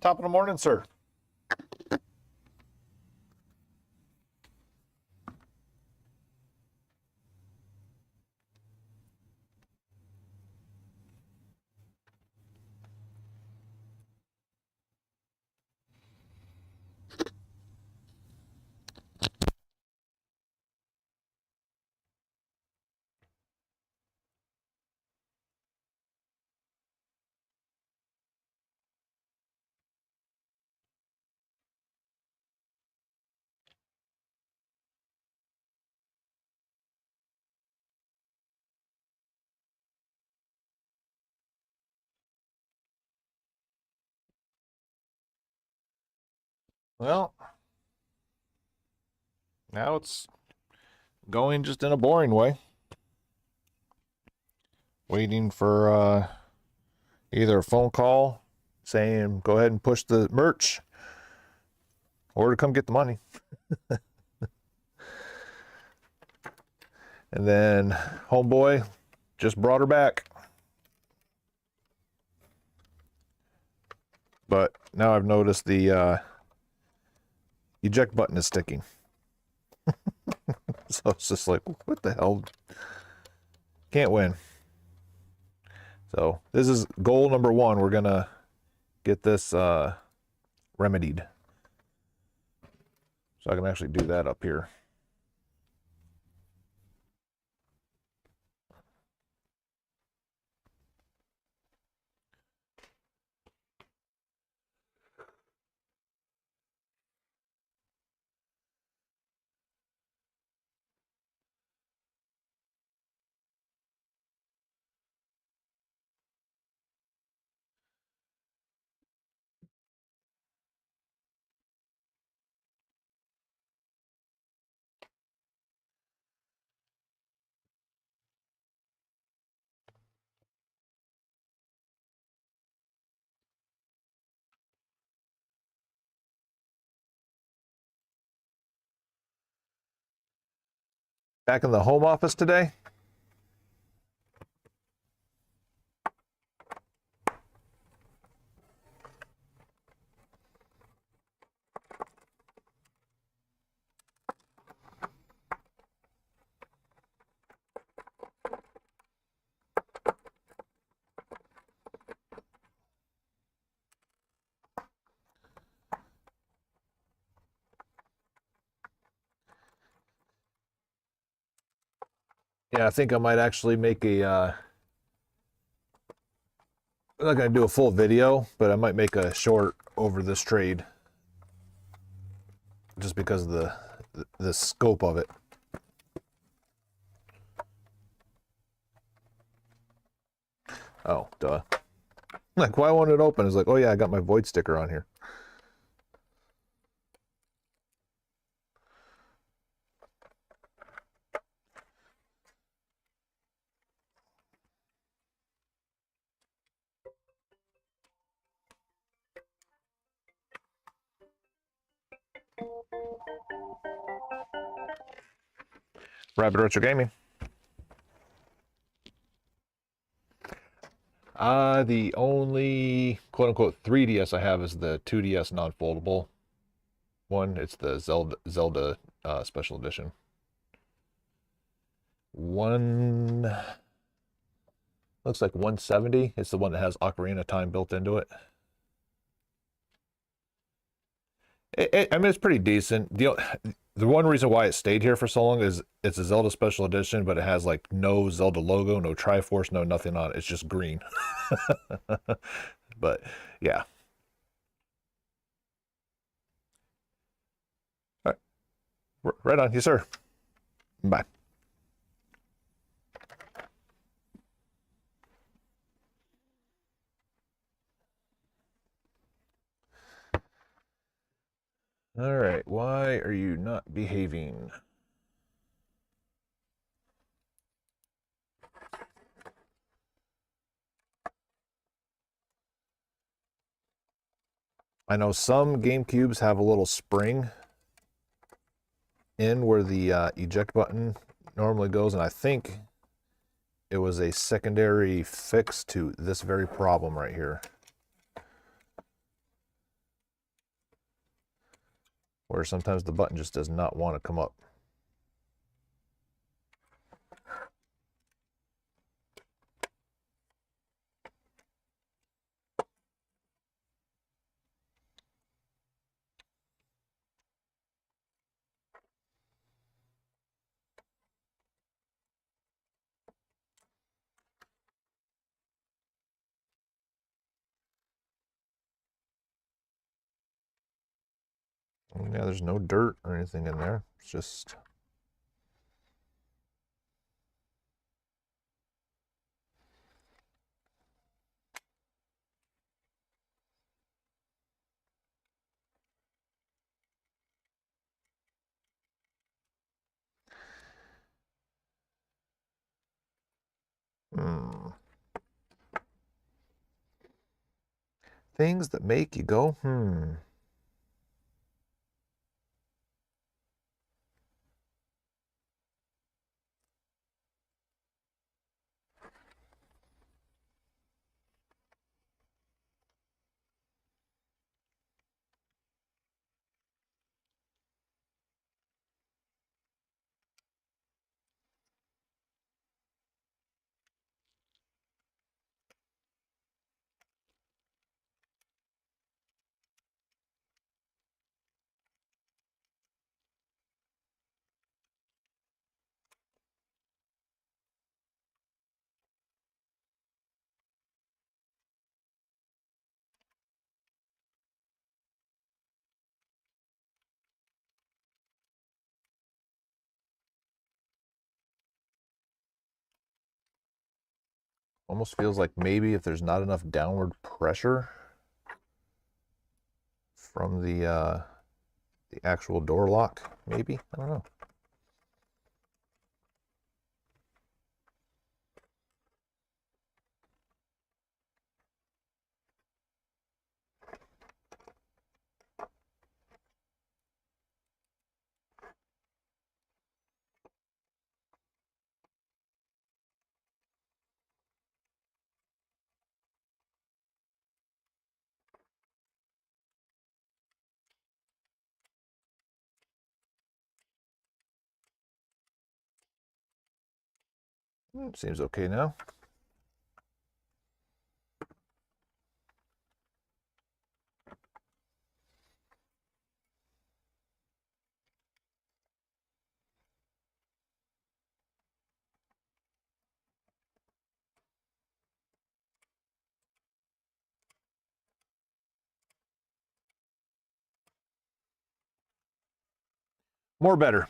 Top of the morning, sir. Well, now it's going just in a boring way. Waiting for either a phone call saying go ahead and push the merch or to come get the money. And then homeboy just brought her back. But now I've noticed the eject button is sticking. So it's just like, what the hell? Can't win. So this is goal number one. We're gonna get this remedied. So I can actually do that up here. Back in the home office today. Yeah, I think I might actually make a, I'm not going to do a full video, but I might make a short over this trade. Just because of the scope of it. Oh, duh. Like, why won't it open? It's like, oh yeah, I got my void sticker on here. Rabbit Retro Gaming. The only quote-unquote 3DS I have is the 2DS non-foldable one. It's the Zelda Special Edition. Looks like 170. It's the one that has Ocarina of Time built into it. I mean, it's pretty decent. The one reason why it stayed here for so long is it's a Zelda Special Edition, but it has like no Zelda logo, no Triforce, no nothing on it. It's just green. But yeah. All right. Right on. Yes, sir. Bye. All right. Why are you not behaving? I know some GameCubes have a little spring in where the eject button normally goes, and I think it was a secondary fix to this very problem right here. where sometimes the button just does not want to come up. Yeah, there's no dirt or anything in there. It's just... Things that make you go, almost feels like maybe if there's not enough downward pressure from the actual door lock, maybe, I don't know. Seems okay now. More better.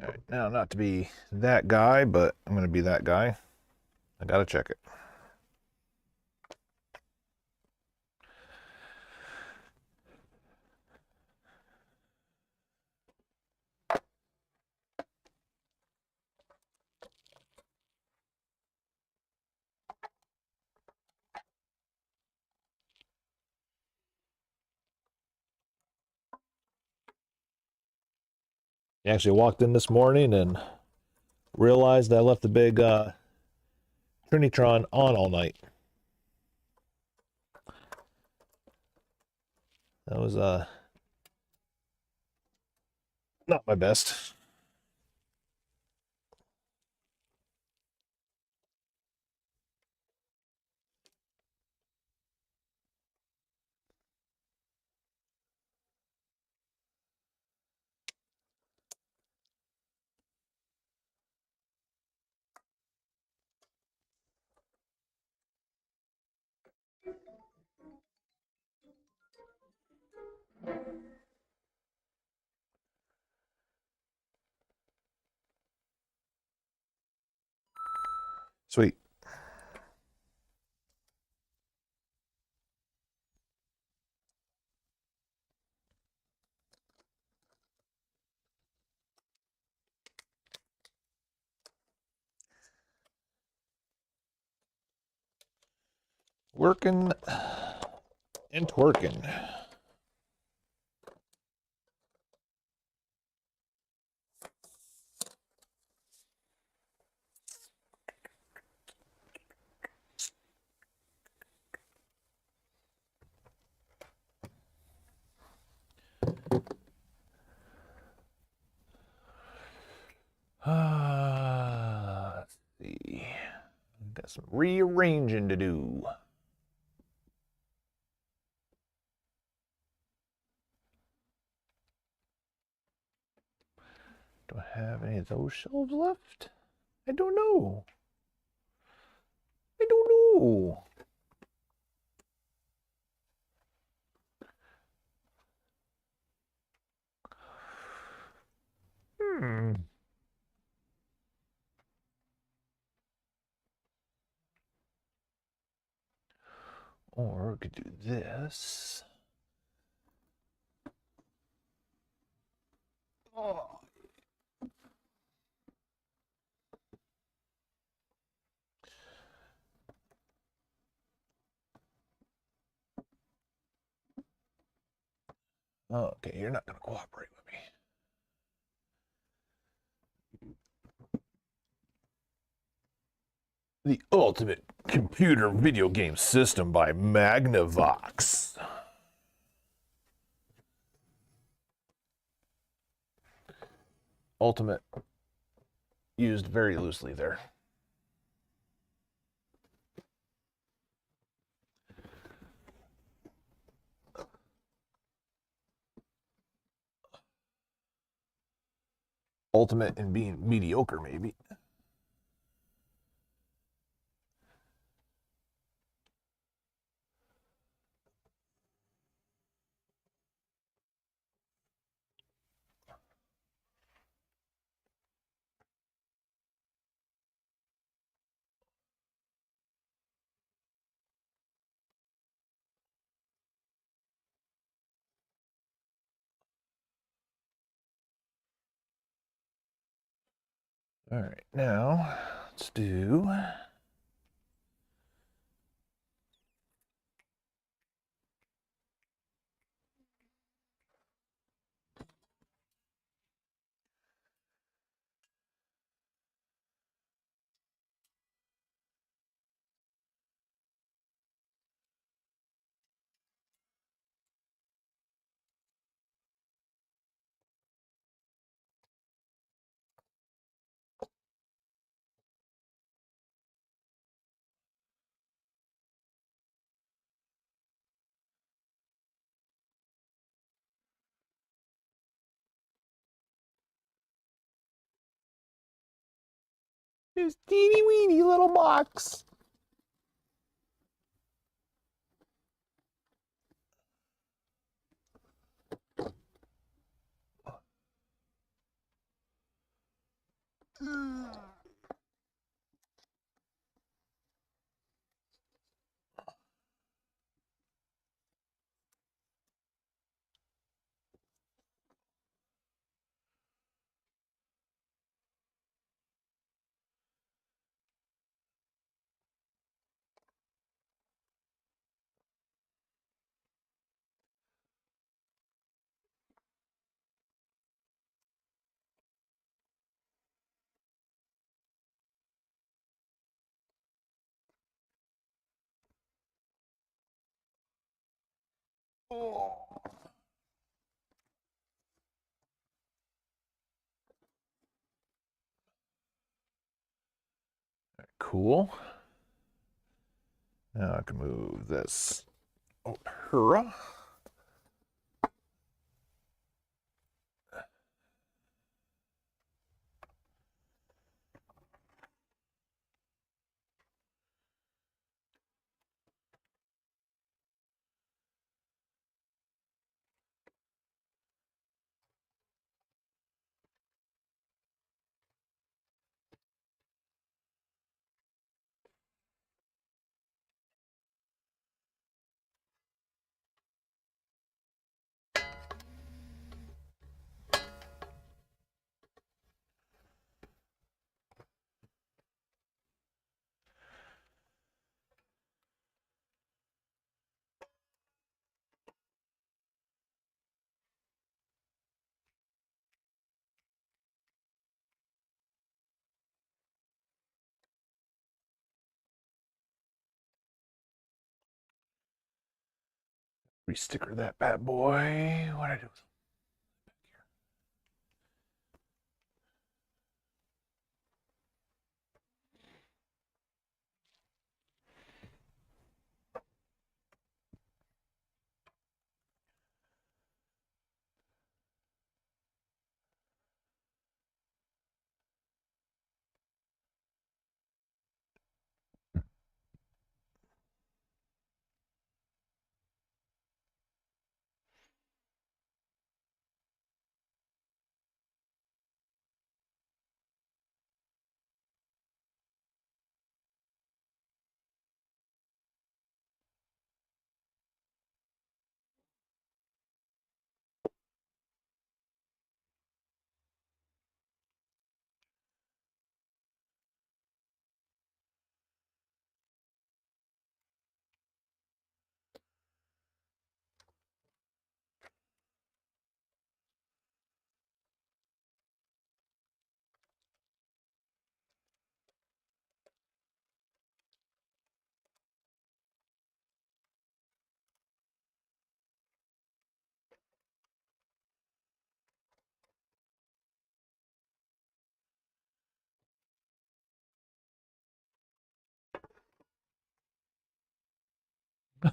All right, now not to be that guy, but I'm going to be that guy. I got to check it. I actually walked in this morning and realized I left the big Trinitron on all night. That was not my best. Sweet. Working and twerking. Let's see. Got some rearranging to do. Do I have any of those shelves left? I don't know. I don't know. Hmm. Or we could do this. Oh. Okay, you're not going to cooperate with me. The ultimate computer video game system by Magnavox. Ultimate used very loosely there. Ultimate in being mediocre, maybe. All right, now let's do. This teeny weeny little box. Oh. Cool. Now I can move this over. Resticker that bad boy. What I do?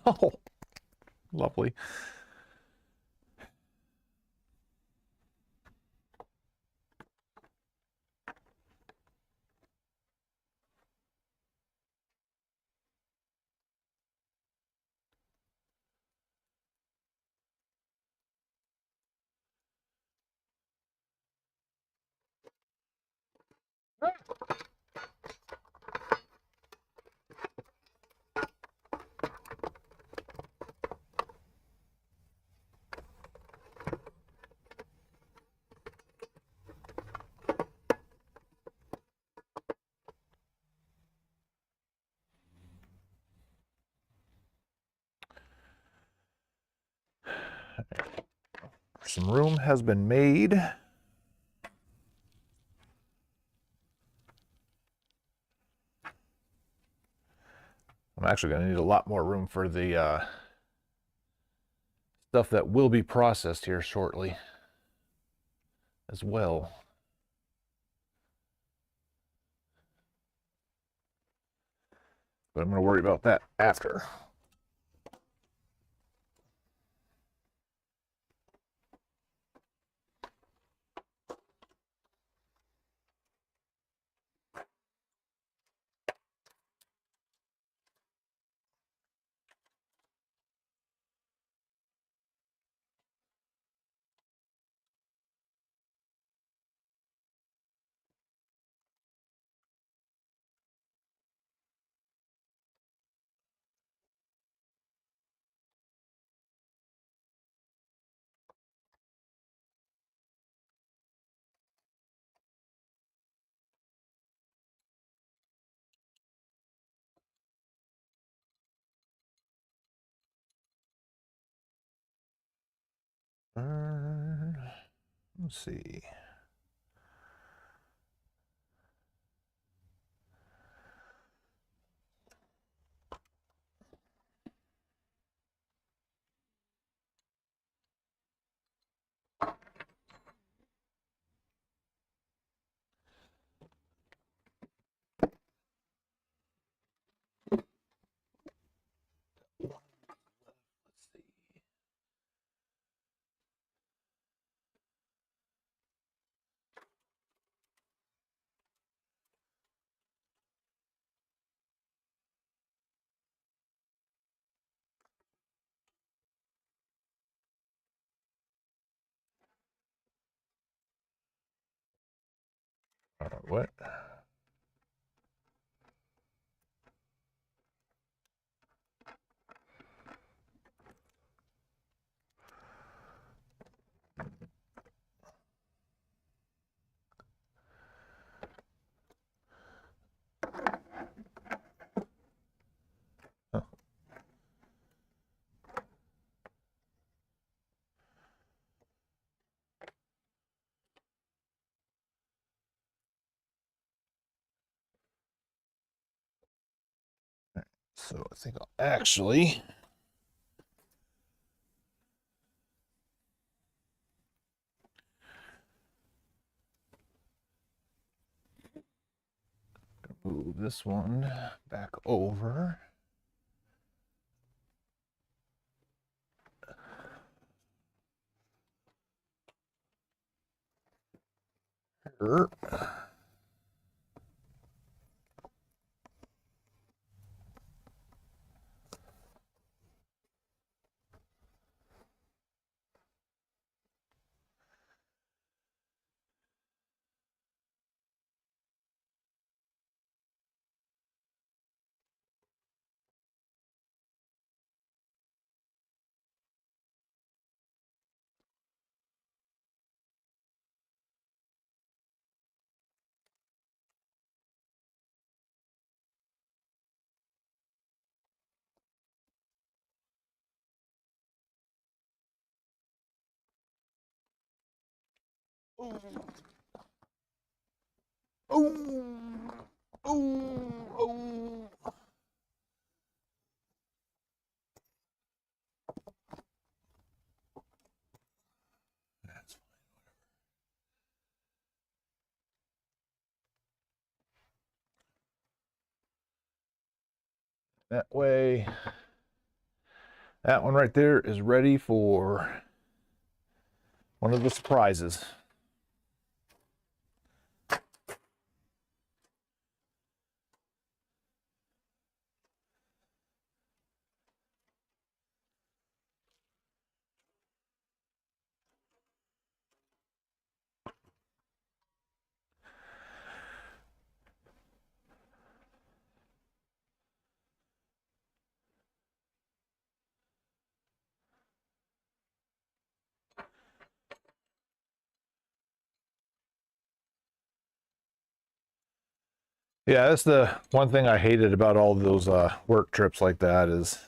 Oh, lovely. Some room has been made. I'm actually going to need a lot more room for the stuff that will be processed here shortly as well. But I'm going to worry about that after. Let's see. What? Huh. So I think I'll actually Move this one back over. Here. Oh, oh, oh. That's fine. That way, that one right there is ready for one of the surprises. Yeah, that's the one thing I hated about all those work trips like that is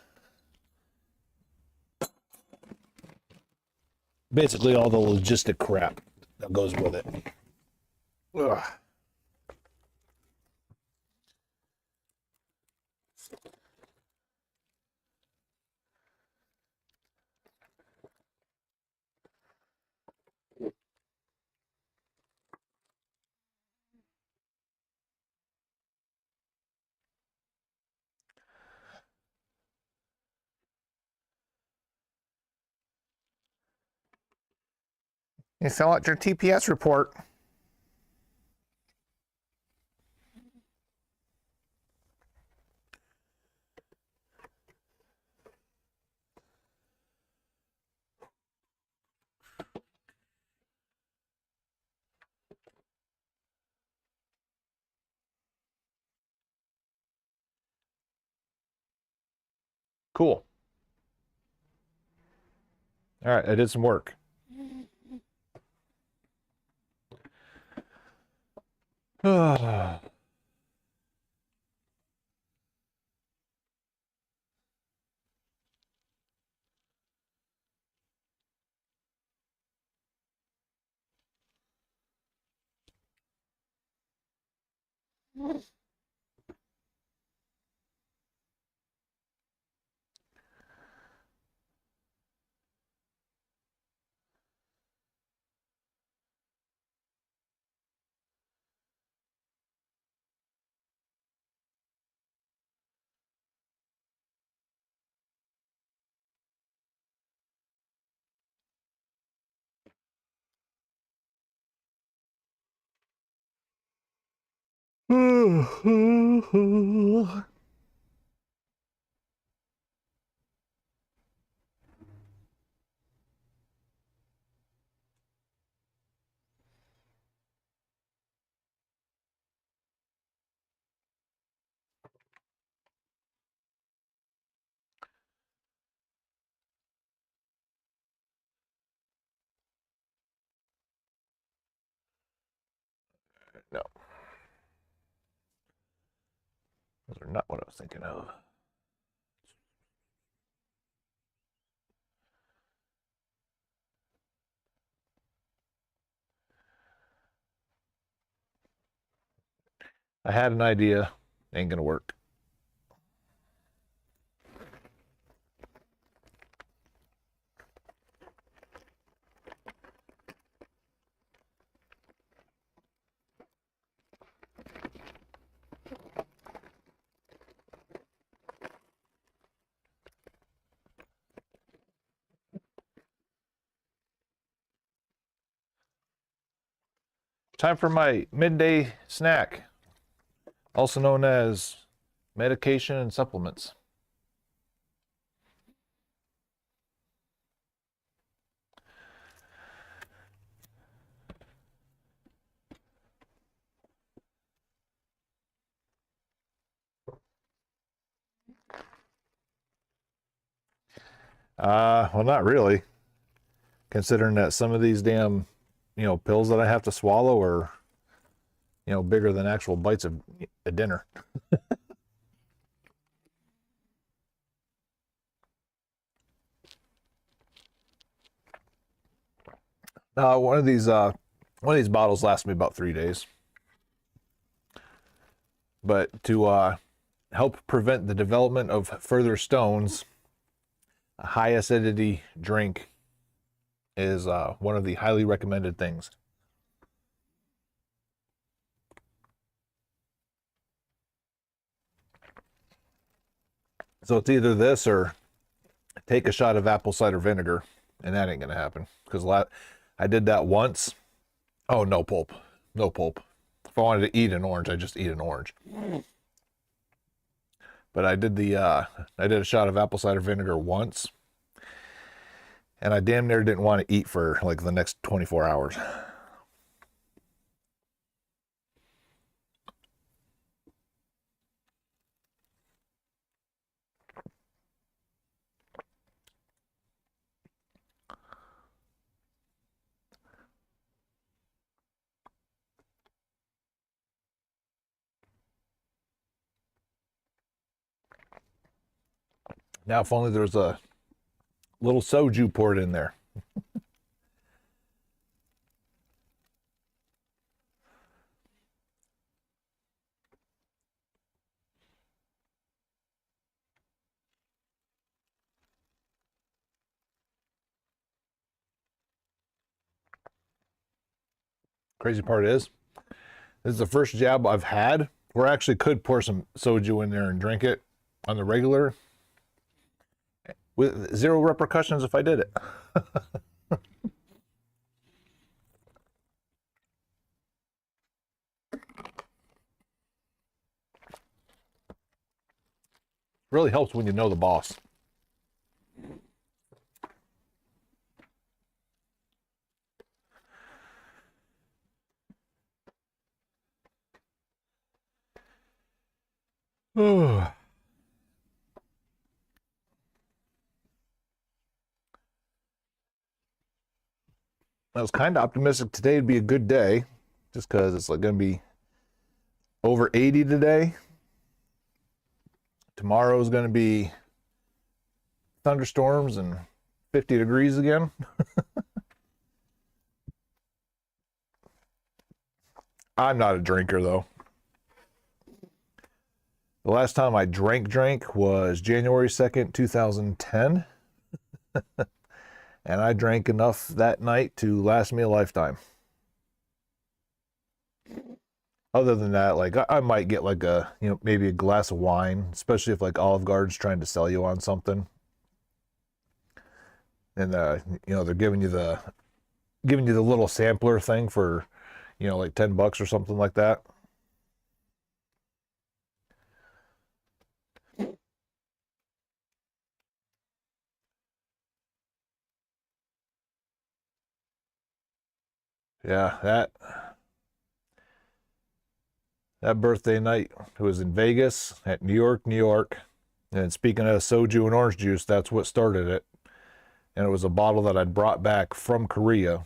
basically all the logistic crap that goes with it. Ugh. You fill out your TPS report. Cool. All right, I did some work. No, those are not what I was thinking of. I had an idea, ain't gonna work. Time for my midday snack, also known as medication and supplements. Well, not really, considering that some of these damn, pills that I have to swallow are, bigger than actual bites of a dinner. One of these bottles lasts me about 3 days. But to help prevent the development of further stones, a high acidity drink is one of the highly recommended things. So it's either this or take a shot of apple cider vinegar, and that ain't gonna happen because I did that once. Oh, no pulp, no pulp. If I wanted to eat an orange, I just eat an orange. But I did a shot of apple cider vinegar once, and I damn near didn't want to eat for like the next 24 hours. Now, if only there's a little soju poured in there. Crazy part is, this is the first jab I've had where I actually could pour some soju in there and drink it on the regular with zero repercussions if I did it. Really helps when you know the boss. I was kind of optimistic today would be a good day, just because it's like going to be over 80 today. Tomorrow is going to be thunderstorms and 50 degrees again. I'm not a drinker though. The last time I drank was January 2nd, 2010. And I drank enough that night to last me a lifetime. Other than that, like I might get like maybe a glass of wine, especially if like Olive Garden's trying to sell you on something. And they're giving you the little sampler thing for, like $10 or something like that. Yeah, that birthday night, it was in Vegas at New York, New York. And speaking of soju and orange juice, that's what started it. And it was a bottle that I'd brought back from Korea.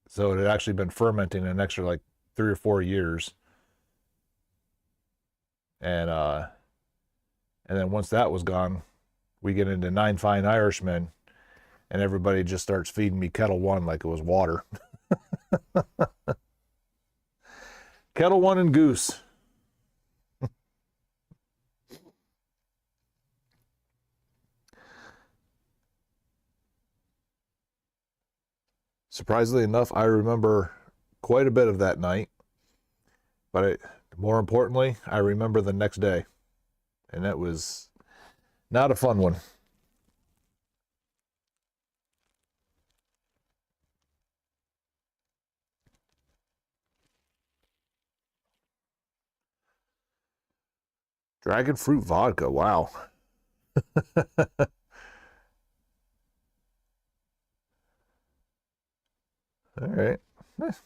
So it had actually been fermenting an extra like 3 or 4 years. And then once that was gone, we get into Nine Fine Irishmen, and everybody just starts feeding me Kettle One like it was water. Kettle One and Goose. Surprisingly enough, I remember quite a bit of that night, but more importantly, I remember the next day, and that was not a fun one. Dragon fruit vodka. Wow. All right. Nice.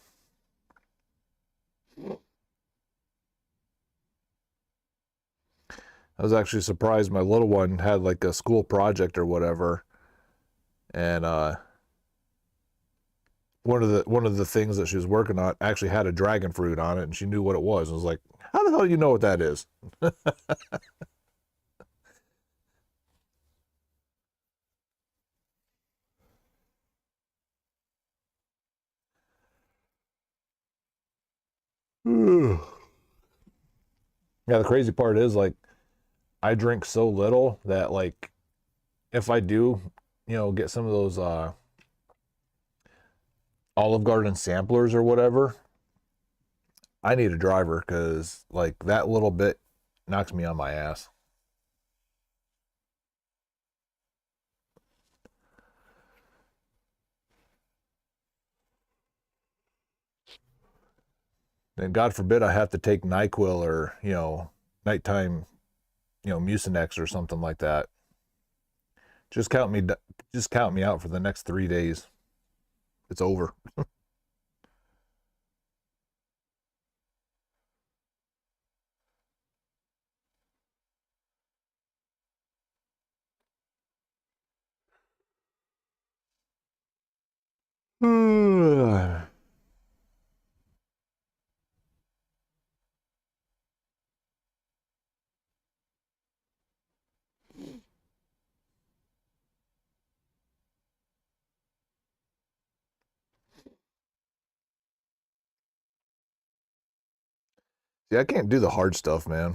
I was actually surprised my little one had like a school project or whatever. And one of the things that she was working on actually had a dragon fruit on it, and she knew what it was. I was like, how the hell do you know what that is? Yeah, the crazy part is like I drink so little that like if I do, get some of those Olive Garden samplers or whatever, I need a driver because like that little bit knocks me on my ass. And God forbid I have to take NyQuil or, nighttime, Mucinex or something like that. Just count me just count me out for the next 3 days. It's over. Yeah, I can't do the hard stuff, man.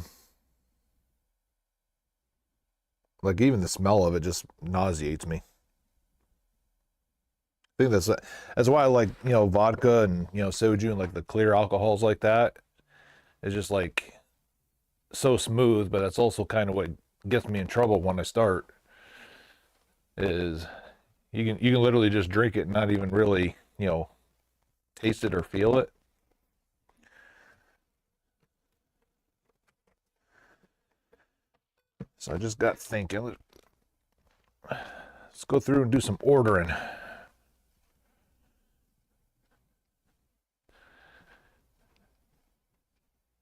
Like even the smell of it just nauseates me. I think that's why I like, vodka and, soju and like the clear alcohols like that. It's just like so smooth, but that's also kind of what gets me in trouble when I start is you can literally just drink it and not even really, taste it or feel it. So I just got thinking, let's go through and do some ordering.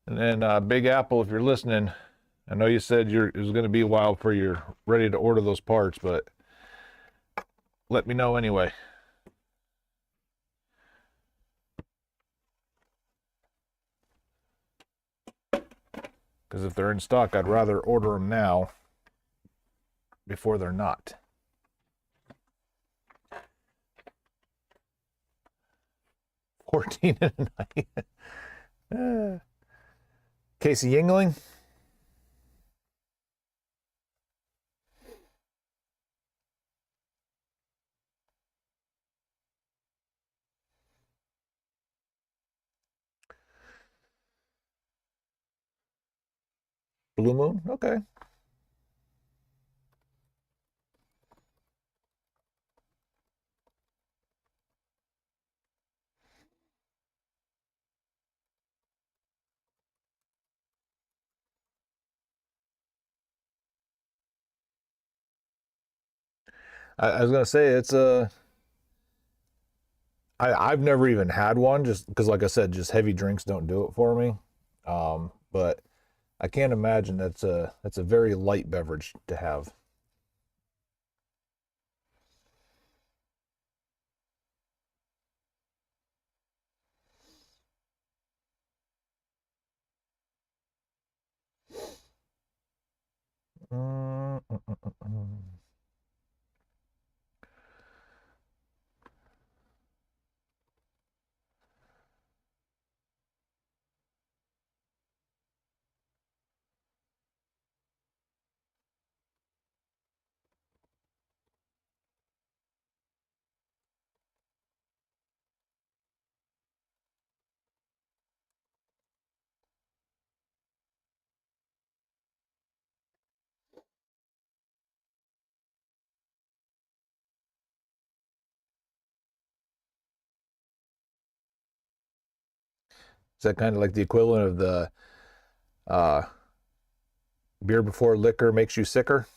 And then Big Apple, if you're listening, I know you said it was going to be a while before you're ready to order those parts, but let me know anyway. Because if they're in stock, I'd rather order them now before they're not. 14 in a night. Casey Yingling. Blue Moon. Okay. I was gonna say it's a. I've never even had one just because, like I said, just heavy drinks don't do it for me. But I can't imagine that's a very light beverage to have. Mm, mm, mm, mm, mm. Is that kind of like the equivalent of the uh, Beer before liquor makes you sicker.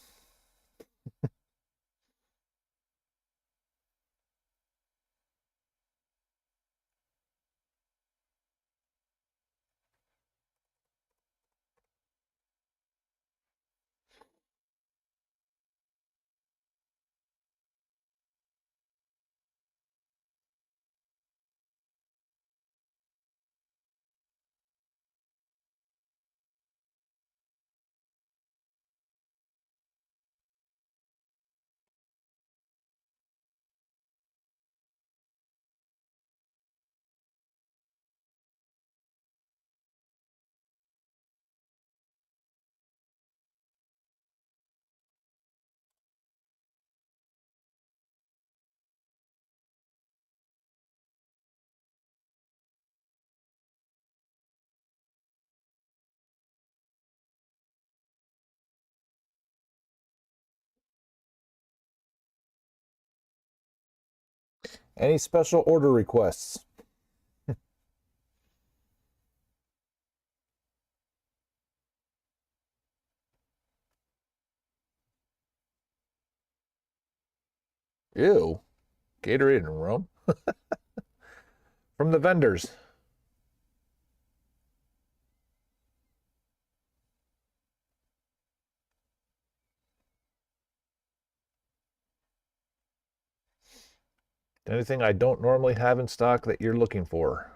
Any special order requests? Ew. Gatorade and rum? From the vendors. Anything I don't normally have in stock that you're looking for?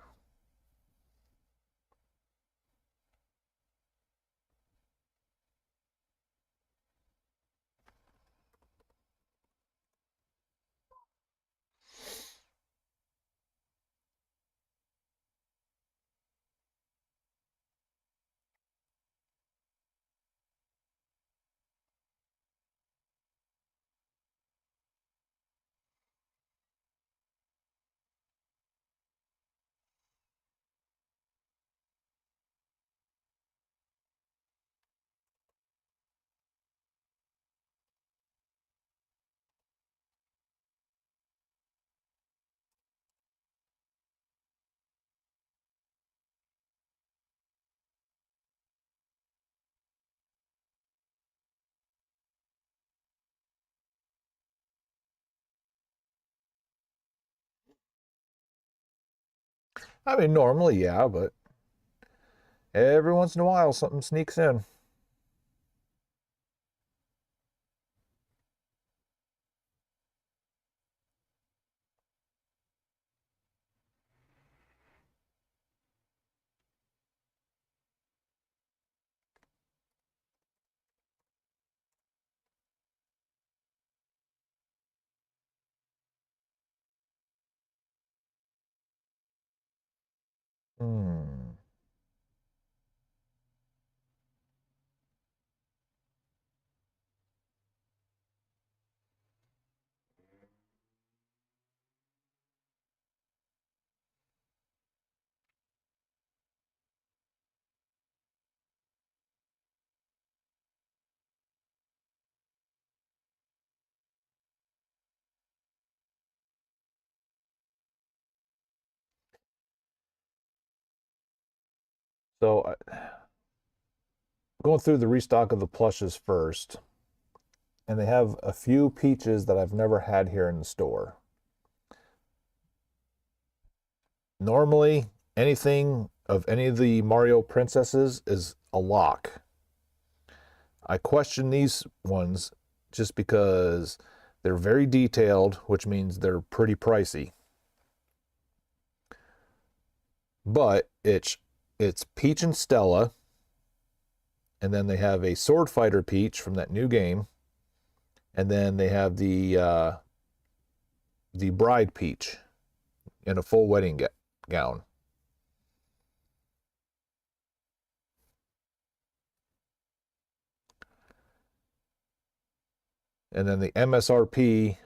I mean, normally, yeah, but every once in a while something sneaks in. Hmm. So, going through the restock of the plushes first, and they have a few peaches that I've never had here in the store. Normally, anything of any of the Mario princesses is a lock. I question these ones just because they're very detailed, which means they're pretty pricey. But it's Peach and Stella, and then they have a Sword Fighter Peach from that new game, and then they have the Bride Peach in a full wedding gown. And then the MSRP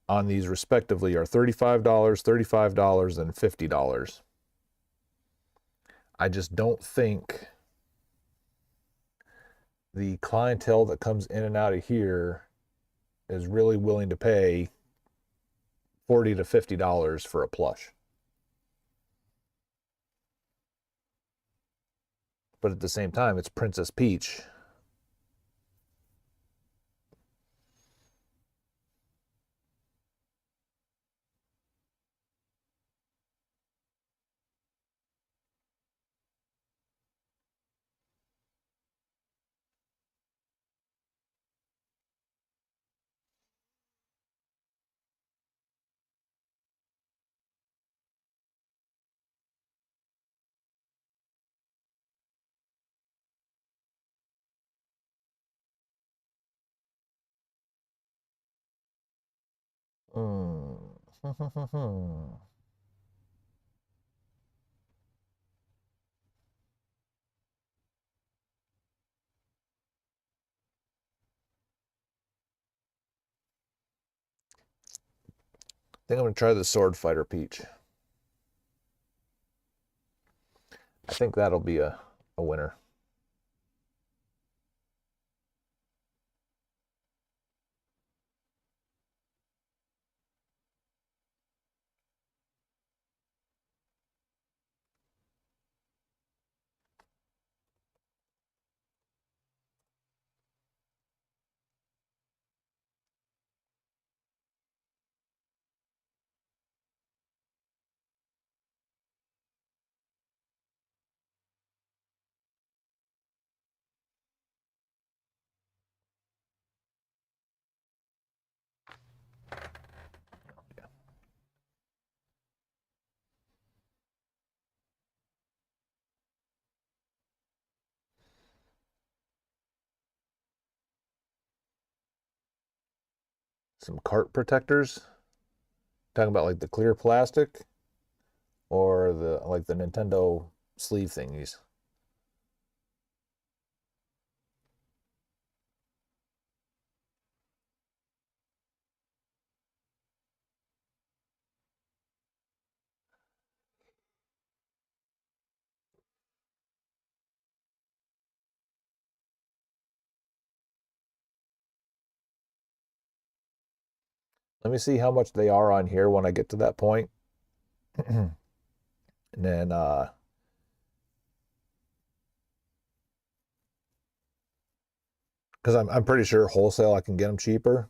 on these respectively are $35, $35, and $50. I just don't think the clientele that comes in and out of here is really willing to pay $40 to $50 for a plush. But at the same time, it's Princess Peach. Mm. I think I'm gonna try the Sword Fighter Peach. I think that'll be a winner. Some cart protectors. Talking about like the clear plastic or the like the Nintendo sleeve thingies. Let me see how much they are on here when I get to that point. And then because I'm pretty sure wholesale I can get them cheaper.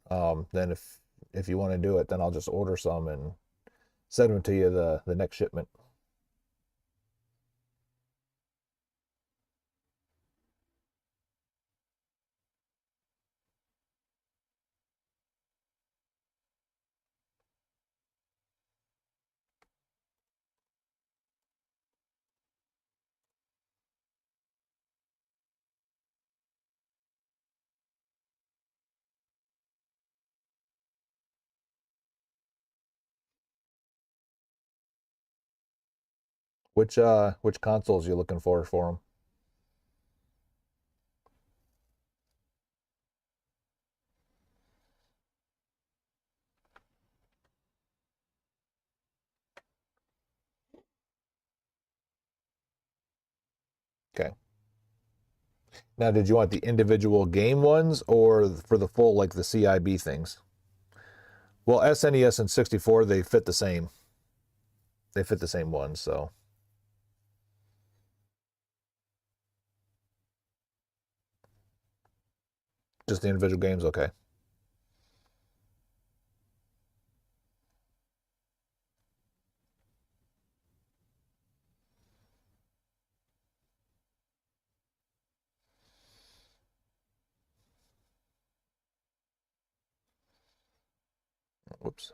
Then if you want to do it, then I'll just order some and send them to you the next shipment. Which consoles you looking for them? Okay. Now, did you want the individual game ones or for the full like the CIB things? Well, SNES and 64 they fit the same. They fit the same ones, so just the individual games. Okay. Whoops.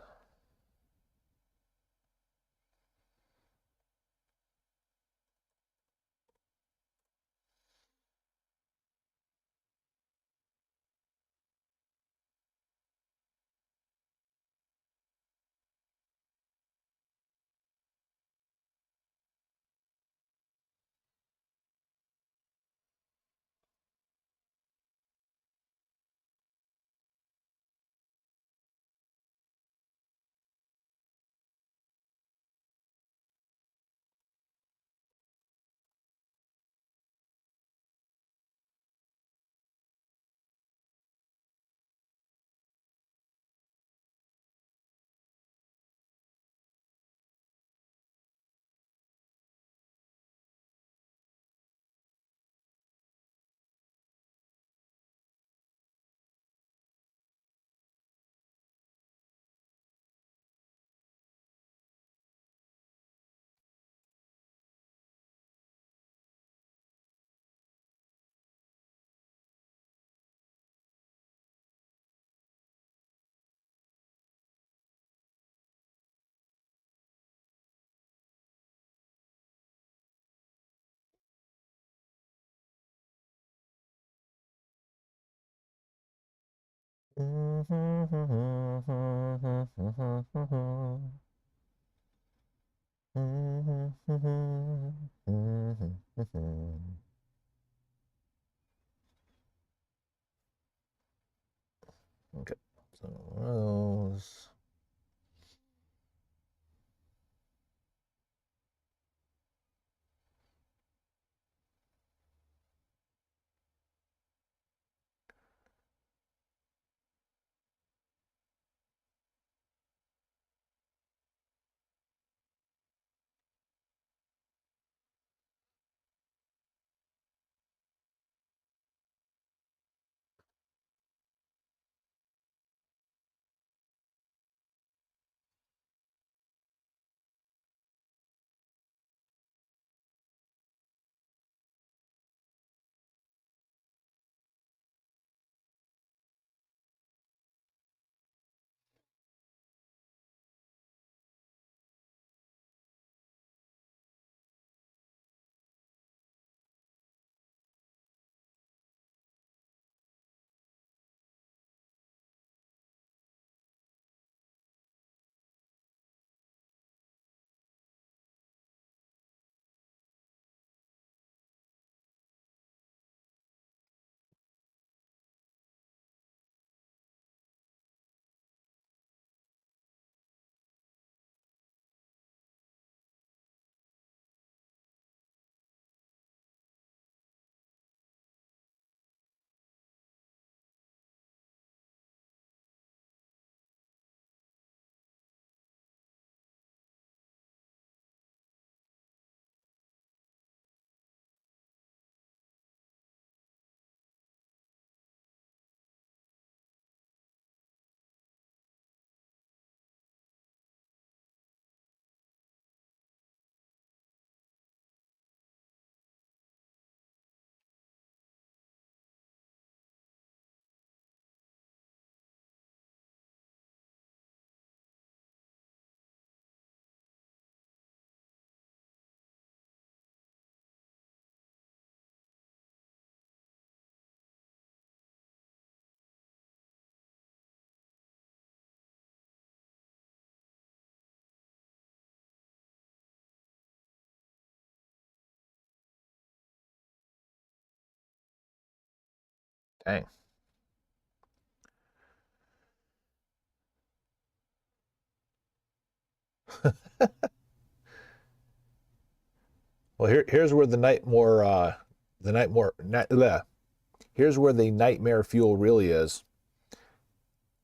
Okay, so one of those. Dang. Well, here's where here's where the nightmare fuel really is.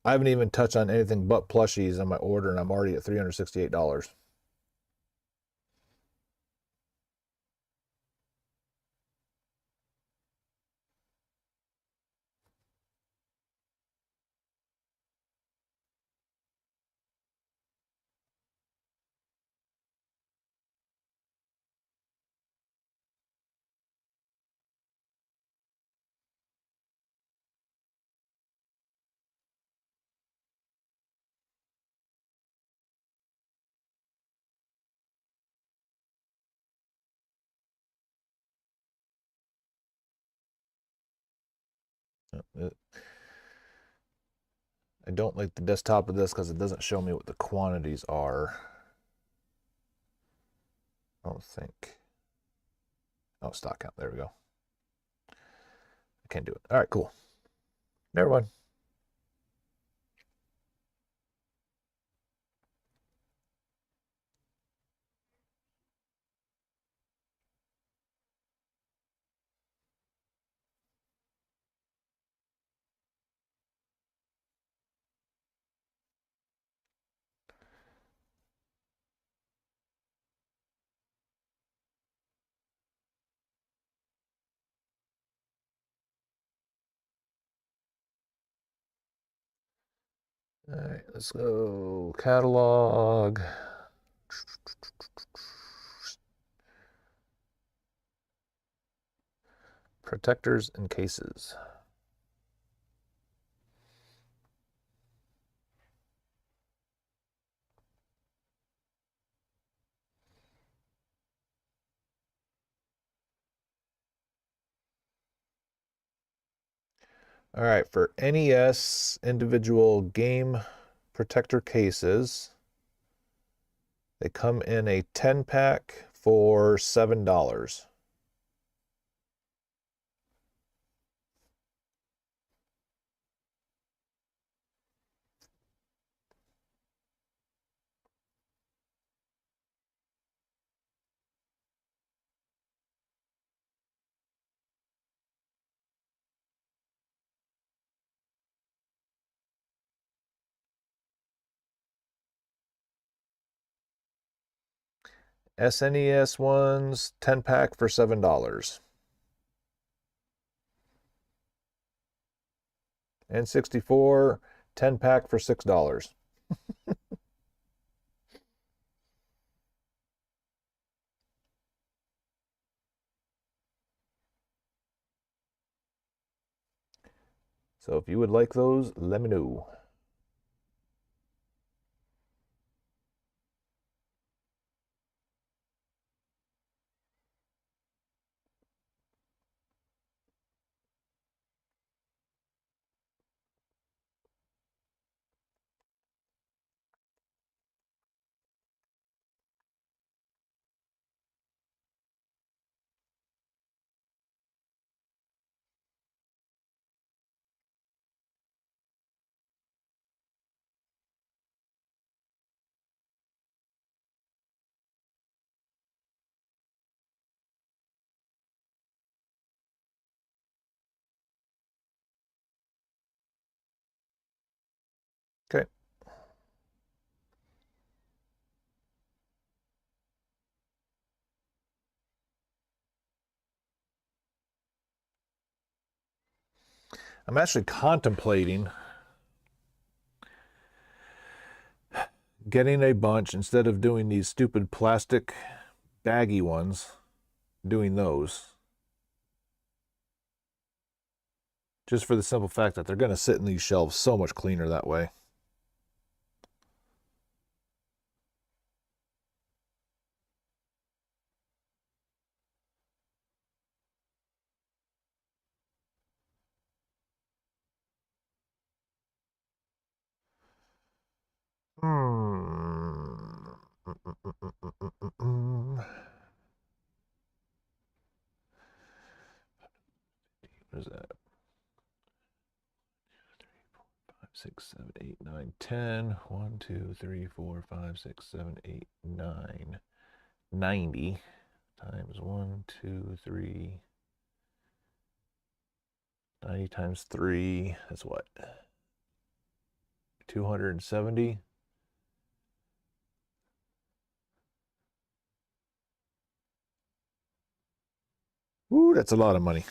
I haven't even touched on anything but plushies on my order, and I'm already at $368. I don't like the desktop of this because it doesn't show me what the quantities are. I don't think. Oh, stock count. There we go. I can't do it. All right, cool. Never mind. All right, let's go catalog. Protectors and cases. All right, for NES individual game protector cases, they come in a 10-pack for $7. SNES ones, 10-pack for $7. N64, 10-pack for $6. So if you would like those, let me know. Okay. I'm actually contemplating getting a bunch instead of doing these stupid plastic baggy ones, doing those. Just for the simple fact that they're going to sit in these shelves so much cleaner that way. What is that? 5, 6, 7, 8, 9, 10. 1, 2, 3, 4, 5, 6, 7, 8, 9. 90 times 1, 2, 3. 90 times 3. That's what? 270. Ooh, that's a lot of money.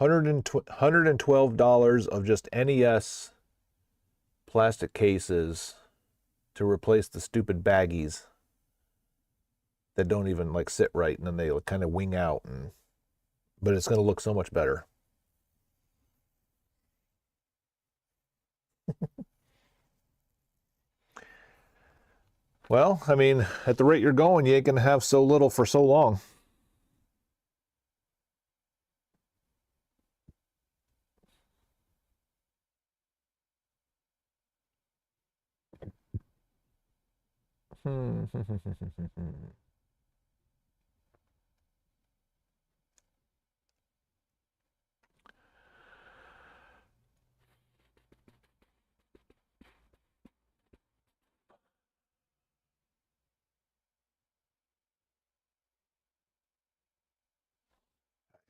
$112 of just NES plastic cases to replace the stupid baggies that don't even like sit right, and then they kind of wing out, and but it's going to look so much better. Well, I mean, at the rate you're going, you ain't going to have so little for so long.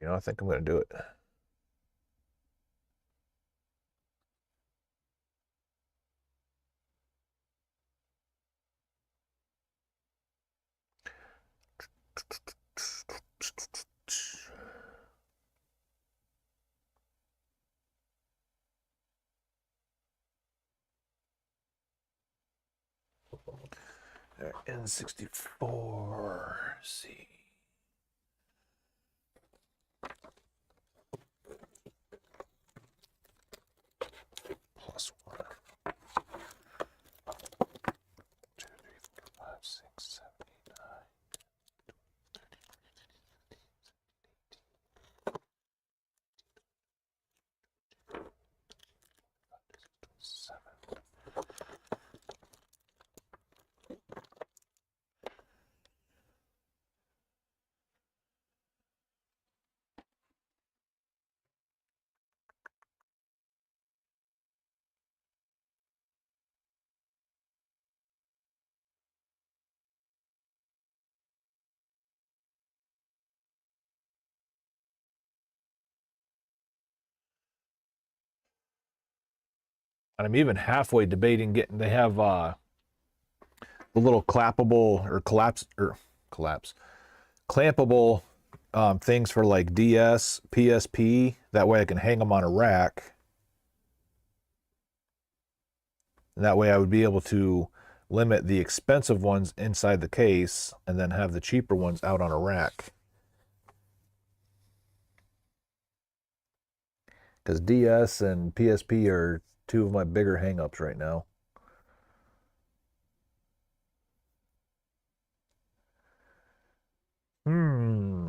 All I think I'm going to do it. N64. See. And I'm even halfway debating getting, they have the little clappable or clampable things for like DS, PSP. That way I can hang them on a rack. And that way I would be able to limit the expensive ones inside the case and then have the cheaper ones out on a rack. Because DS and PSP are two of my bigger hangups right now. Hmm.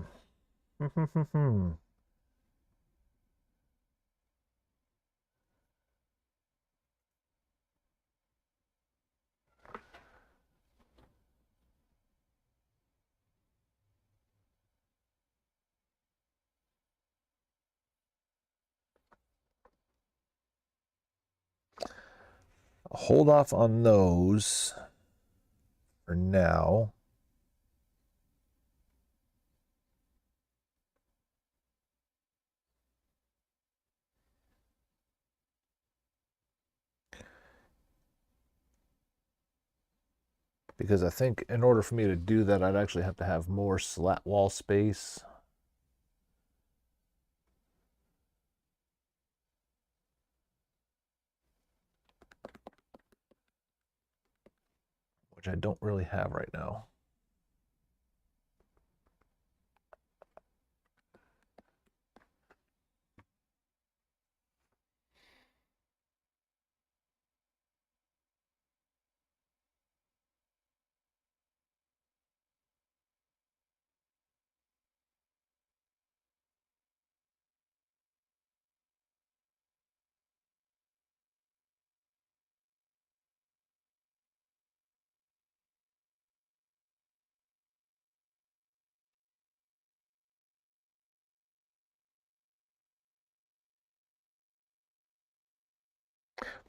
Hold off on those for now. Because I think in order for me to do that, I'd actually have to have more slat wall space. Which I don't really have right now.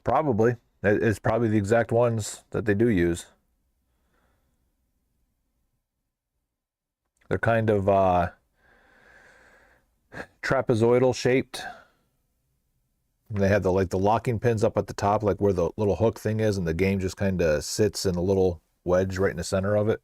Probably. It's probably the exact ones that they do use. They're kind of trapezoidal shaped. And they have the like the locking pins up at the top, like where the little hook thing is, and the game just kind of sits in a little wedge right in the center of it.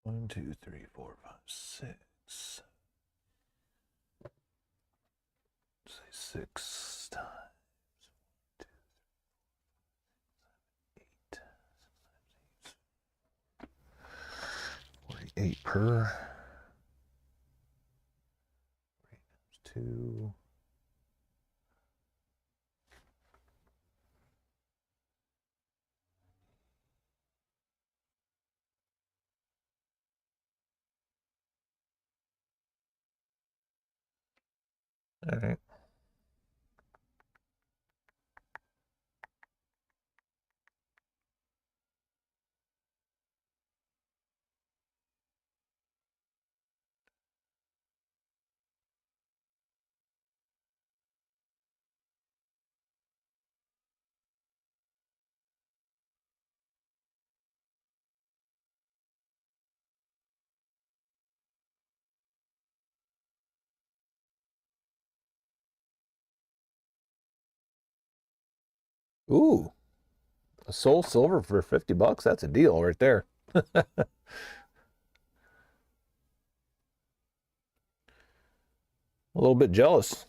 One, two, three, four, five, six. Say 6 times 8. 48 per. 2. All right. Ooh, a Soul Silver for $50. That's a deal right there. A little bit jealous.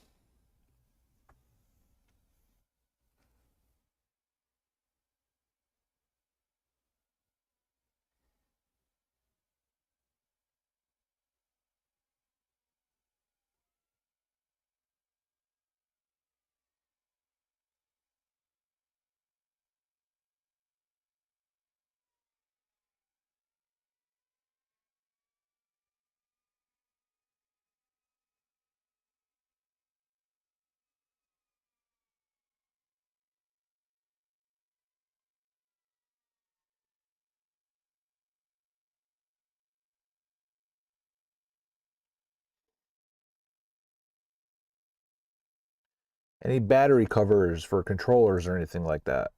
Any battery covers for controllers or anything like that?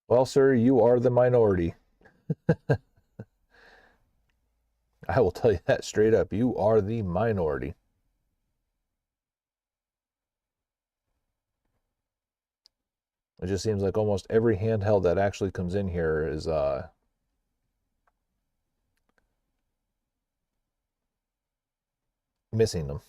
Well, sir, you are the minority. I will tell you that straight up. You are the minority. It just seems like almost every handheld that actually comes in here is missing them.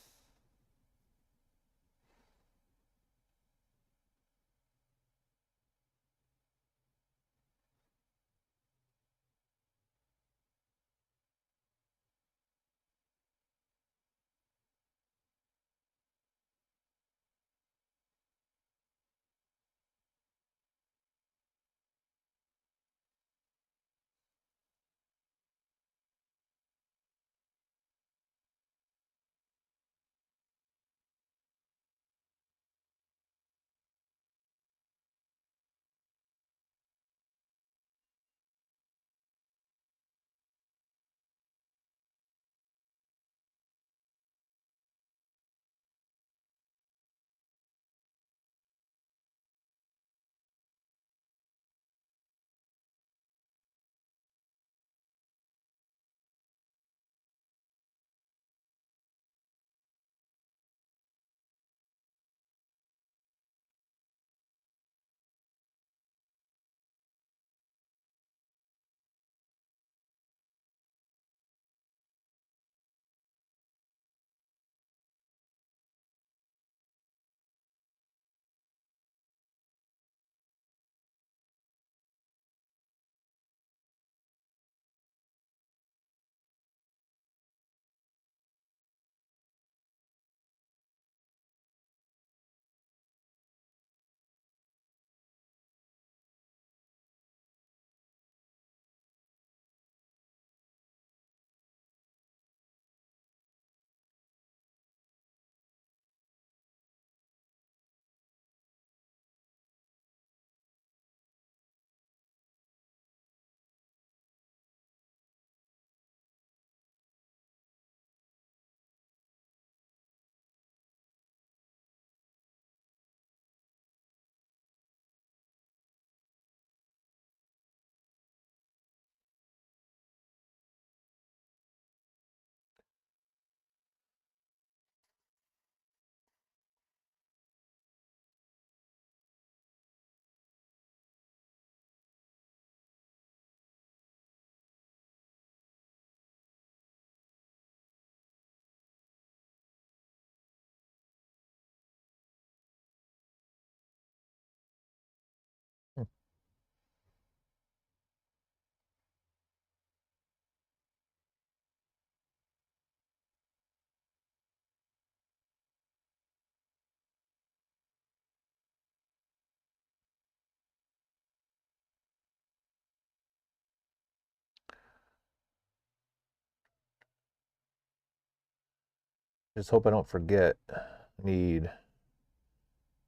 Just hope I don't forget. I need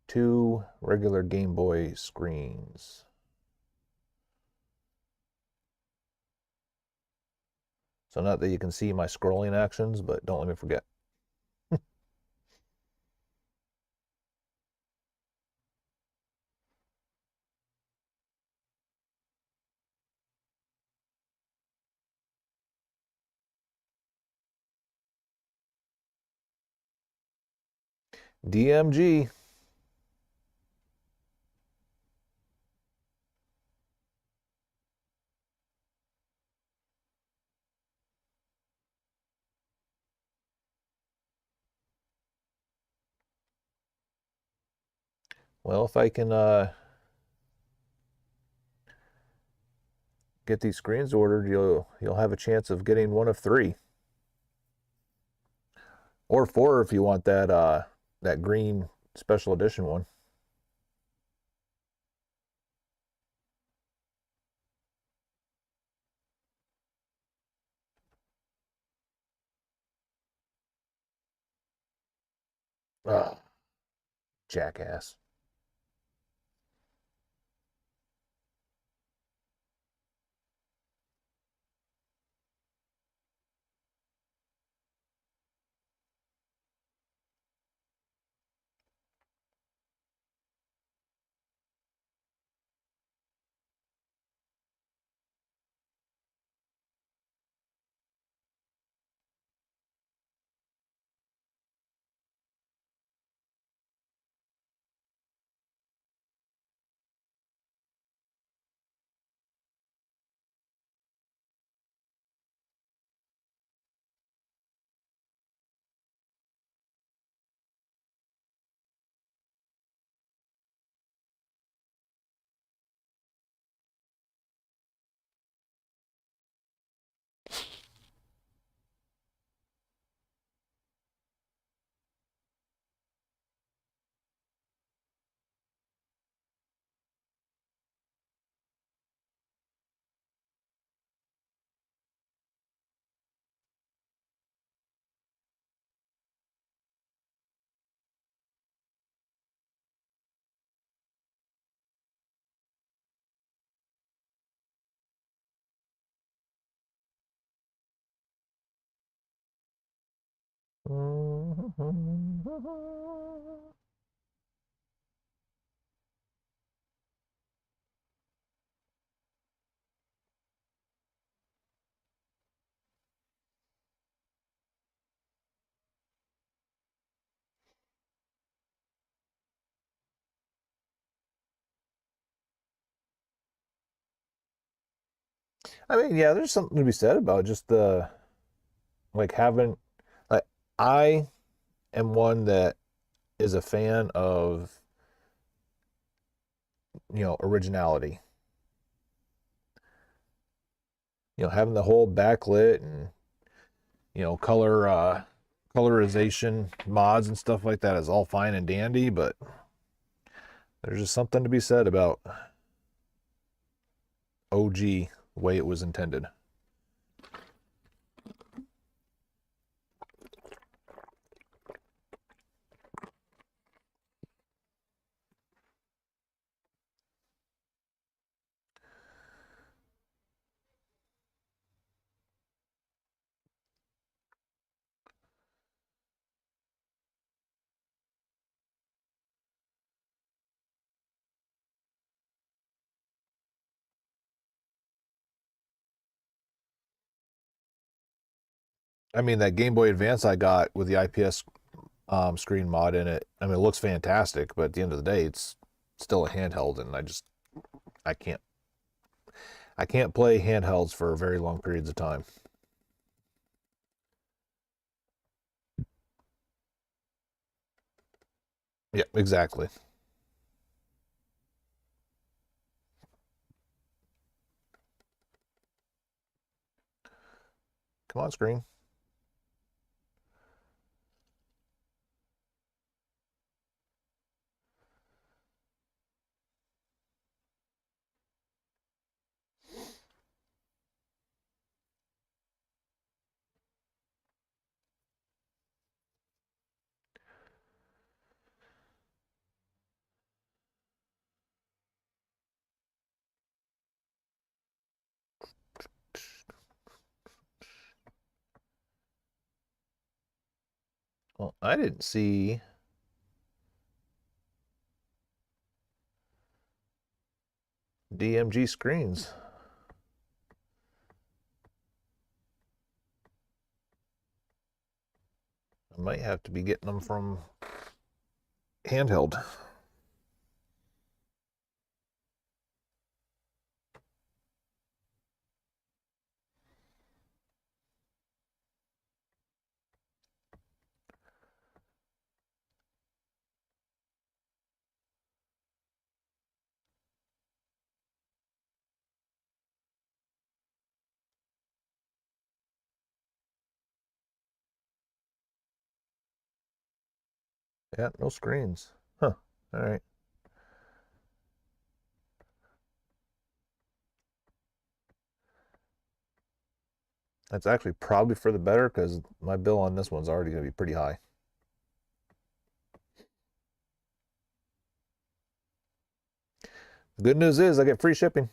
2 regular Game Boy screens. So not that you can see my scrolling actions, but don't let me forget. DMG. Well, if I can get these screens ordered, you'll have a chance of getting one of 3. Or 4 if you want that green special edition one. Ah, jackass. I mean, yeah, there's something to be said about just the like having like I am one that is a fan of, originality. Having the whole backlit and, colorization mods and stuff like that is all fine and dandy, but there's just something to be said about OG the way it was intended. I mean, that Game Boy Advance I got with the IPS screen mod in it, I mean, it looks fantastic, but at the end of the day, it's still a handheld, and I can't I can't play handhelds for very long periods of time. Yeah, exactly. Come on, screen. Well, I didn't see DMG screens. I might have to be getting them from handheld. Yeah, no screens. Huh. All right. That's actually probably for the better because my bill on this one's already going to be pretty high. The good news is I get free shipping.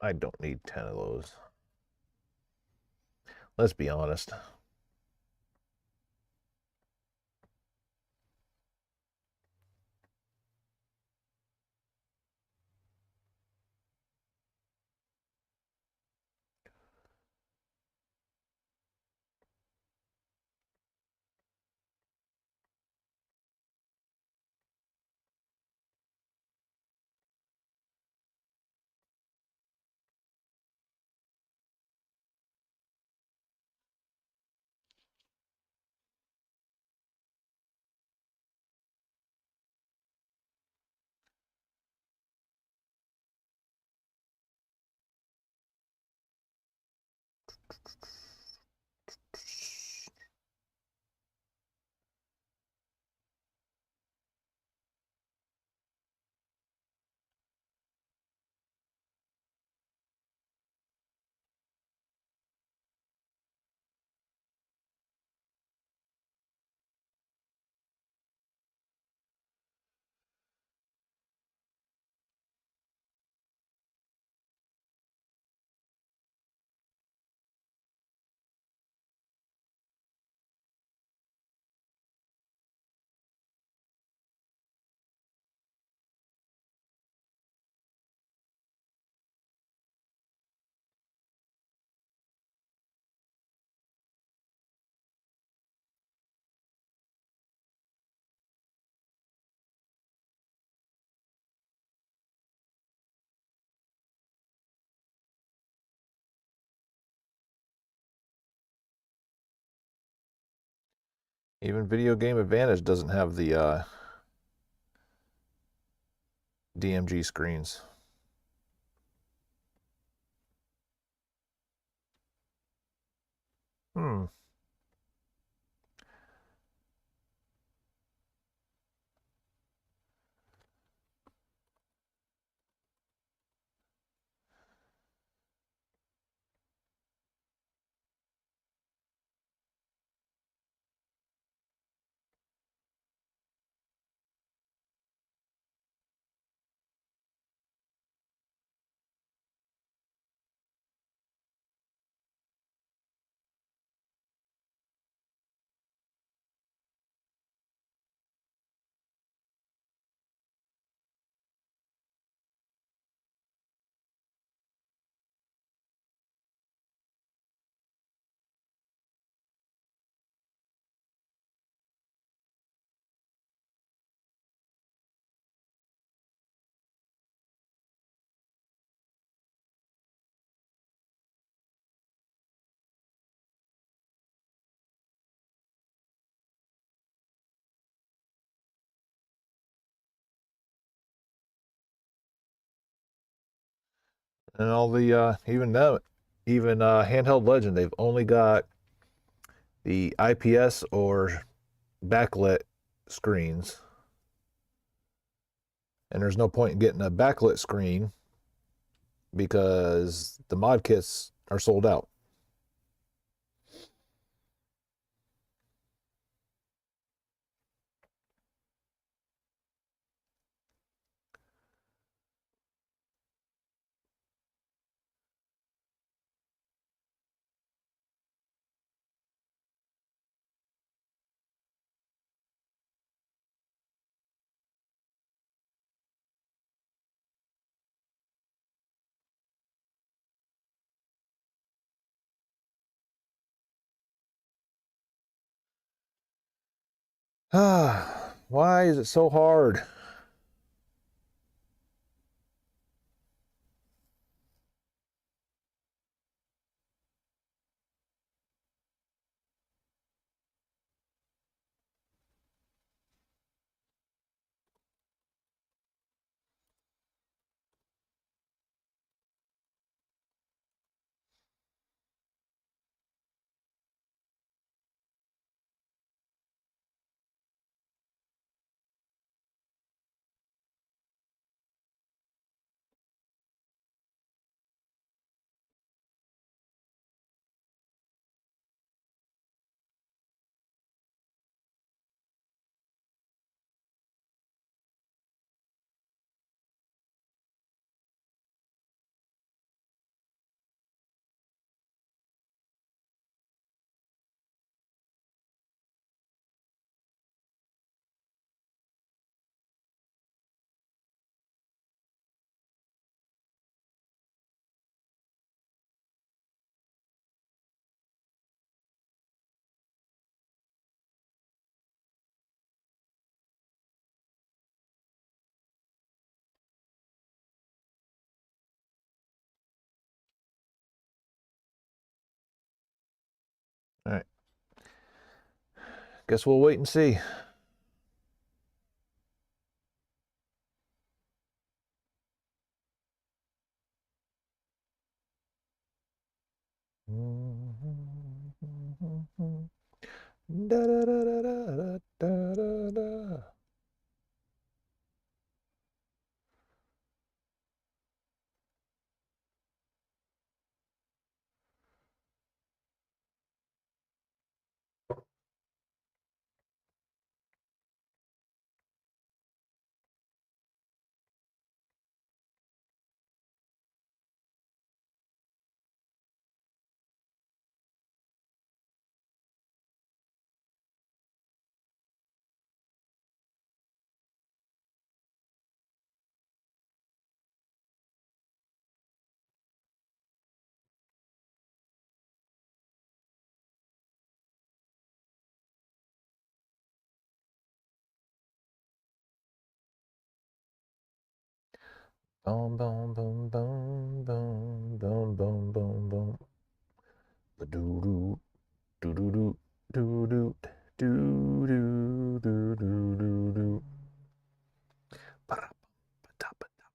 I don't need 10 of those. Let's be honest. Even Video Game Advantage doesn't have the DMG screens. Hmm. And all the even now, even handheld Legend, they've only got the IPS or backlit screens, and there's no point in getting a backlit screen because the mod kits are sold out. Ah, why is it so hard? Guess we'll wait and see. Da, da, da, da, da, da, da, da. Boom, boom, boom, boom, boom, boom, boom, boom, boom. Ba-doo-doo, doo-doo-doo, doo-doo, doo-doo, doo-doo, doo-doo. Ba-da-ba-da-ba-da.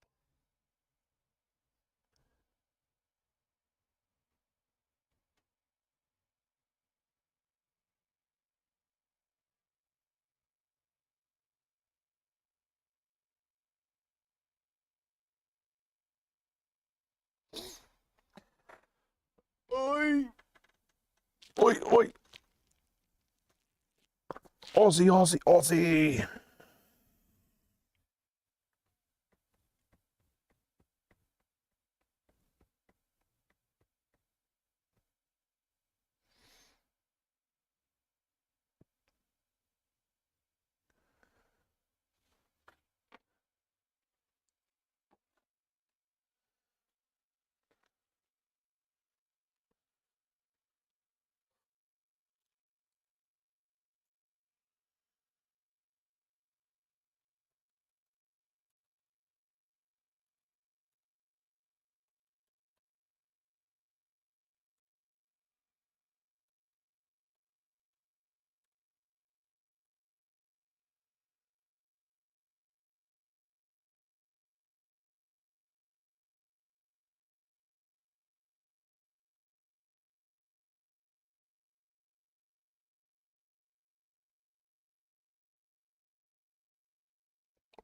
Oi! Oi, oi! Aussie, Aussie, Aussie!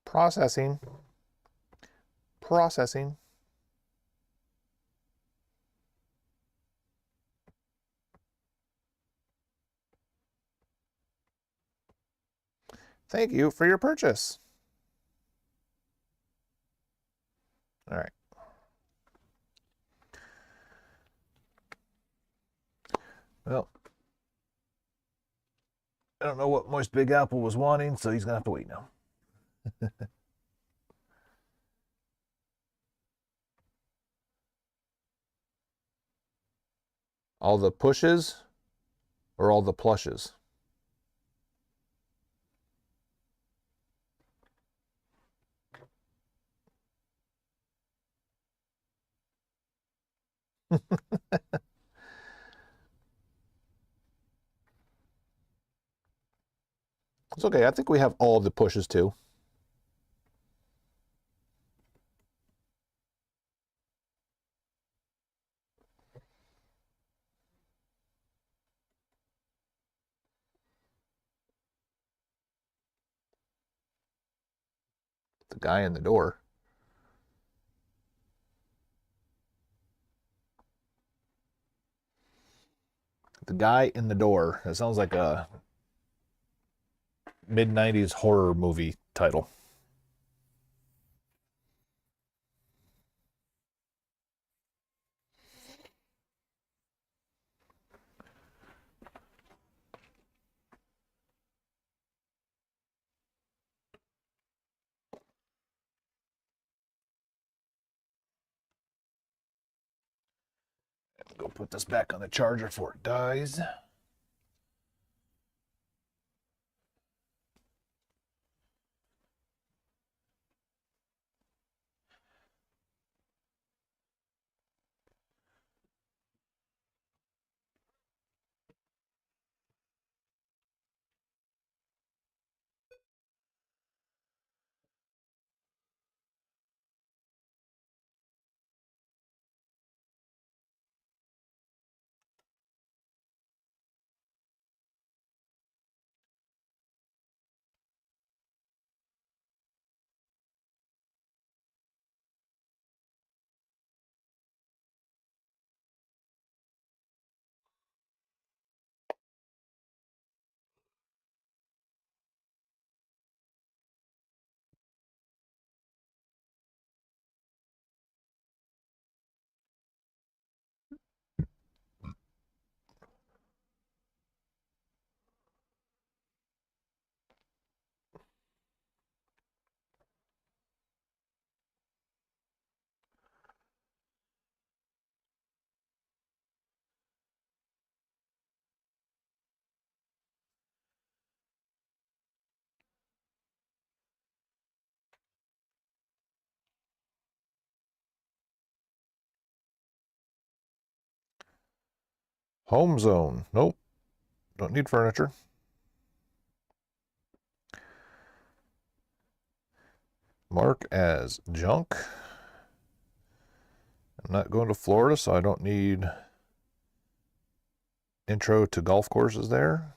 Processing. Processing. Thank you for your purchase. All right. Well, I don't know what Moist Big Apple was wanting, so he's going to have to wait now. All the pushes or all the plushes? It's okay. I think we have all the pushes too. The guy in the door. The guy in the door. It sounds like a mid-90s horror movie title. Go put this back on the charger before it dies. Home zone. Nope. Don't need furniture. Mark as junk. I'm not going to Florida, so I don't need intro to golf courses there.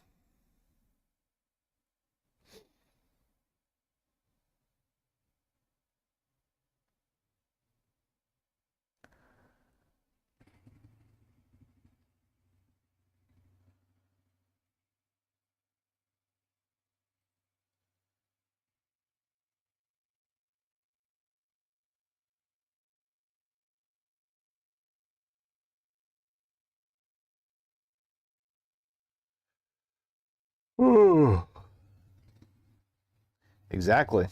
Exactly.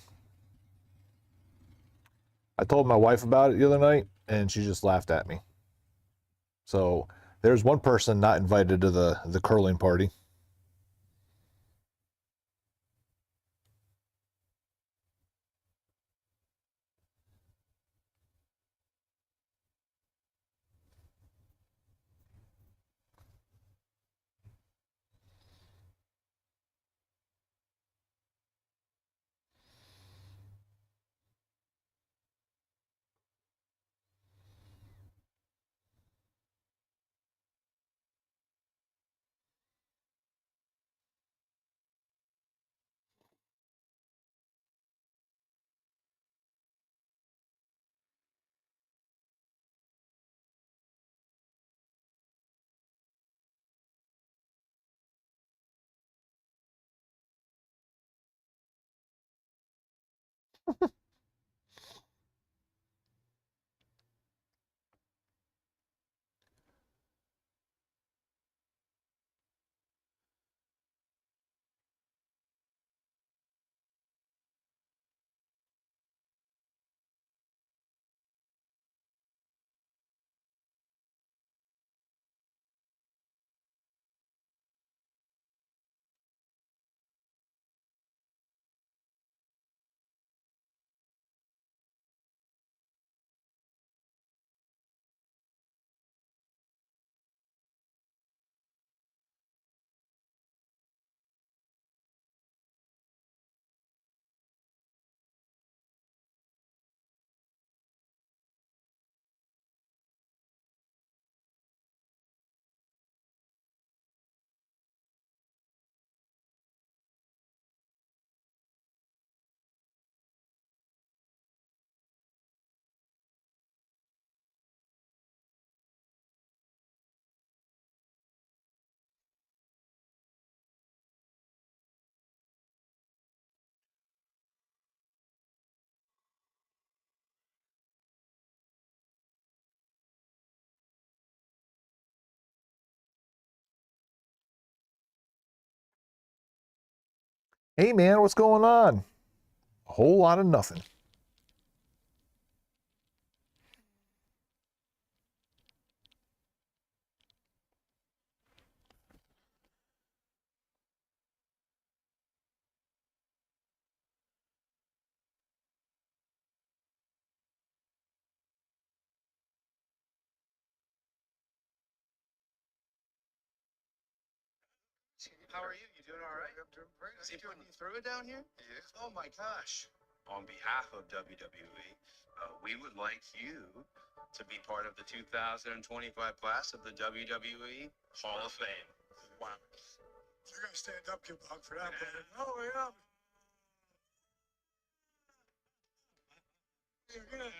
I told my wife about it the other night, and she just laughed at me. So there's one person not invited to the curling party. Hey man, what's going on? A whole lot of nothing. How are you? You doing all right? I'm doing great. Is he putting you through it down here? Yes. Oh my gosh. On behalf of WWE, we would like you to be part of the 2025 class of the WWE Hall of Fame. Wow. You're going to stand up, give a hug for that, brother. Oh, yeah. You're good.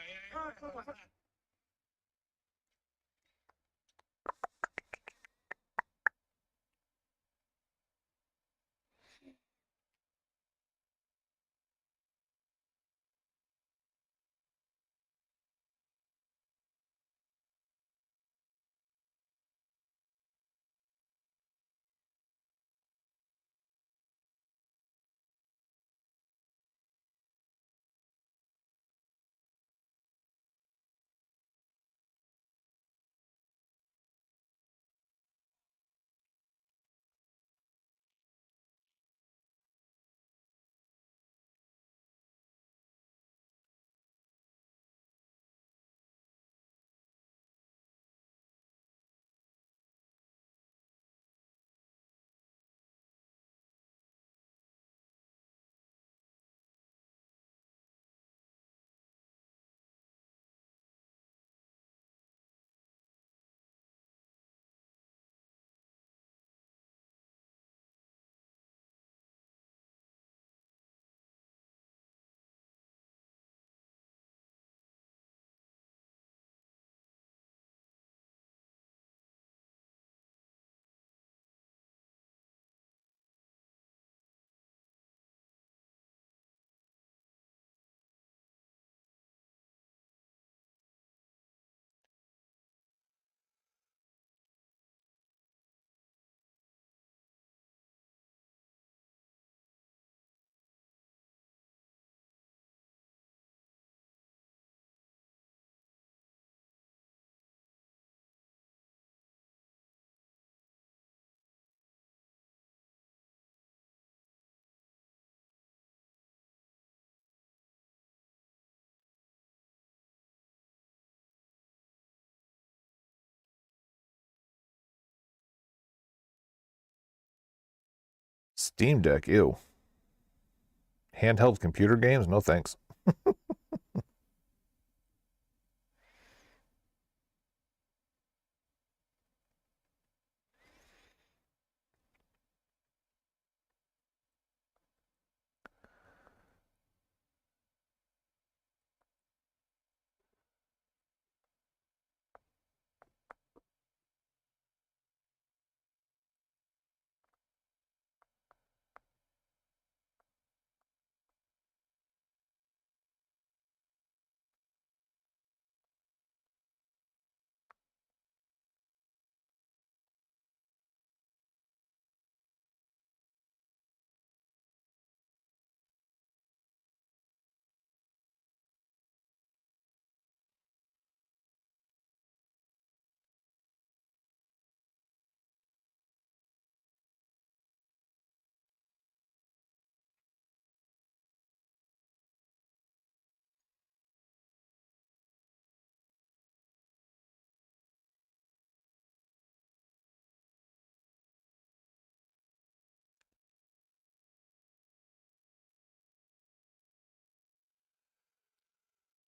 Steam Deck, ew. Handheld computer games? No thanks.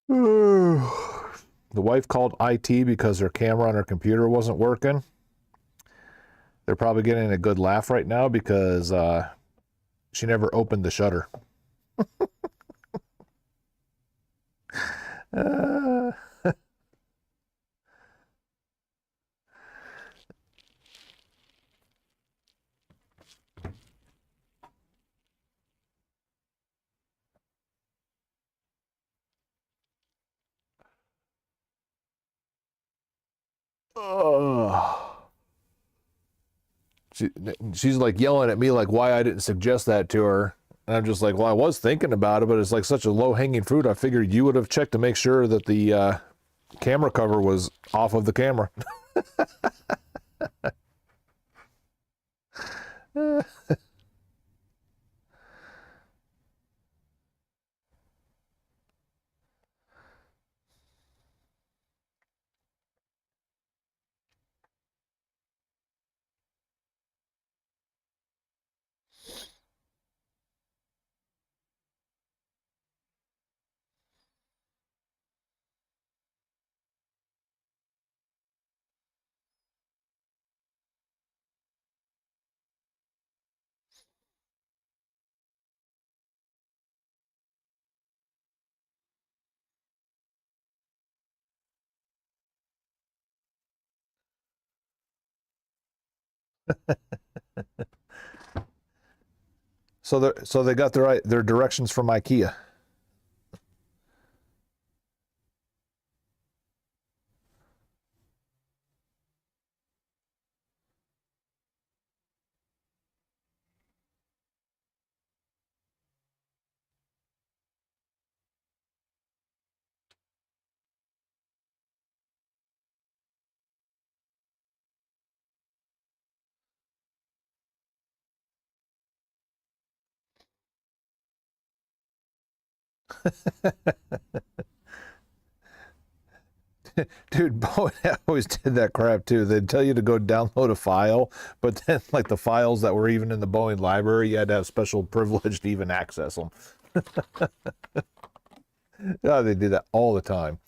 The wife called IT because her camera on her computer wasn't working. They're probably getting a good laugh right now because she never opened the shutter. Uh, she's like yelling at me like why I didn't suggest that to her. And I'm just like, well, I was thinking about it, but it's like such a low-hanging fruit. I figured you would have checked to make sure that the camera cover was off of the camera. So they got their directions from IKEA. Dude, Boeing always did that crap too. They'd tell you to go download a file, but then like the files that were even in the Boeing library, you had to have special privilege to even access them. Yeah, they do that all the time.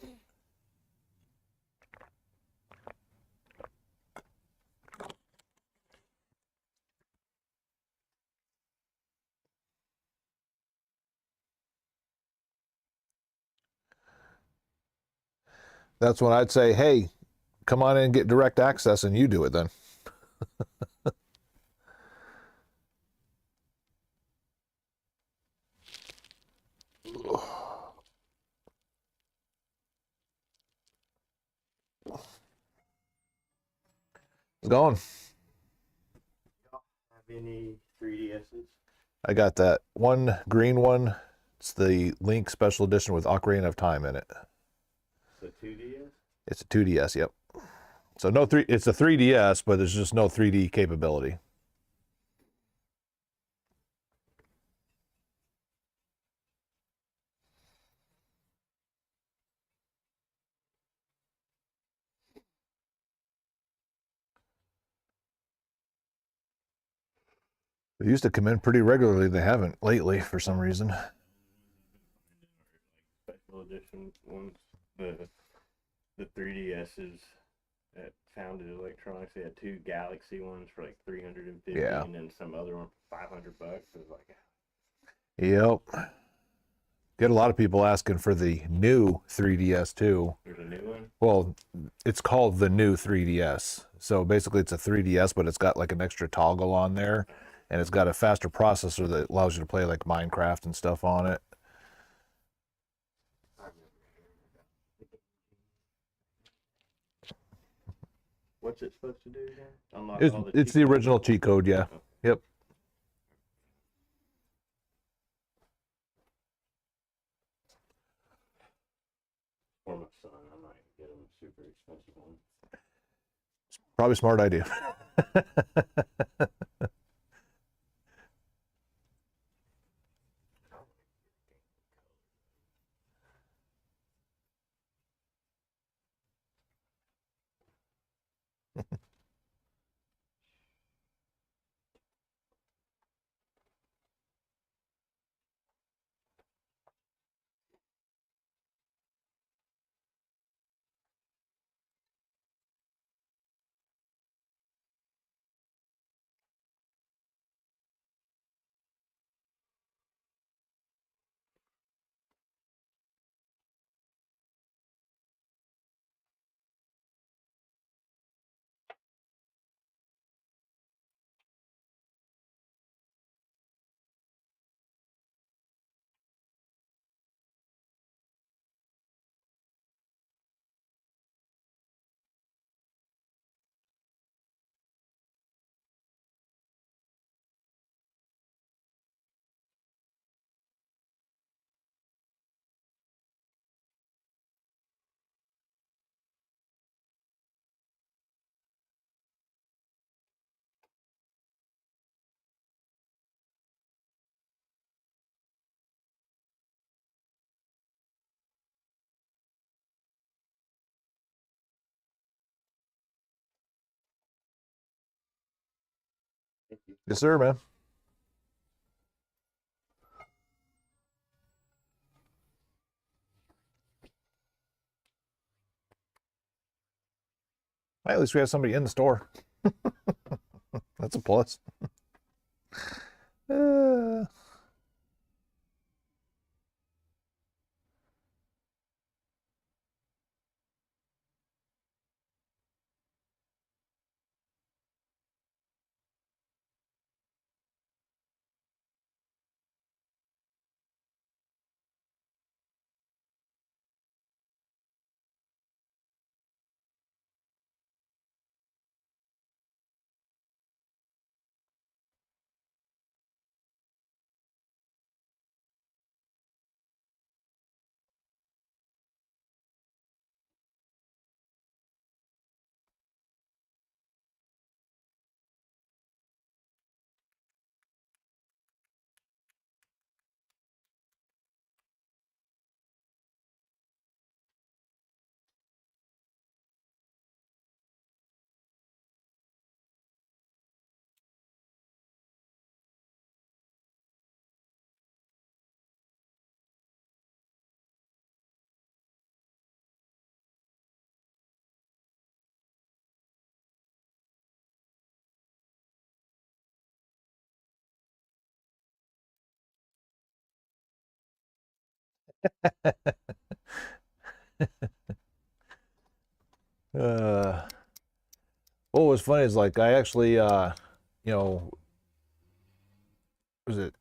That's when I'd say, hey, come on in and get direct access, and you do it then. It's going. Have any 3DSs? I got that one green one. It's the Link Special Edition with Ocarina of Time in it. So 2DS? It's a 2DS, yep. So no three. It's a 3DS, but there's just no 3D capability. They used to come in pretty regularly. They haven't lately for some reason. Special edition ones, the 3DSs that Founded Electronics. They had 2 Galaxy ones for like 350, Yeah. and then some other one for $500. It was like, Yep. Get a lot of people asking for the new 3DS too. there's a new one. Well, it's called the new 3DS. So basically it's a 3DS, but it's got like an extra toggle on there, and it's got a faster processor that allows you to play like Minecraft and stuff on it. What's it supposed to do again? Unlock It's, all the it's cheat the codes? original cheat code, yeah. Oh. Yep. For my son, I might get him a super expensive one. Probably a smart idea. Yes, sir, man. At least we have somebody in the store. That's a plus. Uh, uh, what was funny is like I actually, you know, was it?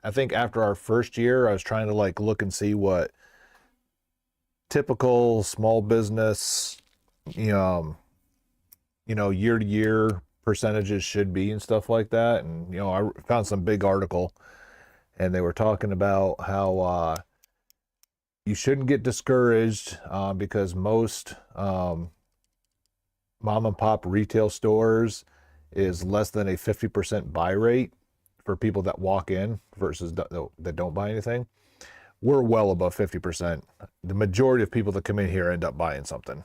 I think after our first year, I was trying to like look and see what typical small business, year to year percentages should be and stuff like that. And I found some big article, and they were talking about how you shouldn't get discouraged because most mom and pop retail stores is less than a 50% buy rate for people that walk in versus that don't buy anything. We're well above 50%. The majority of people that come in here end up buying something.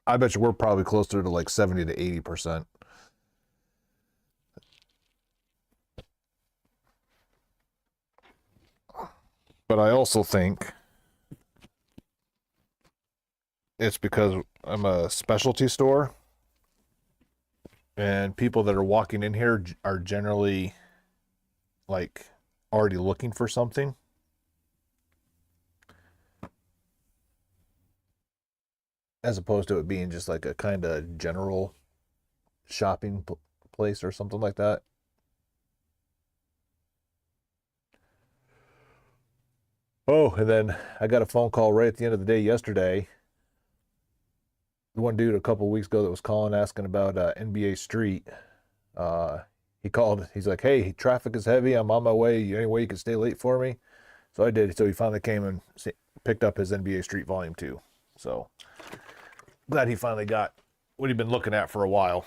I bet you we're probably closer to like 70 to 80%. But I also think it's because I'm a specialty store and people that are walking in here are generally like already looking for something. As opposed to it being just like a kind of general shopping place or something like that. Oh, and then I got a phone call right at the end of the day yesterday. The one dude a couple weeks ago that was calling asking about NBA Street. Uh, he called. He's like, "Hey, traffic is heavy. I'm on my way. Any way you can stay late for me?" So I did. So he finally came and picked up his NBA Street Volume 2. So glad he finally got what he'd been looking at for a while.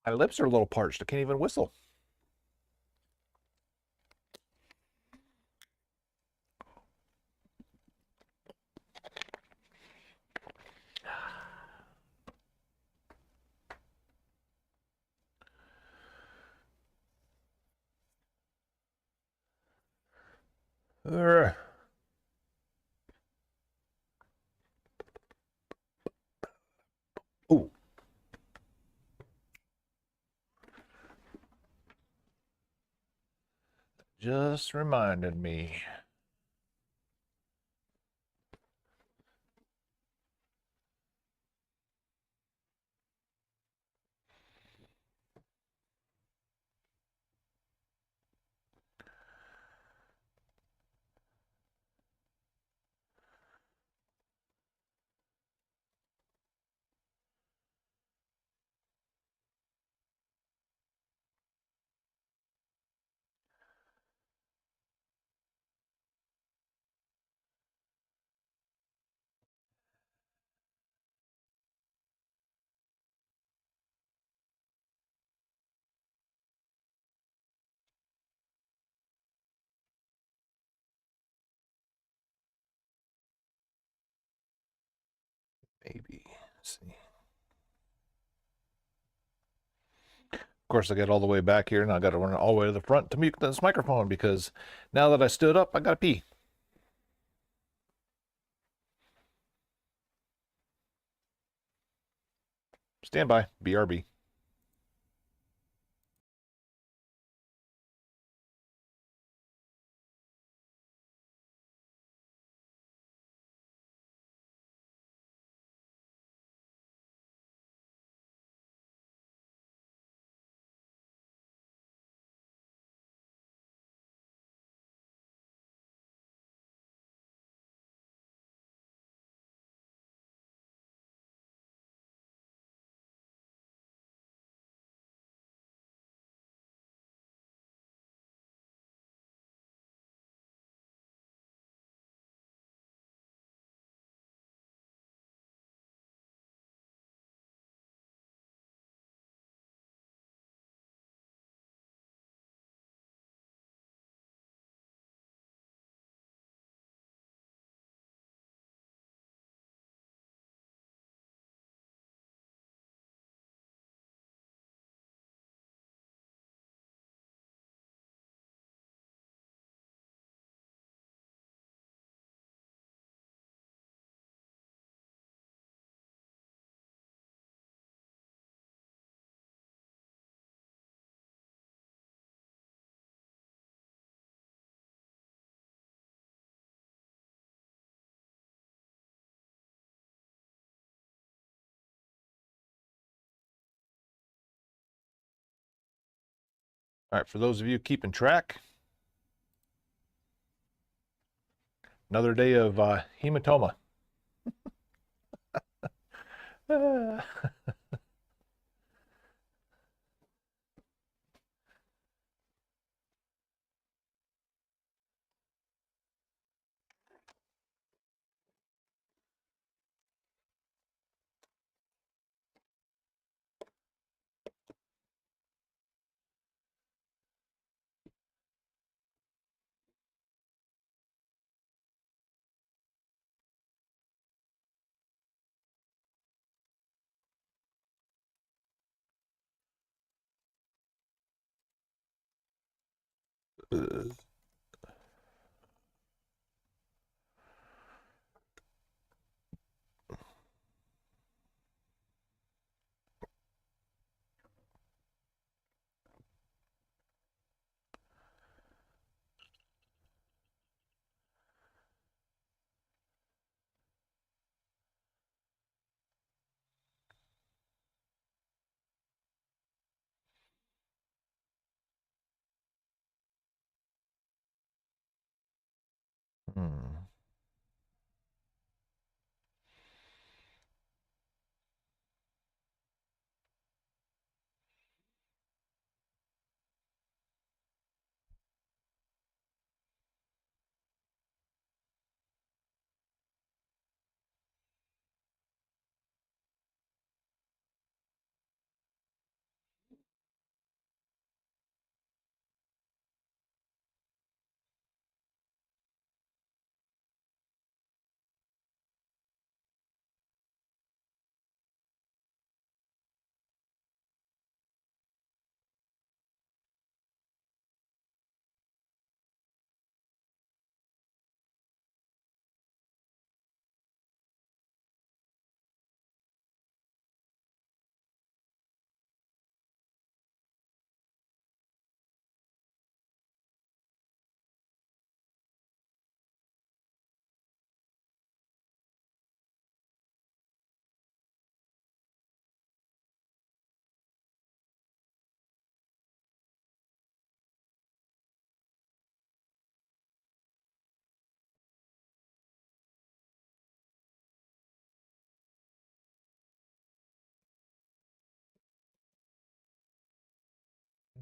My lips are a little parched. I can't even whistle. Uh, Ooh. Just reminded me. Maybe. Let's see. Of course, I get all the way back here and I got to run all the way to the front to mute this microphone because now that I stood up, I got to pee. Stand by. BRB. All right, for those of you keeping track, another day of hematoma. Hmm.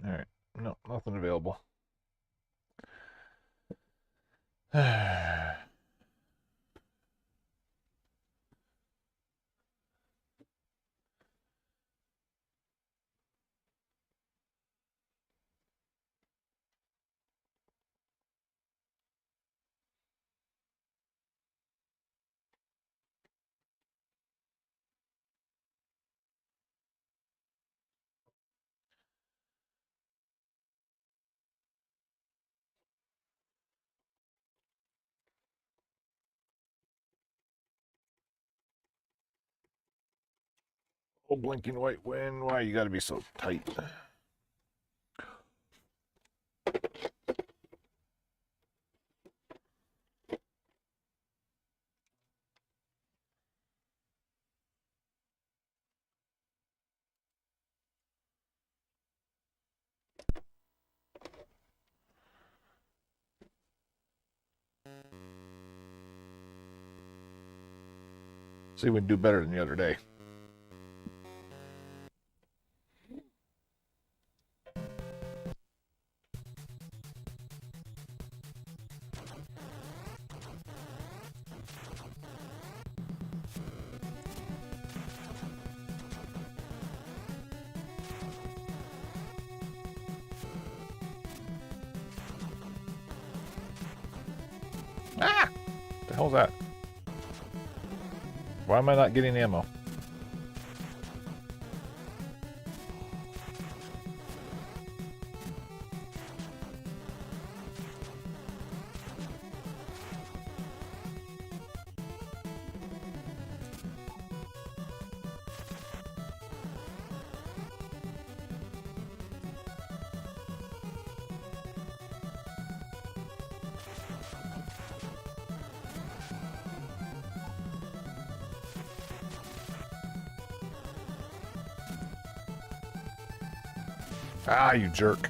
All right, no, nothing available. Oh, blinking white wind, why you gotta be so tight? See, we can do better than the other day. Ah! What the hell's that? Why am I not getting ammo? Ah, you jerk.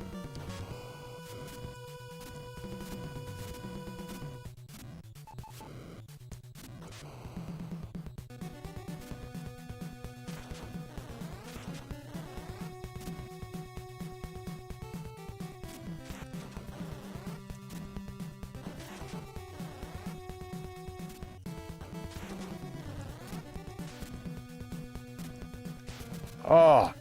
Oh.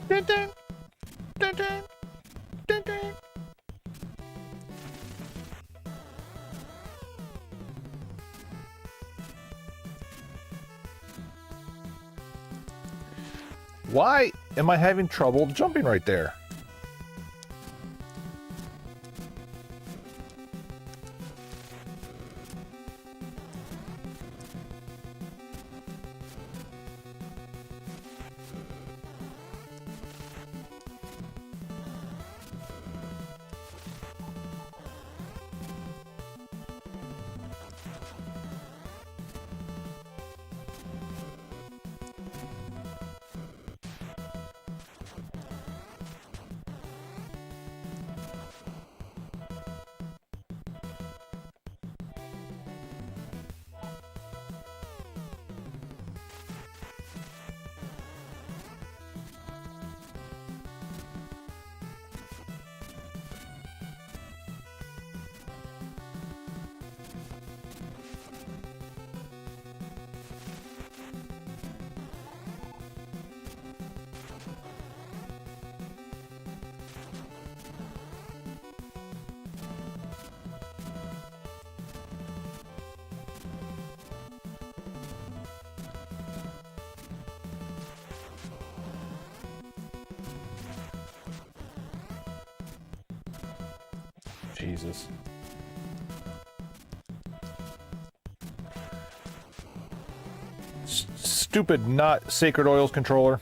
Dun, dun, dun, dun, dun, dun. Why am I having trouble jumping right there? Jesus. Stupid not Sacred Oils controller.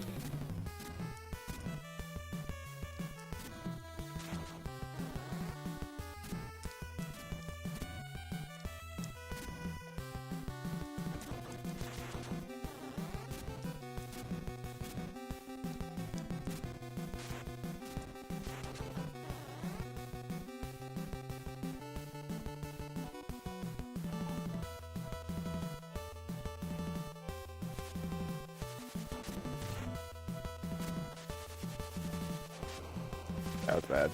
That was bad.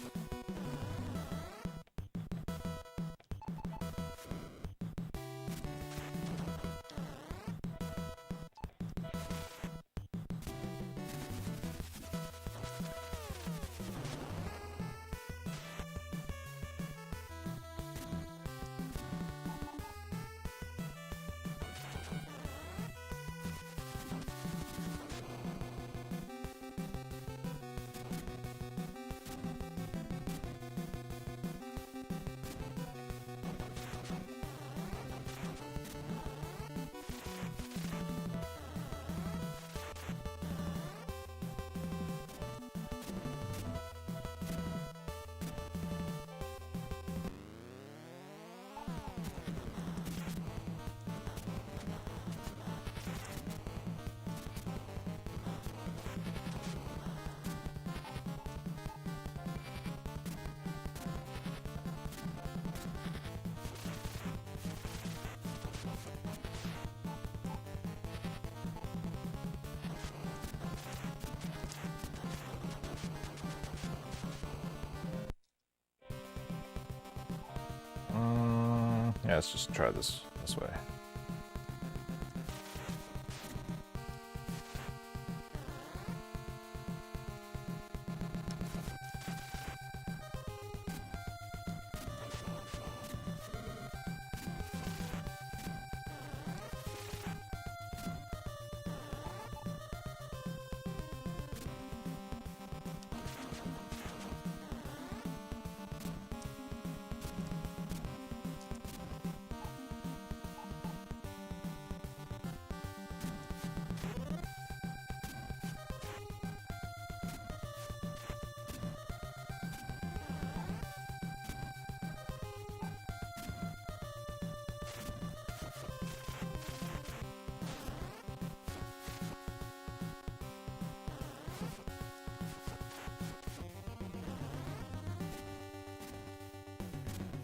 Yeah, let's just try this way.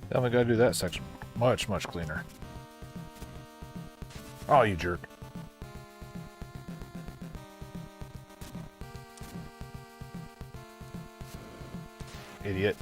Then we gotta do that section much, much cleaner. Oh, you jerk. Idiot.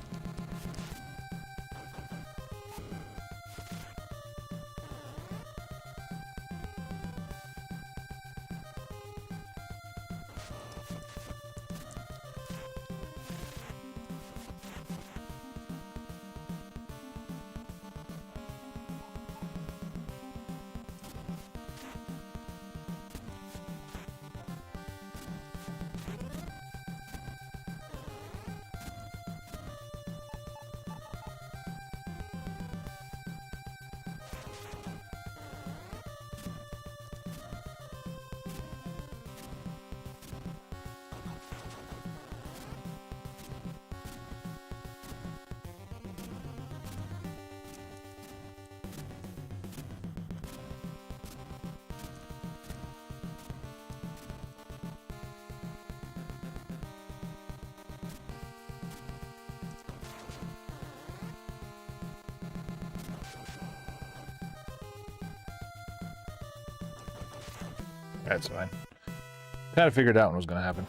That's fine. Kind of figured out what was going to happen.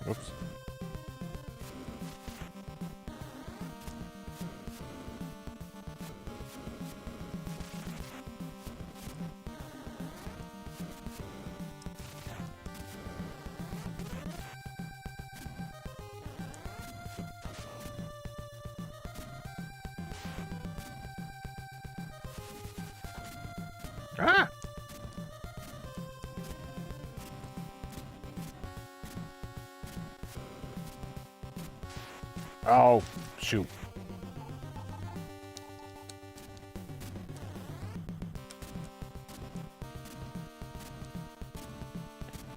Oops. Ah! Oh, shoot.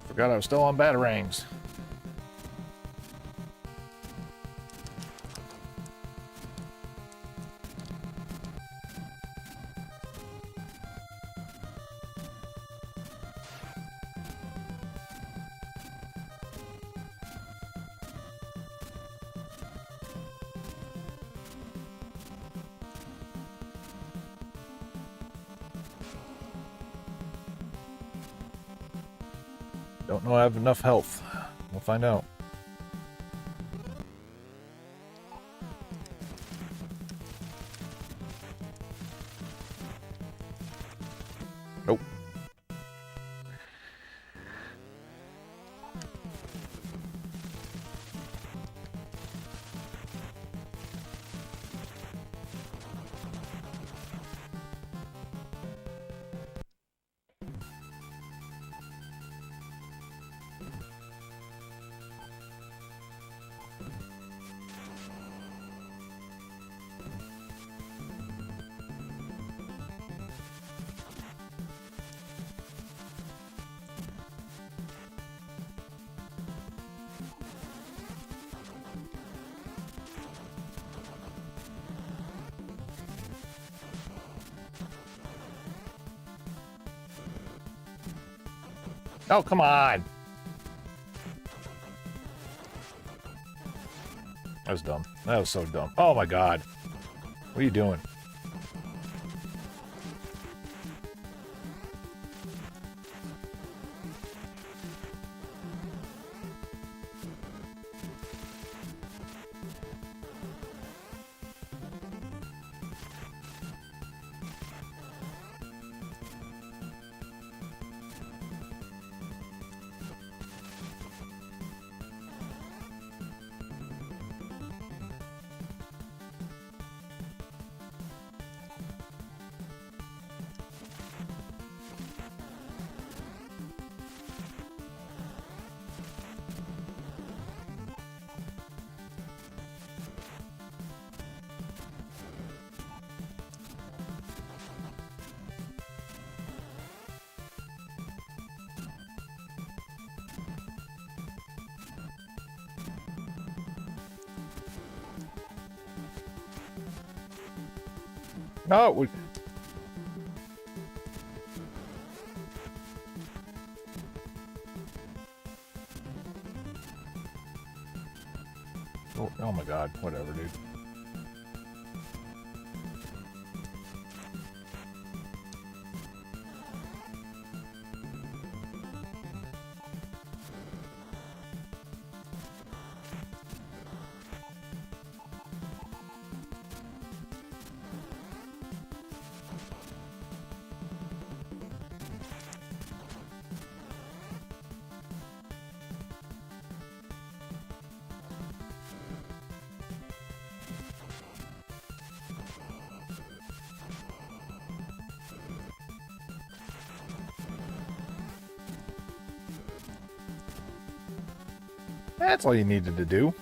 Forgot I was still on batarangs. Don't know I have enough health. We'll find out. Nope. Oh, come on. That was dumb. That was so dumb. Oh my god. What are you doing? No, we... Oh my god, whatever, dude. That's all you needed to do.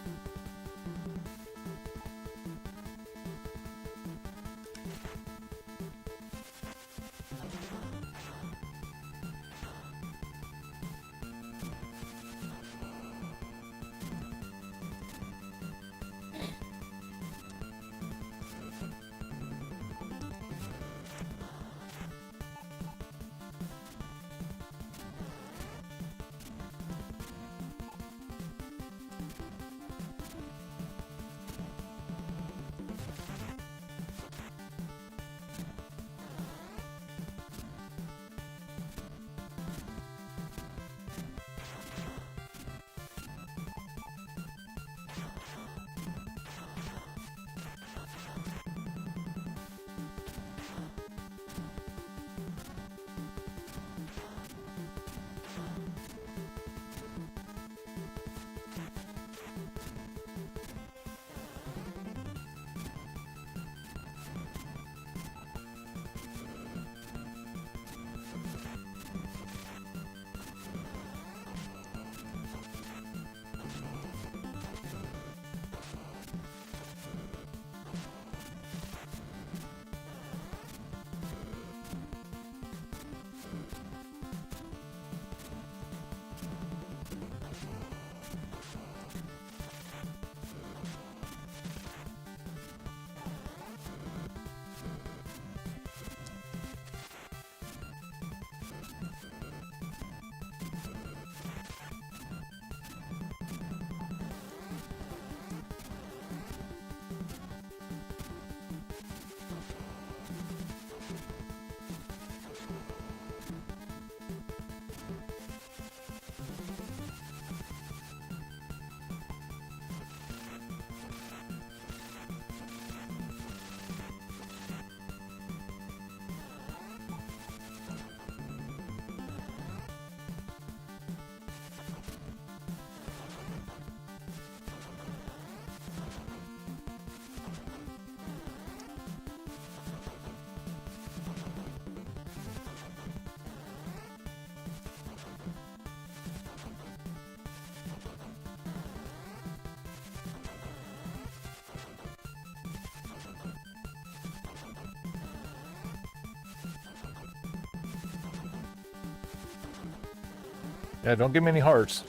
Yeah, don't give me any hearts.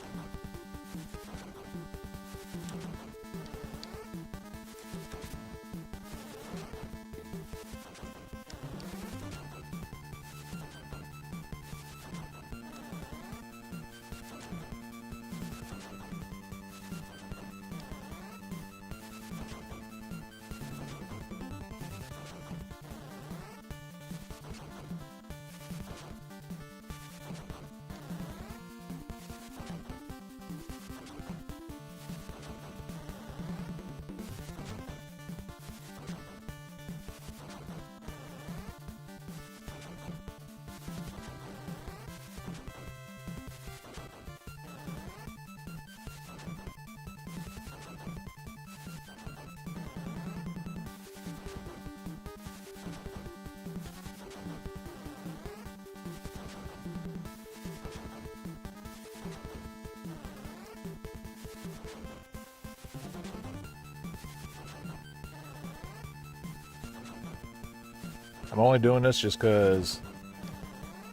I'm only doing this just because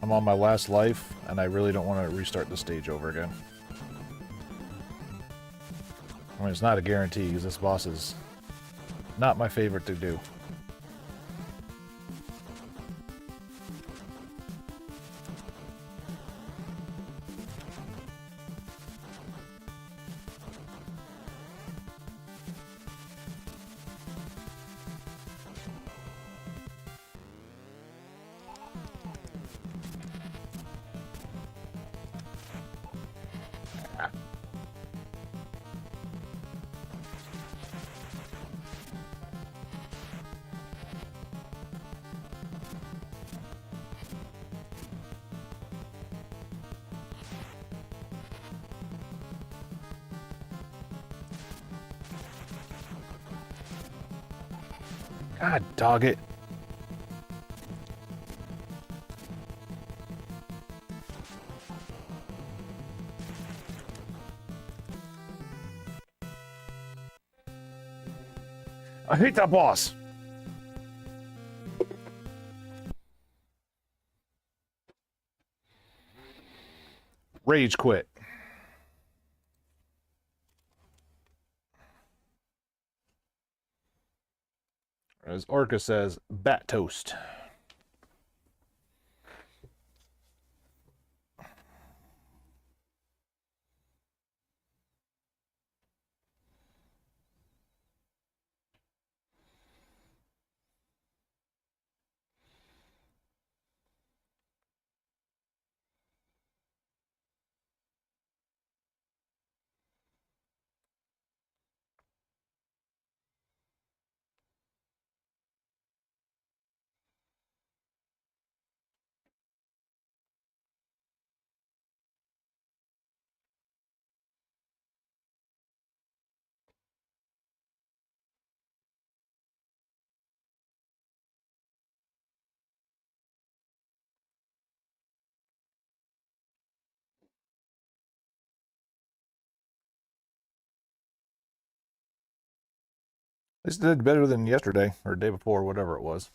I'm on my last life, and I really don't want to restart the stage over again. I mean, it's not a guarantee, because this boss is not my favorite to do. God dog it. I hate that boss. Rage quit. As Orca says, bat toast. This did better than yesterday or day before, whatever it was.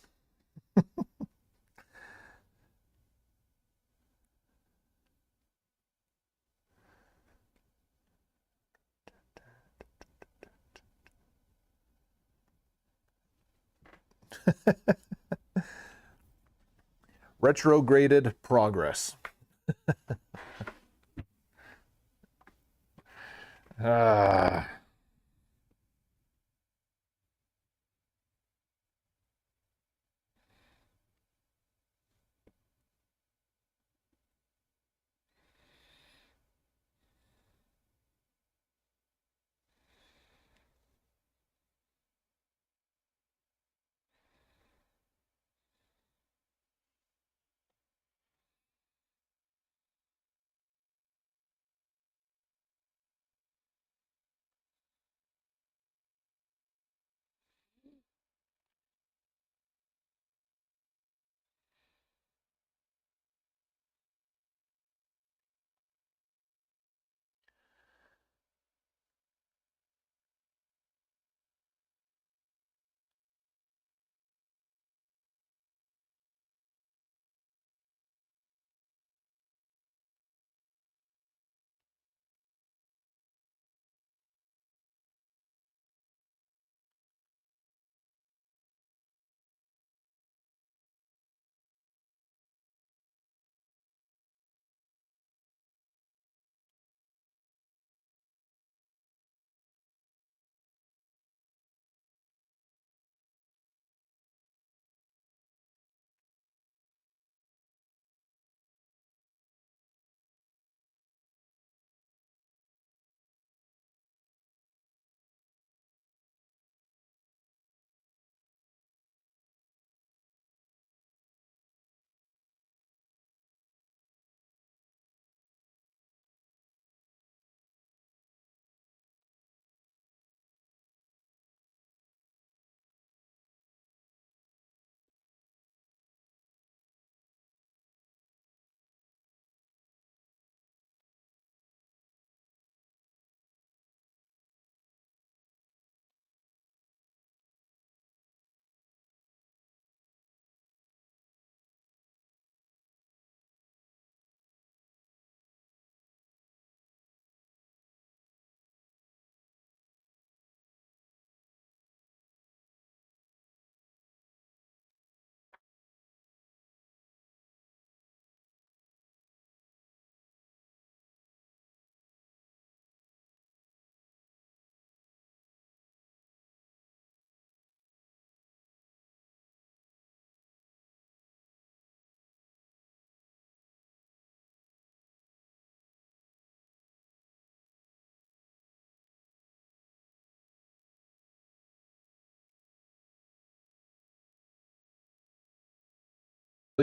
Retrograded progress. Ah.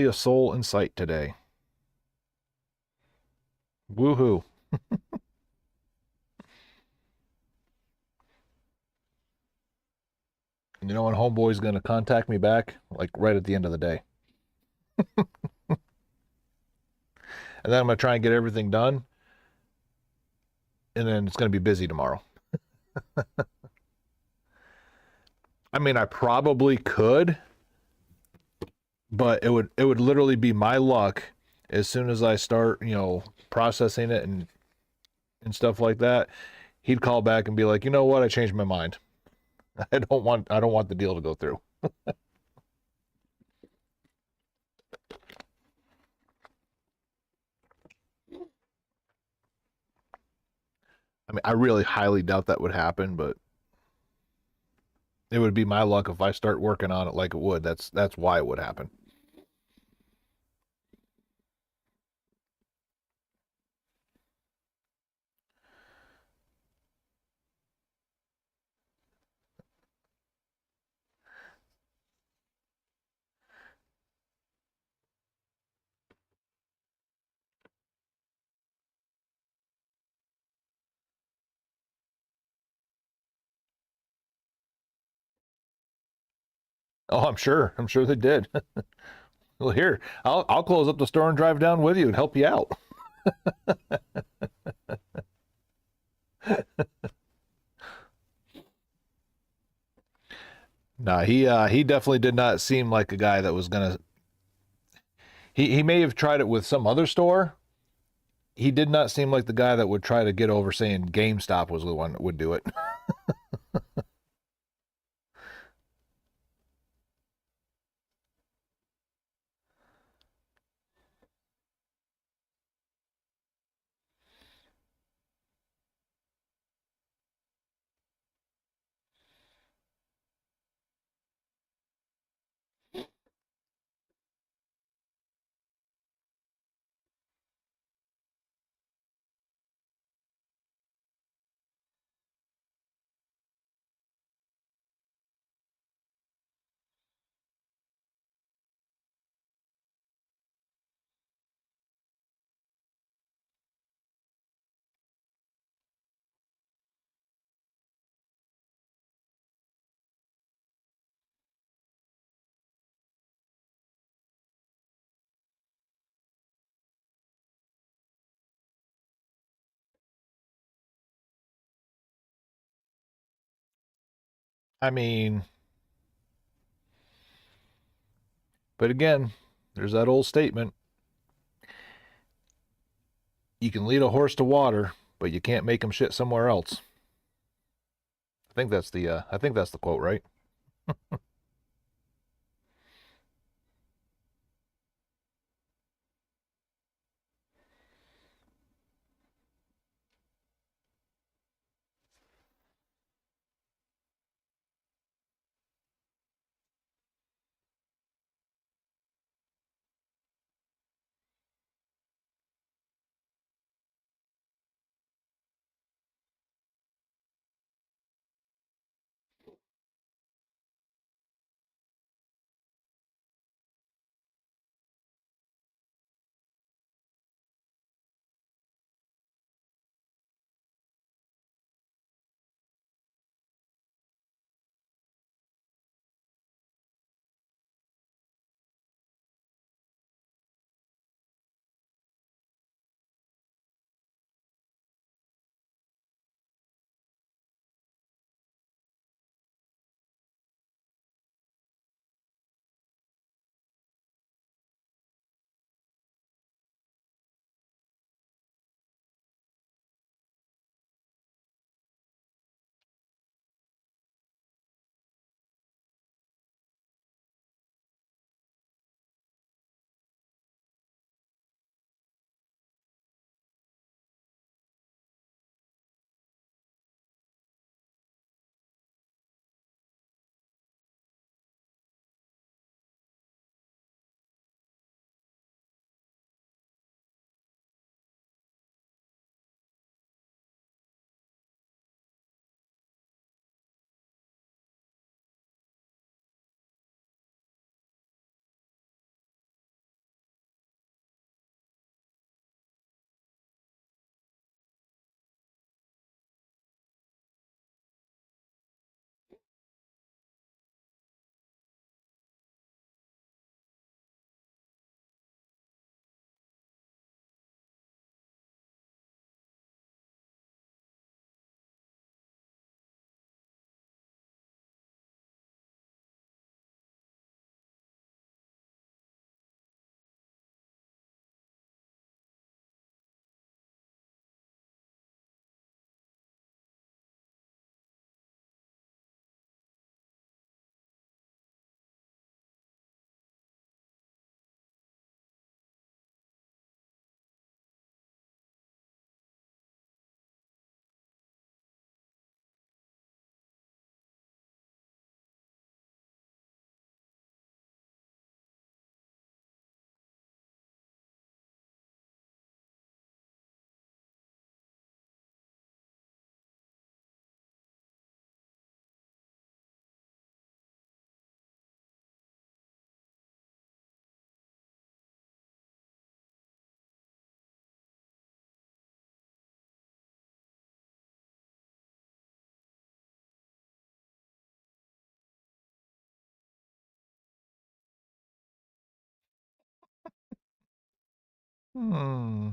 A soul in sight today. Woohoo. And you know when homeboy's going to contact me back? Like right at the end of the day. And then I'm going to try and get everything done. And then it's going to be busy tomorrow. I mean, I probably could, but it would literally be my luck as soon as I start, processing it and stuff like that. He'd call back and be like, "You know what? I changed my mind. I don't want the deal to go through." I mean, I really highly doubt that would happen, but it would be my luck if I start working on it like it would. That's why it would happen. Oh, I'm sure. I'm sure they did. Well, here, I'll close up the store and drive down with you and help you out. Nah, he definitely did not seem like a guy that was gonna. He may have tried it with some other store. He did not seem like the guy that would try to get over saying GameStop was the one that would do it. I mean, but again, there's that old statement: you can lead a horse to water, but you can't make him shit somewhere else. I think that's the quote, right? Hmm.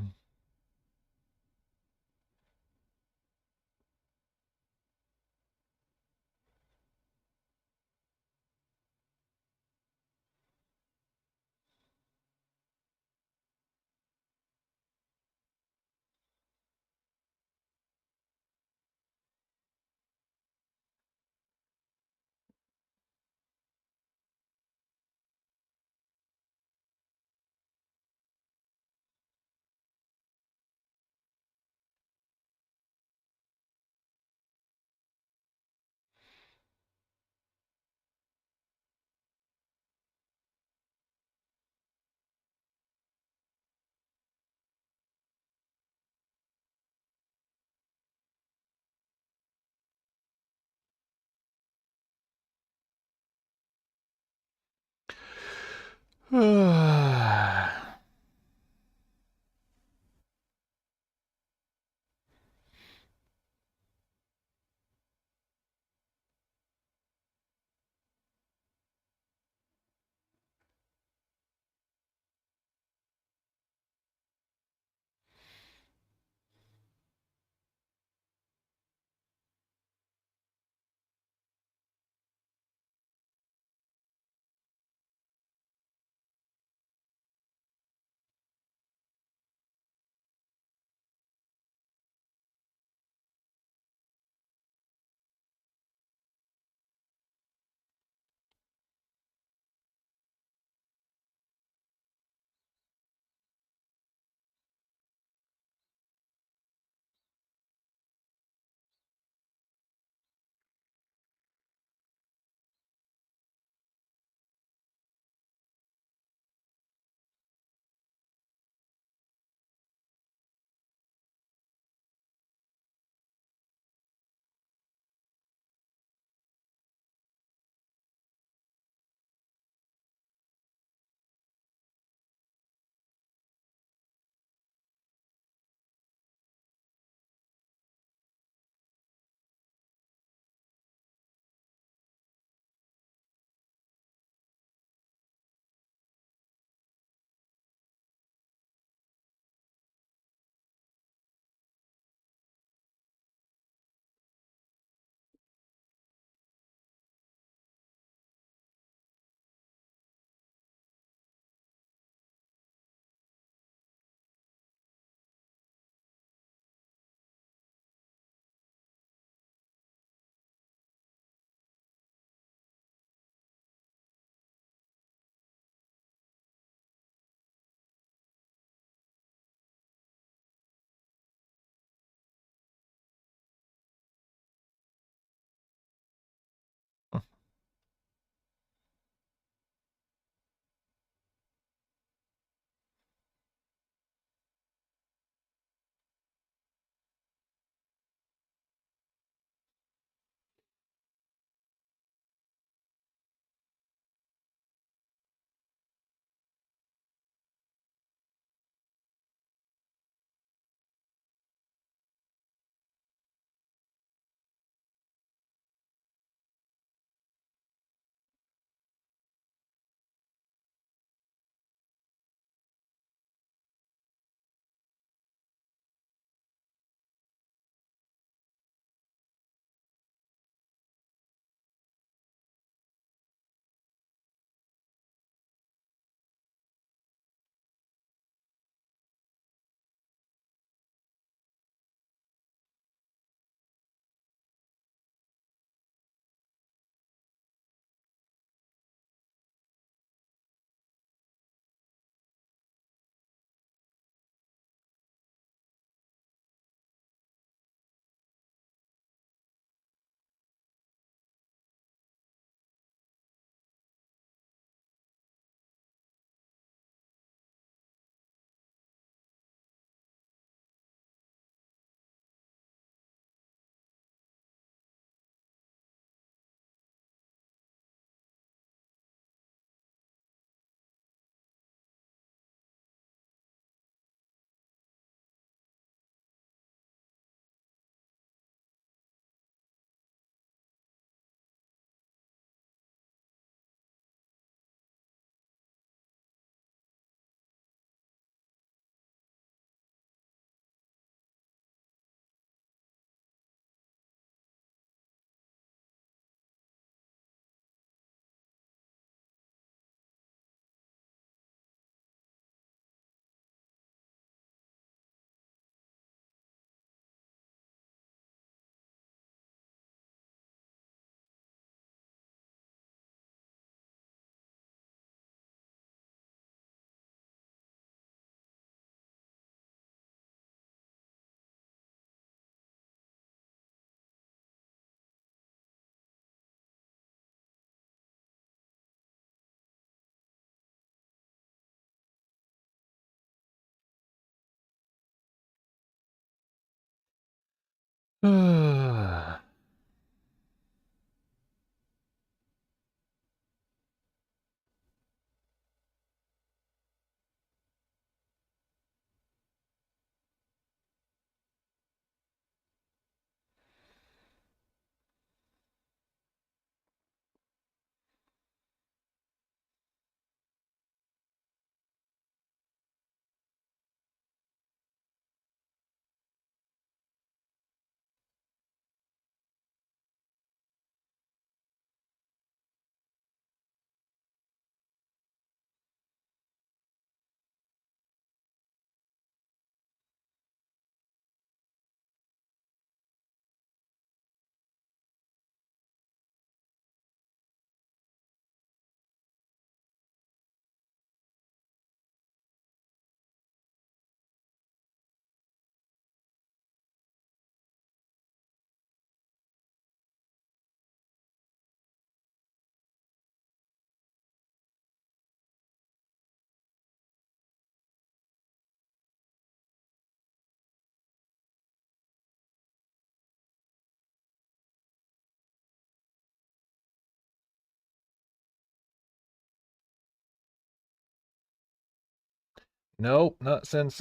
Nope, not since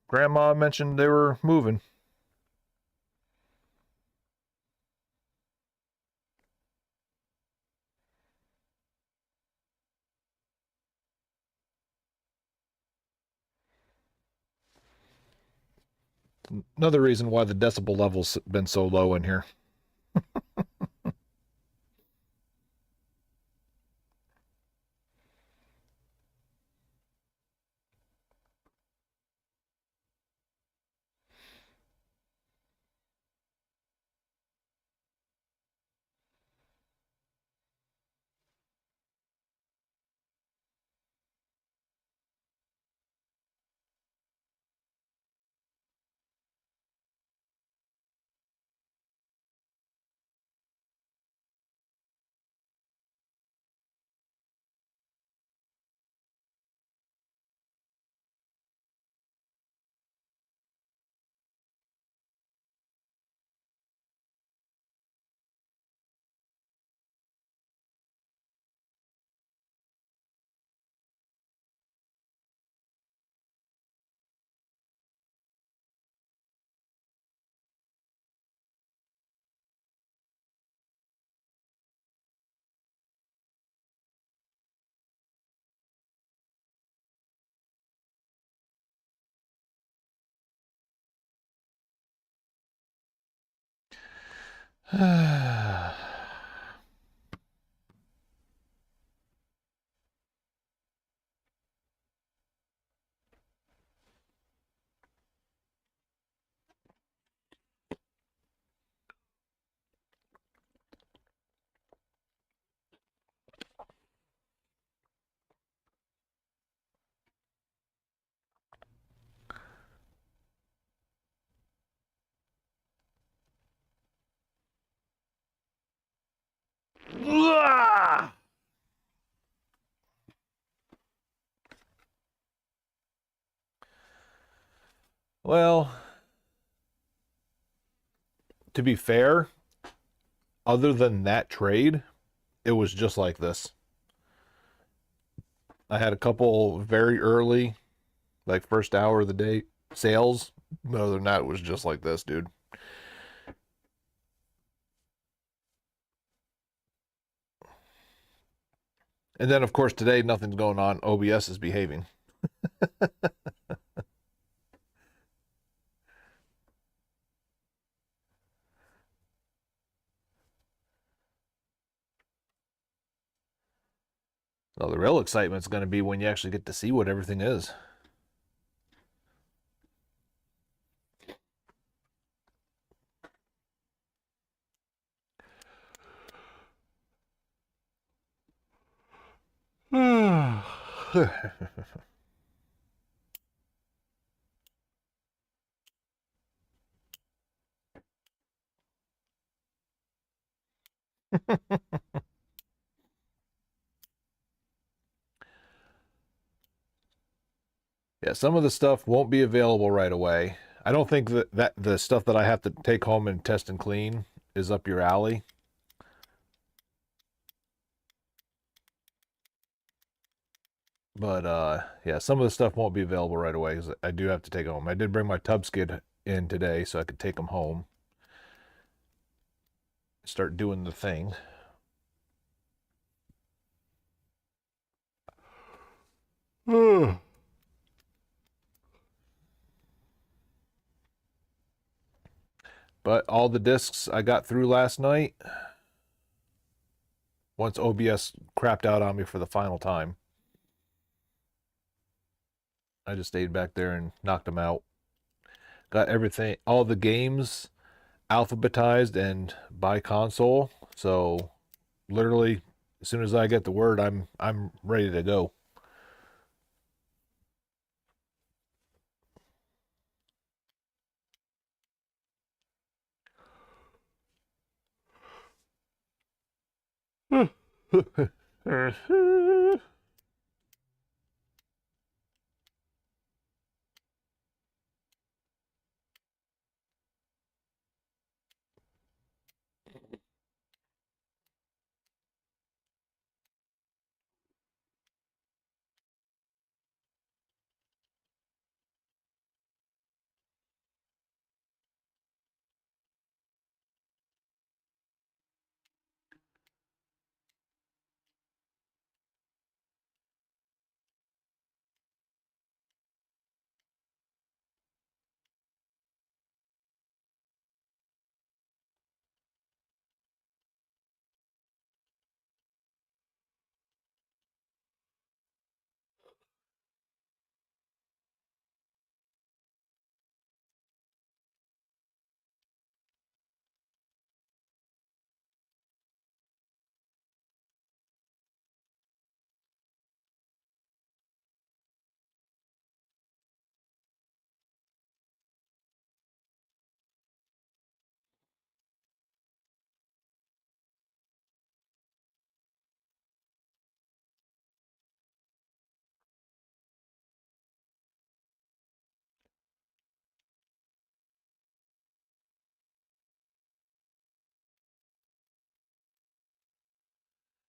Grandma mentioned they were moving. Another reason why the decibel level's been so low in here. Well, to be fair, other than that trade, it was just like this. I had a couple very early, like first hour of the day sales. But other than that, it was just like this, dude. And then, of course, today nothing's going on. OBS is behaving. Well, the real excitement's going to be when you actually get to see what everything is. Yeah, some of the stuff won't be available right away. I don't think that the stuff that I have to take home and test and clean is up your alley. But yeah, some of the stuff won't be available right away because I do have to take it home. I did bring my tub skid in today so I could take them home. Start doing the thing. But all the discs I got through last night once OBS crapped out on me for the final time. I just stayed back there and knocked them out. Got everything, all the games alphabetized and by console. So literally, as soon as I get the word, I'm ready to go.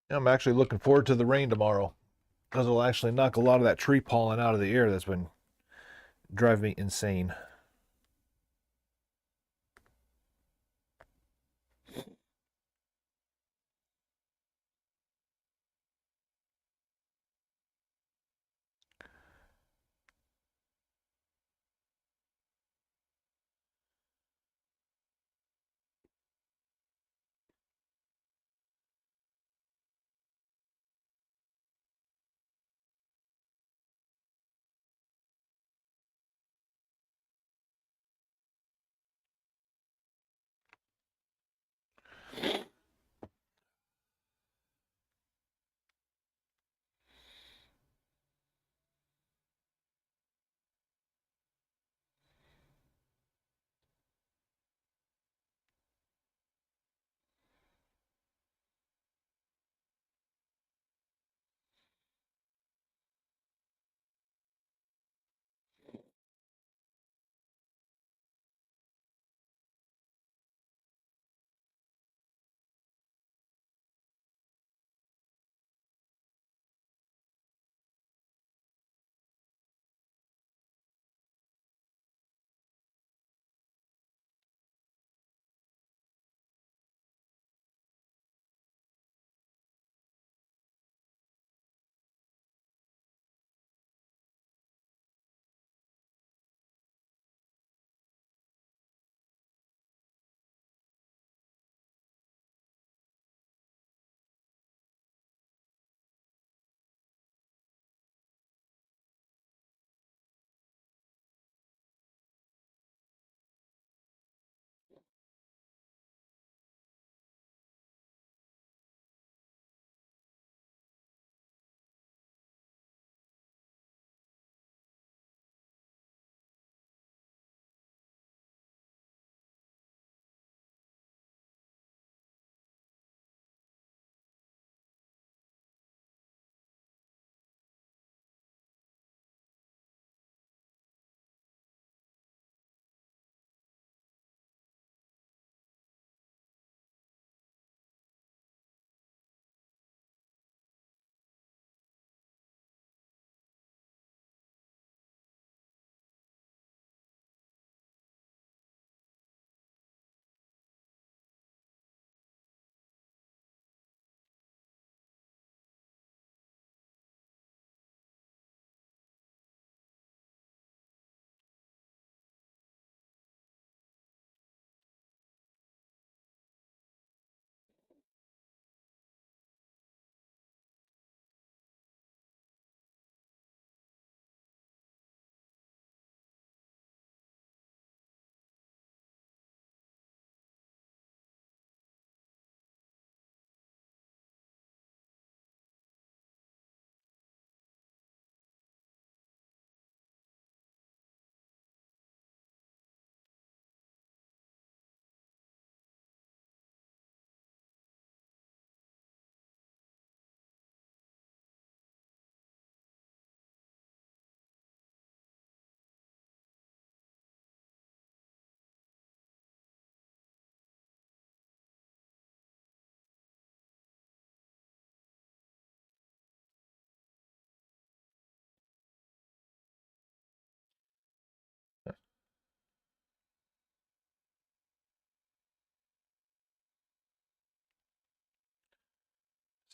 I'm actually looking forward to the rain tomorrow because it'll actually knock a lot of that tree pollen out of the air that's been driving me insane.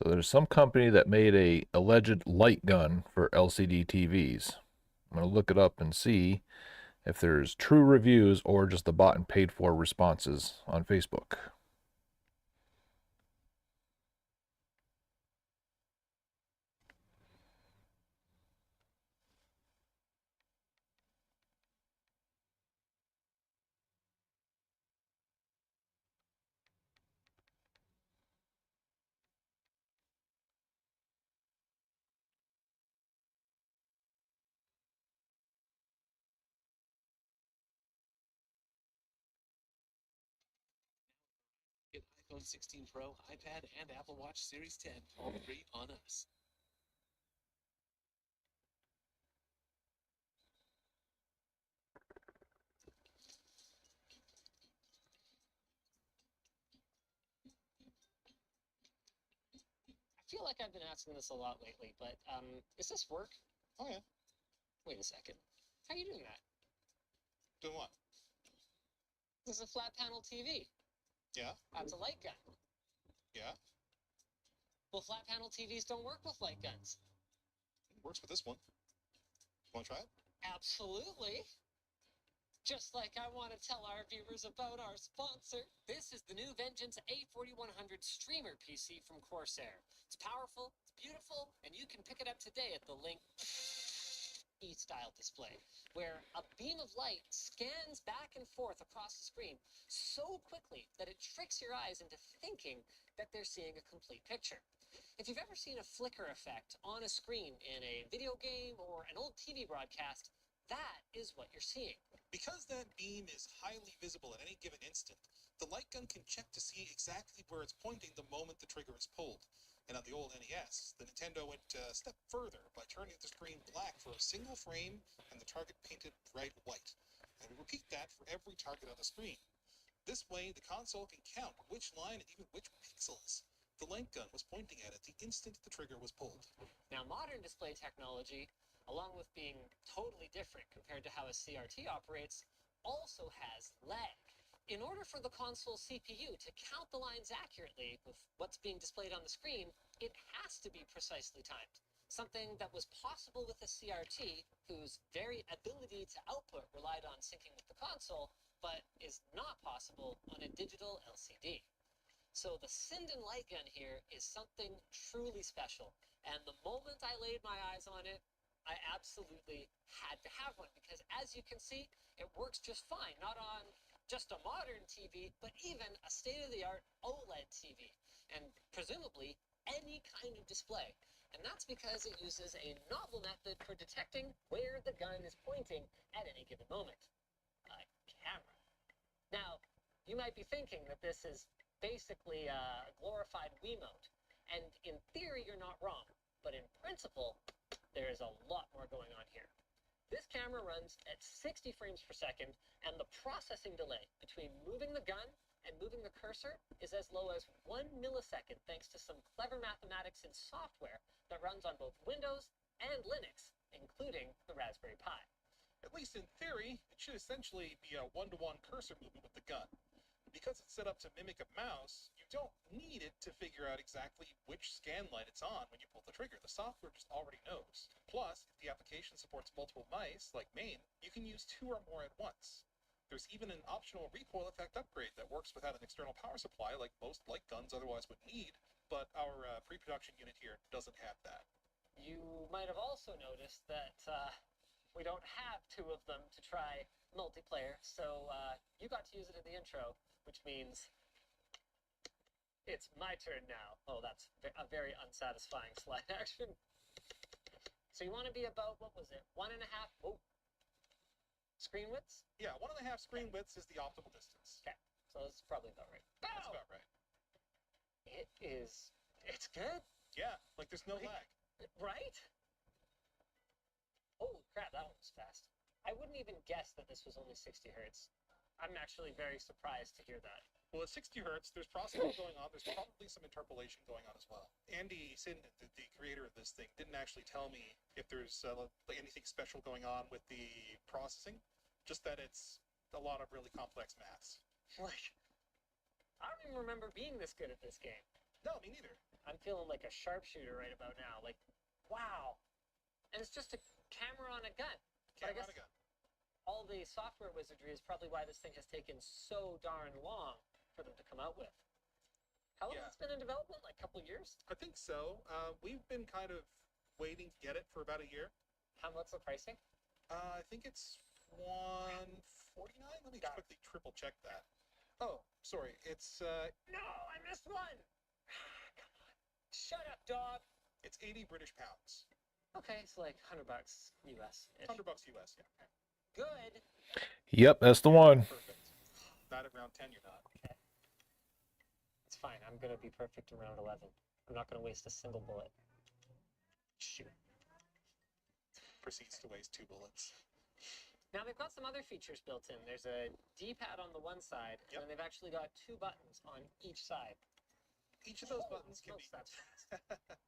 So there's some company that made a alleged light gun for LCD TVs. I'm going to look it up and see if there's true reviews or just the bought and paid for responses on Facebook. Get iPhone 16 Pro, iPad, and Apple Watch Series 10, all free on us. I feel like I've been asking this a lot lately, but does this work? Oh yeah. Wait a second. How are you doing that? Doing what? This is a flat panel TV. Yeah. That's a light gun. Yeah. Well, flat panel TVs don't work with light guns. It works with this one. Want to try it? Absolutely. Just like I want to tell our viewers about our sponsor. This is the new Vengeance A4100 streamer PC from Corsair. It's powerful, it's beautiful, and you can pick it up today at the link E-style display, where a beam of light scans back and forth across the screen so quickly that it tricks your eyes into thinking that they're seeing a complete picture. If you've ever seen a flicker effect on a screen in a video game or an old TV broadcast, that is what you're seeing. Because that beam is highly visible at any given instant, the light gun can check to see exactly where it's pointing the moment the trigger is pulled. And on the old NES, the Nintendo went a step further by turning the screen black for a single frame and the target painted bright white. And we repeat that for every target on the screen. This way, the console can count which line and even which pixels the light gun was pointing at the instant the trigger was pulled. Now, modern display technology, along with being totally different compared to how a CRT operates, also has lag. In order for the console CPU to count the lines accurately with what's being displayed on the screen, it has to be precisely timed. Something that was possible with a CRT, whose very ability to output relied on syncing with the console, but is not possible on a digital LCD. So the Sinden light gun here is something truly special. And the moment I laid my eyes on it, I absolutely had to have one because, as you can see, it works just fine, not on just a modern TV, but even a state-of-the-art OLED TV, and presumably any kind of display. And that's because it uses a novel method for detecting where the gun is pointing at any given moment. A camera. Now, you might be thinking that this is basically a glorified Wiimote, and in theory, you're not wrong, but in principle, there is a lot more going on here. This camera runs at 60 frames per second, and the processing delay between moving the gun and moving the cursor is as low as 1 millisecond thanks to some clever mathematics and software that runs on both Windows and Linux, including the Raspberry Pi. At least in theory, it should essentially be a one-to-one cursor movement with the gun. Because it's set up to mimic a mouse, you don't need it to figure out exactly which scan line it's on when you pull the trigger. The software just already knows. Plus, if the application supports multiple mice, like main, you can use 2 or more at once. There's even an optional recoil effect upgrade that works without an external power supply like most light guns otherwise would need, but our pre-production unit here doesn't have that. You might have also noticed that we don't have 2 of them to try multiplayer, so you got to use it in the intro, which means it's my turn now. Oh, that's a very unsatisfying slide action. So you want to be about, what was it, 1.5 screen widths? Yeah, 1.5 screen widths is the optimal distance. Okay, so that's probably about right. That's Bow! about right. It's good, Yeah, like there's no lag. right? Holy crap, that one was fast. I wouldn't even guess that this was only 60 hertz. I'm actually very surprised to hear that. Well, at 60 hertz, there's processing going on. There's probably some interpolation going on as well. Andy Sinden, the creator of this thing, didn't actually tell me if there's like anything special going on with the processing, just that it's a lot of really complex maths. Like, I don't even remember being this good at this game. No, me neither. I'm feeling like a sharpshooter right about now. Like, wow. And it's just a camera on a gun. But I Camera on guess a gun. all the software wizardry is probably why this thing has taken so darn long for them to come out with. How long Yeah. has it been in development? Like a couple years? I think so. We've been kind of waiting to get it for about a year. What's the pricing? I think it's $149. Let me quickly triple check that. Oh, sorry. It's No, I missed one. Come on. Shut up, dog. it's 80 British pounds. Okay, it's like $100 US. $100 US. Yeah. Good. Yep, that's the one. Perfect. Not at round 10. You're not. Okay. It's fine. I'm gonna be perfect around 11. I'm not gonna waste a single bullet. Shoot. Proceeds to waste 2 bullets. Now they've got some other features built in. There's a D-pad on the one side, Yep. and then they've actually got 2 buttons on each side. Each of those Holy buttons can smokes, be that's fast.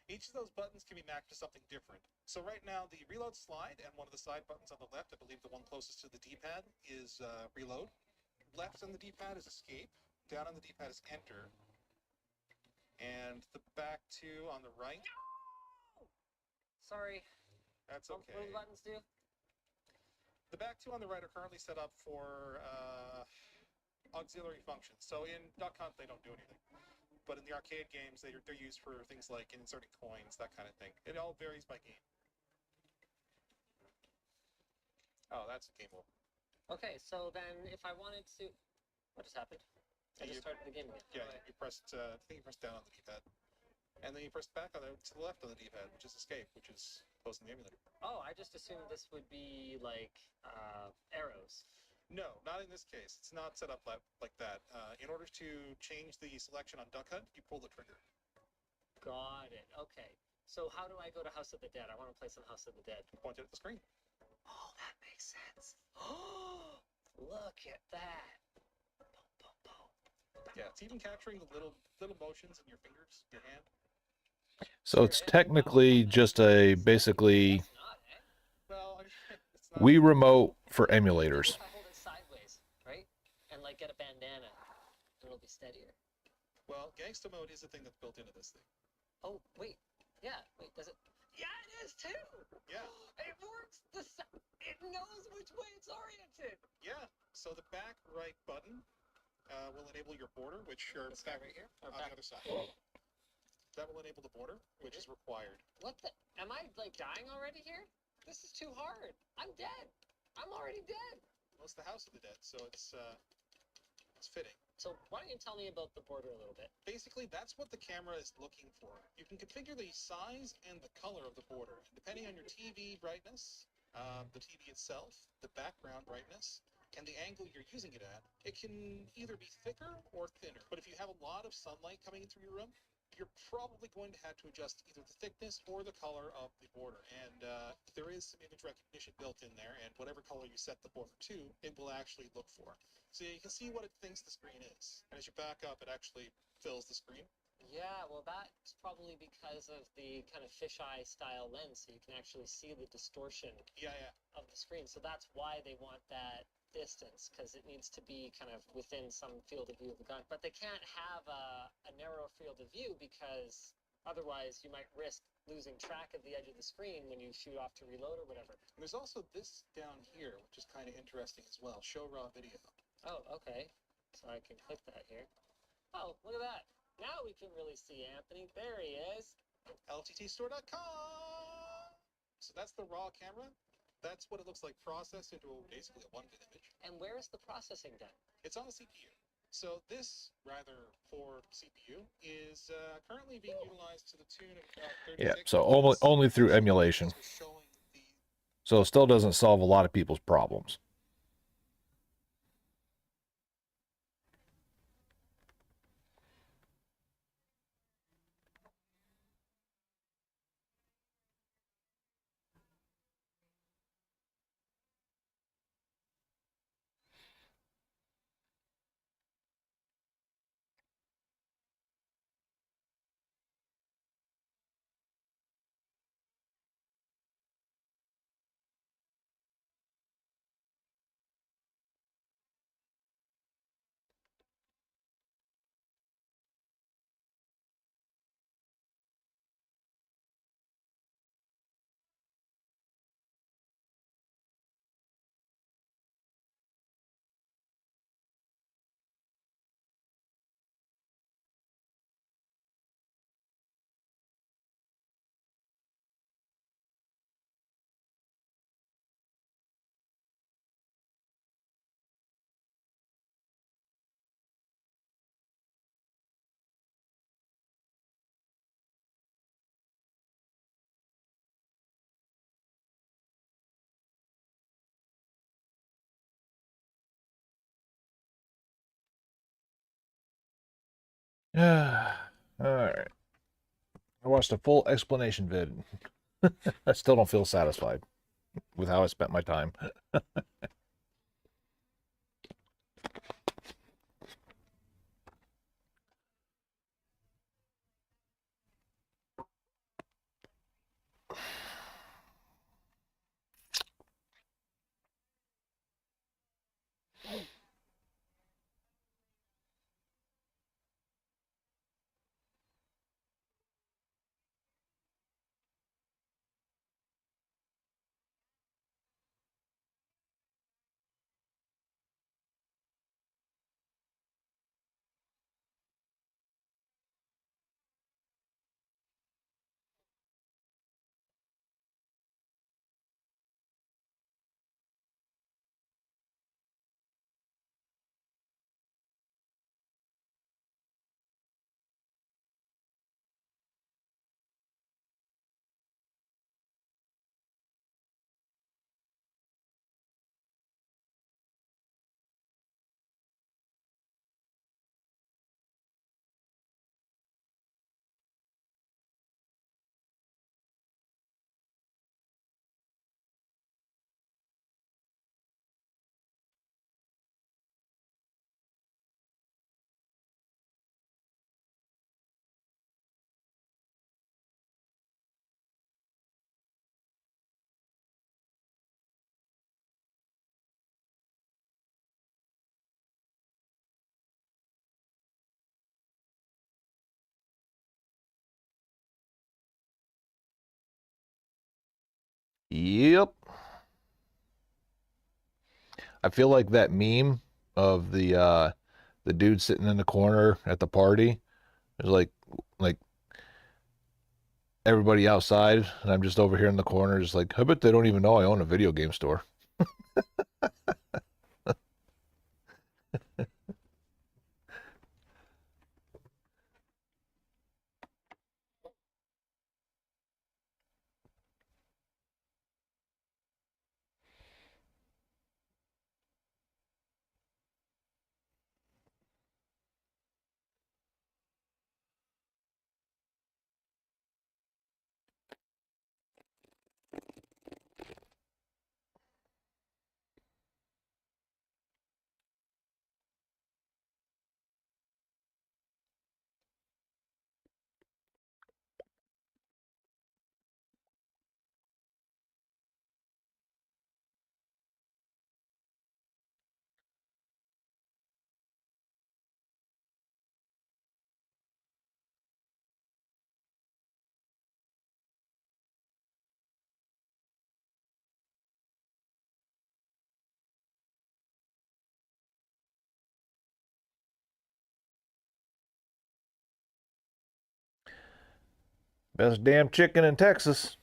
each of those buttons can be mapped to something different. So right now, the reload slide and one of the side buttons on the left, I believe the one closest to the D-pad, is reload. Left on the D-pad is escape. Down on the D-pad is enter. And the back 2 on the right. Sorry. That's What do okay. the buttons do? The back 2 on the right are currently set up for auxiliary functions. So in Duck Hunt, they don't do anything. But in the arcade games, they're used for things like inserting coins, that kind of thing. It all varies by game. Oh, that's game over. Okay, so then if I wanted to... What just happened? I just started the game again. Yeah, Okay. you pressed. I think you pressed down on the D-pad, and then you pressed back on to the left on the D-pad, which is escape, which is close in the emulator. Oh, I just assumed this would be like arrows. No, not in this case. It's not set up like that. In order to change the selection on Duck Hunt, you pull the trigger. Got it. Okay. So how do I go to House of the Dead? I want to play some House of the Dead. Point it at the screen. Oh, that makes sense. Oh, look at that. Boom, boom, boom. Yeah, it's even capturing the little motions in your fingers, your hand. So it's technically just a basically It's not, eh? Well, it's not. Wii remote for emulators. If I hold it sideways, right, and like get a bandana, it'll be steadier. Well, gangsta mode is a thing that's built into this thing. Oh, wait. Yeah, wait, does it? Yeah, it is too. Yeah. It works. It knows which way it's oriented. Yeah. So the back right button will enable your border, which are This guy right here? Or on the back? other side. That will enable the border, which is required. What the? Am I like dying already here? This is too hard. I'm dead. I'm already dead. Well, it's the House of the Dead, so it's fitting. So why don't you tell me about the border a little bit? Basically, that's what the camera is looking for. You can configure the size and the color of the border. Depending on your TV brightness, the TV itself, the background brightness, and the angle you're using it at, it can either be thicker or thinner. But if you have a lot of sunlight coming in through your room, you're probably going to have to adjust either the thickness or the color of the border. And there is some image recognition built in there, and whatever color you set the border to, it will actually look for. So you can see what it thinks the screen is. And as you back up, it actually fills the screen. Yeah, well, that's probably because of the kind of fisheye style lens, so you can actually see the distortion Yeah. of the screen. So that's why they want that distance, because it needs to be kind of within some field of view of the gun. But they can't have a narrow field of view, because otherwise you might risk losing track of the edge of the screen when you shoot off to reload or whatever. And there's also this down here, which is kind of interesting as well. Show raw video. Oh, okay. So I can click that here. Oh, look at that. Now we can really see Anthony. There he is. LTTstore.com. So that's the raw camera. That's what it looks like processed into basically a 1-bit image. And where is the processing done? It's on the CPU. So this rather poor CPU is currently being utilized to the tune of about 36. Yeah, so only through emulation. Showing the So it still doesn't solve a lot of people's problems. All right. I watched a full explanation vid. I still don't feel satisfied with how I spent my time. Yep. I feel like that meme of the dude sitting in the corner at the party is like everybody outside and I'm just over here in the corner just like, I bet they don't even know I own a video game store. Best damn chicken in Texas.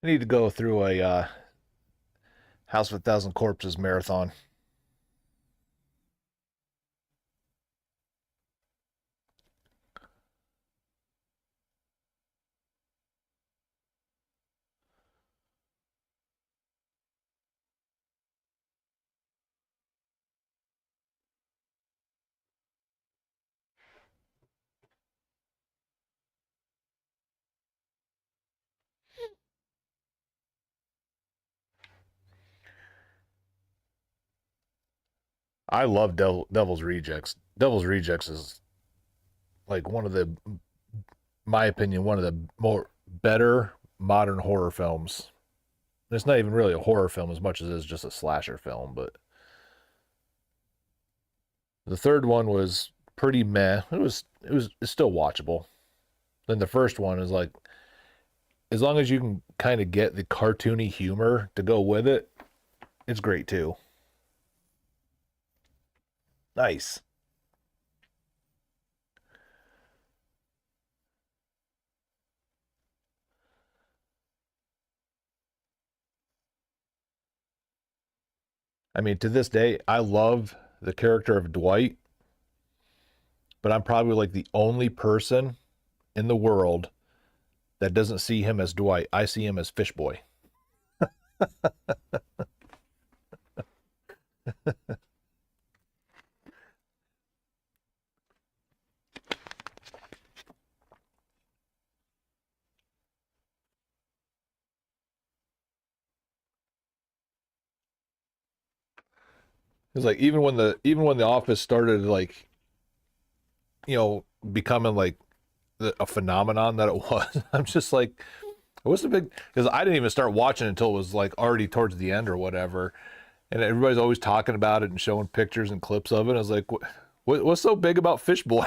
I need to go through a House of a Thousand Corpses marathon. I love Devil's Rejects. Devil's Rejects is like one of the, my opinion, one of the more better modern horror films. It's not even really a horror film as much as it is just a slasher film, but the third one was pretty meh. It's still watchable. Then the first one is like, as long as you can kind of get the cartoony humor to go with it, it's great too. Nice. I mean, to this day, I love the character of Dwight, but I'm probably like the only person in the world that doesn't see him as Dwight. I see him as Fishboy. It's like even when the Office started like, you know, becoming like a phenomenon that it was, I'm just like, what's the big? Because I didn't even start watching until it was like already towards the end or whatever, and everybody's always talking about it and showing pictures and clips of it. I was like, what's so big about Fishboy?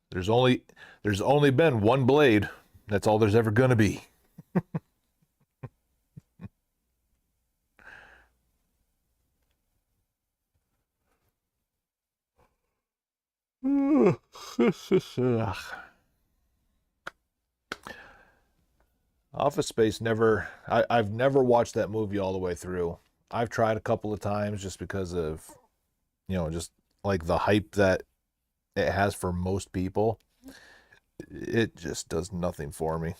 There's only there's only been one blade. That's all there's ever gonna be. Office Space never. I've never watched that movie all the way through. I've tried a couple of times just because of, you know, just like the hype that it has for most people. It just does nothing for me.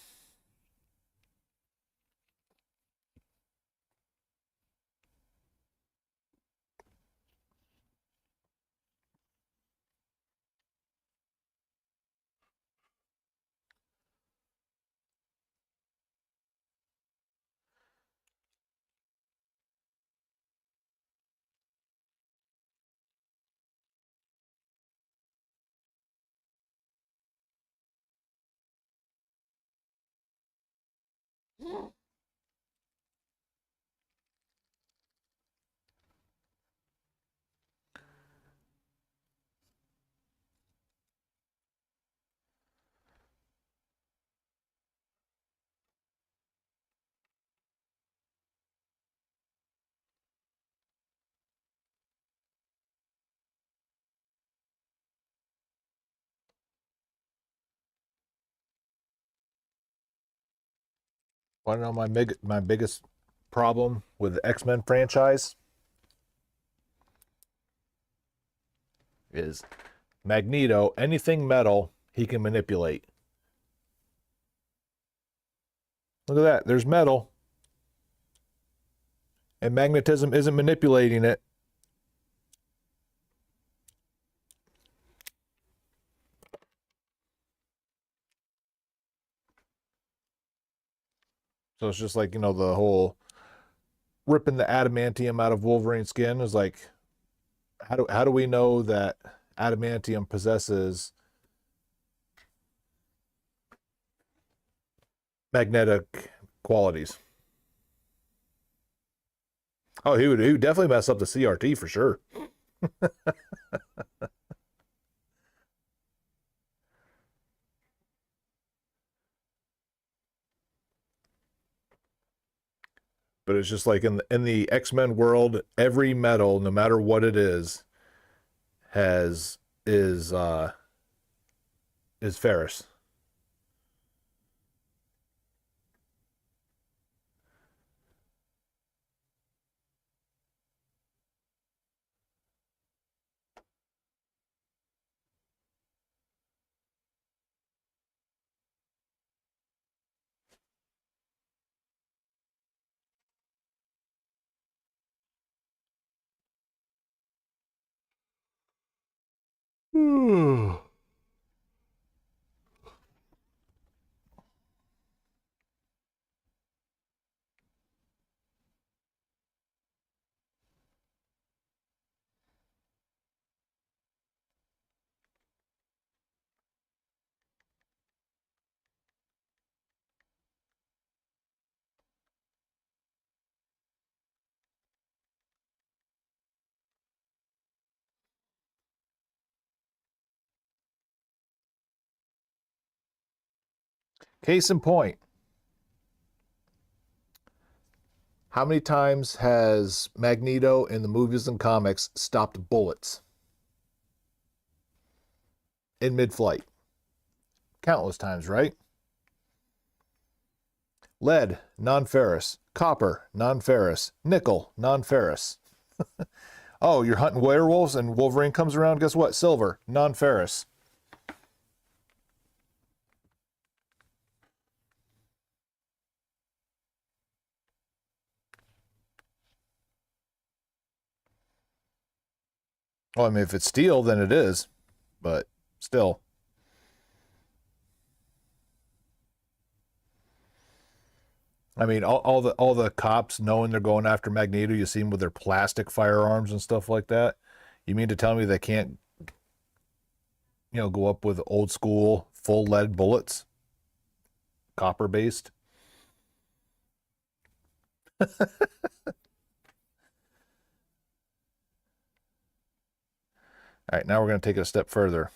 Want to know my biggest problem with the X-Men franchise is Magneto. Anything metal he can manipulate. Look at that. There's metal, and magnetism isn't manipulating it. So it's just like, you know, the whole ripping the adamantium out of Wolverine's skin is like, how do we know that adamantium possesses magnetic qualities? Oh, he would definitely mess up the CRT for sure. But it's just like in the X-Men world, every metal, no matter what it has is ferrous. Case in point, How many times has Magneto in the movies and comics stopped bullets in mid-flight? Countless times, right? Lead, non-ferrous. Copper, non-ferrous. Nickel, non-ferrous. Oh, you're hunting werewolves and Wolverine comes around, guess what? Silver, non-ferrous. Well, I mean, if it's steel, then it is, but still. I mean, all the cops knowing they're going after Magneto, you see them with their plastic firearms and stuff like that. You mean to tell me they can't, go up with old school full lead bullets, copper based? All right, now we're going to take it a step further.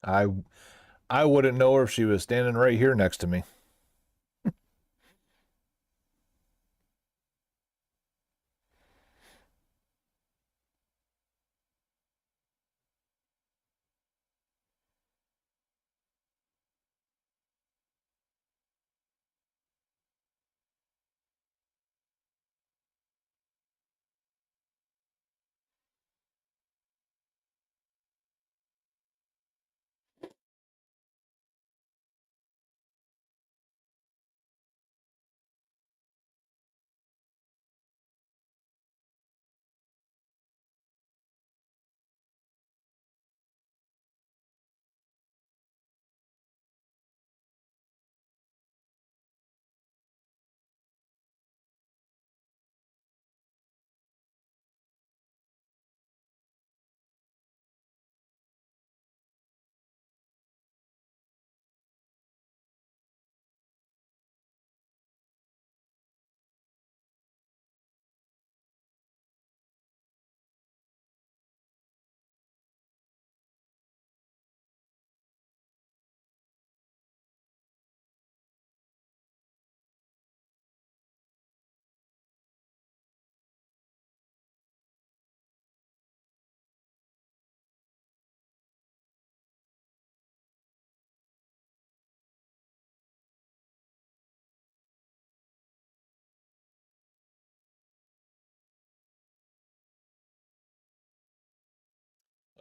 I I wouldn't know her if she was standing right here next to me.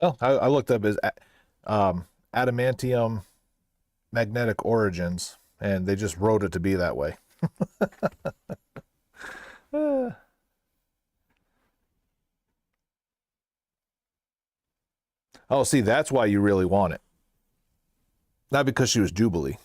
Well, I looked up his adamantium magnetic origins, and they just wrote it to be that way. Oh, see, that's why you really want it. Not because she was Jubilee.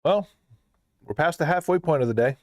Well, we're past the halfway point of the day.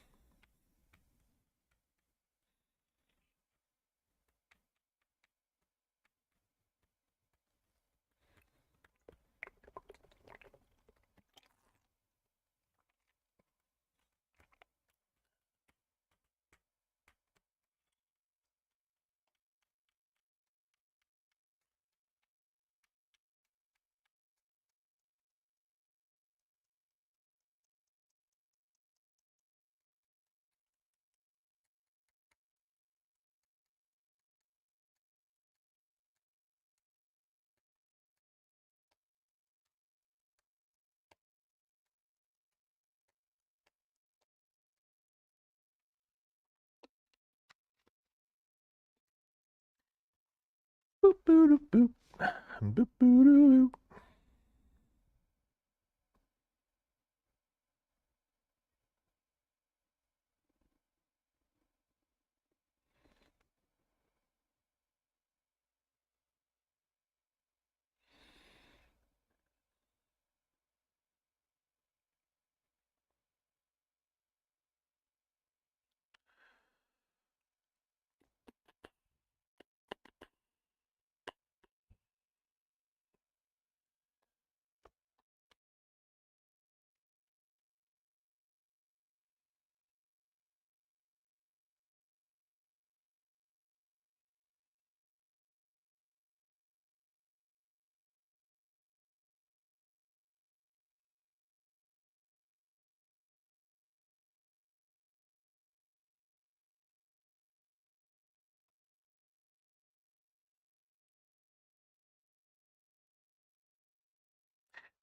Boop, boop, boop, boop, boop, boop.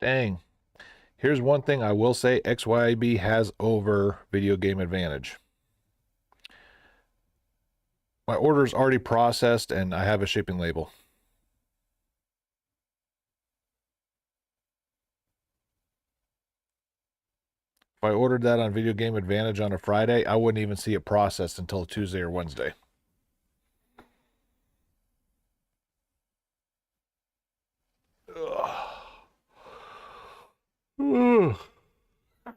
Dang. Here's one thing I will say XYB has over Video Game Advantage. My order is already processed and I have a shipping label. If I ordered that on Video Game Advantage on a Friday, I wouldn't even see it processed until Tuesday or Wednesday. Ugh. Ugh. All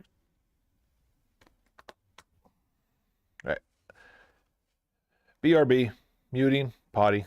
right. BRB, muting, potty.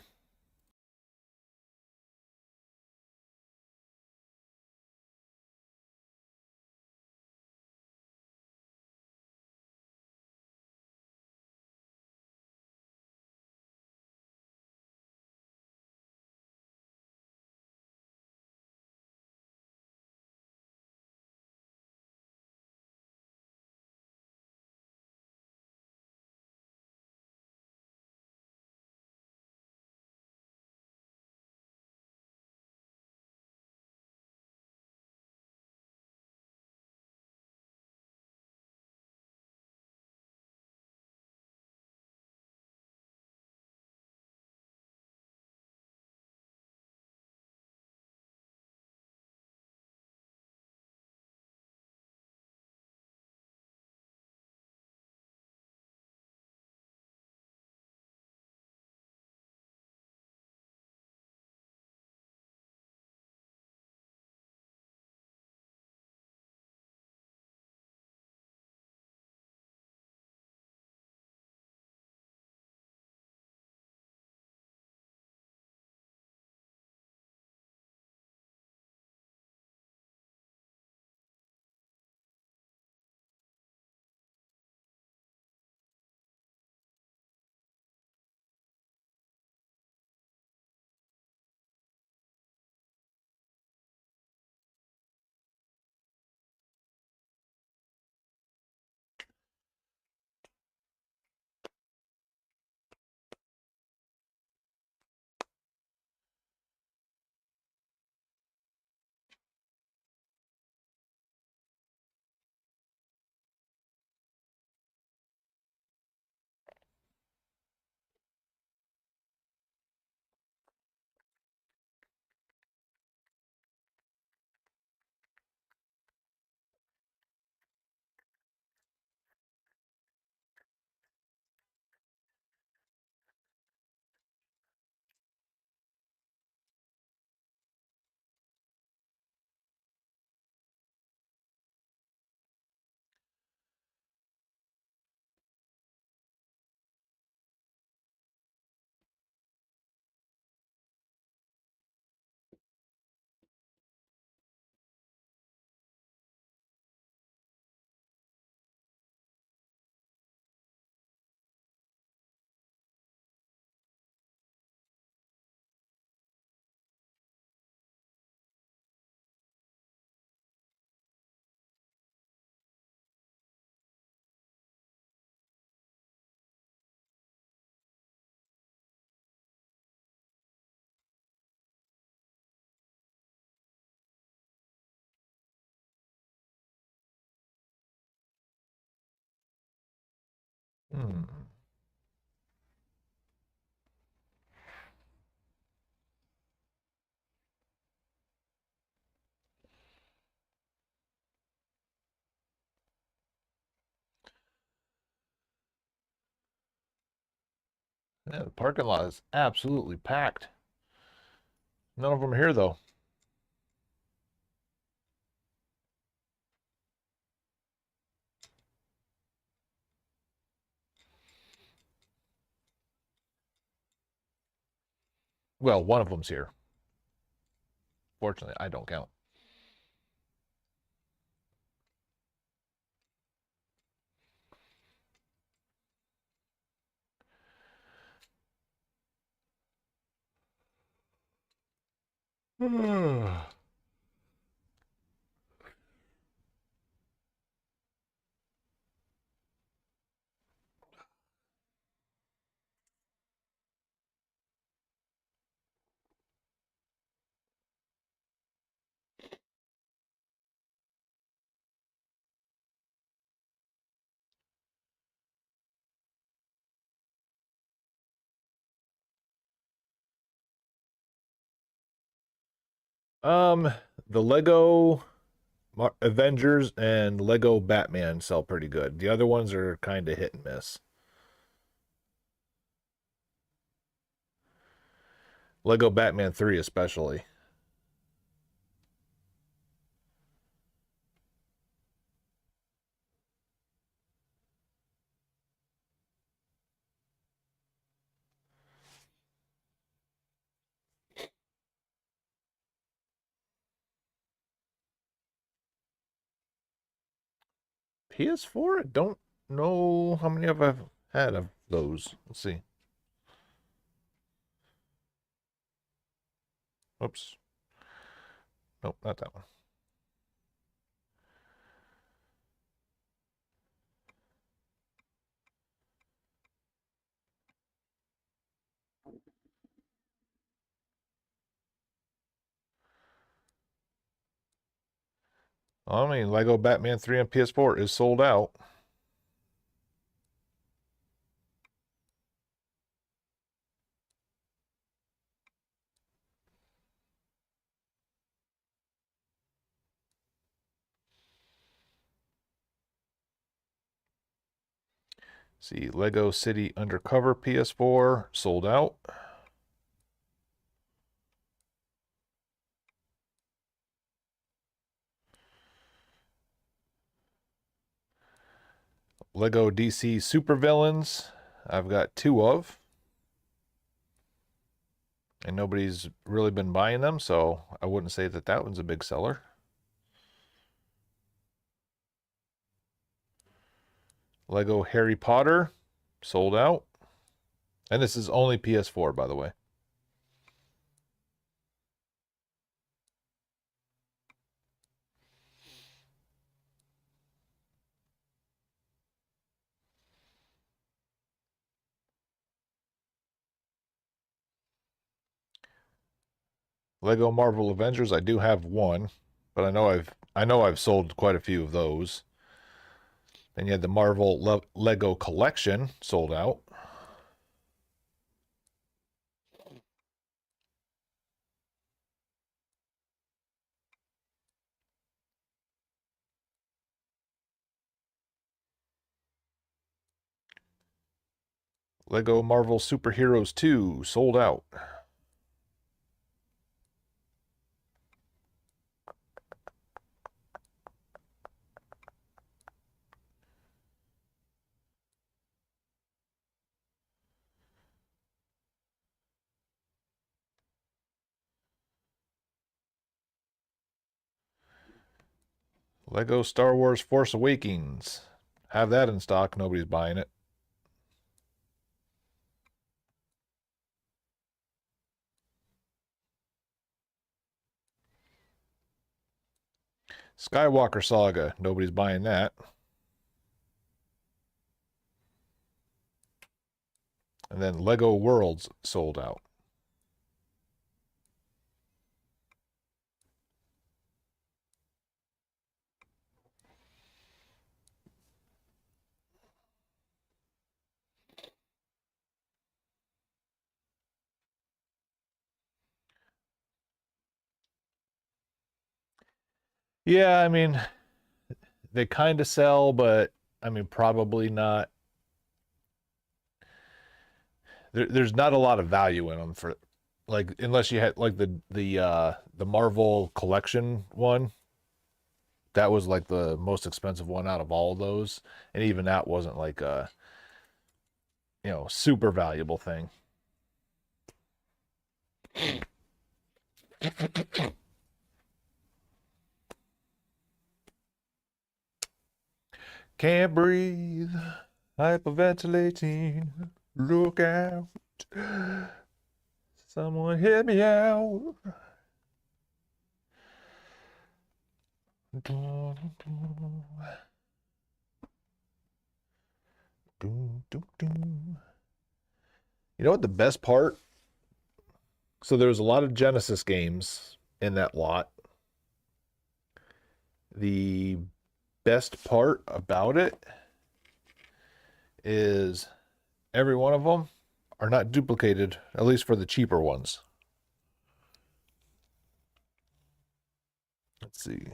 Hmm. Yeah, the parking lot is absolutely packed. None of them are here though. Well, one of them's here. Fortunately, I don't count. Um, the Lego Avengers and Lego Batman sell pretty good. The other ones are kind of hit and miss. Lego Batman 3 especially. PS4, I don't know how many I've had of those. Let's see. Oops. Nope, not that one. I mean, Lego Batman 3 on PS4 is sold out. See, Lego City Undercover PS4 sold out. Lego DC Supervillains, I've got 2 of. And nobody's really been buying them, so I wouldn't say that that one's a big seller. Lego Harry Potter, sold out. And this is only PS4, by the way. Lego Marvel Avengers, I do have 1, but I know I've sold quite a few of those. Then you had the Marvel Lego Collection sold out. Lego Marvel Superheroes 2 sold out. Lego Star Wars Force Awakens. Have that in stock, nobody's buying it. Skywalker Saga, nobody's buying that. And then Lego Worlds sold out. Yeah, I mean, they kind of sell, but I mean, probably not. There's not a lot of value in them for, like, unless you had like the Marvel collection one. That was like the most expensive one out of all of those, and even that wasn't like a super valuable thing. Can't breathe, hyperventilating. Look out, someone hit me out. You know what the best part? So there was a lot of Genesis games in that lot. The best part about it is every one of them are not duplicated, at least for the cheaper ones. Let's see.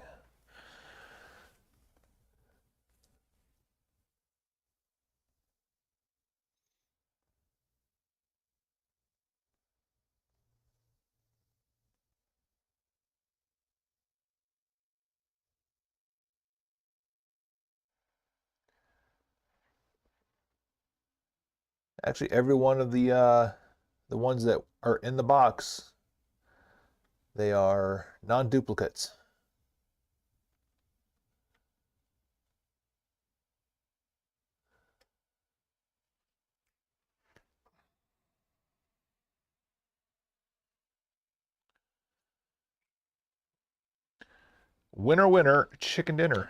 Actually, every one of the ones that are in the box, they are non-duplicates. Winner, winner, chicken dinner.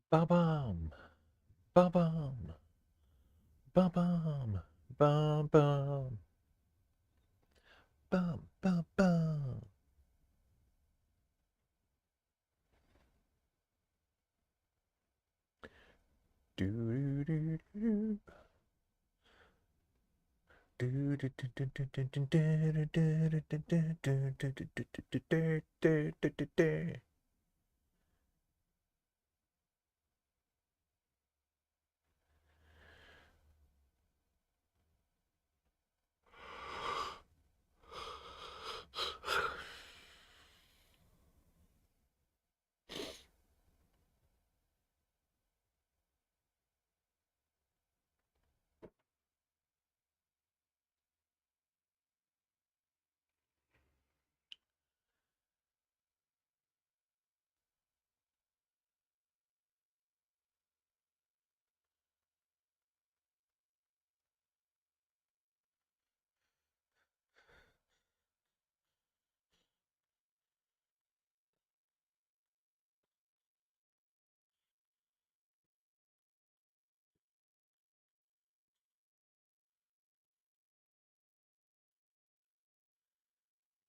Ba bum, ba bum, ba bum, bum bum, bum bum bum. Do do do do.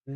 It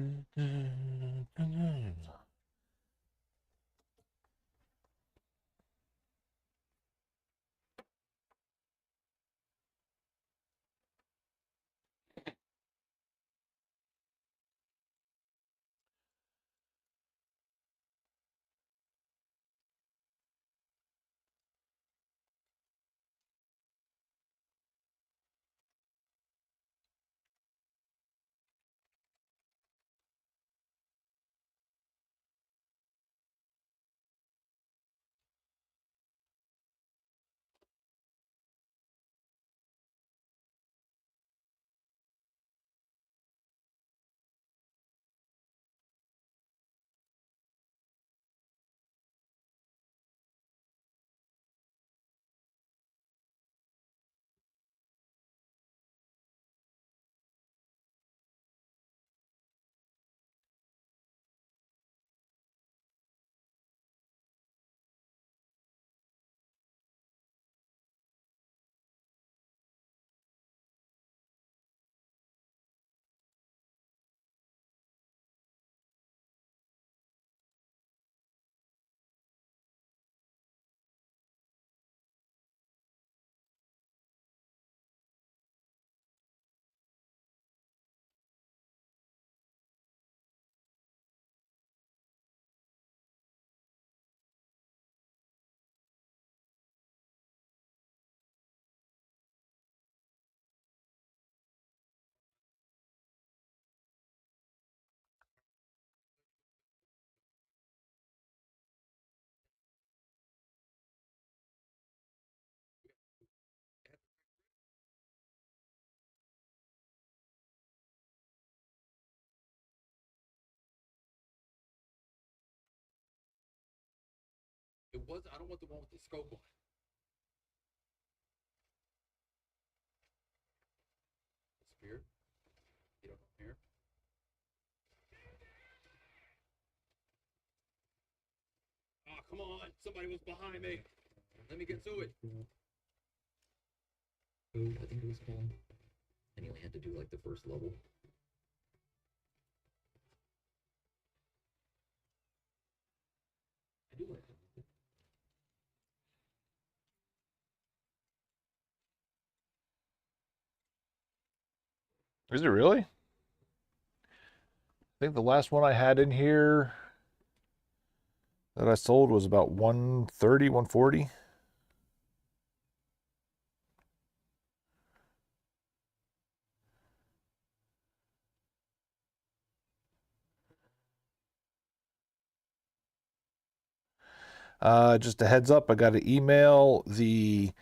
was. I don't want the one with the scope on it. Disappeared. You don't know here. Oh, come on! Somebody was behind me. Let me get to it. I think it was him. And he only had to do like the first level. I do like it. Is it really? I think the last one I had in here that I sold was about 130, 140. Just a heads up, I got an email. The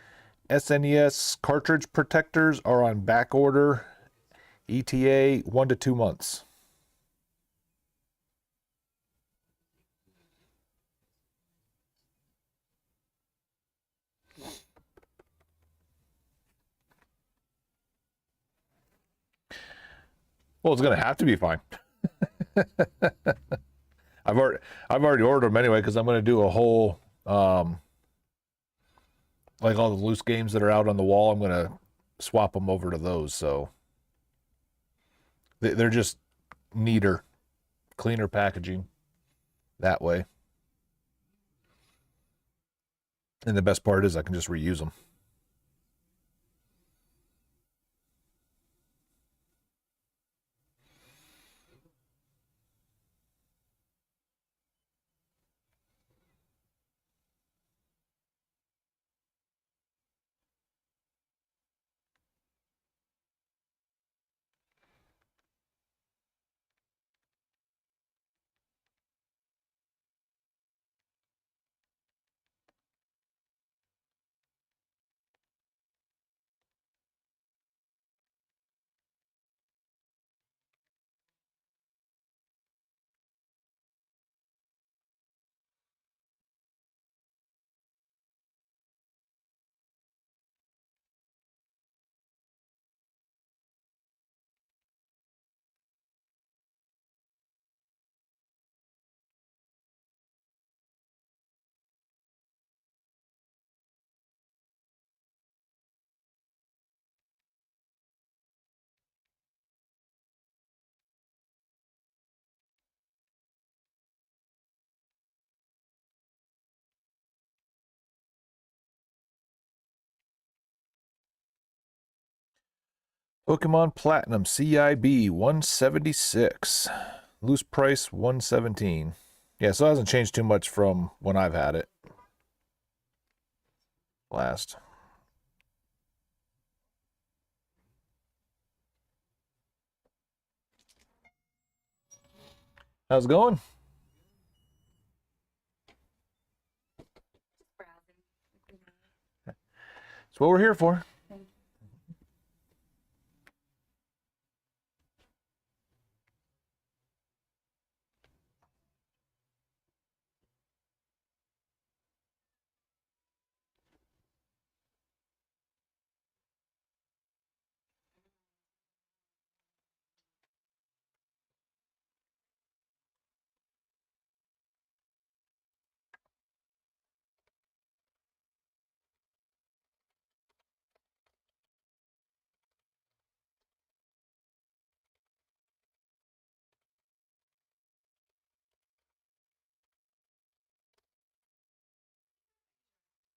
SNES cartridge protectors are on back order. ETA 1 to 2 months. Well, it's gonna have to be fine. I've already ordered them anyway because I'm gonna do a whole like all the loose games that are out on the wall. I'm gonna swap them over to those, so they're just neater, cleaner packaging that way. And the best part is I can just reuse them. Pokemon Platinum CIB 176. Loose price 117. Yeah, so it hasn't changed too much from when I've had it last. How's it going? That's what we're here for.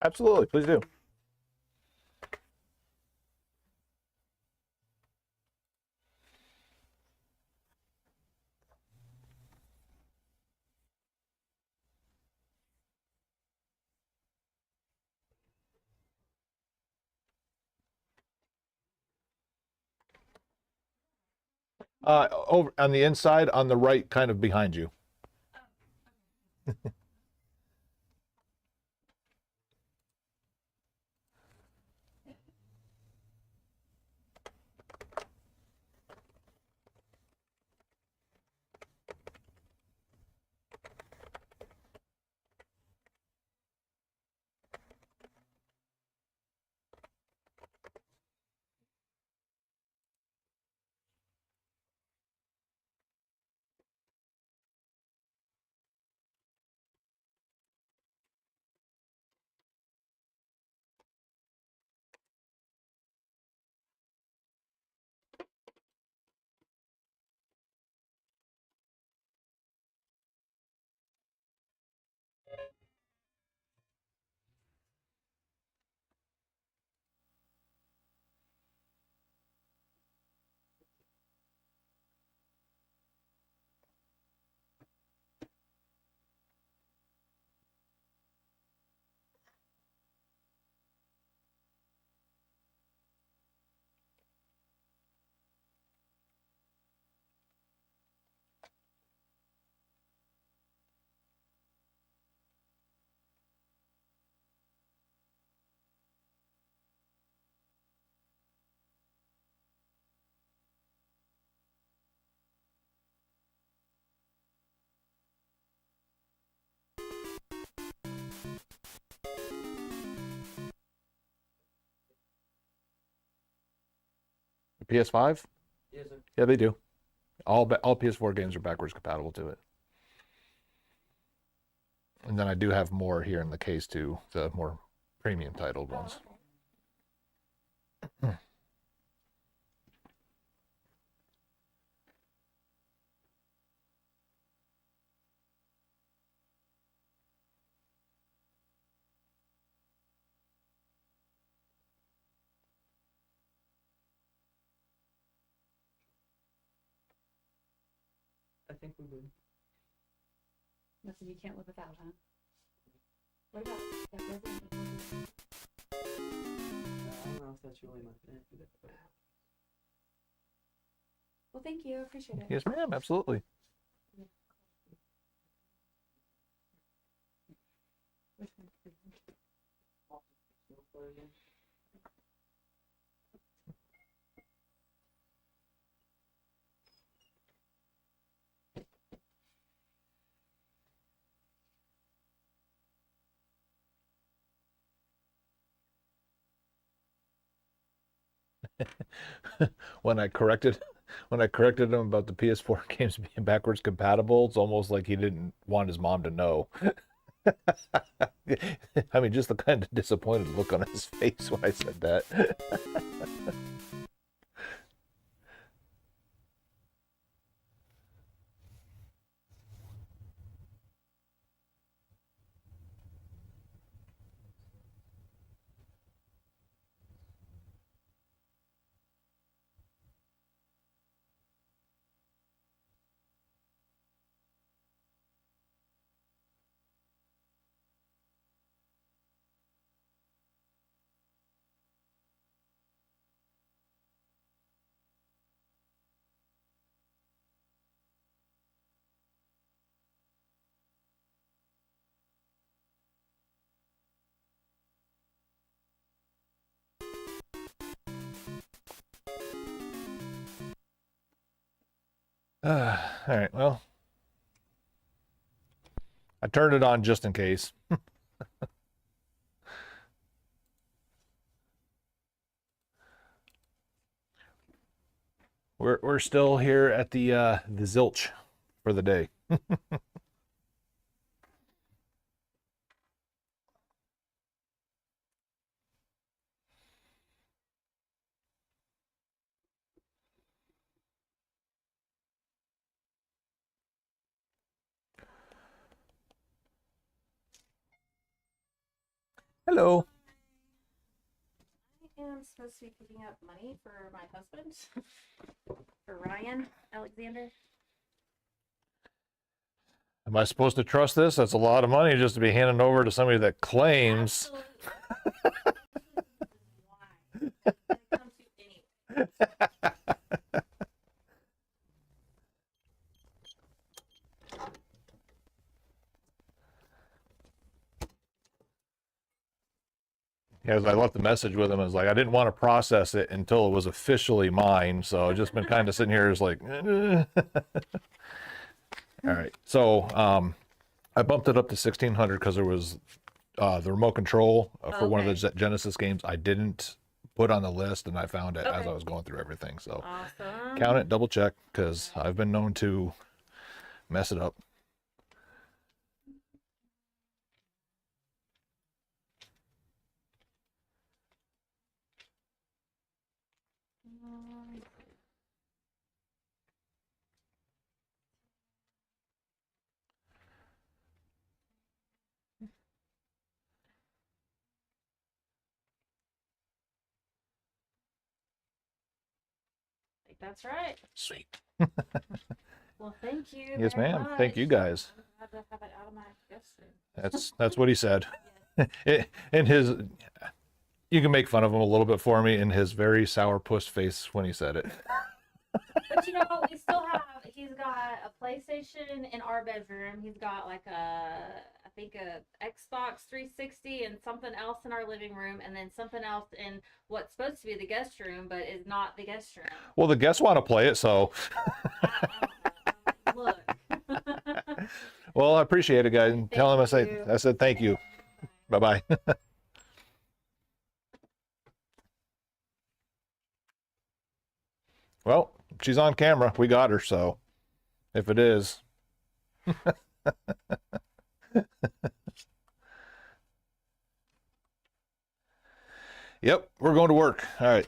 Absolutely, please do. Over on the inside, on the right, kind of behind you. PS5? Yes, sir. Yeah, they do. All PS4 games are backwards compatible to it. And then I do have more here in the case too, the more premium titled ones. I think we would. Nothing you can't live without, huh? What about that Resident Evil? I don't know if that's really my thing. Well, thank you. I appreciate it. Yes, ma'am, absolutely. Which one? when I corrected him about the PS4 games being backwards compatible, it's almost like he didn't want his mom to know. I mean, just the kind of disappointed look on his face when I said that. All right, well, I turned it on just in case. We're still here at the Zilch for the day. Hello. I am supposed to be picking up money for my husband, for Ryan Alexander. Am I supposed to trust this? That's a lot of money just to be handing over to somebody that claims. Absolutely. Why? That's gonna come to anyway. Yeah, as I left the message with him, I was like, I didn't want to process it until it was officially mine. So I've just been kind of sitting here, just like, all right. So I bumped it up to 1600 because there was the remote control for one of the Genesis games I didn't put on the list, and I found it as I was going through everything. So Awesome. count it, double check, because I've been known to mess it up. That's right. Sweet. Well, thank you. Yes, very ma'am. Thank you much. guys. I'm glad to have it out of my guest room. That's what he said. In his, you can make fun of him a little bit for me in his very sourpuss face when he said it. But you know, we still have, he's got a PlayStation in our bedroom. He's got like I think a Xbox 360 and something else in our living room, and then something else in what's supposed to be the guest room, but is not the guest room. Well, the guests want to play it, so. Look. Well, I appreciate it, guys. Tell him I said thank you. Bye-bye. Well, she's on camera. We got her, so if it is. Yep, we're going to work. All right.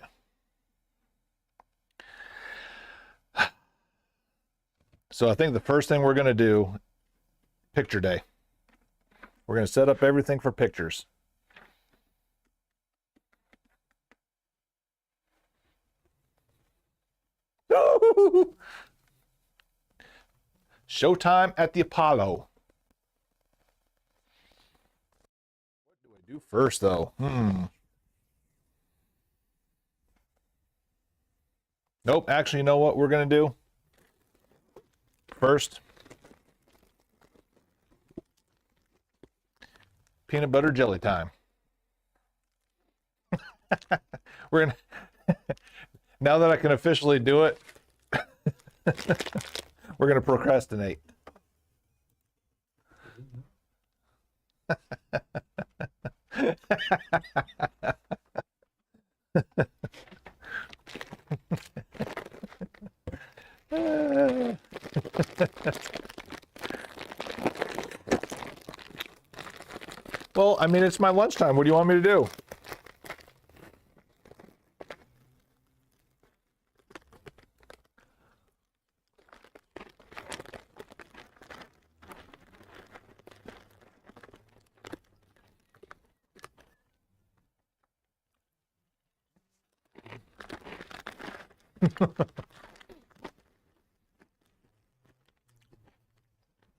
So I think the first thing we're going to do, picture day. We're going to set up everything for pictures. Showtime at the Apollo. What do I do first, though? Nope. Actually, you know what we're going to do? First, peanut butter jelly time. We're going to, now that I can officially do it, we're going to procrastinate. Well, I mean, it's my lunchtime. What do you want me to do?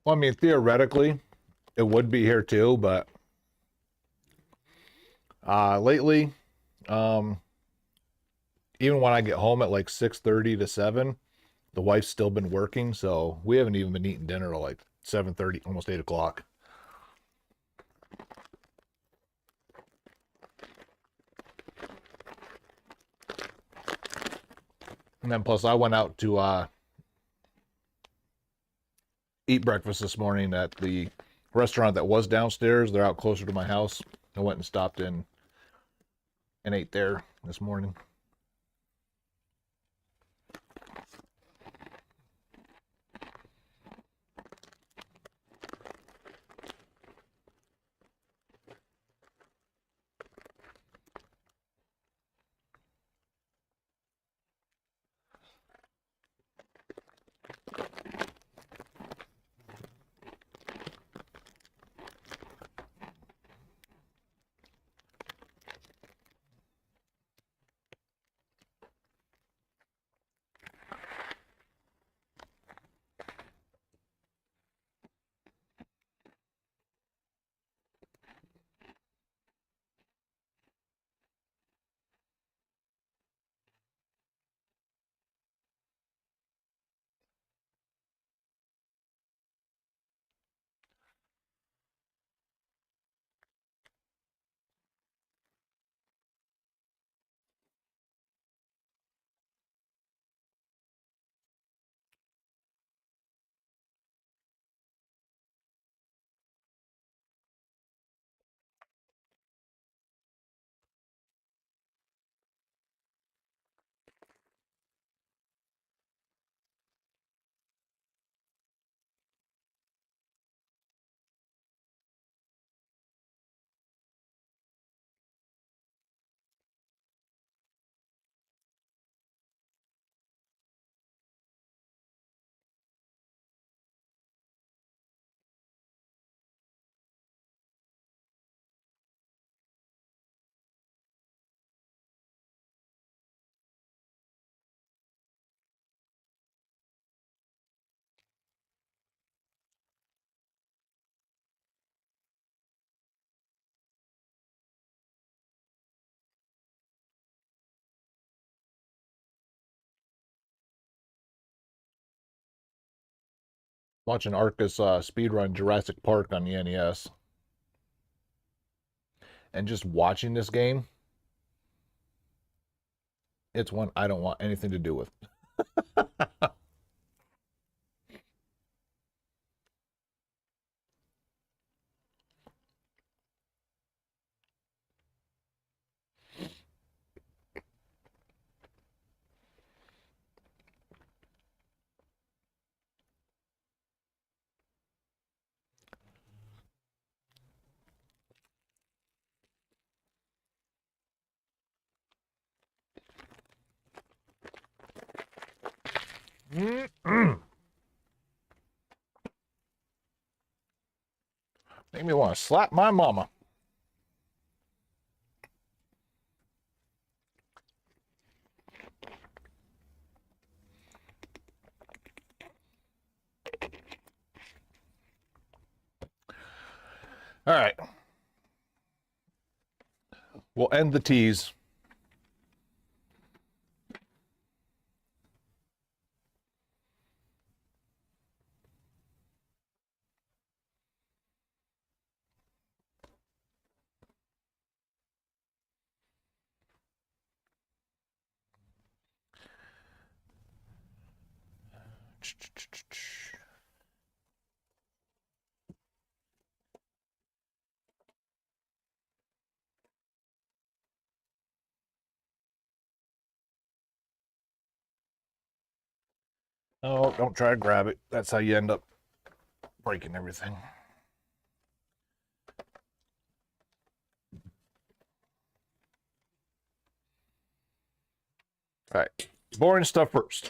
Well, I mean, theoretically, it would be here too, but lately, even when I get home at like 6:30 to 7, the wife's still been working, so we haven't even been eating dinner till like 7:30, almost 8 o'clock. And then plus I went out to eat breakfast this morning at the restaurant that was downstairs. They're out closer to my house. I went and stopped in and ate there this morning. Watching Arcus speedrun Jurassic Park on the NES. And just watching this game, it's one I don't want anything to do with. Make me want to slap my mama. All right. We'll end the tease. Oh, don't try to grab it. That's how you end up breaking everything. All right. Boring stuff first.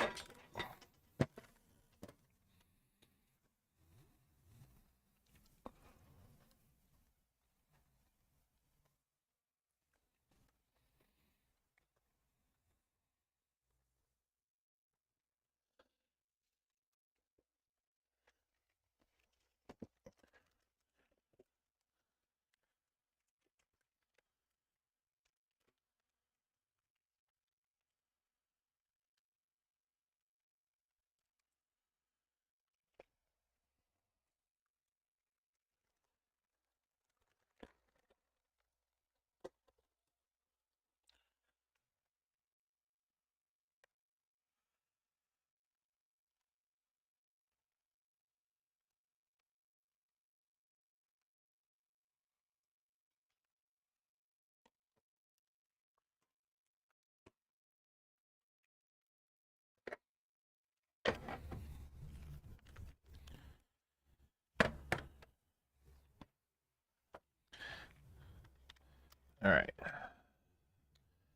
All right.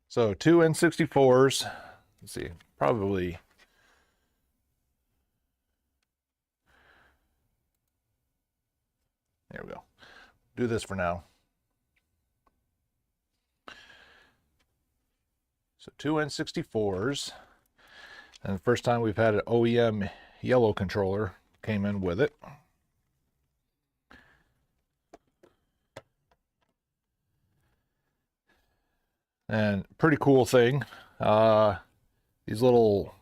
So 2 N64s. Let's see, probably. There we go. Do this for now. So 2 N64s. And the first time we've had an OEM yellow controller came in with it. And pretty cool thing. These little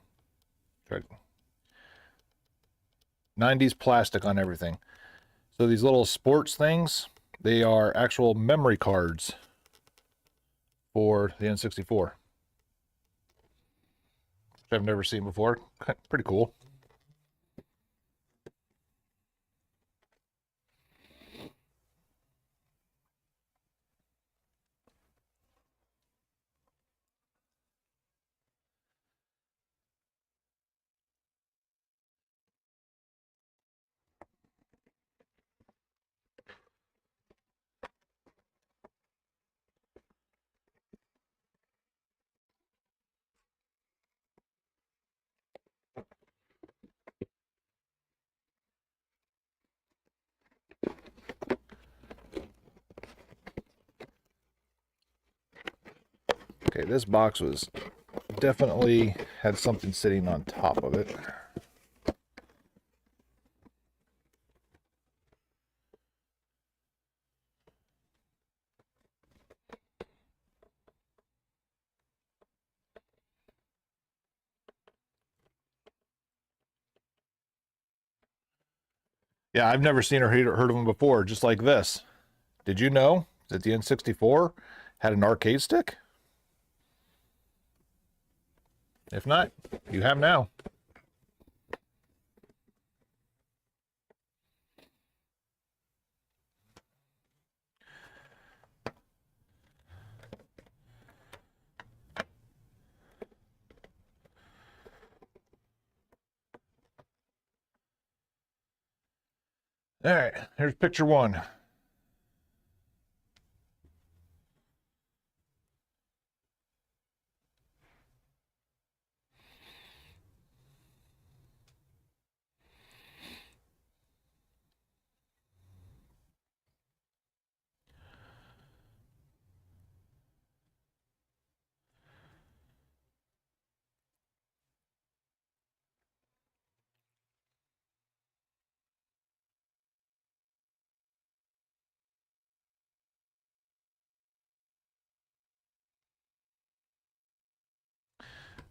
90s plastic on everything. So these little sports things, they are actual memory cards for the N64. Which I've never seen before. Pretty cool. Okay, this box was definitely had something sitting on top of it. Yeah, I've never seen or heard of them before, just like this. Did you know that the N64 had an arcade stick? If not, you have now. All right, here's picture one.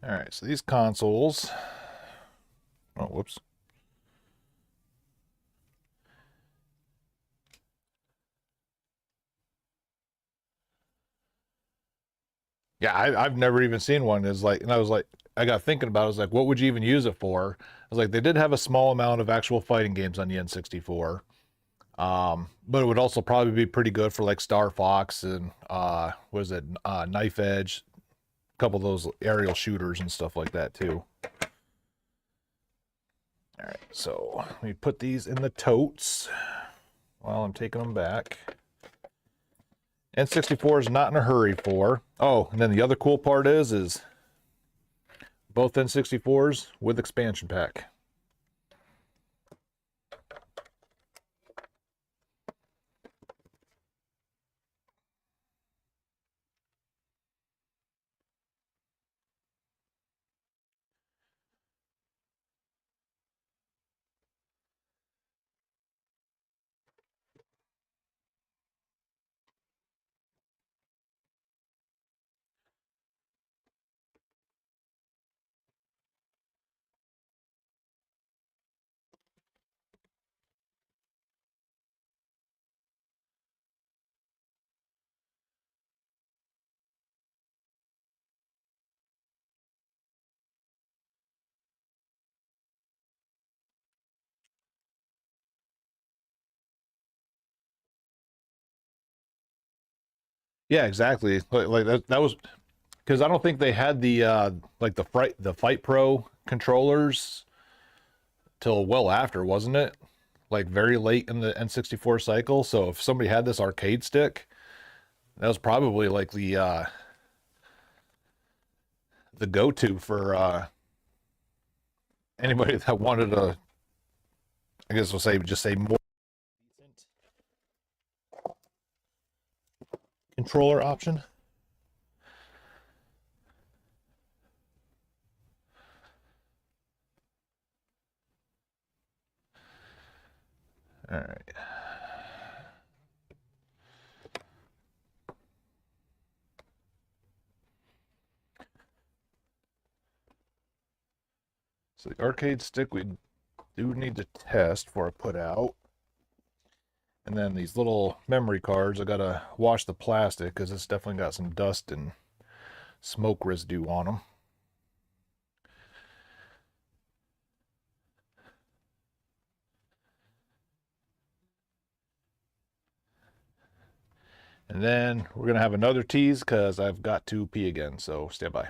All right, so these consoles. Oh, whoops. Yeah, I've never even seen one. Is like, and I was like, I got thinking about it. I was like, what would you even use it for? I was like, they did have a small amount of actual fighting games on the N64. But it would also probably be pretty good for like Star Fox and was it Knife Edge, a couple of those aerial shooters and stuff like that too. All right, so let me put these in the totes while I'm taking them back. N64 is not in a hurry for. Oh, and then the other cool part is both N64s with expansion pack. Yeah, exactly. Like that was because I don't think they had the like the Fight Pro controllers till well after, wasn't it? Like very late in the N64 cycle. So if somebody had this arcade stick, That was probably like the go-to for anybody that wanted a, I guess we'll say, just say more decent controller option. All right. So the arcade stick we do need to test before I put out. And then these little memory cards, I gotta wash the plastic because it's definitely got some dust and smoke residue on them. And then we're gonna have another tease because I've got to pee again, so stand by.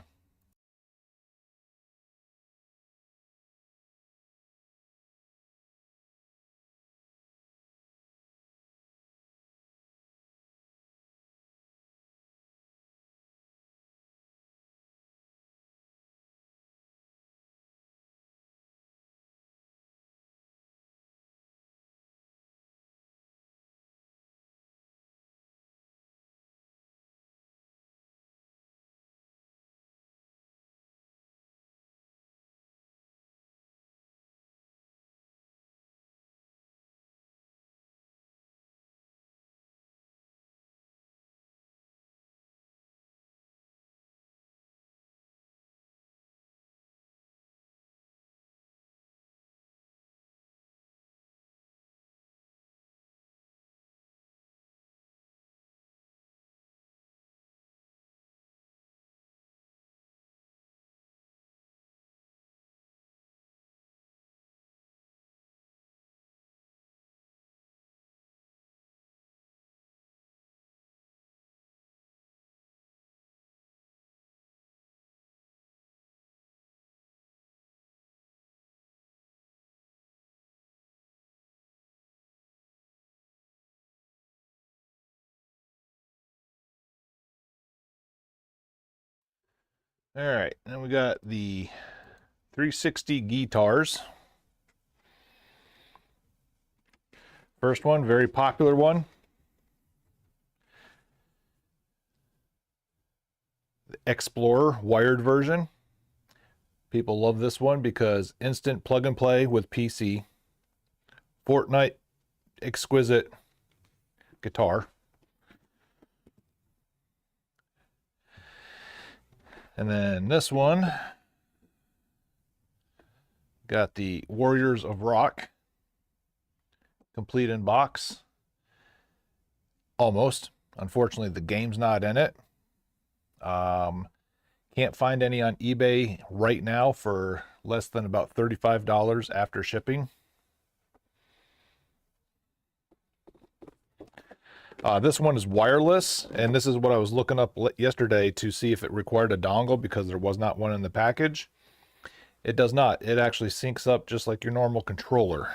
All right, then we got the 360 guitars. First one, very popular one. The Explorer wired version. People love this one because instant plug and play with PC. Fortnite exquisite guitar. And then this one got the Warriors of Rock complete in box. Almost. Unfortunately, the game's not in it. Can't find any on eBay right now for less than about $35 after shipping. This one is wireless, and this is what I was looking up yesterday to see if it required a dongle because there was not one in the package. It does not. It actually syncs up just like your normal controller.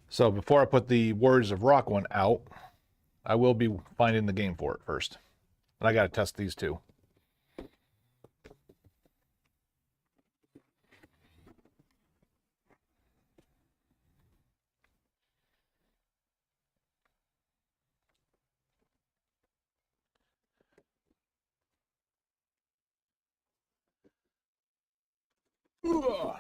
So before I put the Warriors of Rock one out, I will be finding the game for it first. And I got to test these two. Ugh.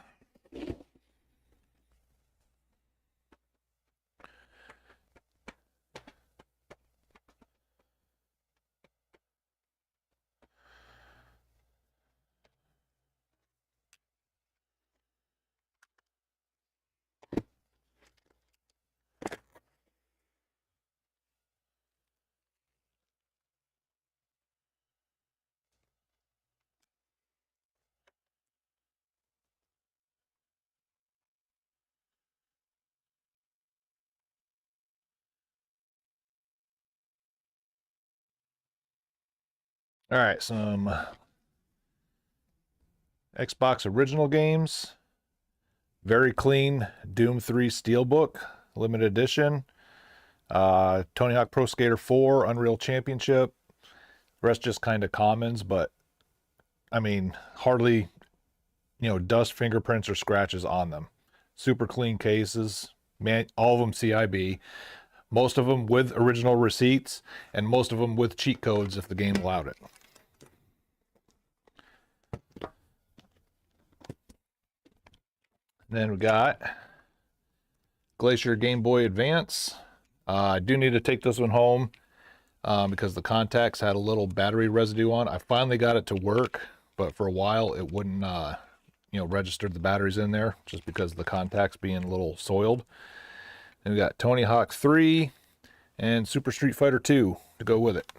All right, some Xbox original games. Very clean Doom 3 Steelbook, limited edition. Tony Hawk Pro Skater 4, Unreal Championship. The rest just kind of commons, but I mean, hardly, dust, fingerprints, or scratches on them. Super clean cases. Man, all of them CIB. Most of them with original receipts, and most of them with cheat codes if the game allowed it. Then we got Glacier Game Boy Advance. I do need to take this one home because the contacts had a little battery residue on. I finally got it to work, but for a while it wouldn't, register the batteries in there just because of the contacts being a little soiled. And we got Tony Hawk 3 and Super Street Fighter 2 to go with it.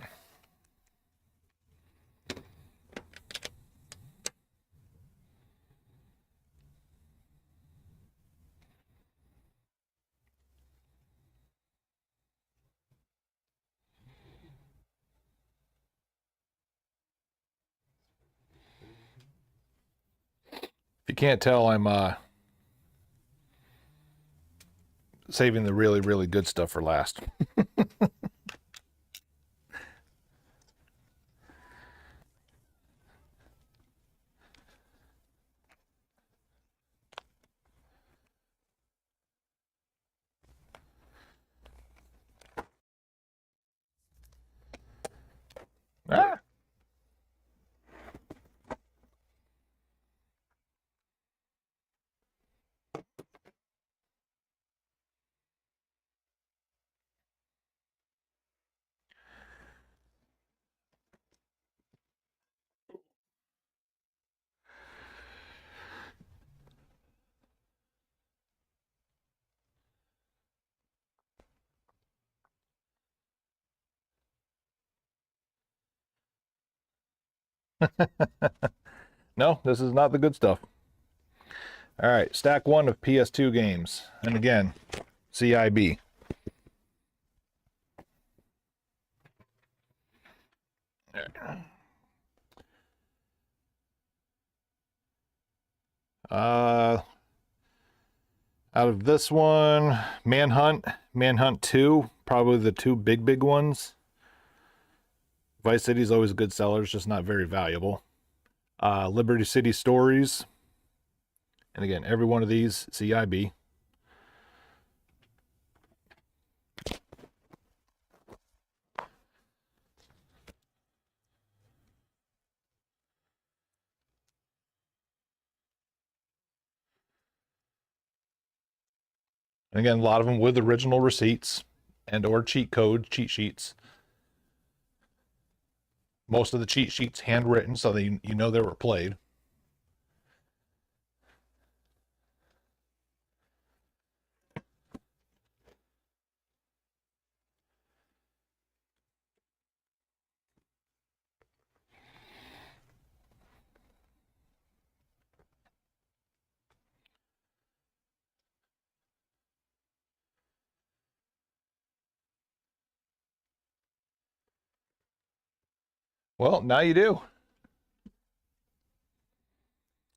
If you can't tell, I'm saving the really, really good stuff for last. Ah! No, this is not the good stuff. All right, stack 1 of PS2 games. And again, CIB. Out of this one, Manhunt, Manhunt 2, probably the two big ones. Vice City is always a good seller, it's just not very valuable. Liberty City Stories. And again, every one of these, CIB. And again, a lot of them with original receipts and or cheat code, cheat sheets. Most of the cheat sheets handwritten so that you know they were played. Well, now you do.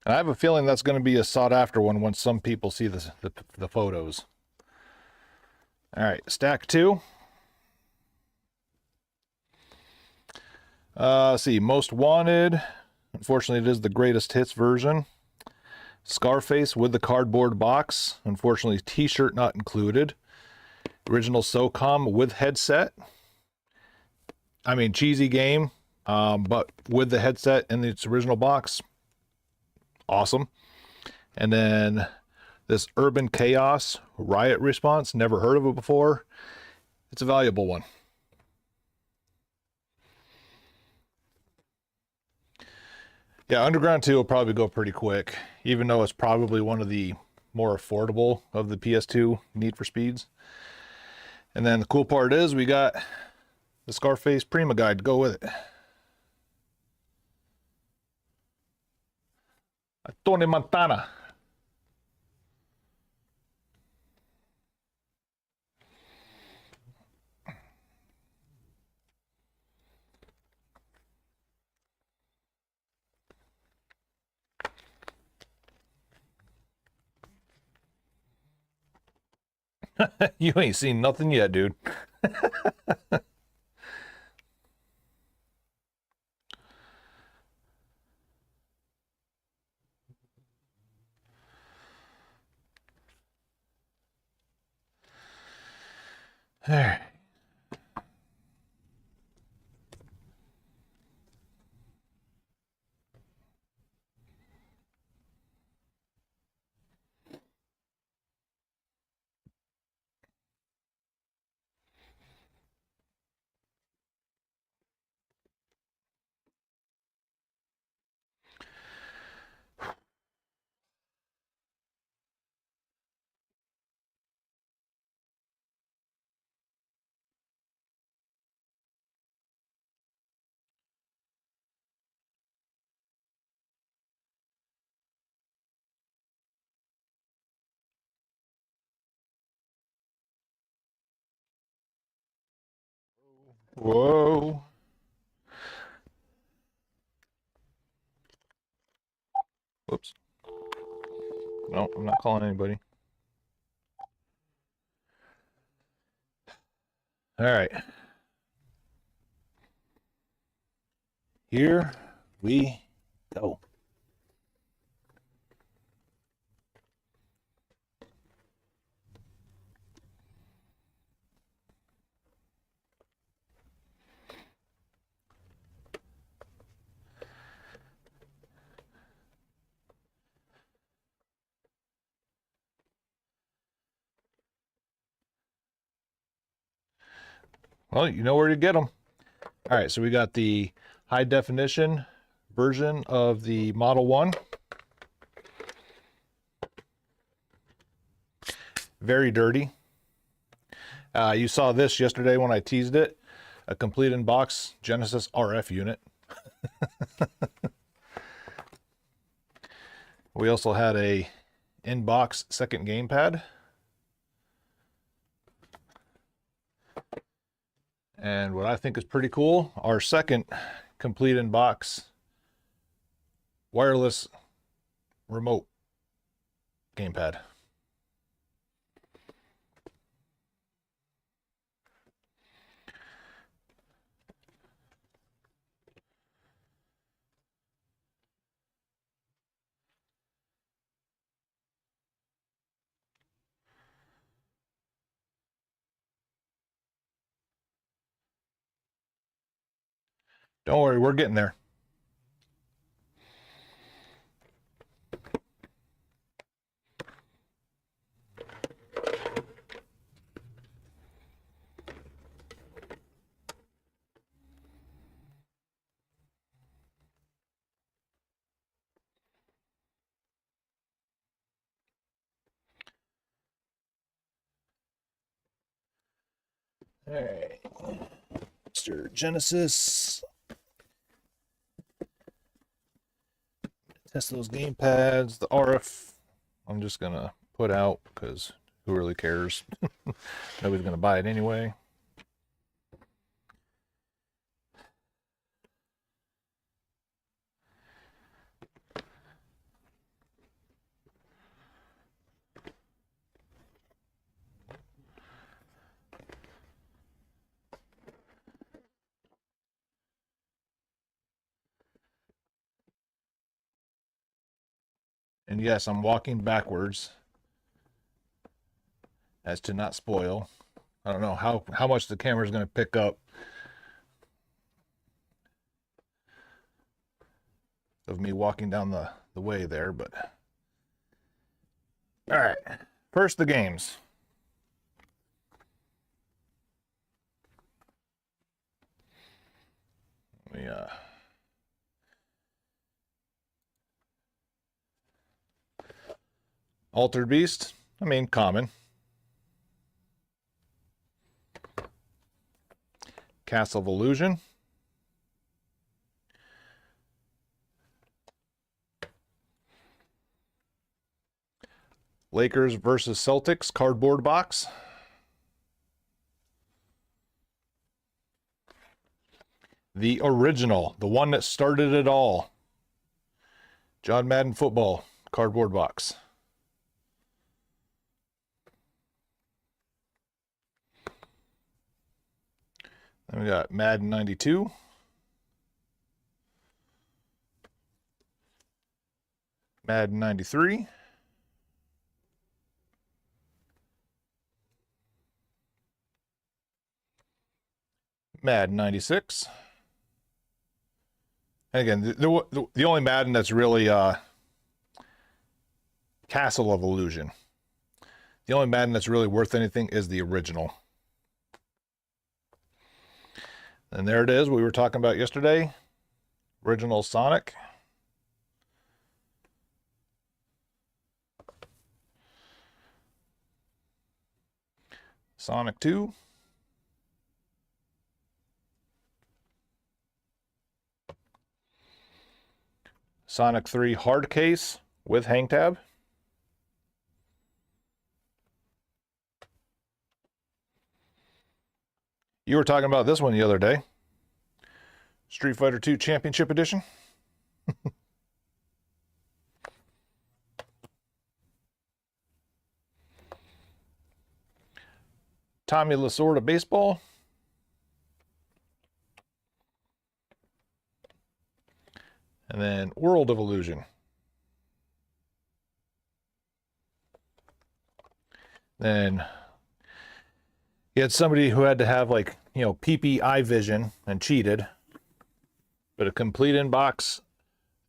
And I have a feeling that's going to be a sought after one once some people see the photos. All right, stack 2. See, Most Wanted. Unfortunately, it is the greatest hits version. Scarface with the cardboard box. Unfortunately, t-shirt not included. Original SOCOM with headset. I mean, cheesy game, but with the headset in its original box. Awesome. And then this Urban Chaos Riot Response. Never heard of it before. It's a valuable one. Yeah, Underground 2 will probably go pretty quick, even though it's probably one of the more affordable of the PS2 Need for Speeds. And then the cool part is we got the Scarface Prima guide to go with it. Tony Montana. You ain't seen nothing yet, dude. All right. Whoa. Whoops. No, I'm not calling anybody. All right. Here we go. Well, you know where to get them. All right, so we got the high definition version of the Model 1. Very dirty. You saw this yesterday when I teased it. A complete in-box Genesis RF unit. We also had a in-box second gamepad. And what I think is pretty cool, our second complete in-box wireless remote gamepad. Don't worry, we're getting there. All right, Mr. Genesis. Test those game pads. The RF, I'm just gonna put out because who really cares? Nobody's gonna buy it anyway. And yes, I'm walking backwards as to not spoil. I don't know how much the camera is going to pick up of me walking down the way there, but all right. First, the games. Let me Altered Beast. I mean, common. Castle of Illusion. Lakers versus Celtics cardboard box. The original, the one that started it all. John Madden Football cardboard box. Then we got Madden 92. Madden 93. Madden 96. And again, the only Madden that's really Castle of Illusion. The only Madden that's really worth anything is the original. And there it is, we were talking about yesterday. Original Sonic. Sonic 2. Sonic 3 hard case with hang tab. You were talking about this one the other day. Street Fighter 2 Championship Edition. Tommy Lasorda baseball. And then World of Illusion. Then you had somebody who had to have, like, you know, PPI vision and cheated. But a complete inbox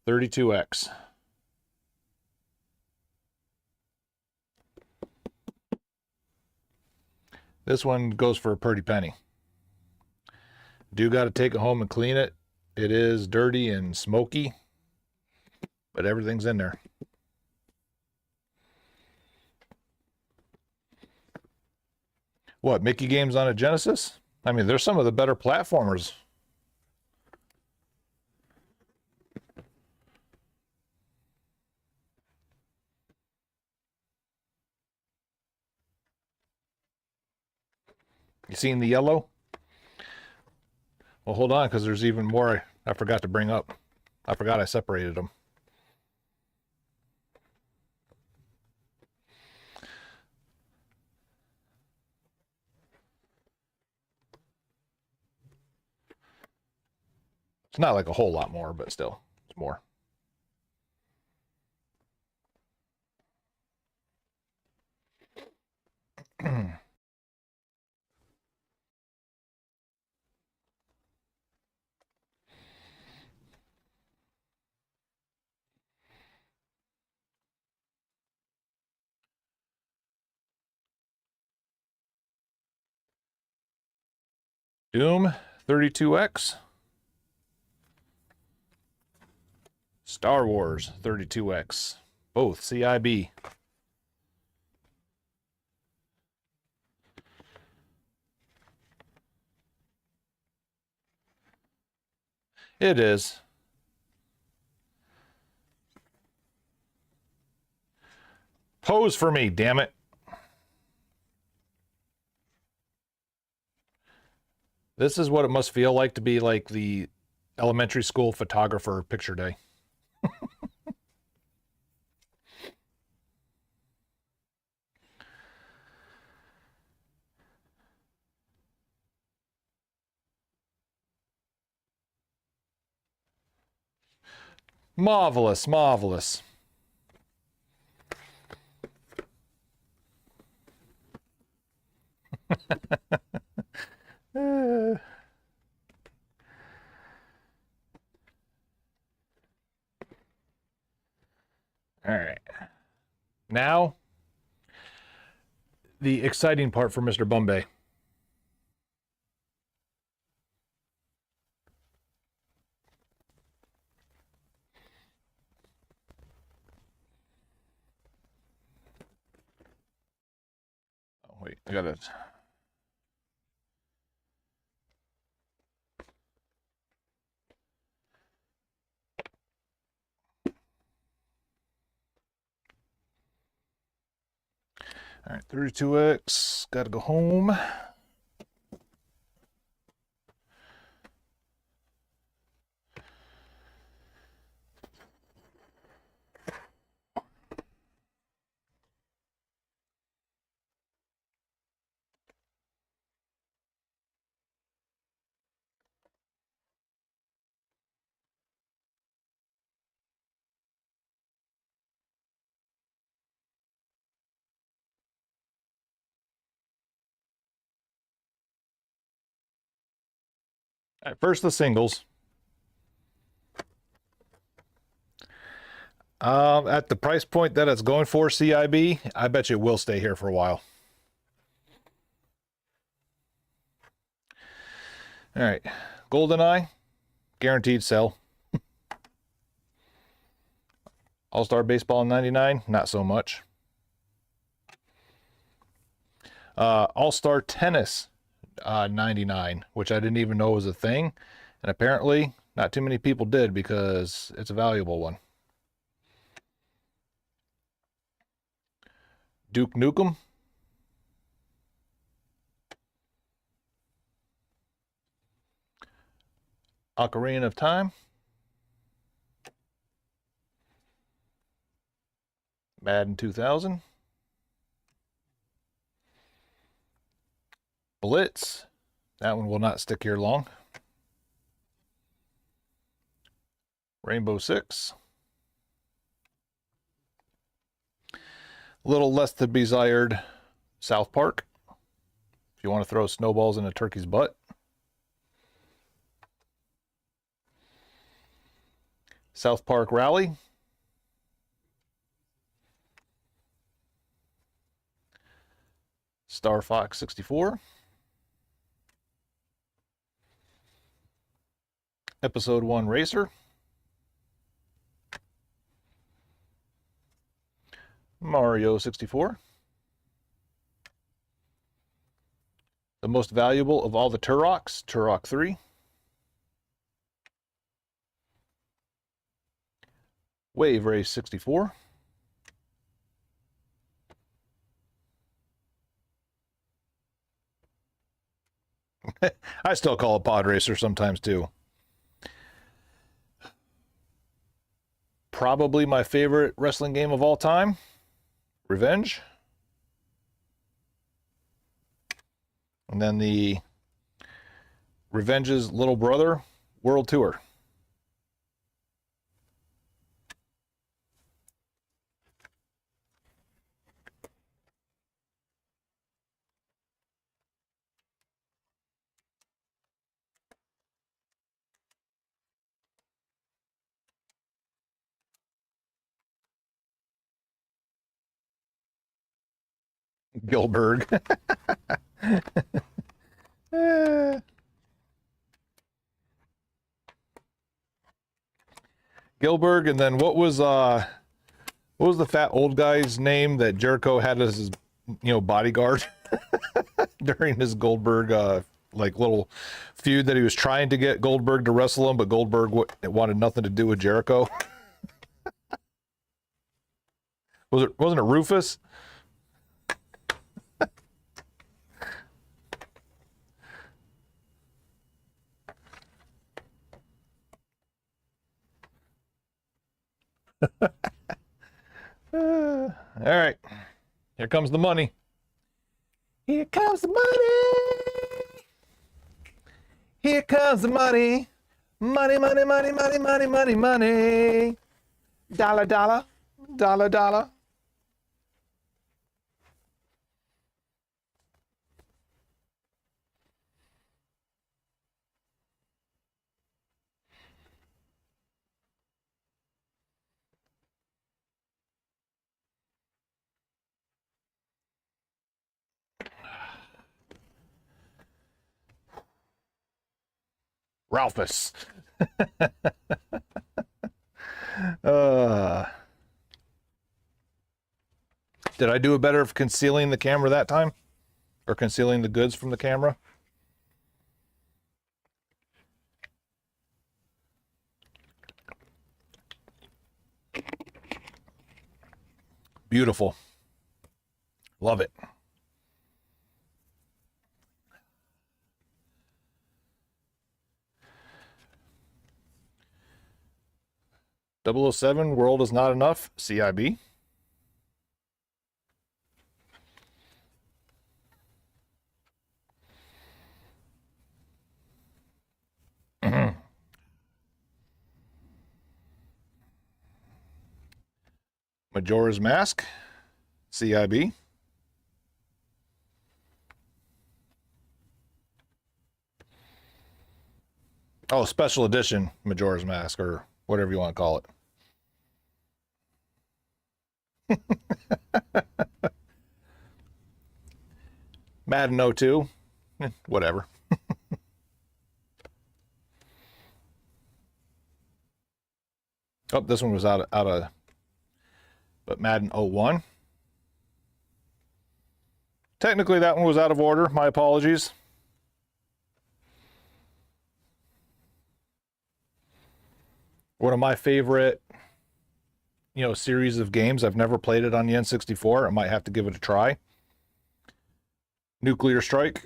32X. This one goes for a pretty penny. Do got to take it home and clean it. It is dirty and smoky, but everything's in there. What, Mickey games on a Genesis? I mean, there's some of the better platformers. You seen the yellow? Well, hold on, because there's even more I forgot to bring up. I forgot I separated them. It's not like a whole lot more, but still, it's more. Doom 32X. Star Wars 32X. Both CIB. It is. Pose for me, damn it. This is what it must feel like to be like the elementary school photographer picture day. Marvelous, marvelous. All right. Now, the exciting part for Mr. Bombay. Oh, wait, I got it. All right, 32X, gotta go home. All right, first the singles. At the price point that it's going for, CIB, I bet you it will stay here for a while. All right, GoldenEye, guaranteed sell. All-Star Baseball in 99, not so much. All-Star Tennis 99, which I didn't even know was a thing. And apparently, not too many people did because it's a valuable one. Duke Nukem. Ocarina of Time. Madden 2000. Blitz. That one will not stick here long. Rainbow Six. Little less to be desired, South Park. If you want to throw snowballs in a turkey's butt. South Park Rally. Star Fox 64. Episode 1 Racer. Mario 64. The most valuable of all the Turoks, Turok 3. Wave Race 64. I still call it Pod Racer sometimes too. Probably my favorite wrestling game of all time, Revenge. And then the Revenge's little brother, World Tour. Gilbert. Gilbert, and then what was the fat old guy's name that Jericho had as his bodyguard during his Goldberg like little feud that he was trying to get Goldberg to wrestle him, but Goldberg wanted nothing to do with Jericho. Wasn't it Rufus? All right, here comes the money. Here comes the money. Here comes the money. Money, money, money, money, money, money, money. Dollar, dollar, dollar, dollar. Ralphus. Did I do a better of concealing the camera that time? Or concealing the goods from the camera? Beautiful. Love it. .007 World is Not Enough, CIB. Majora's Mask, CIB. Oh, special edition Majora's Mask, or whatever you want to call it. Madden 02. Whatever. Oh, this one was out of, but Madden 01. Technically, that one was out of order. My apologies. One of my favorite, series of games. I've never played it on the N64. I might have to give it a try. Nuclear Strike.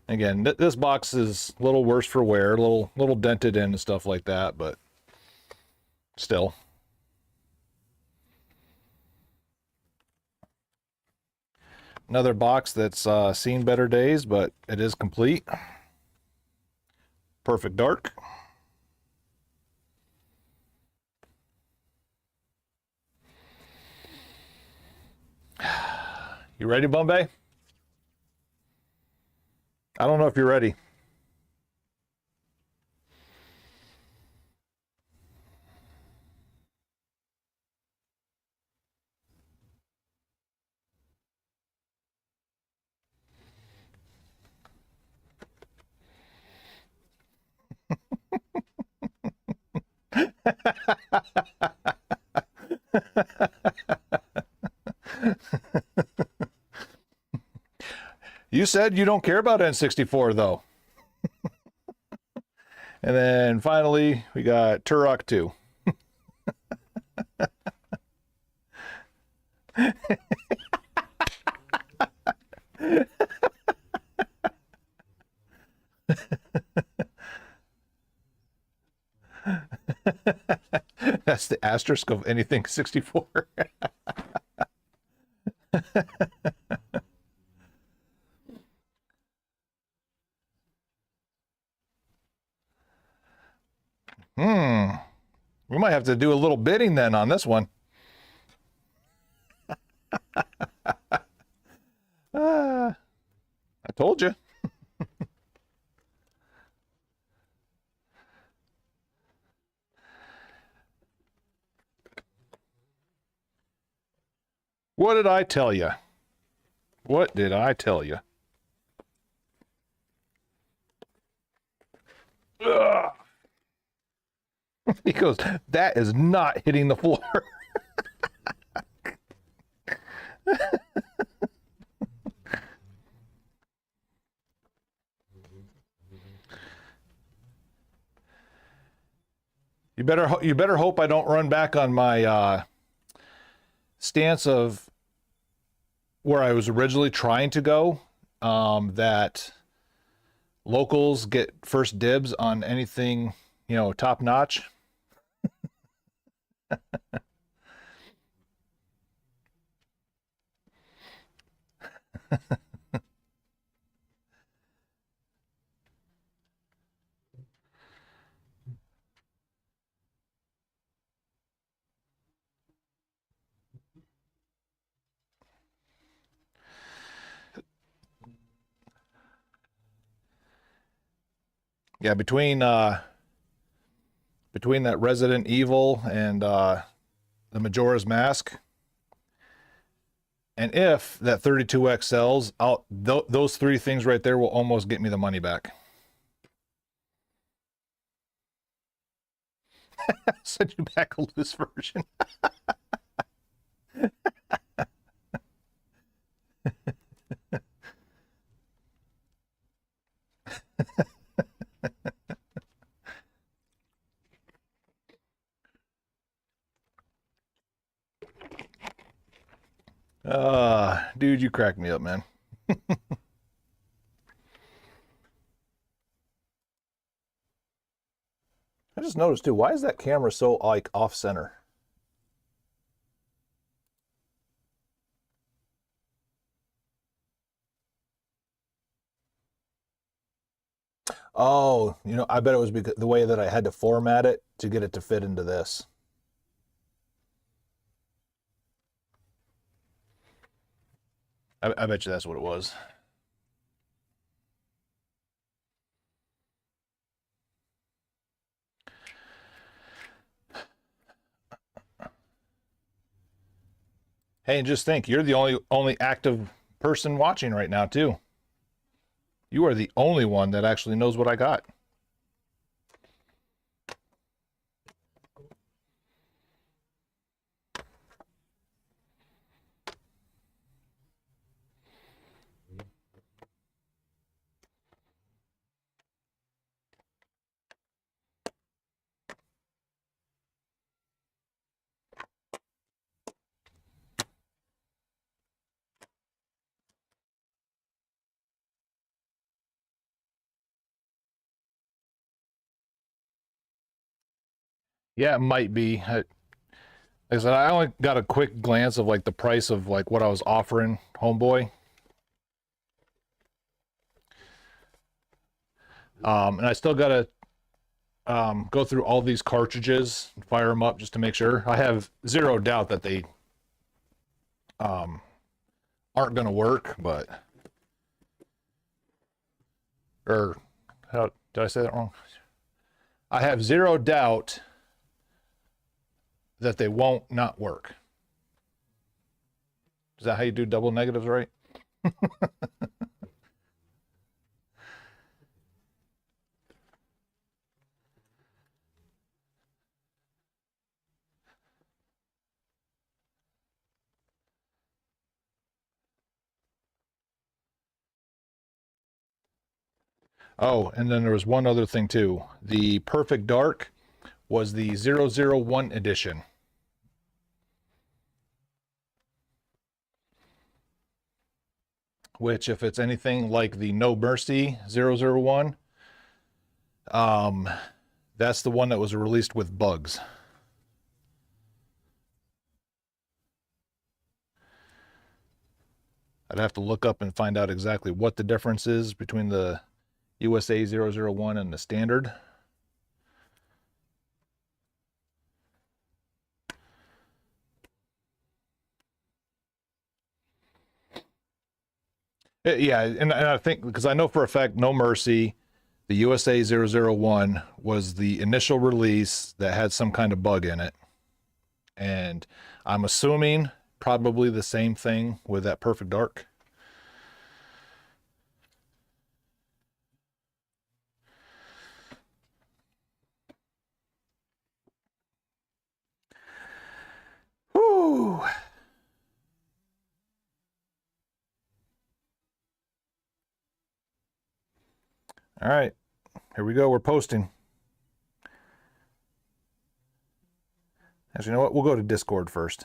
Again, this box is a little worse for wear, a little dented in and stuff like that, but still. Another box that's seen better days, but it is complete. Perfect Dark. You ready, Bombay? I don't know if you're ready. You said you don't care about N64, though. And then finally, we got Turok 2. That's the asterisk of anything 64. We might have to do a little bidding then on this one. I told you. What did I tell you? What did I tell you? Ugh. He goes, that is not hitting the floor. You better hope I don't run back on my stance of where I was originally trying to go, that locals get first dibs on anything, top notch. Yeah, between that Resident Evil and the Majora's Mask, and if that 32X sells, those three things right there will almost get me the money back. Send you back a loose version. Dude, you crack me up, man. I just noticed too, why is that camera so like off center? Oh, I bet it was because the way that I had to format it to get it to fit into this. I bet you that's what it was. Hey, and just think, you're the only active person watching right now too. You are the only one that actually knows what I got. Yeah, it might be. Like I said, I only got a quick glance of like the price of like what I was offering Homeboy. And I still gotta go through all these cartridges, fire them up just to make sure. I have zero doubt that they aren't gonna work, but or how did I say that wrong? I have zero doubt that they won't not work. Is that how you do double negatives, right? Oh, and then there was one other thing too. The Perfect Dark was the 001 edition. Which, if it's anything like the No Mercy 001, that's the one that was released with bugs. I'd have to look up and find out exactly what the difference is between the USA 001 and the standard. Yeah, and I think, because I know for a fact No Mercy, the USA 001 was the initial release that had some kind of bug in it. And I'm assuming probably the same thing with that Perfect Dark. Whew. All right, here we go. We're posting. Actually, you know what? We'll go to Discord first.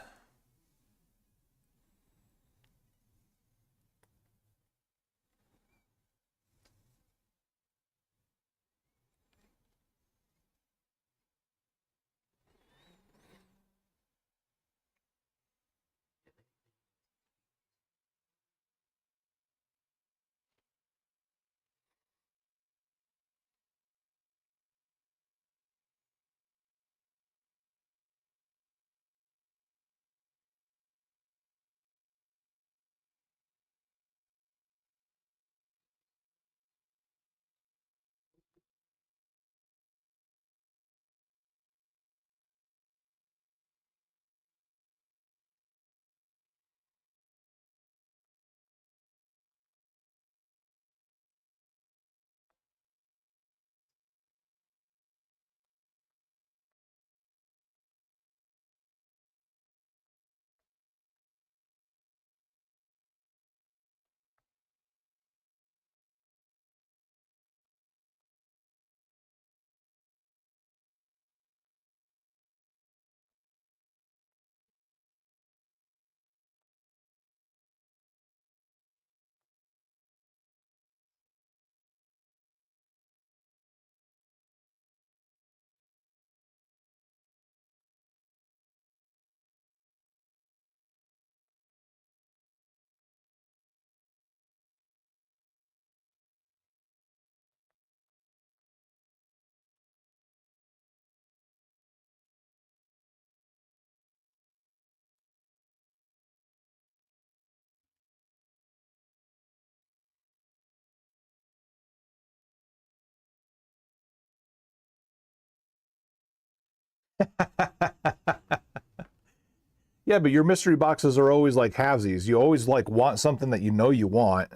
Yeah, but your mystery boxes are always like halvesies. You always like want something that you know you want.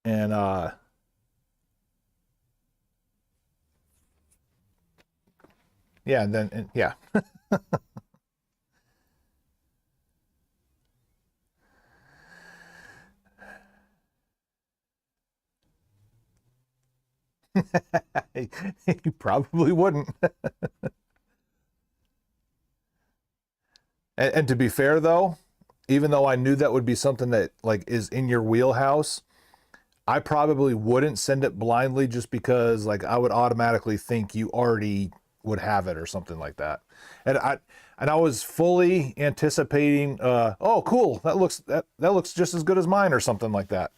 And yeah, and yeah. You probably wouldn't. And to be fair though, even though I knew that would be something that like is in your wheelhouse, I probably wouldn't send it blindly just because like I would automatically think you already would have it or something like that. And I was fully anticipating oh cool, that looks just as good as mine or something like that.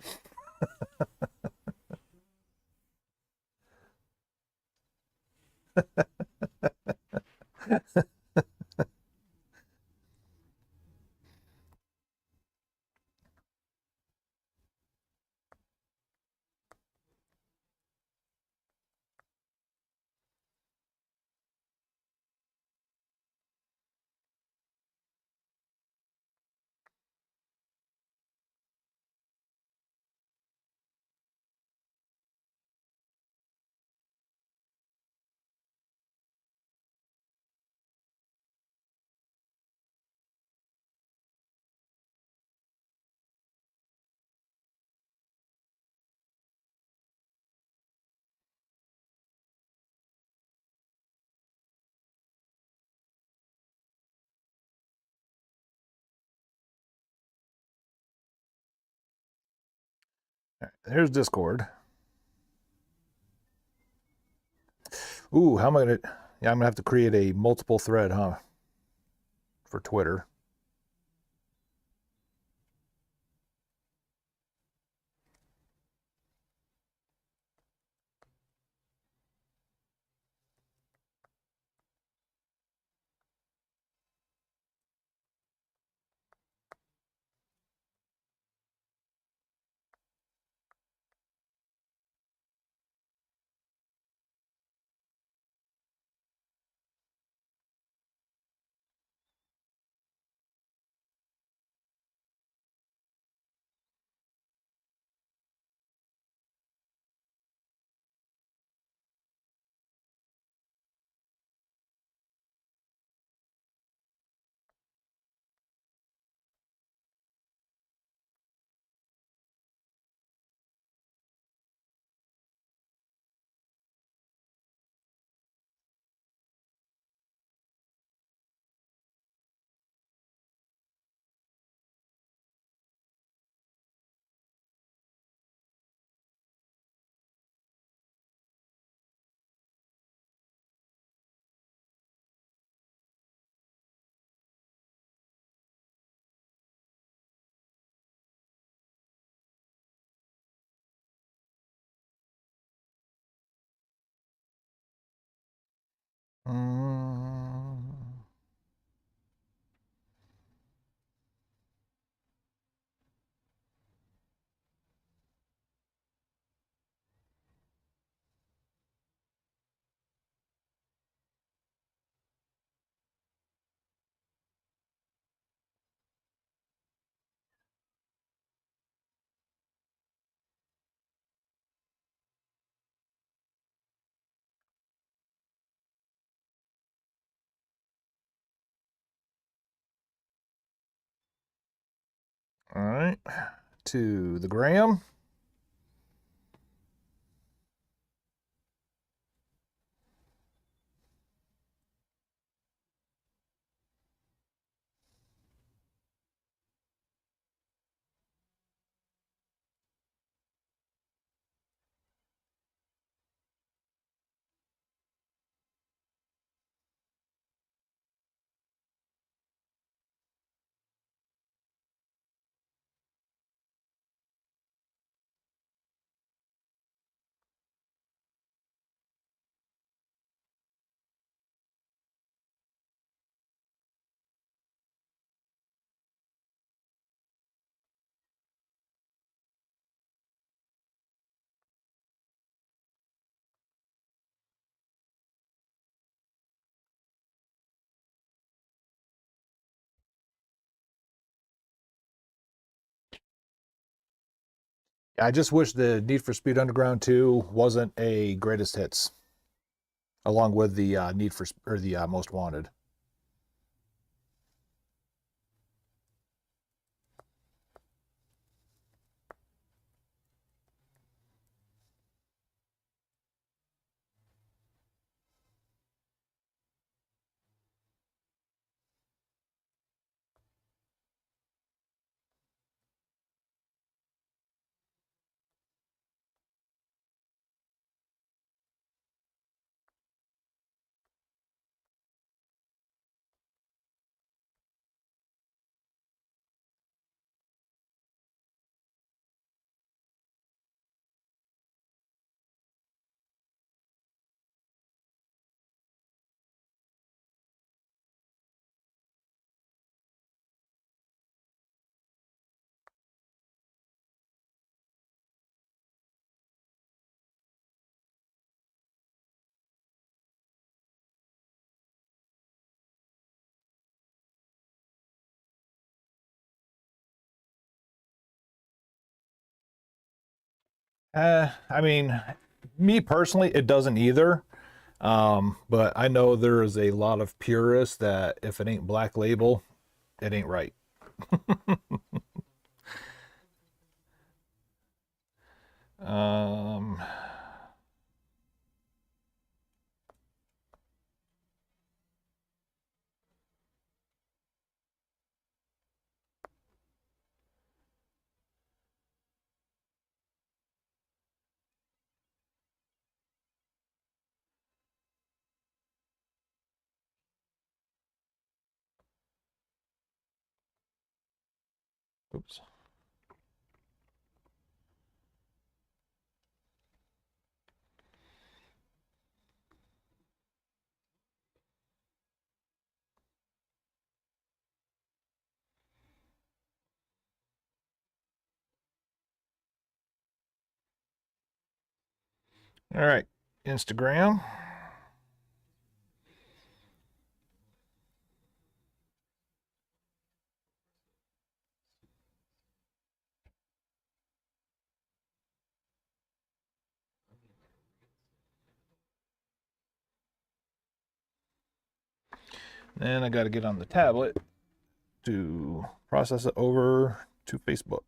Here's Discord. Ooh, how am I gonna? Yeah, I'm gonna have to create a multiple thread, huh? For Twitter. Mm. All right, to the gram. I just wish the Need for Speed Underground 2 wasn't a greatest hits, along with the Need for or the Most Wanted. I mean, me personally, it doesn't either. But I know there is a lot of purists that if it ain't Black Label, it ain't right. um, oops. All right, Instagram. Then I got to get on the tablet to process it over to Facebook.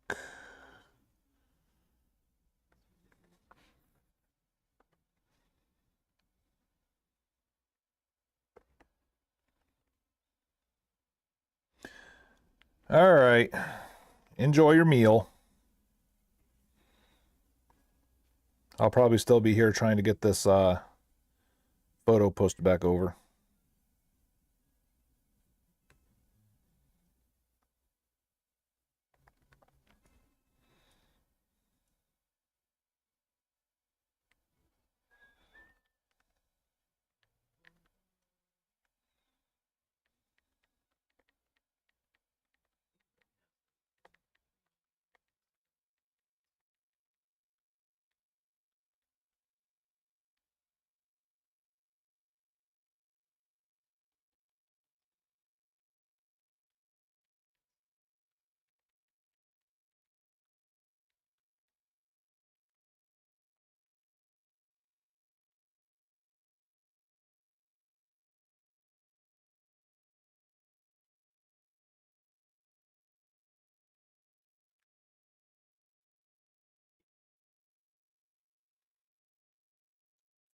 All right. Enjoy your meal. I'll probably still be here trying to get this photo posted back over.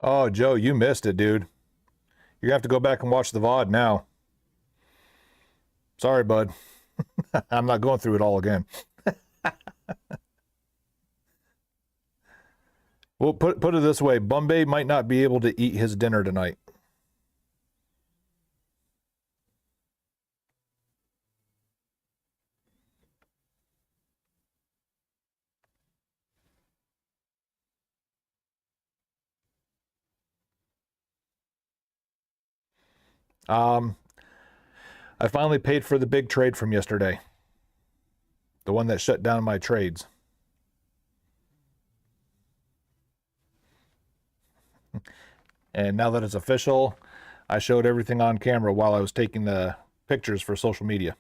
Oh, Joe, you missed it, dude. You're gonna have to go back and watch the VOD now. Sorry, bud. I'm not going through it all again. Well, put it this way, Bombay might not be able to eat his dinner tonight. I finally paid for the big trade from yesterday. The one that shut down my trades. And now that it's official, I showed everything on camera while I was taking the pictures for social media.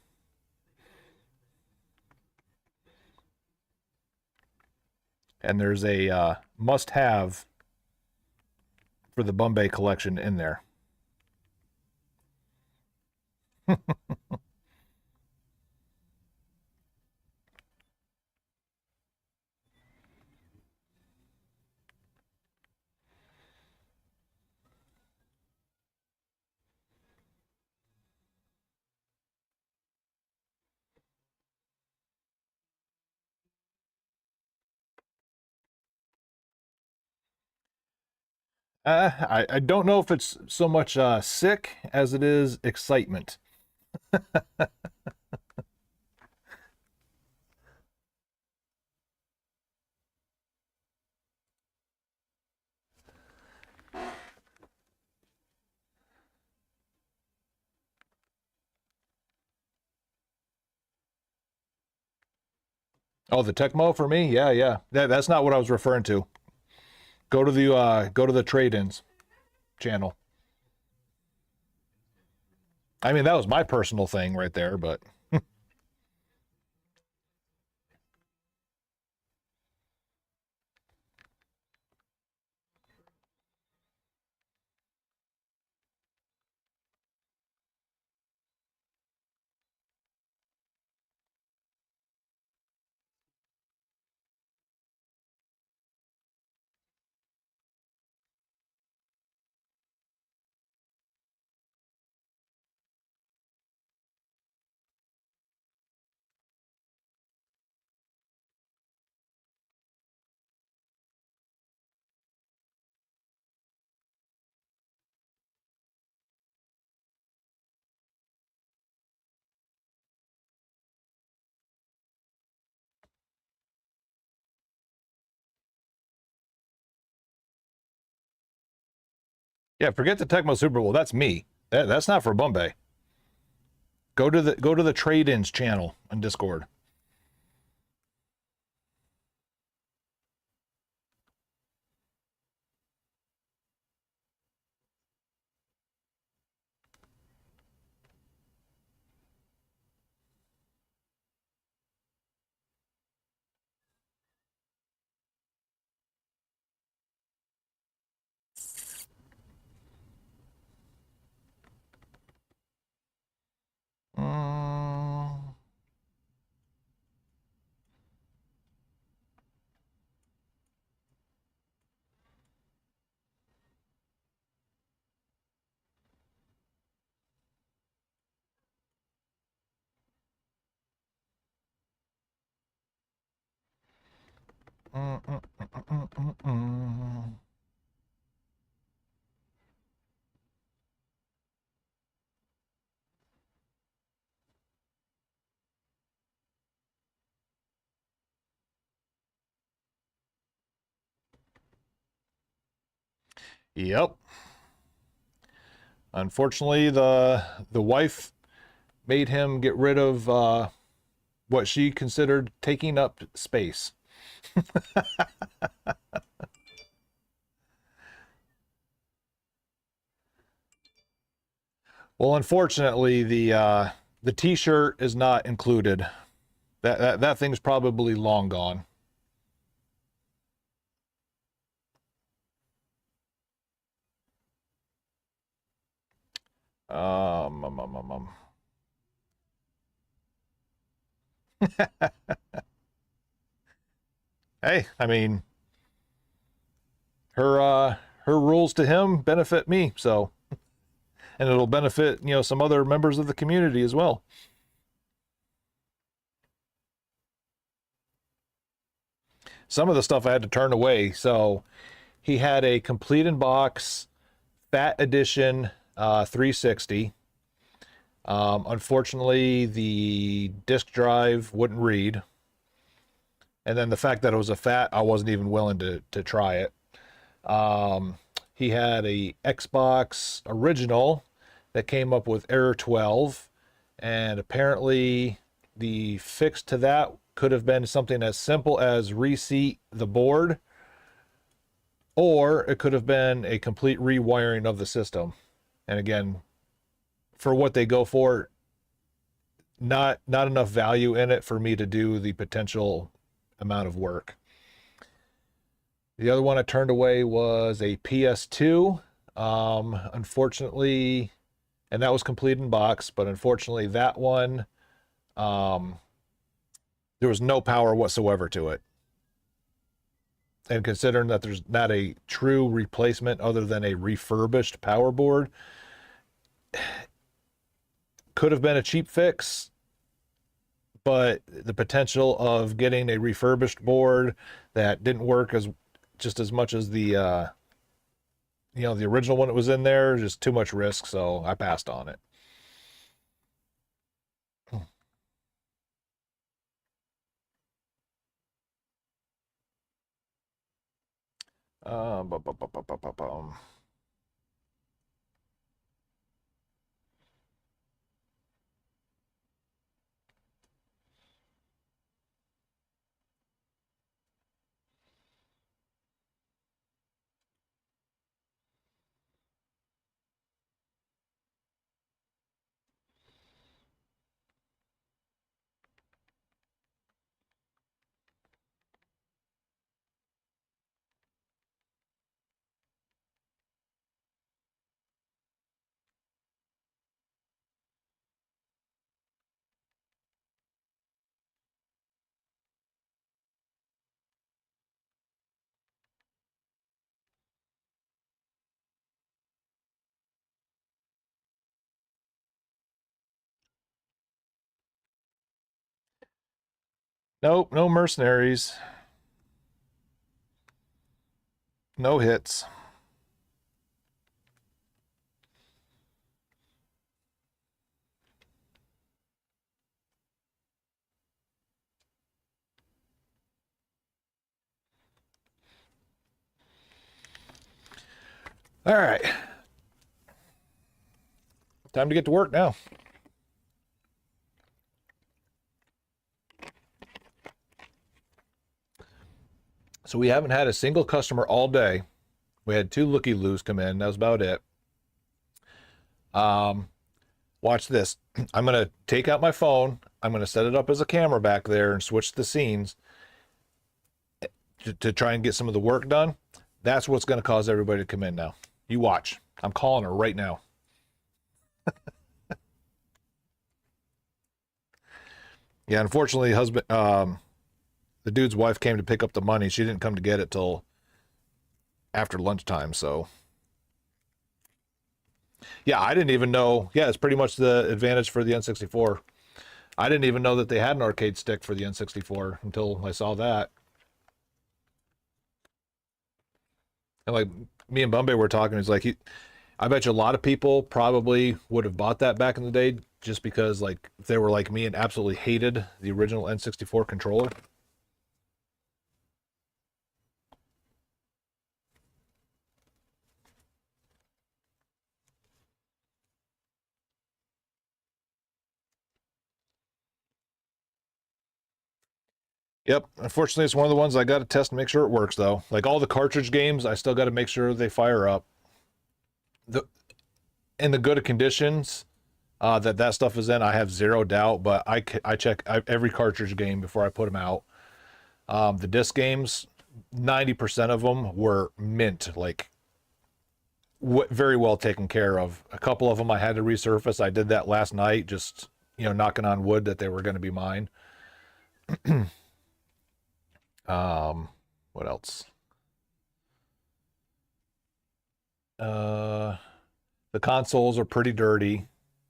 And there's a must-have for the Bombay collection in there. I don't know if it's so much sick as it is excitement. Oh, the Tecmo for me? Yeah, yeah. That's not what I was referring to. Go to the trade-ins channel. I mean, that was my personal thing right there, but yeah, forget the Tecmo Super Bowl. That's me. That's not for Bombay. Go to the trade-ins channel on Discord. Mm, mm, mm, mm, mm, mm. Yep. Unfortunately, the wife made him get rid of what she considered taking up space. Well, unfortunately, the T-shirt is not included. That thing's probably long gone. Um, um, um, um, um. Hey, I mean, her rules to him benefit me, so, and it'll benefit, some other members of the community as well. Some of the stuff I had to turn away. So he had a complete in box Fat Edition 360. Unfortunately, the disk drive wouldn't read. And then the fact that it was a fat, I wasn't even willing to try it. He had a Xbox original that came up with error 12. And apparently the fix to that could have been something as simple as reseat the board, or it could have been a complete rewiring of the system. And again, for what they go for, not enough value in it for me to do the potential amount of work. The other one I turned away was a PS2. Unfortunately, and that was complete in box, but unfortunately that one, there was no power whatsoever to it. And considering that there's not a true replacement other than a refurbished power board, could have been a cheap fix, but the potential of getting a refurbished board that didn't work as just as much as the the original one that was in there, just too much risk, so I passed on it. Bum, bum, bum, bum, bum, bum, bum. Nope, no mercenaries. No hits. All right. Time to get to work now. So we haven't had a single customer all day. We had 2 looky-loos come in. That was about it. Watch this. I'm going to take out my phone. I'm going to set it up as a camera back there and switch the scenes to try and get some of the work done. That's what's going to cause everybody to come in now. You watch. I'm calling her right now. Yeah, unfortunately, the dude's wife came to pick up the money. She didn't come to get it till after lunchtime, so yeah, I didn't even know. Yeah, it's pretty much the advantage for the N64. I didn't even know that they had an arcade stick for the N64 until I saw that. And like me and Bombay were talking, he's like, I bet you a lot of people probably would have bought that back in the day just because like they were like me and absolutely hated the original N64 controller. Yep. Unfortunately, it's one of the ones I got to test and make sure it works, though. Like all the cartridge games, I still got to make sure they fire up. In the good of conditions that stuff is in, I have zero doubt. But I check every cartridge game before I put them out. The disc games, 90% of them were mint, like very well taken care of. A couple of them I had to resurface. I did that last night, just knocking on wood that they were going to be mine. What else? The consoles are pretty dirty.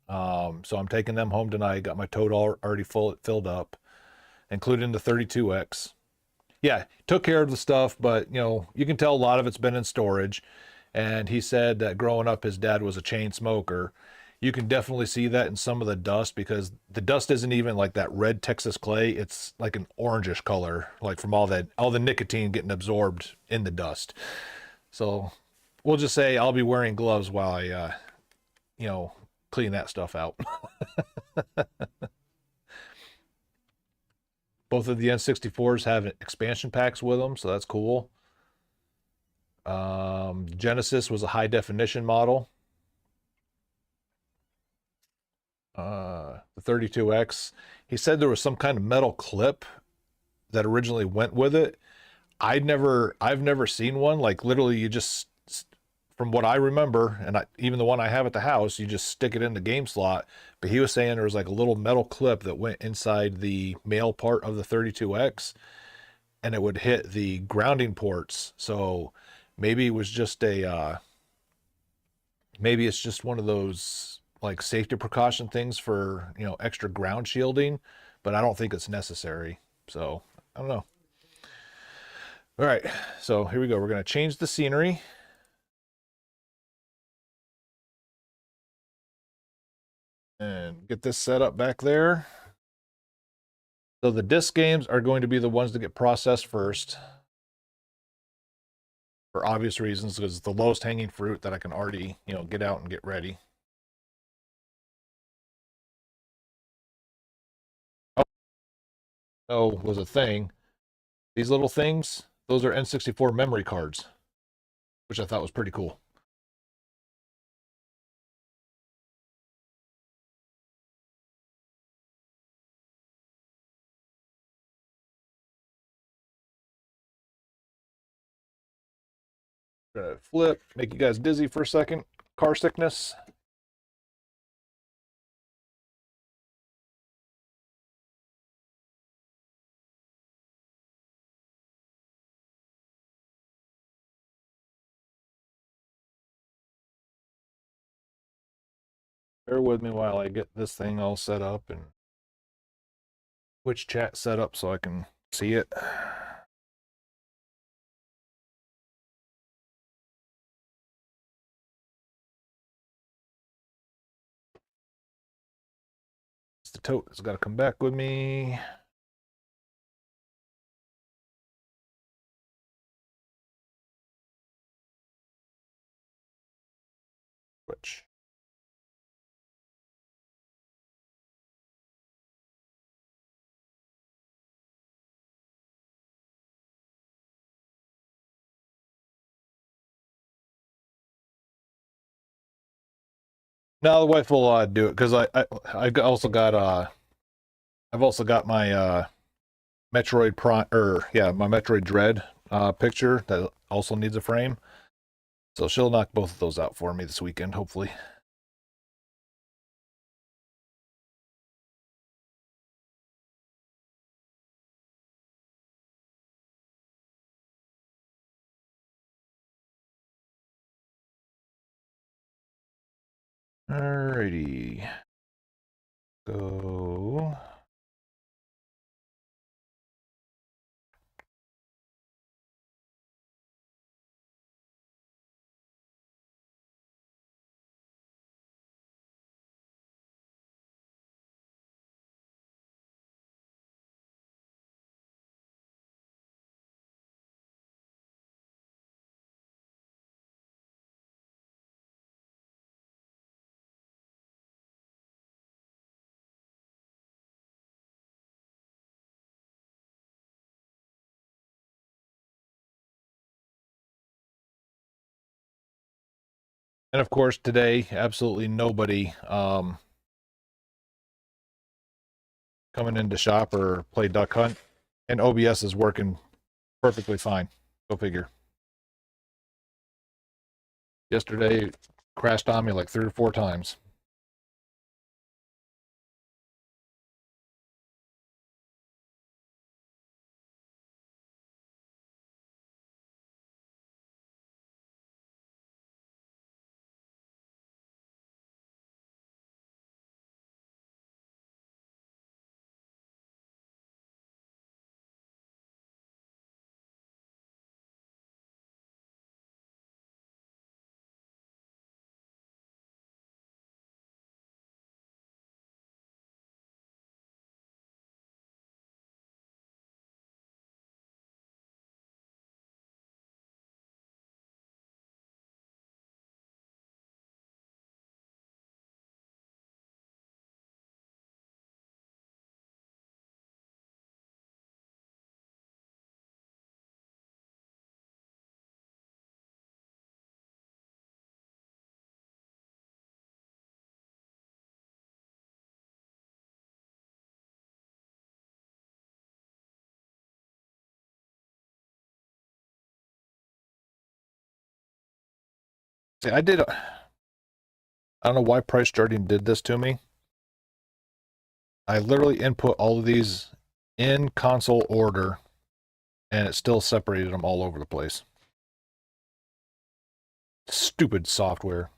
So I'm taking them home tonight. Got my tote already filled up, including the 32X. Yeah, took care of the stuff, but you can tell a lot of it's been in storage. And he said that growing up, his dad was a chain smoker. You can definitely see that in some of the dust because the dust isn't even like that red Texas clay. It's like an orangish color, like from all the nicotine getting absorbed in the dust. So we'll just say I'll be wearing gloves while I, clean that stuff out. Both of the N64s have expansion packs with them, so that's cool. Genesis was a high definition model. The 32X, he said there was some kind of metal clip that originally went with it. I've never seen one. Like literally, you just, from what I remember, and even the one I have at the house, you just stick it in the game slot. But he was saying there was like a little metal clip that went inside the male part of the 32X, and it would hit the grounding ports. So maybe it was just maybe it's just one of those like safety precaution things for, extra ground shielding, but I don't think it's necessary. So I don't know. All right, so here we go. We're going to change the scenery. And get this set up back there. So the disc games are going to be the ones that get processed first. For obvious reasons, because it's the lowest hanging fruit that I can already, get out and get ready. Oh, was a thing. These little things, those are N64 memory cards, which I thought was pretty cool. Gonna flip, make you guys dizzy for a second. Car sickness. Bear with me while I get this thing all set up and Twitch chat set up so I can see it. It's the tote. It's got to come back with me. Twitch. No, the wife will do it because I also got I've also got my Metroid Prime, or yeah, my Metroid Dread picture that also needs a frame. So she'll knock both of those out for me this weekend, hopefully. Alrighty. Go. And of course, today, absolutely nobody coming into shop or play Duck Hunt. And OBS is working perfectly fine. Go figure. Yesterday, it crashed on me like 3 or 4 times. See, I don't know why price charting did this to me. I literally input all of these in console order, and it still separated them all over the place. Stupid software.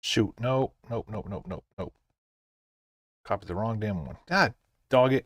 Shoot, no, nope, nope, nope, nope, nope. Copied the wrong damn one. God, dog it.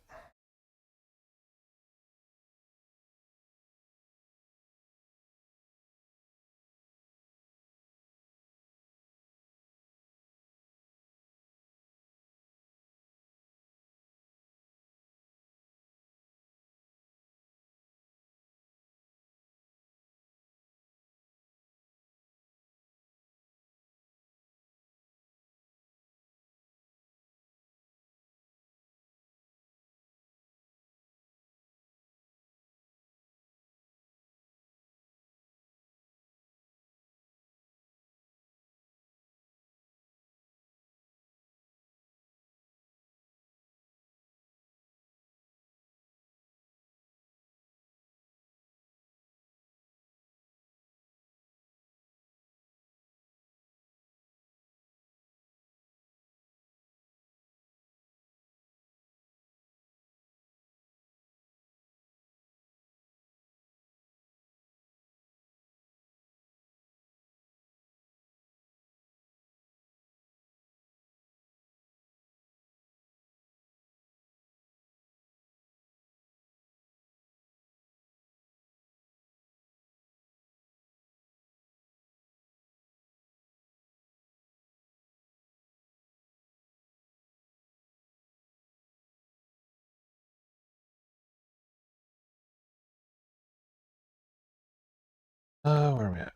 Where are we at?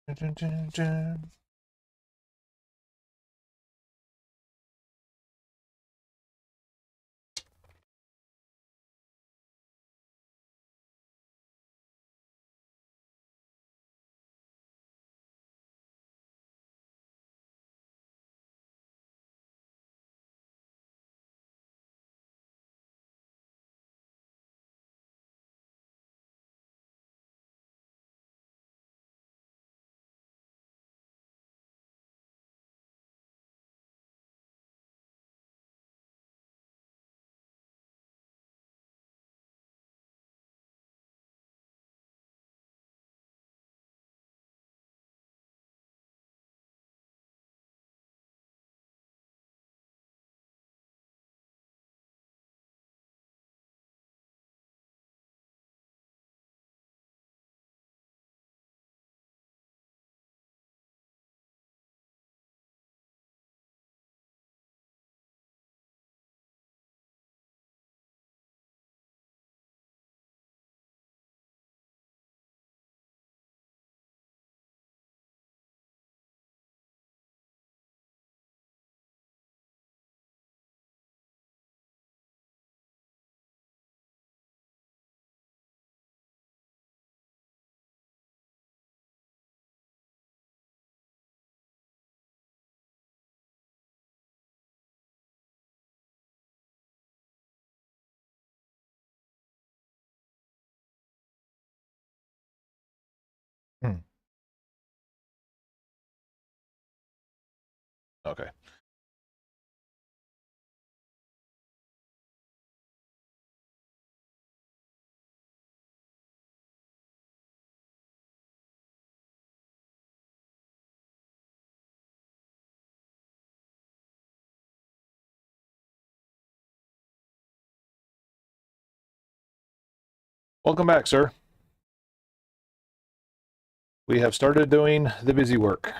Dun, dun, dun, dun. Hmm. Okay. Welcome back, sir. We have started doing the busy work.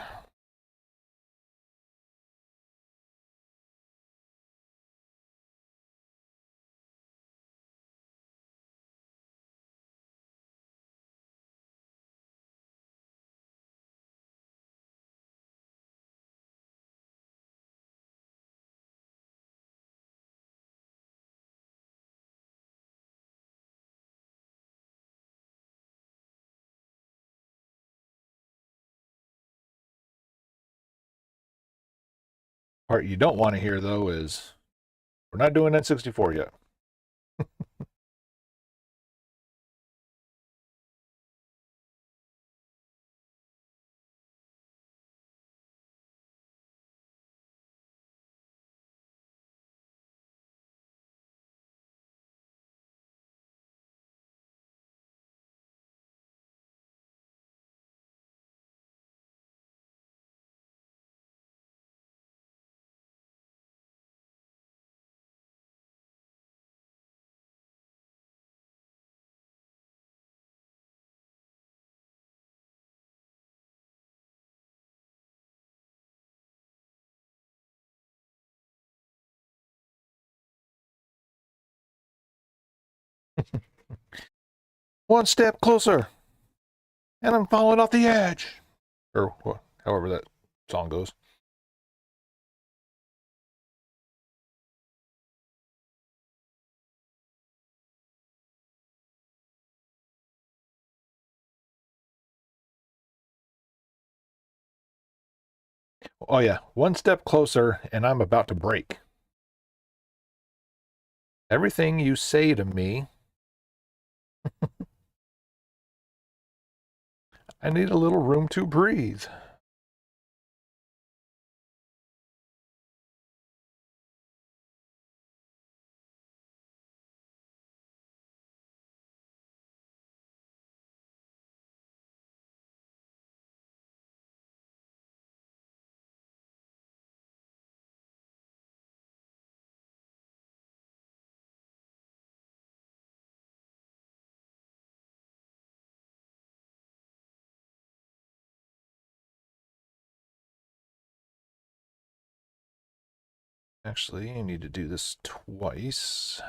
Part you don't want to hear, though, is we're not doing N64 yet. One step closer, and I'm falling off the edge. Or however that song goes. Oh, yeah. One step closer, and I'm about to break. Everything you say to me, I need a little room to breathe. Actually, you need to do this twice.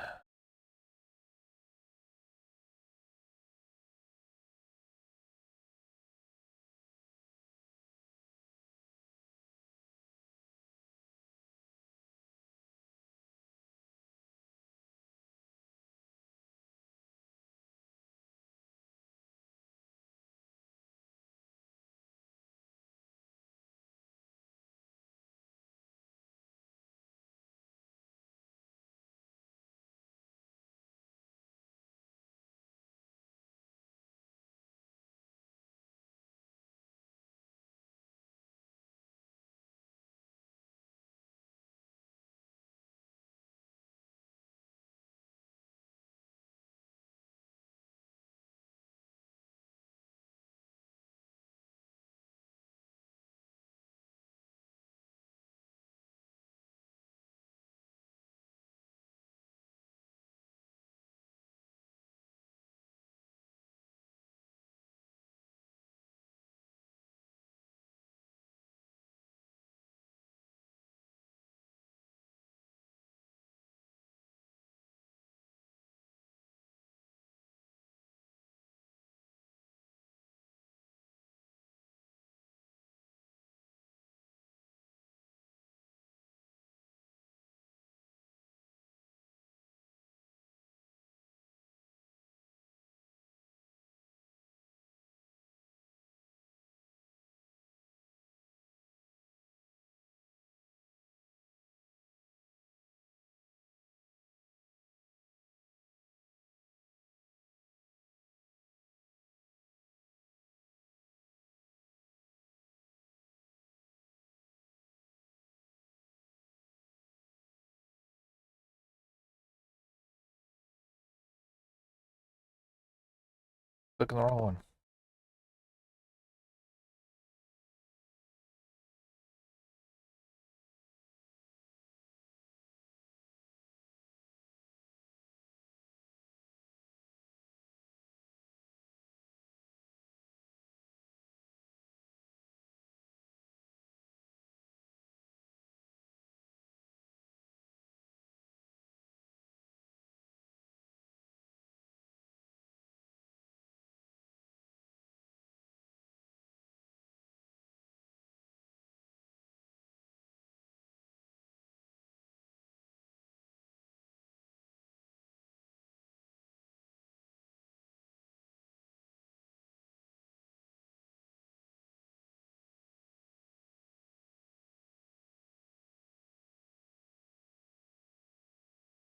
Clicking the wrong one.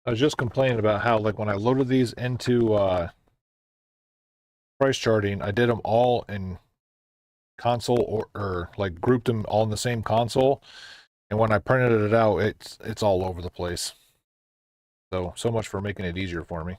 I was just complaining about how, like, when I loaded these into price charting, I did them all in console or like grouped them all in the same console, and when I printed it out, it's all over the place. So much for making it easier for me.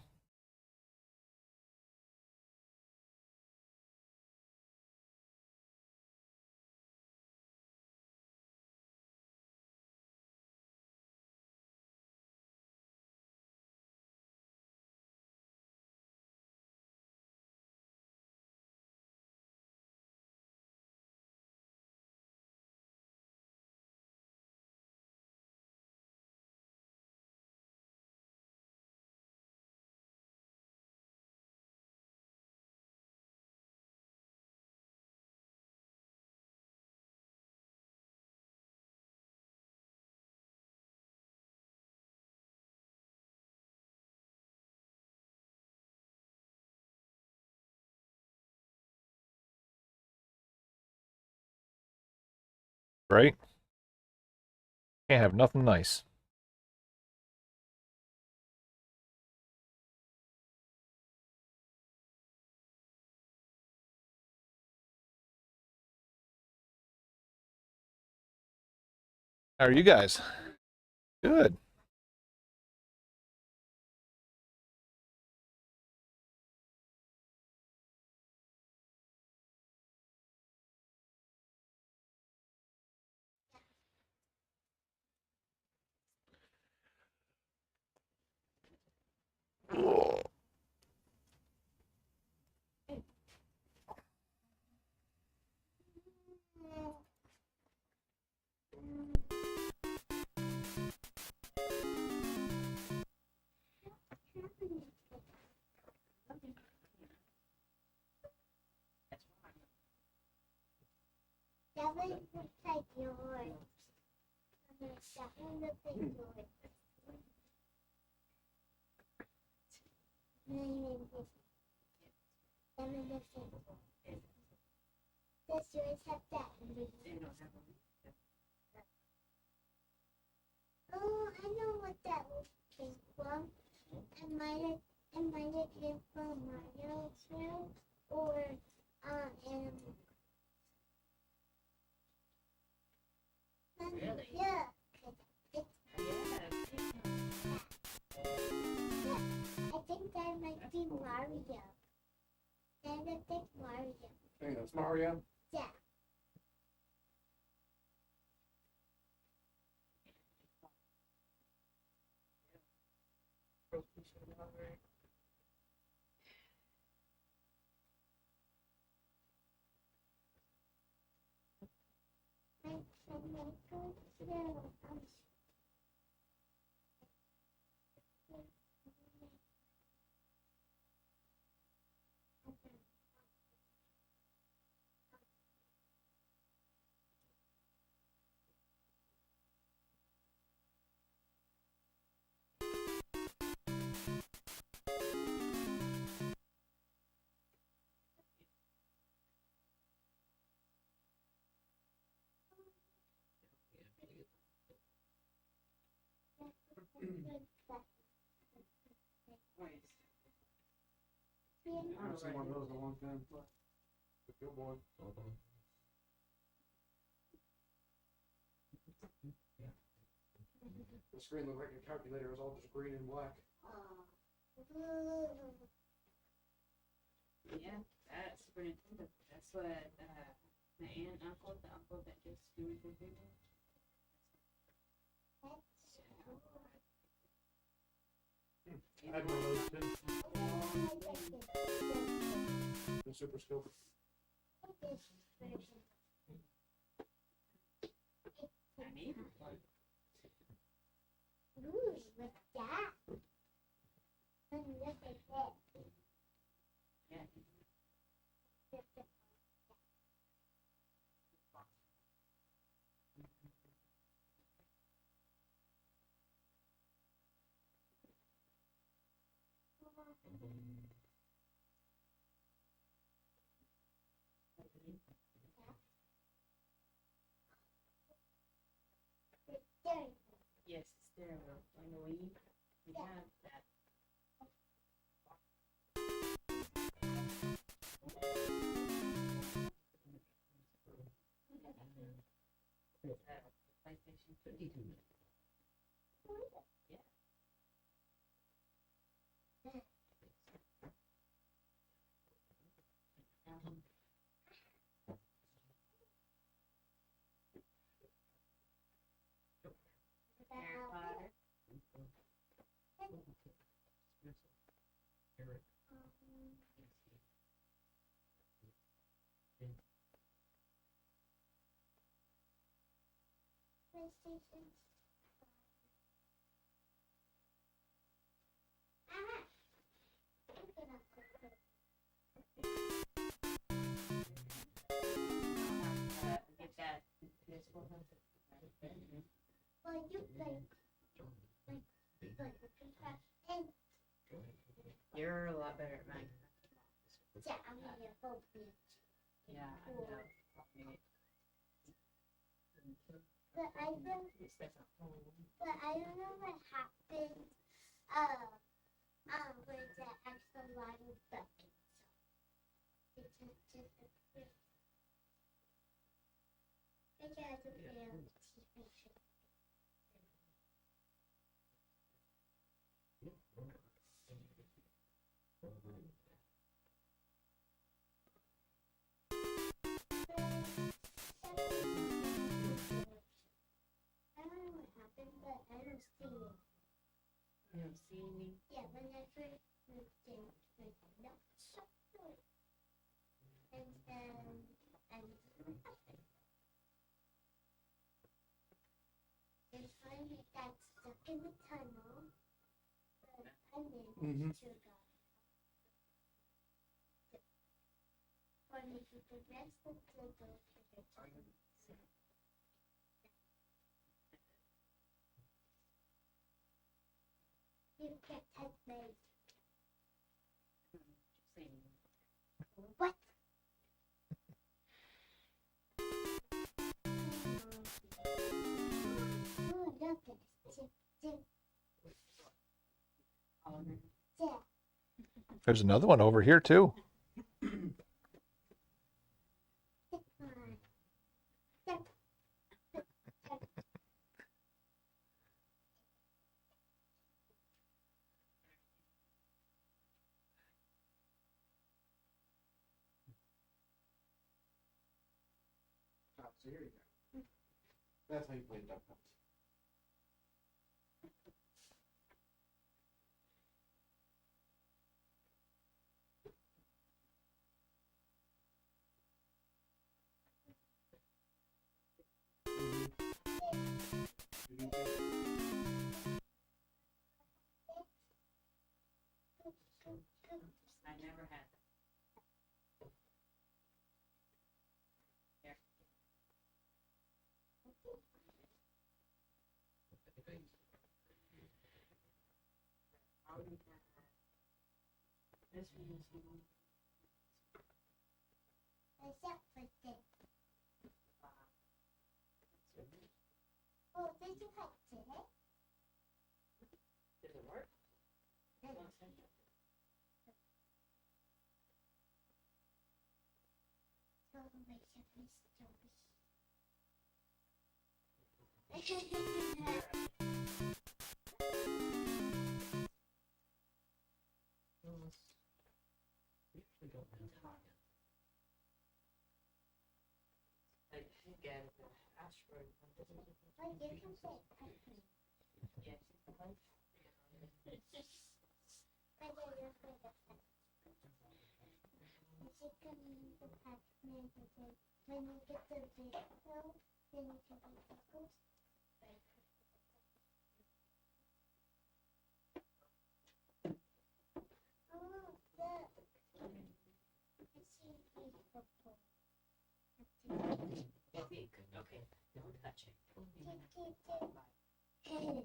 Right? Can't have nothing nice. How are you guys? Good. That way looks like yours. That one looks like yours. That one looks like yours. Does yours have that? Oh, I know what that came from. It might have came from Mario's room or Really? Yeah. I think that might be Mario. And I think Mario. Hey, that's Mario? Yeah. I haven't seen one of those in a long time. Good boy. The screen looked like a calculator. It was all just green and black. Yeah, for Nintendo. That's what my aunt and uncle, the uncle that just doing the video. I had one of those too. The Super Scope. I need one. Ooh, what's that? Look at that. Yeah. Yes, it's there. On the Wii, we have that. PlayStation 52. Yeah. Harry Potter. PlayStation. Ah! Open up the door. Get that. Well, you play. And You're a lot better at Minecraft. yeah, I'm gonna both be. Yeah, I know. But I don't know what happened. With the extra line bucket. So it's just a bit. It has a real picture. I don't know what happened, but I don't see it. You don't see me? Yeah, when I first moved in, like, not so good. And then, nothing. And finally got stuck in the tunnel. But I managed to go. Funny, the rest of the go to the tunnel. You can't touch me. What? Oh, look at this. Yeah. There's another one over here too. Oh, so here you go. That's how you play duck hunt. I never had that. Here. I'll leave that. This one is one. Except for this. Wow. Oh, did you like it? Does it work? No. So make some get the asteroid. Oh, you can say punch. Yes. But you're not going to punch. If you can use the Pac-Man, when you get the big pill, then you can be pickles. Oh, look. I see a purple. Okay, don't touch it. You play Pac-Man.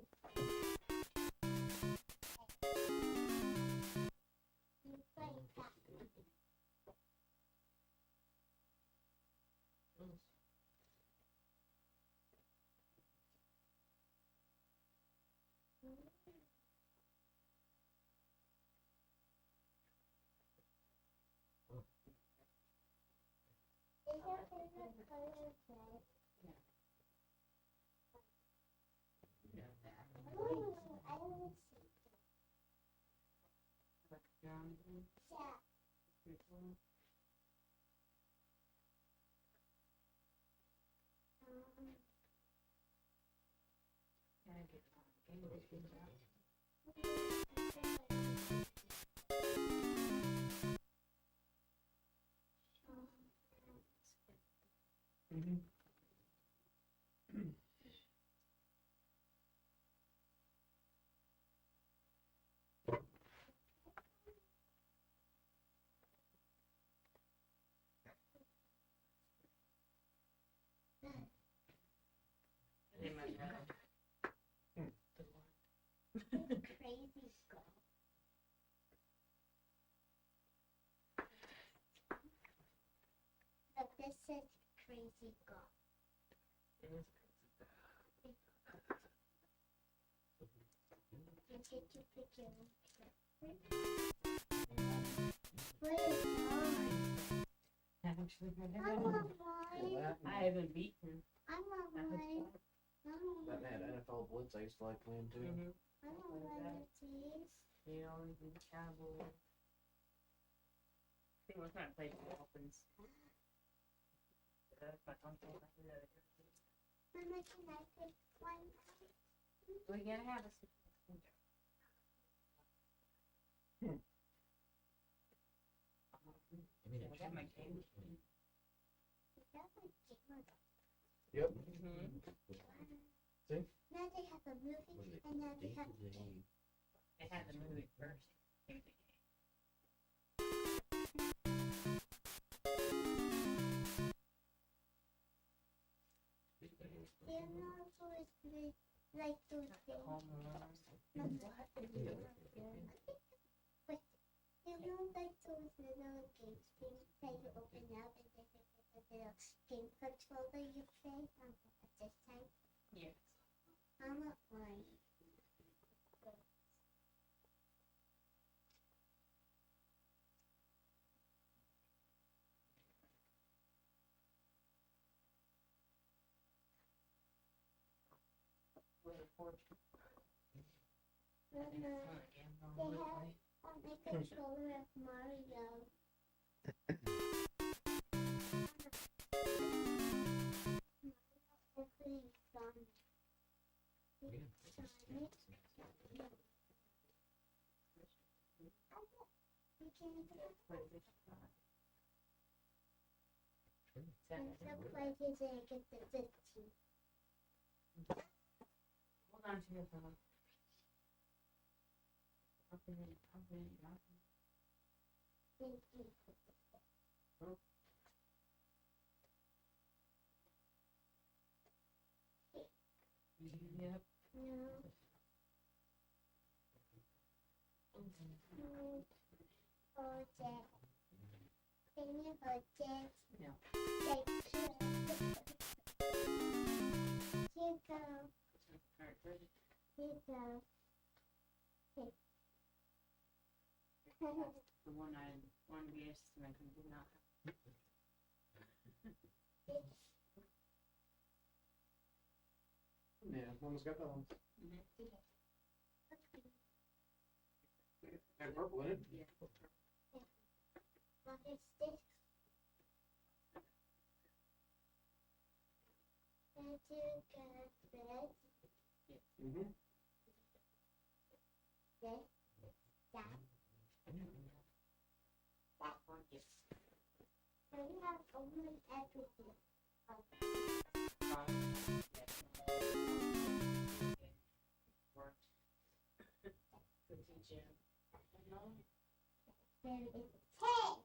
Is your favorite color red? Oh, I don't see. Yeah. Crazy skull. But this says crazy skull. Did you pick your own picture? What is mine? I want mine. I haven't beaten. I want mine. That had NFL Blitz I used to like playing too. I want one of these. You know, the cowboy. I think we're trying to play the Dolphins. My uncle, Mama, can I pick one? we gotta have a. I got my game. Is that my gamer? Yep. See? Now they have a movie, and now they have a game. They had the movie first. They're not always like those things. Home Alone. What? But you know, like those little game things that you open up and then there's a little game controller you play at this time? Yes. I want one. With a fortune. They have a controller of Mario. Hopefully Sonic. Sonic. We can I'm surprised he didn't get the 15. Hold on to your phone. Thank you. Yep. No. Hold it. Can you hold it? No. Thank you. Here you go. Alright, ready? Here you go. Okay. The one I wanted to get to make did not. Yeah, Mama's got that one. And purple in it. Yeah. What is this? Mm-hmm. So we have almost everything. There is 10. Oh.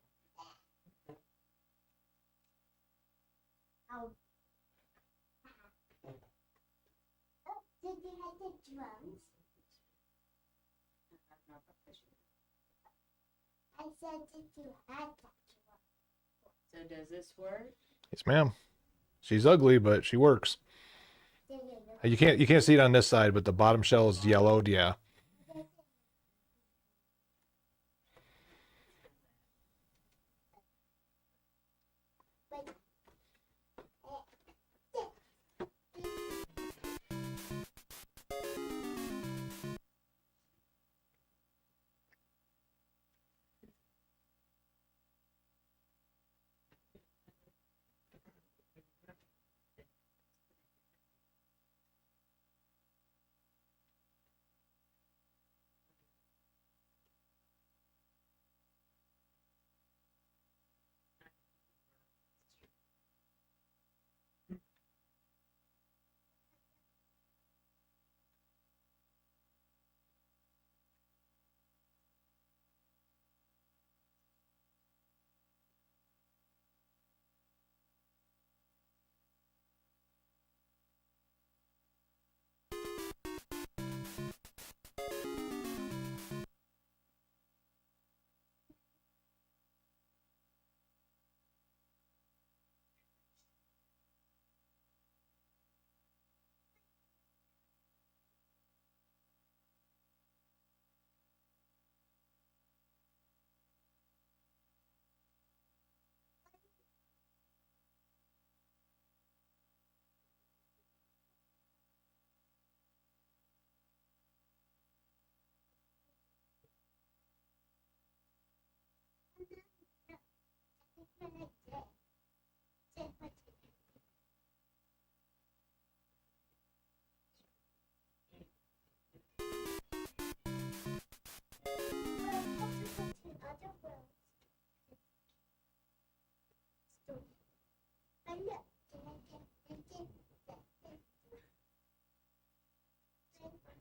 Oh, did you have the drums? I said, did you have that drum? So does this work? Yes, ma'am. She's ugly, but she works. You can't see it on this side, but the bottom shell is yellowed. Yeah.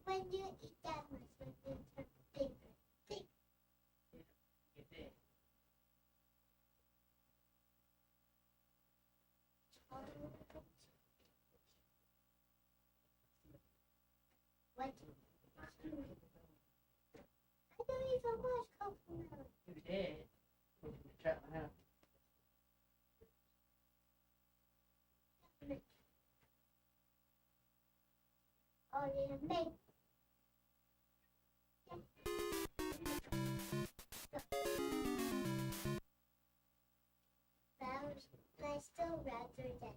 When you eat that much, when you turn bigger, big. What? I don't even watch Coconut. You did. Cat and a half. Oh, you make. But I still rather that.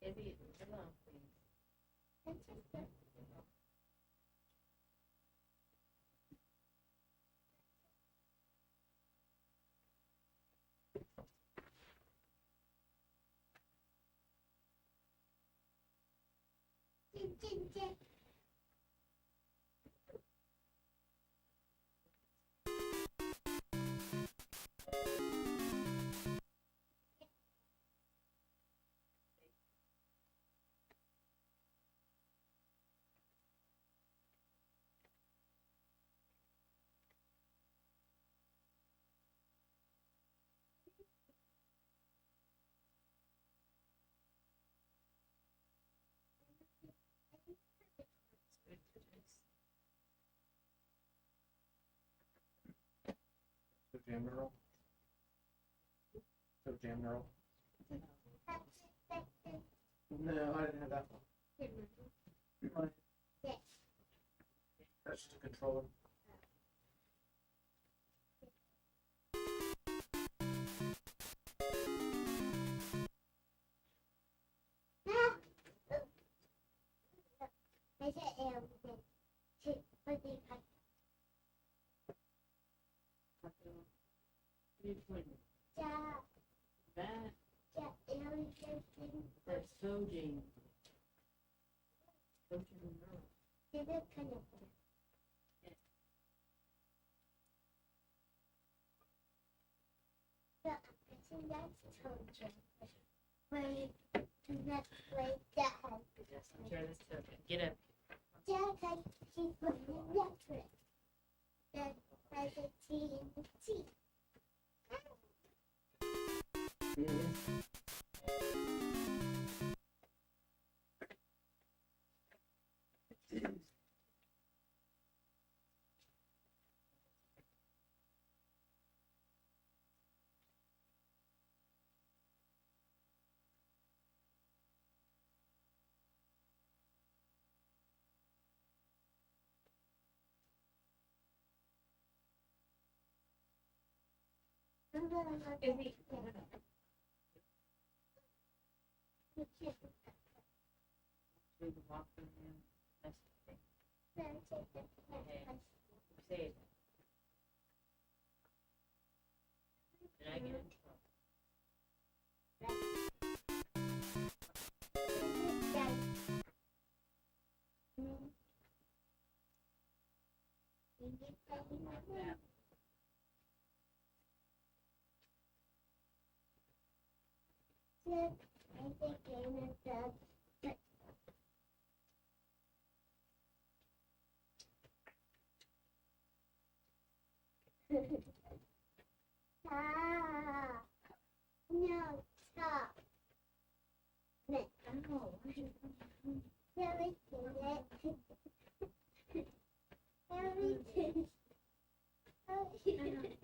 Izzy, come on, please. So jam roll. So jam roll. No, I didn't have that one. That's just a controller. Jack, That, Jack, everything. that's Sojin. Sojin girl. Did it kind of. Yeah, I think that's Sojin. Wait, that's like that. Yes, I'm sure that's Sojin. Get up. Jack, I keep running next to it. That has a T in the T. Is he? We can walk from him. That's the thing. Say it. Did I get in trouble? Like that. I think game is done. Stop. No, stop. No. Everything. Everything.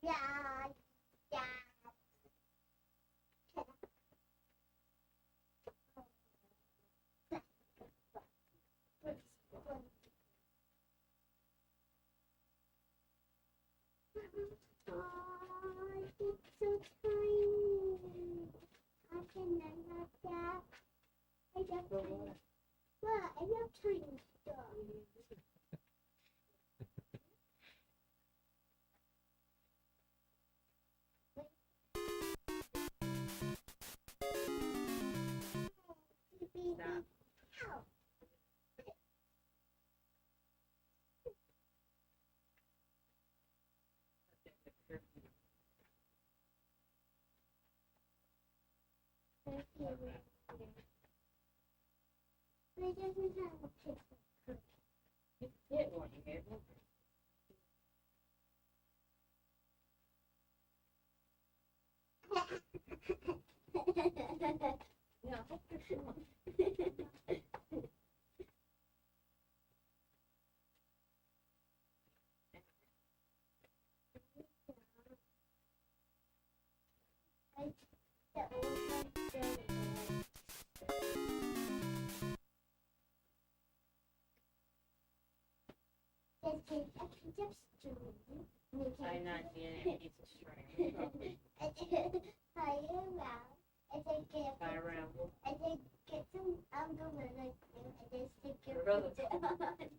Yeah, yeah. Oh, it's so tiny. I cannot have that. I love tiny. What? I love tiny stuff. Stop. Ow. But it doesn't have a picture. You did one, you gave one. Yeah, I hope you're sure. The old one's still there. I'm not being a piece of string. I did tie it around. I did get Tie around. I did get some underwear like you. I did stick your Brother. picture on it.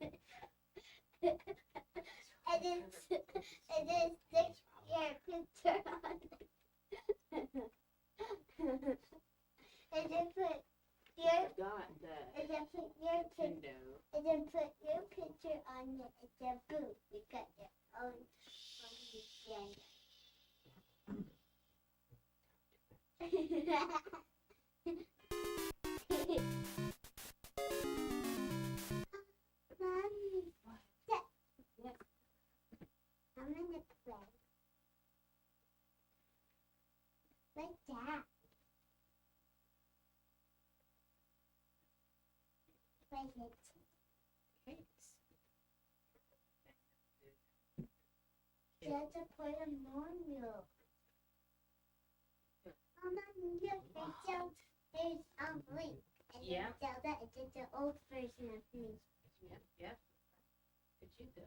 I did stick your picture on it. I did put your Got I the did put your picture. window. And then put your picture on it. It's a boot. You got your own agenda. Mommy, what? Yes. I'm gonna play. Like that. Like it. Cakes. Just to put a more milk. Mama, milk, there's Link. And Yeah. then Zelda, it's just the old version of me. Yep, yep. Did you go?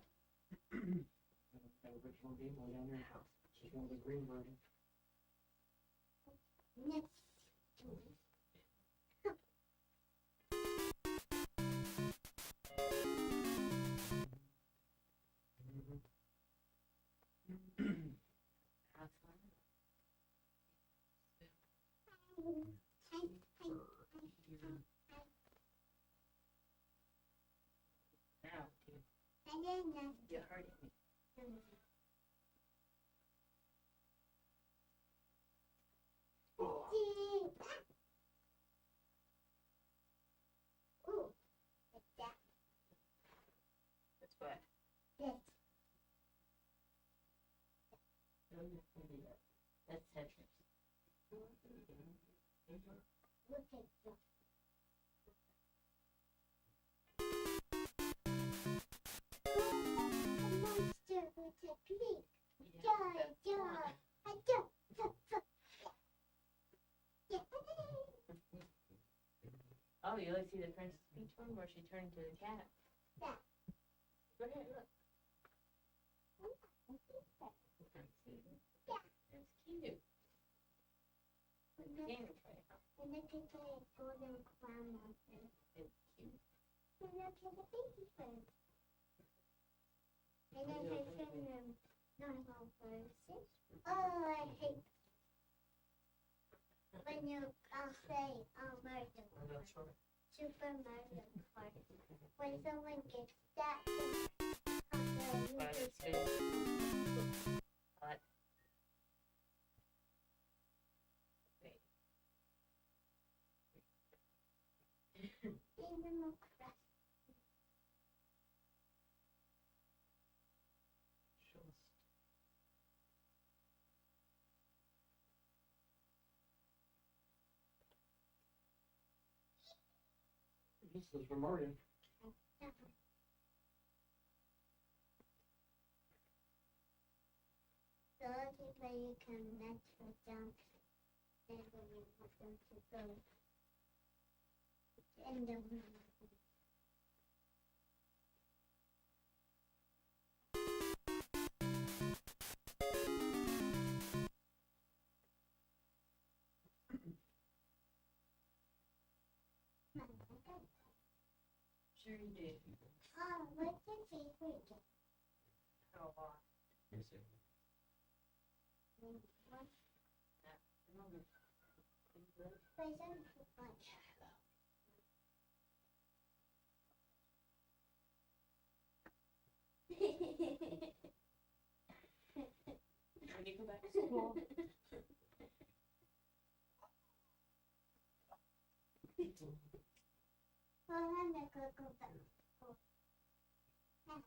That original Game Boy down there. She's one of the green versions. Next. That's fine. Now, you're hurting me. That's what. Yes. That's Tetris. Look at that. Monster with a click. Oh, you only see the Princess Peach one where she turned into the cat? Yeah. Go ahead, look. Yeah. That's cute. Game tray. And look at the golden crown monster. It's cute. And look at the baby bird. And then I send them normal verses. Oh, I hate when you say Mario Kart. Super Mario Kart. When someone gets that, you just What? Wait. even more crust. This is for Mario. The only way you can match for jump is when you want them to go in the room. Sure you did. Oh, what's your favorite game? How long? What? Remember. Play some fun. When you go back to school. Well, I'm not gonna go back. Oh. Now.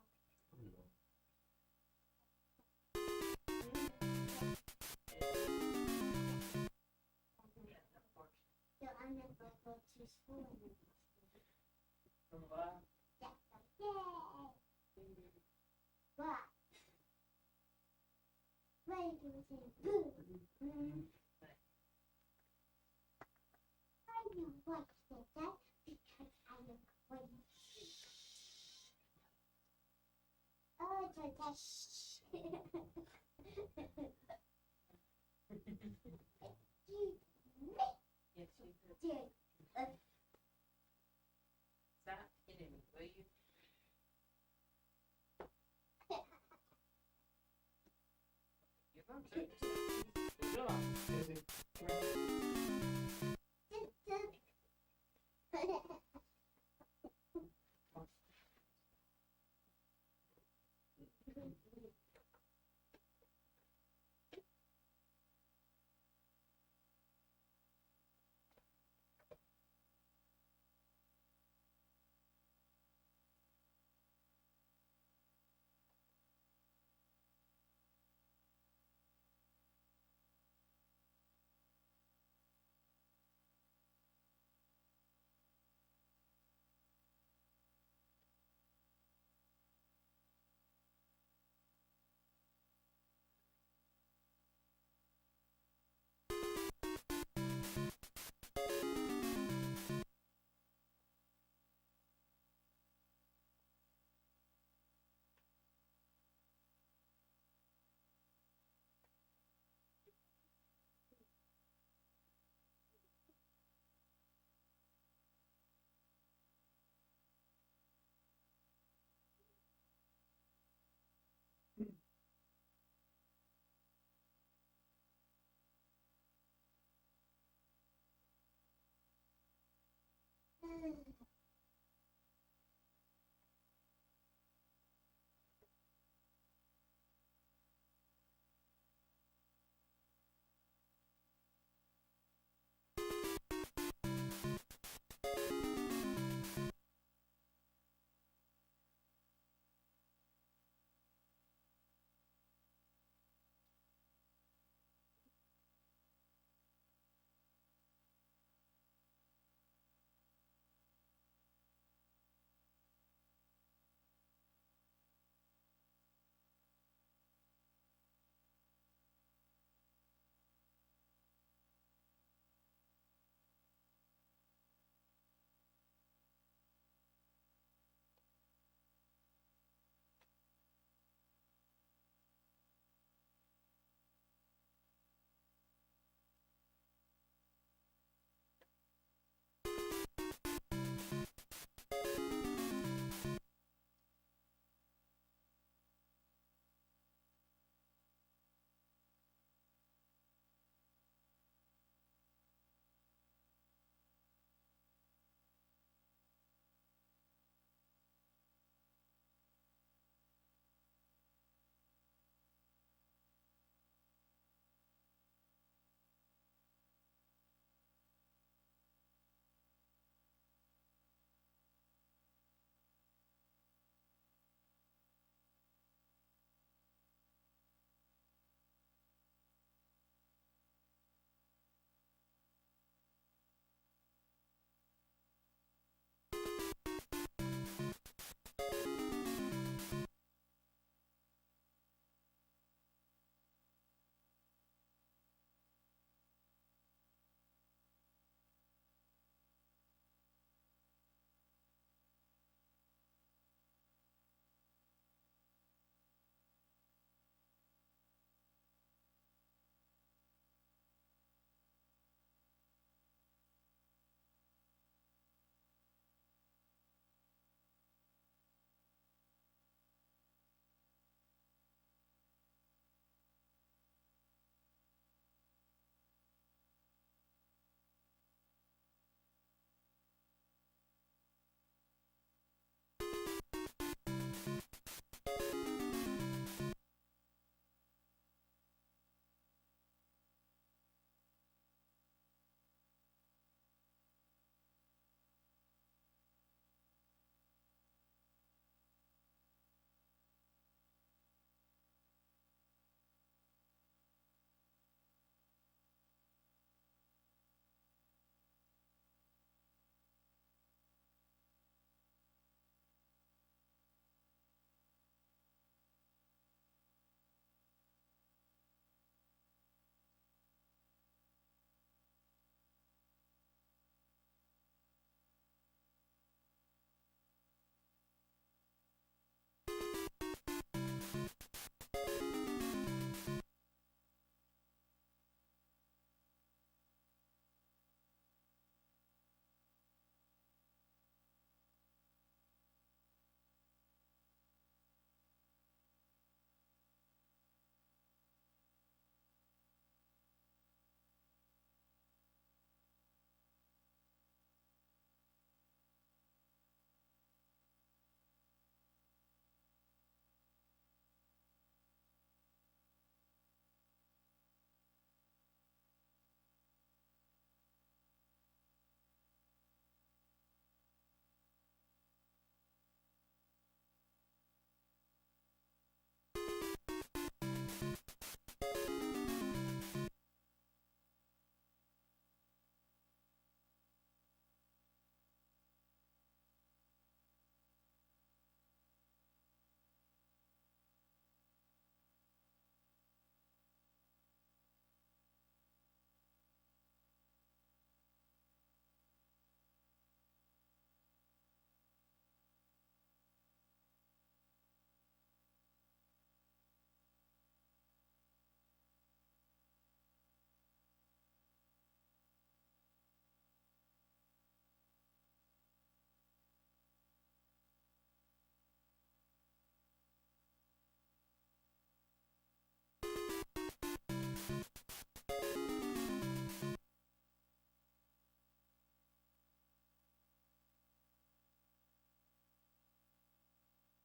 So I'm not gonna go to school anymore. For a while. Yeah. Yay! What? Why do you say boo? I know what said that because I look crazy. Oh, it's okay. Yes, you did. Dude, Stop hitting me, will you? You're gonna hurt yourself. Go on.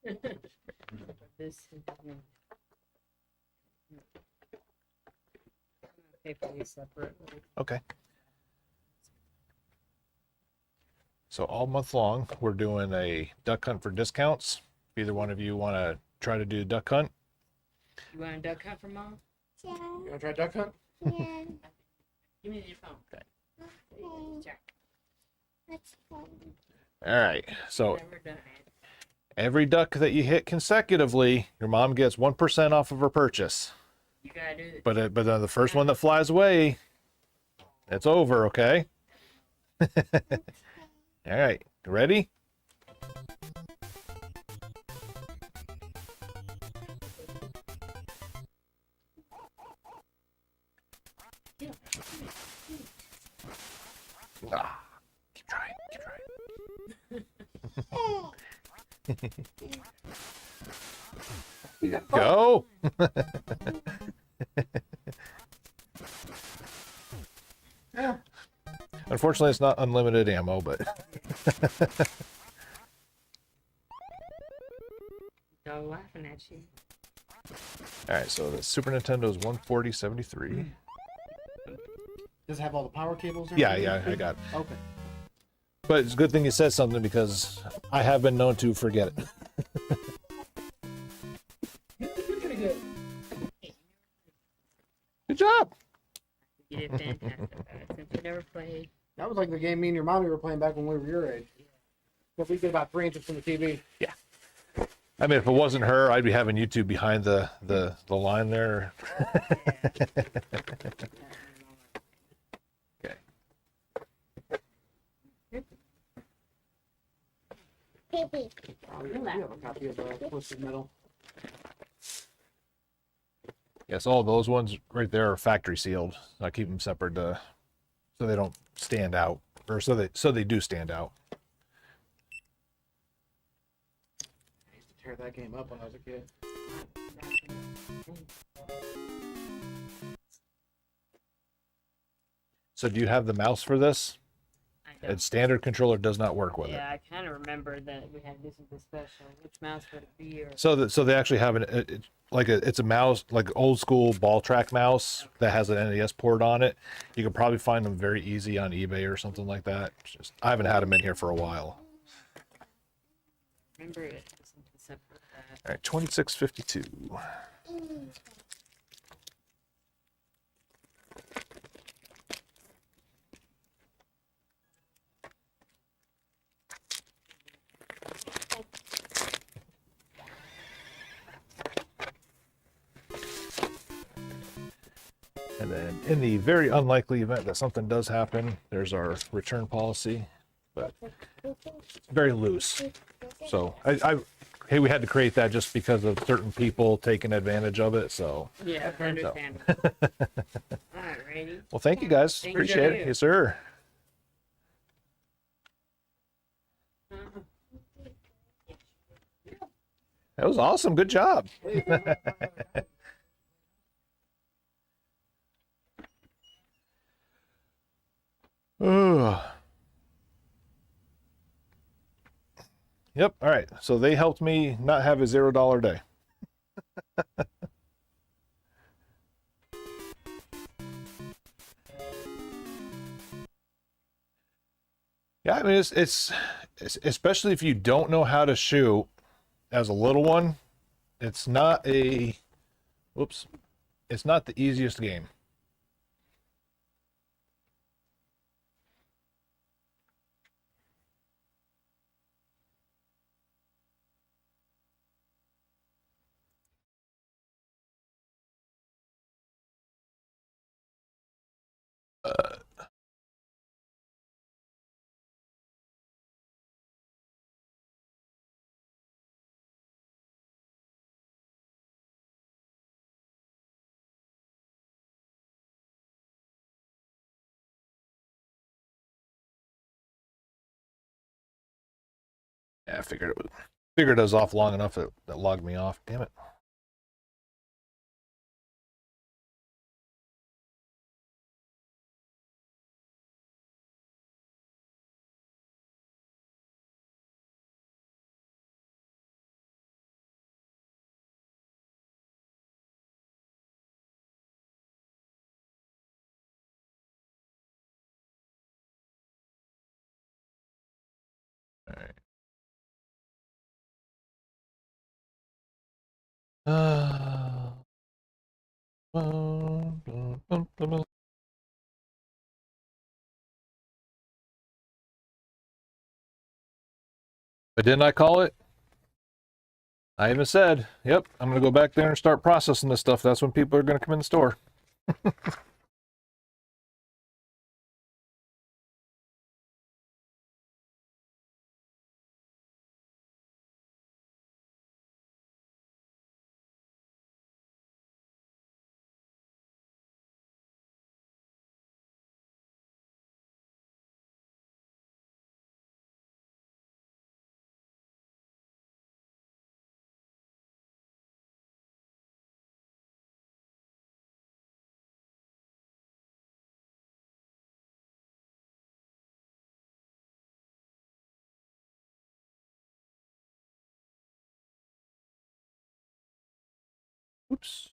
This is pay for these separately. Okay. So all month long, we're doing a duck hunt for discounts. If either one of you want to try to do a duck hunt. You want a duck hunt for mom? You wanna try duck hunt? Yeah. Give me your phone. Good. Okay. Check. That's fun. All right. So Never done it. every duck that you hit consecutively, your mom gets 1% off of her purchase. You gotta do it. But then the first one that flies away, it's over. Okay. All right. Ready? Ah, keep trying. Keep trying. Go. Yeah. Unfortunately, it's not unlimited ammo, but Dog laughing at you. all right. So the Super Nintendo is 140.73. Does it have all the power cables? and Yeah, everything? yeah, I got it. Okay. But it's a good thing you said something because I have been known to forget it. You're pretty good. Good job. You did fantastic at it. Since you never played. That was like the game me and your mommy were playing back when we were your age. But we get about 3 inches from the TV. I mean, if it wasn't her, I'd be having YouTube behind the line there. Okay. Baby. Oh, yeah, we have a copy of Twisted Metal. Yes, all those ones right there are factory sealed. I keep them separate so they don't stand out, or so they do stand out. I used to tear that game up when I was a kid. So do you have the mouse for this? I don't. Its standard controller does not work with it. Yeah, I kind of remember that we had to do something special. Which mouse would it be? Or So they actually have it's a mouse, like old school ball track mouse that has an NES port on it. You can probably find them very easy on eBay or something like that. I haven't had them in here for a while. remember it was something separate. All right, 2652. And then in the very unlikely event that something does happen, there's our return policy, but it's very loose. So hey, we had to create that just because of certain people taking advantage of it. So Yeah, I understand. Alrighty. well, thank you guys. Thank Appreciate you. it. Yes, sir. That was awesome. Good job. Ugh. Yep. All right. So they helped me not have a $0 day. Yeah, I mean it's especially if you don't know how to shoot as a little one, it's not a whoops. It's not the easiest game. Yeah, I figured it was off long enough that logged me off. Damn it. But didn't I call it? I even said, yep, I'm going to go back there and start processing this stuff. That's when people are going to come in the store. Oops.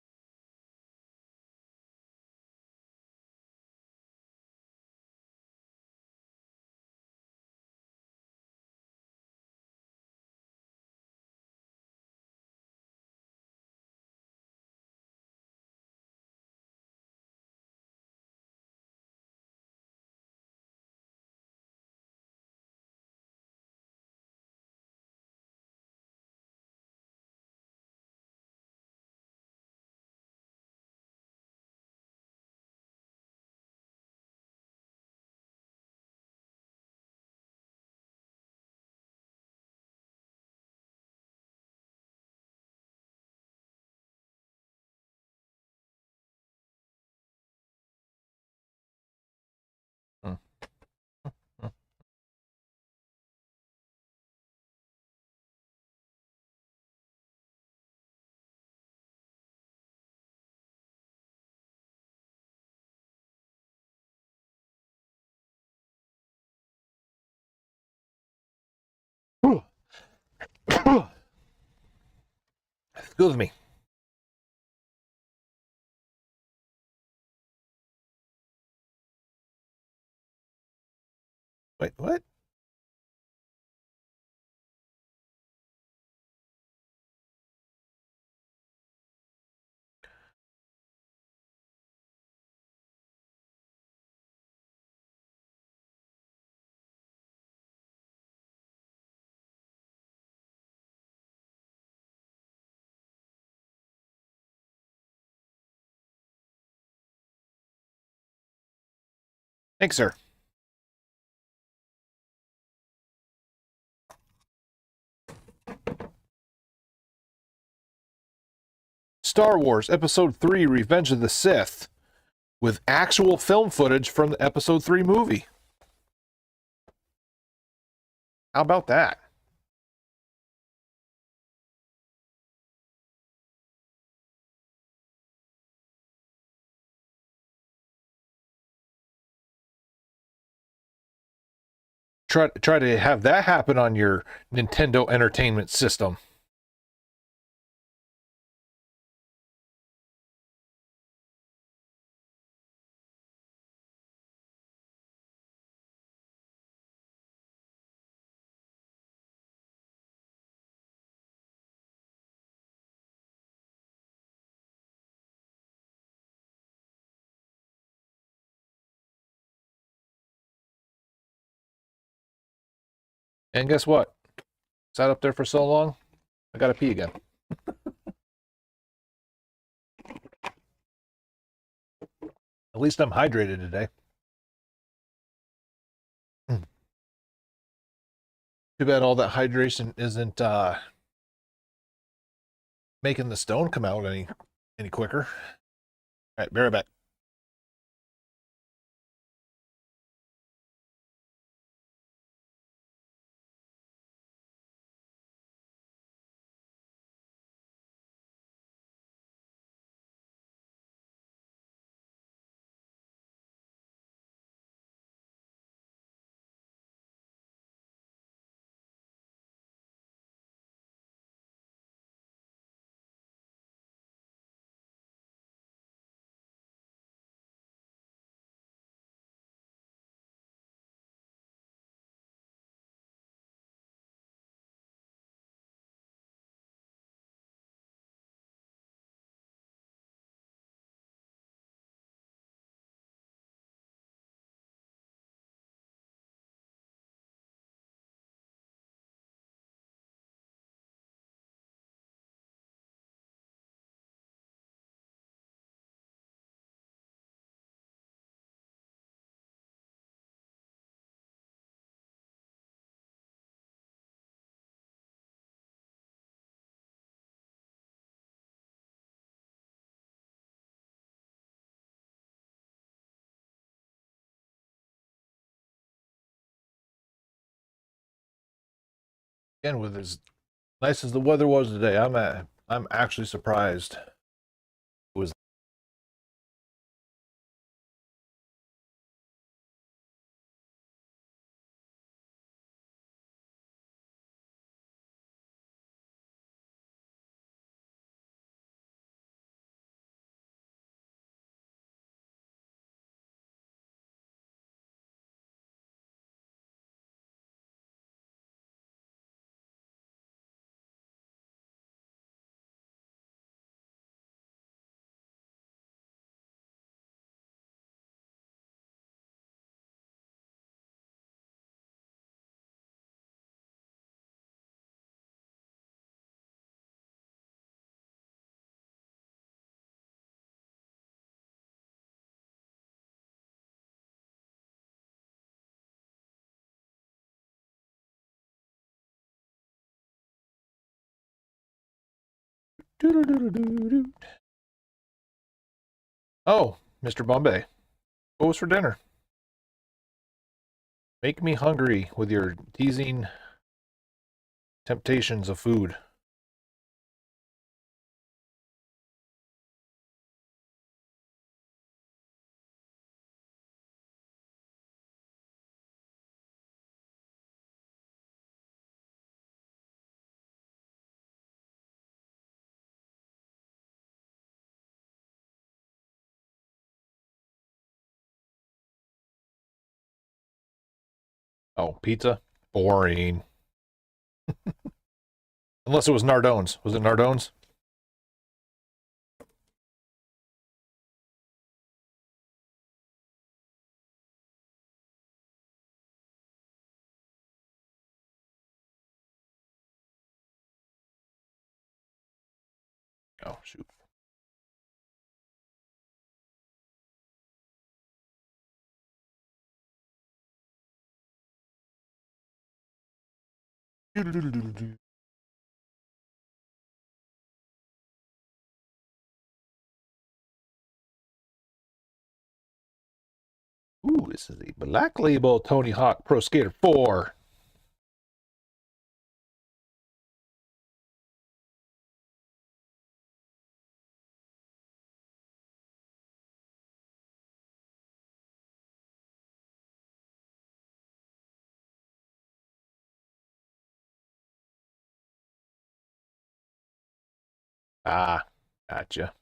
Excuse me. Wait, what? Thanks, sir. Star Wars Episode 3 Revenge of the Sith with actual film footage from the Episode 3 movie. How about that? Try to have that happen on your Nintendo Entertainment System. And guess what? Sat up there for so long, I gotta pee again. At least I'm hydrated today. Too bad all that hydration isn't making the stone come out any quicker. All right, be right back. Again, with as nice as the weather was today, I'm actually surprised. It was doo-doo-doo-doo-doo-doo. Oh, Mr. Bombay, what was for dinner? Make me hungry with your teasing temptations of food. Oh, pizza? Boring. Unless it was Nardone's. Was it Nardone's? Oh, shoot. Doo-doo-doo-doo-doo. Ooh, this is a Black Label Tony Hawk Pro Skater 4. Ah, gotcha.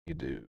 You do.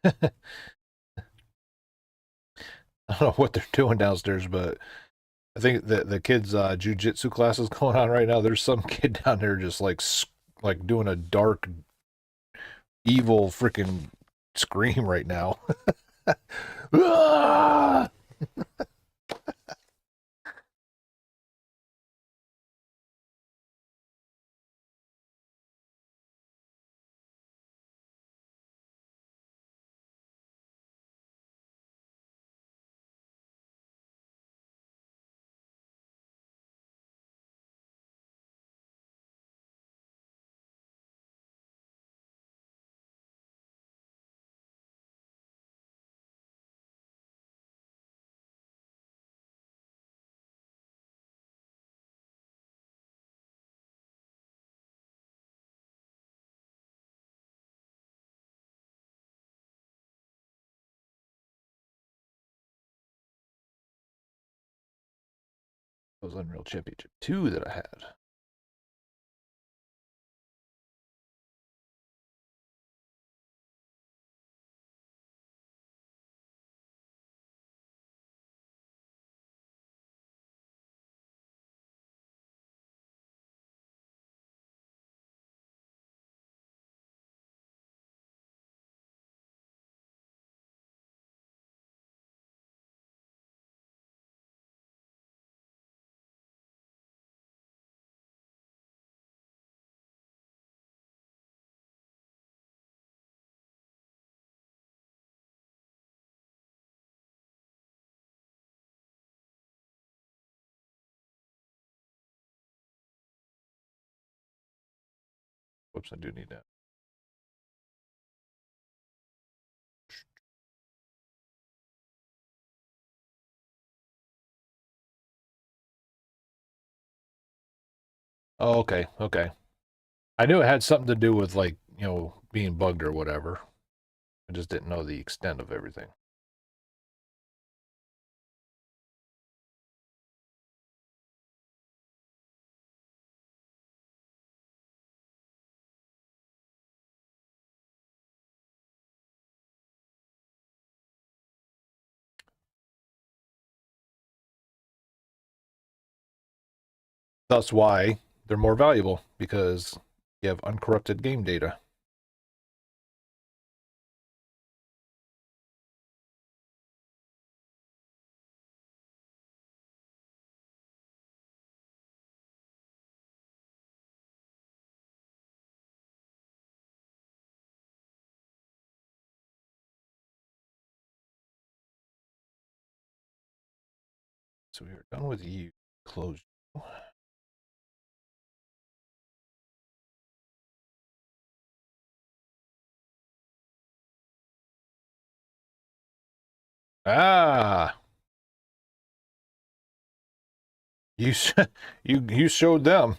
I don't know what they're doing downstairs, but I think the kids' jujitsu class is going on right now. There's some kid down there just like doing a dark, evil freaking scream right now. Ah! That was Unreal Championship 2 that I had. Whoops, I do need that. Oh, okay, okay. I knew it had something to do with, like, being bugged or whatever. I just didn't know the extent of everything. That's why they're more valuable, because you have uncorrupted game data. So we are done with you. Close. Ah, you you showed them.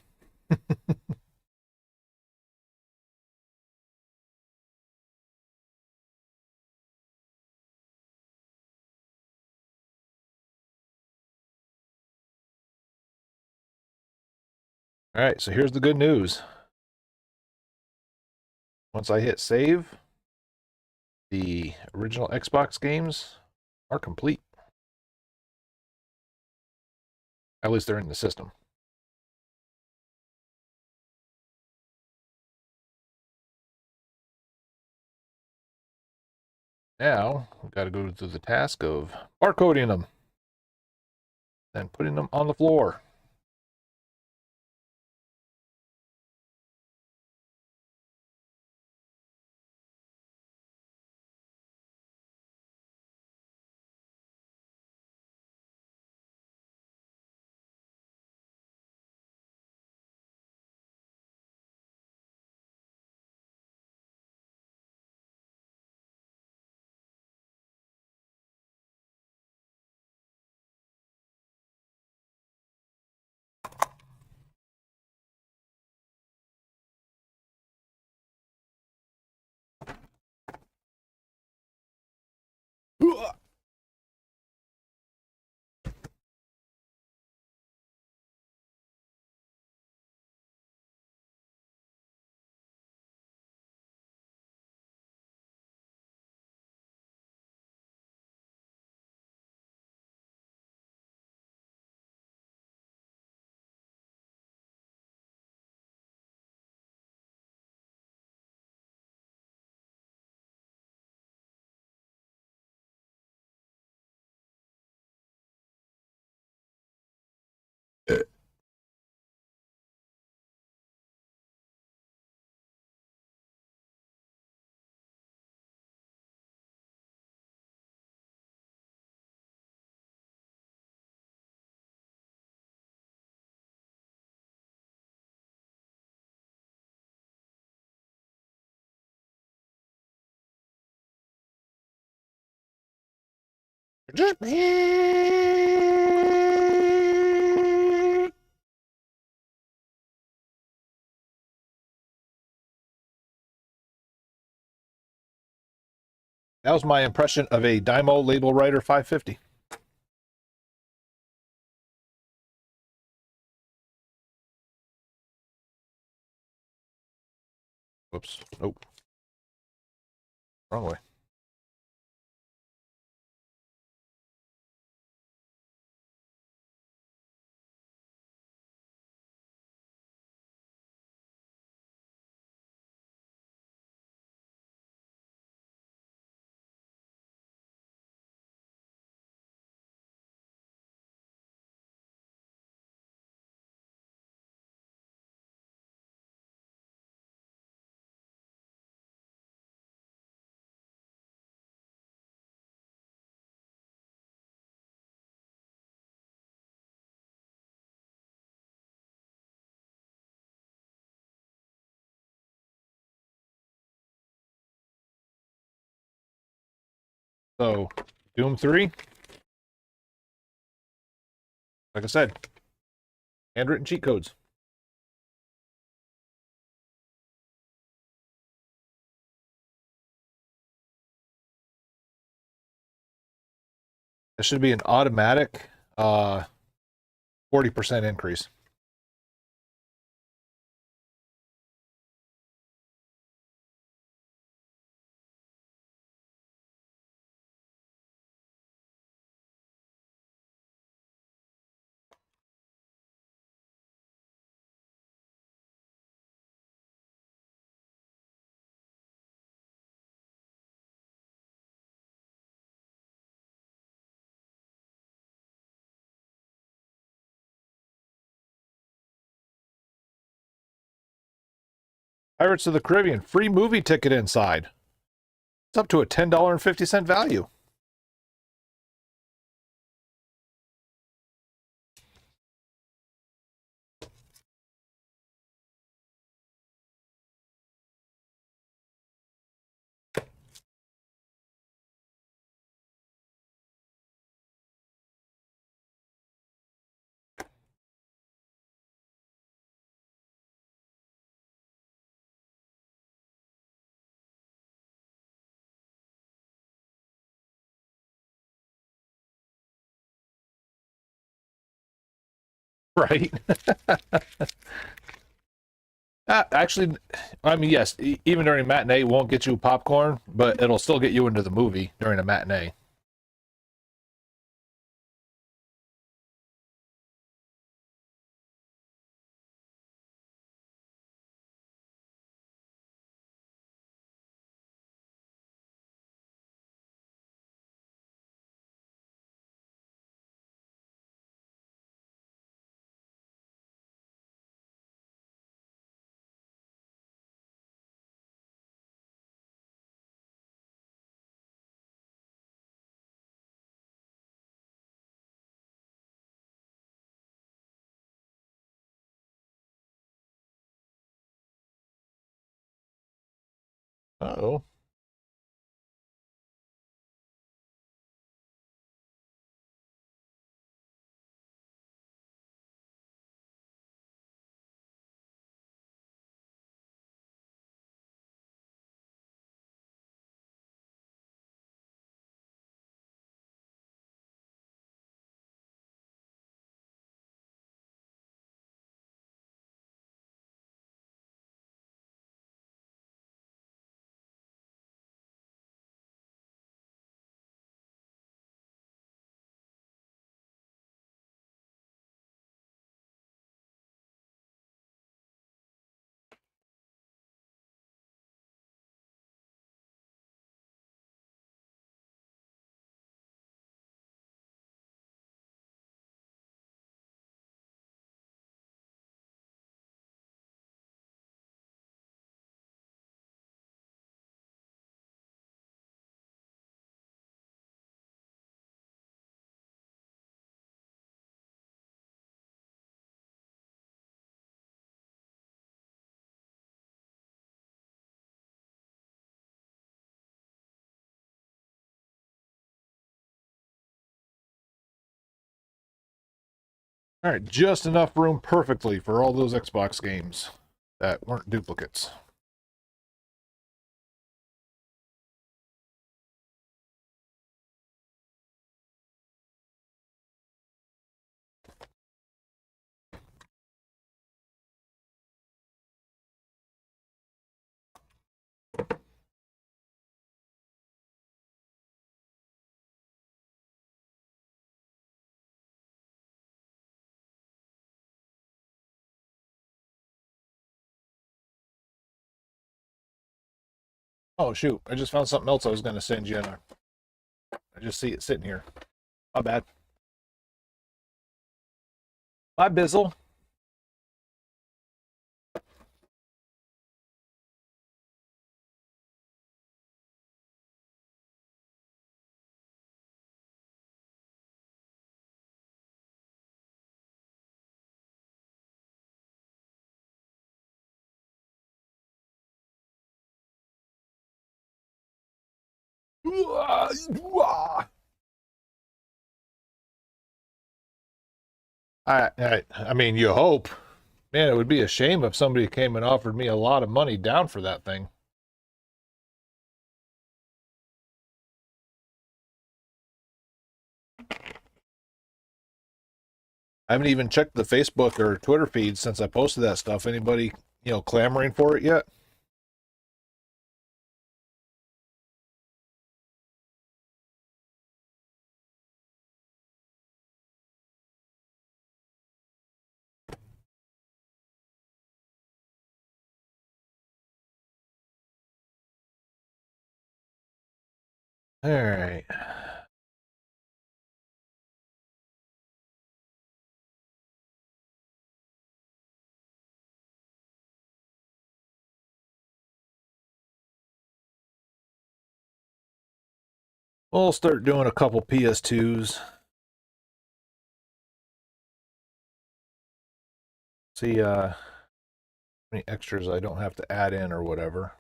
All right, so here's the good news. Once I hit save, the original Xbox games are complete. At least they're in the system. Now, we've got to go through the task of barcoding them, then putting them on the floor. That was my impression of a Dymo Label Writer 550. Whoops. Nope. Wrong way. So, Doom 3, like I said, handwritten cheat codes. This should be an automatic 40% increase. Pirates of the Caribbean, free movie ticket inside. It's up to a $10.50 value. Right? Actually, I mean, yes, even during matinee, it won't get you popcorn, but it'll still get you into the movie during a matinee. Uh-oh. All right, just enough room perfectly for all those Xbox games that weren't duplicates. Oh, shoot. I just found something else I was going to send you. I just see it sitting here. My bad. Bye, Bizzle. I mean, you hope. Man, it would be a shame if somebody came and offered me a lot of money down for that thing. I haven't even checked the Facebook or Twitter feed since I posted that stuff. Anybody, clamoring for it yet? All right. We'll start doing a couple PS2s. See how many extras I don't have to add in or whatever.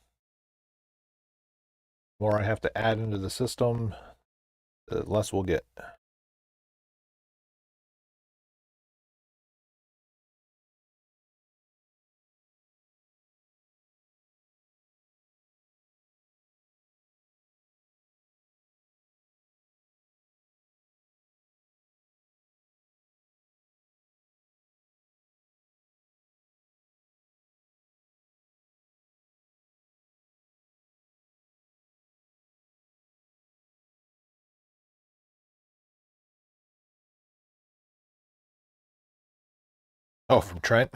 The more I have to add into the system, the less we'll get. Oh, from Trent?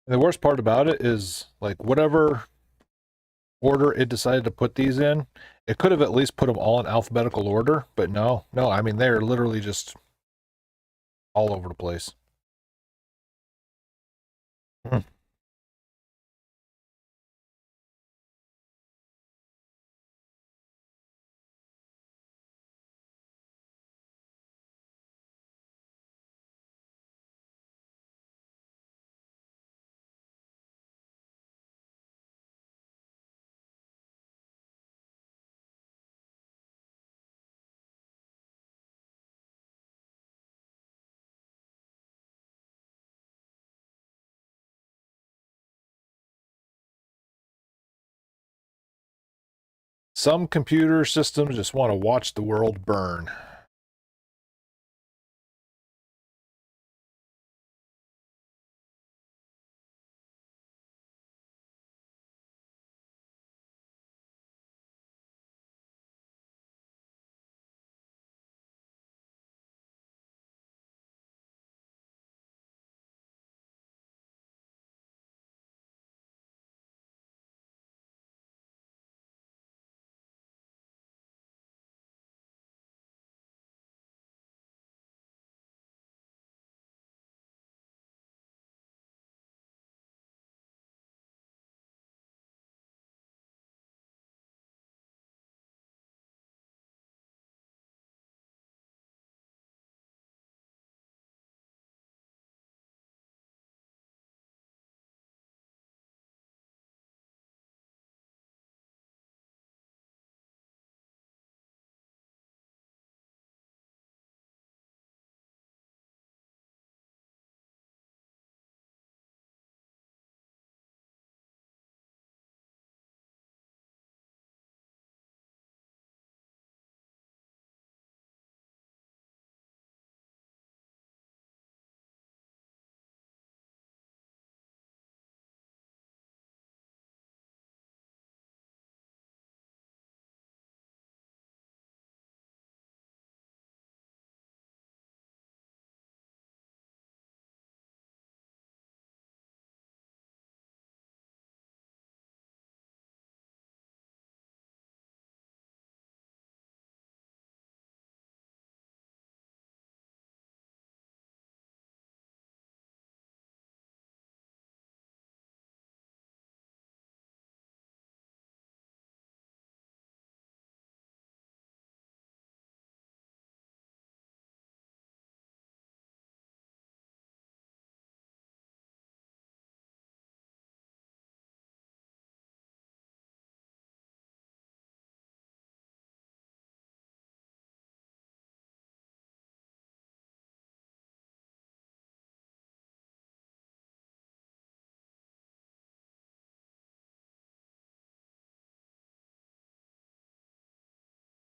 The worst part about it is, like, whatever order it decided to put these in, it could have at least put them all in alphabetical order, but no. I mean, they're literally just all over the place. Hmm. Some computer systems just want to watch the world burn.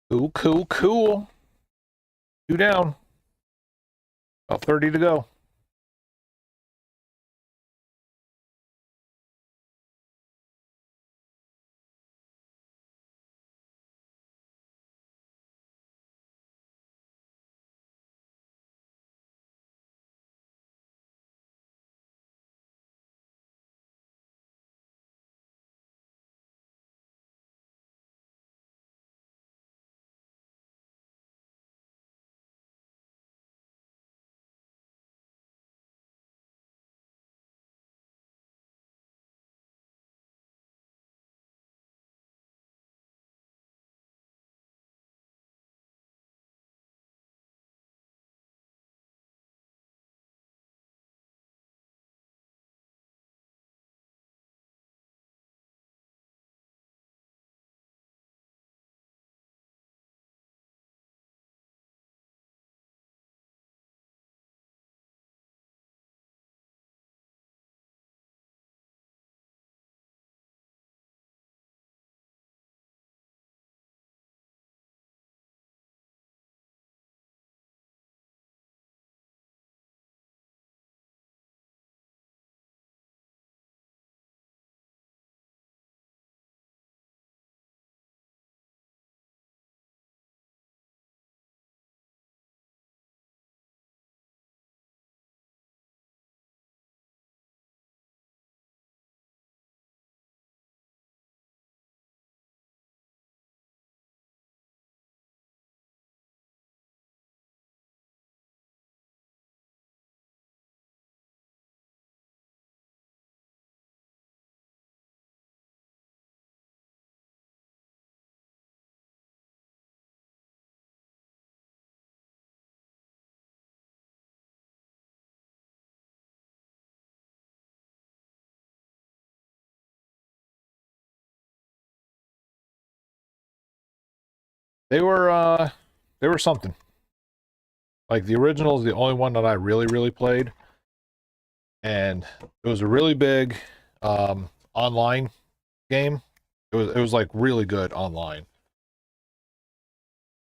Cool, cool, cool. 2 down. About 30 to go. They were something. Like the original is the only one that I really played, and it was a really big online game. It was like really good online.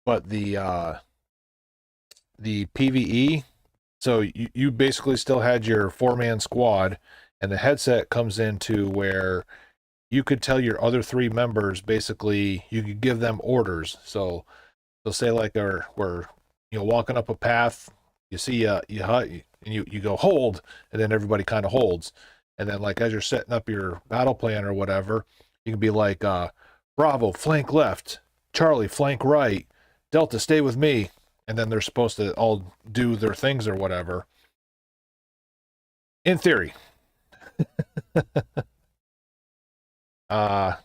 But the PvE, so you basically still had your 4-man squad, and the headset comes into where you could tell your other 3 members, basically you could give them orders. So they'll say like we're walking up a path, you see you hut, and you go hold, and then everybody kind of holds, and then like as you're setting up your battle plan or whatever, you can be like Bravo flank left, Charlie flank right, Delta stay with me, and then they're supposed to all do their things or whatever. In theory.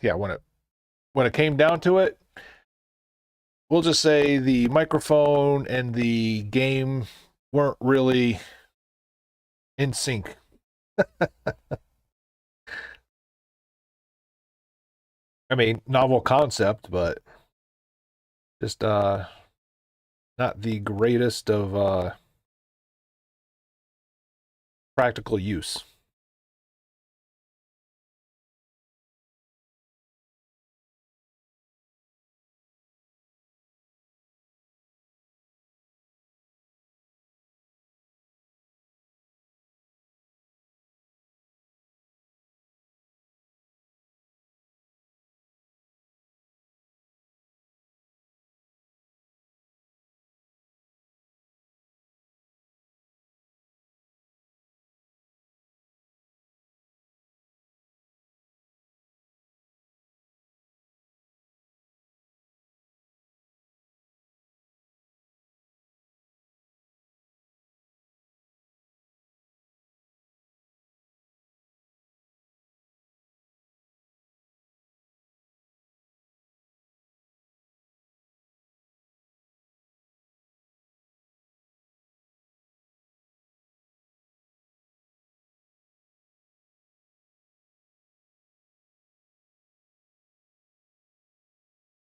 Yeah, when it came down to it, we'll just say the microphone and the game weren't really in sync. I mean, novel concept, but just not the greatest of practical use.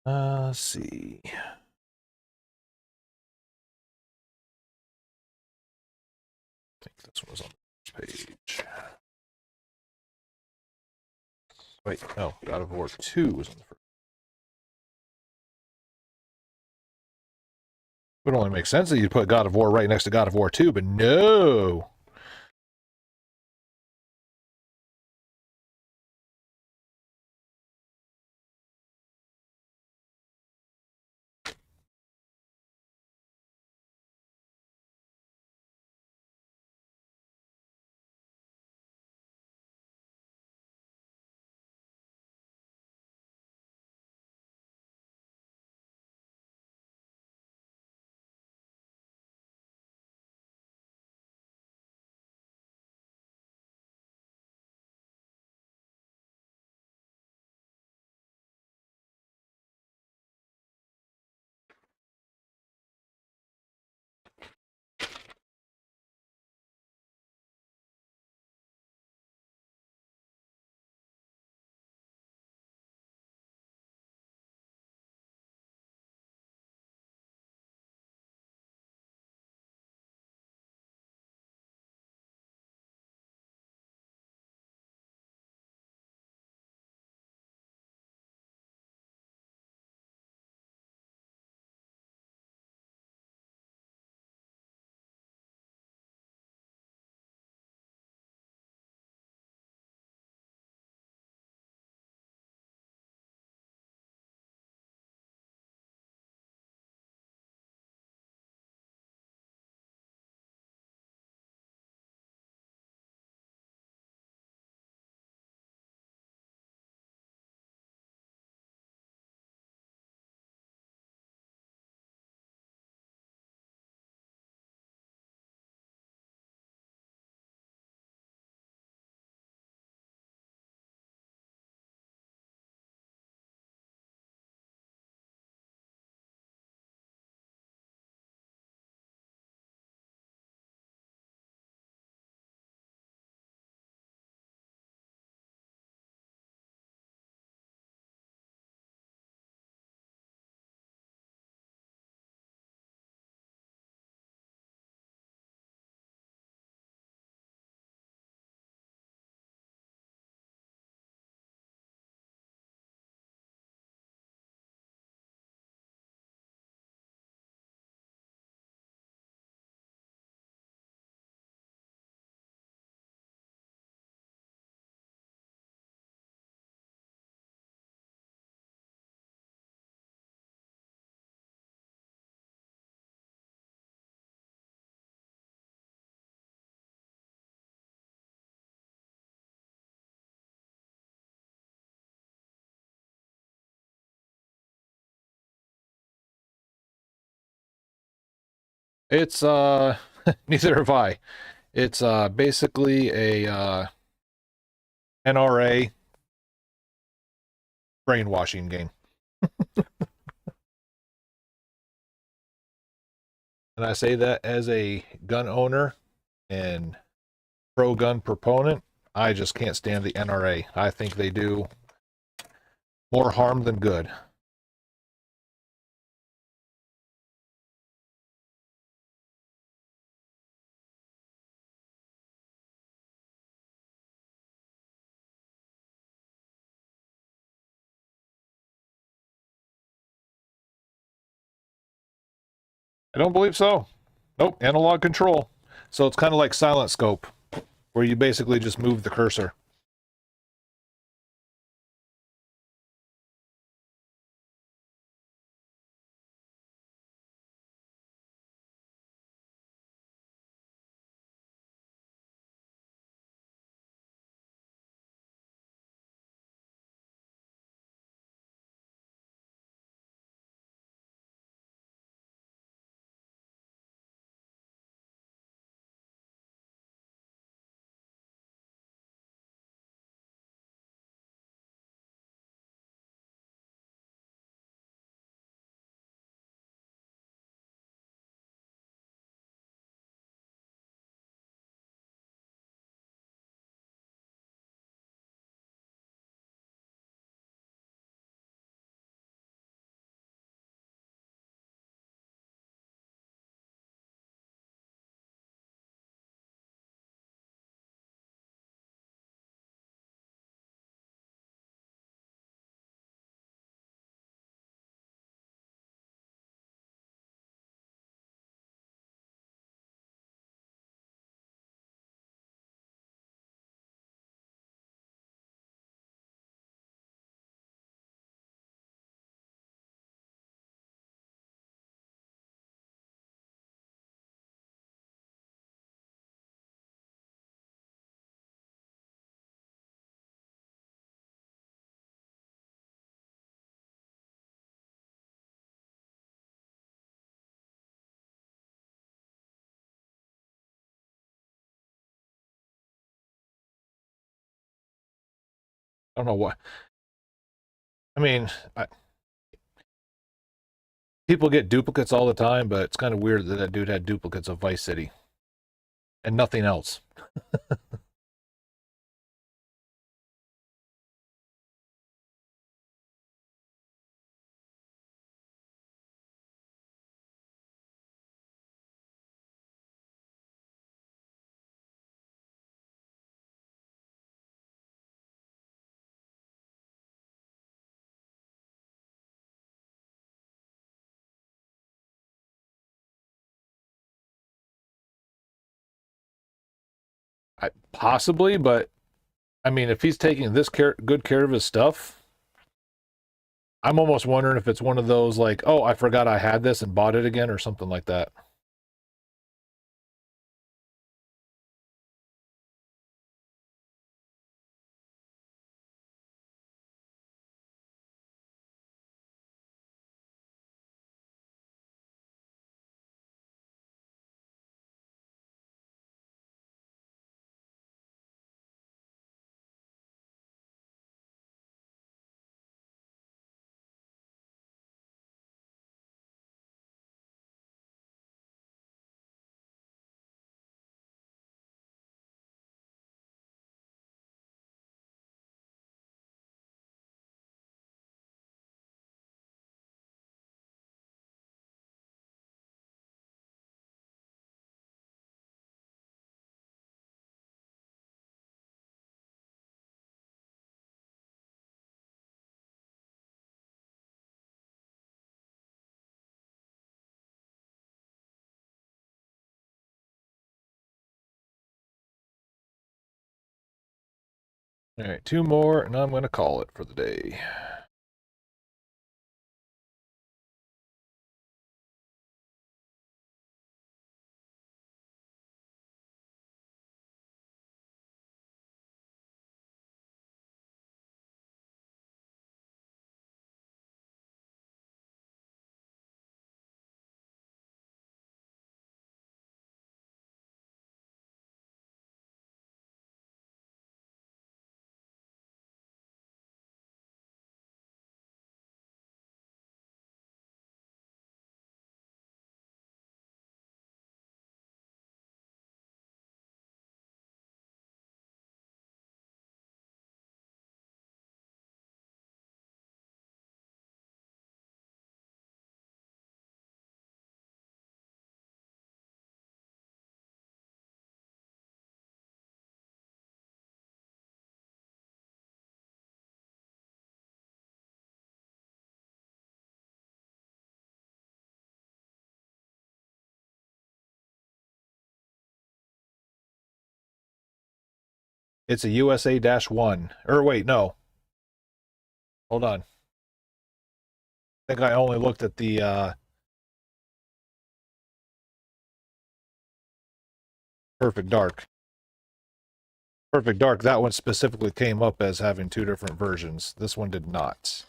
Let's see. I think this one was on the first page. Wait, no, God of War 2 was on the first. Would only make sense that you'd put God of War right next to God of War 2, but no. It's neither have I. It's basically a NRA brainwashing game. And I say that as a gun owner and pro gun proponent. I just can't stand the NRA. I think they do more harm than good. I don't believe so. Nope, analog control. So it's kind of like silent scope, where you basically just move the cursor. I don't know what. I mean, people get duplicates all the time, but it's kind of weird that that dude had duplicates of Vice City and nothing else. Possibly, but I mean, if he's taking this good care of his stuff, I'm almost wondering if it's one of those like, oh, I forgot I had this and bought it again or something like that. All right, 2 more, and I'm going to call it for the day. It's a USA-1. Or wait, no. Hold on. I think I only looked at the Perfect Dark. Perfect Dark, that one specifically came up as having 2 different versions. This one did not.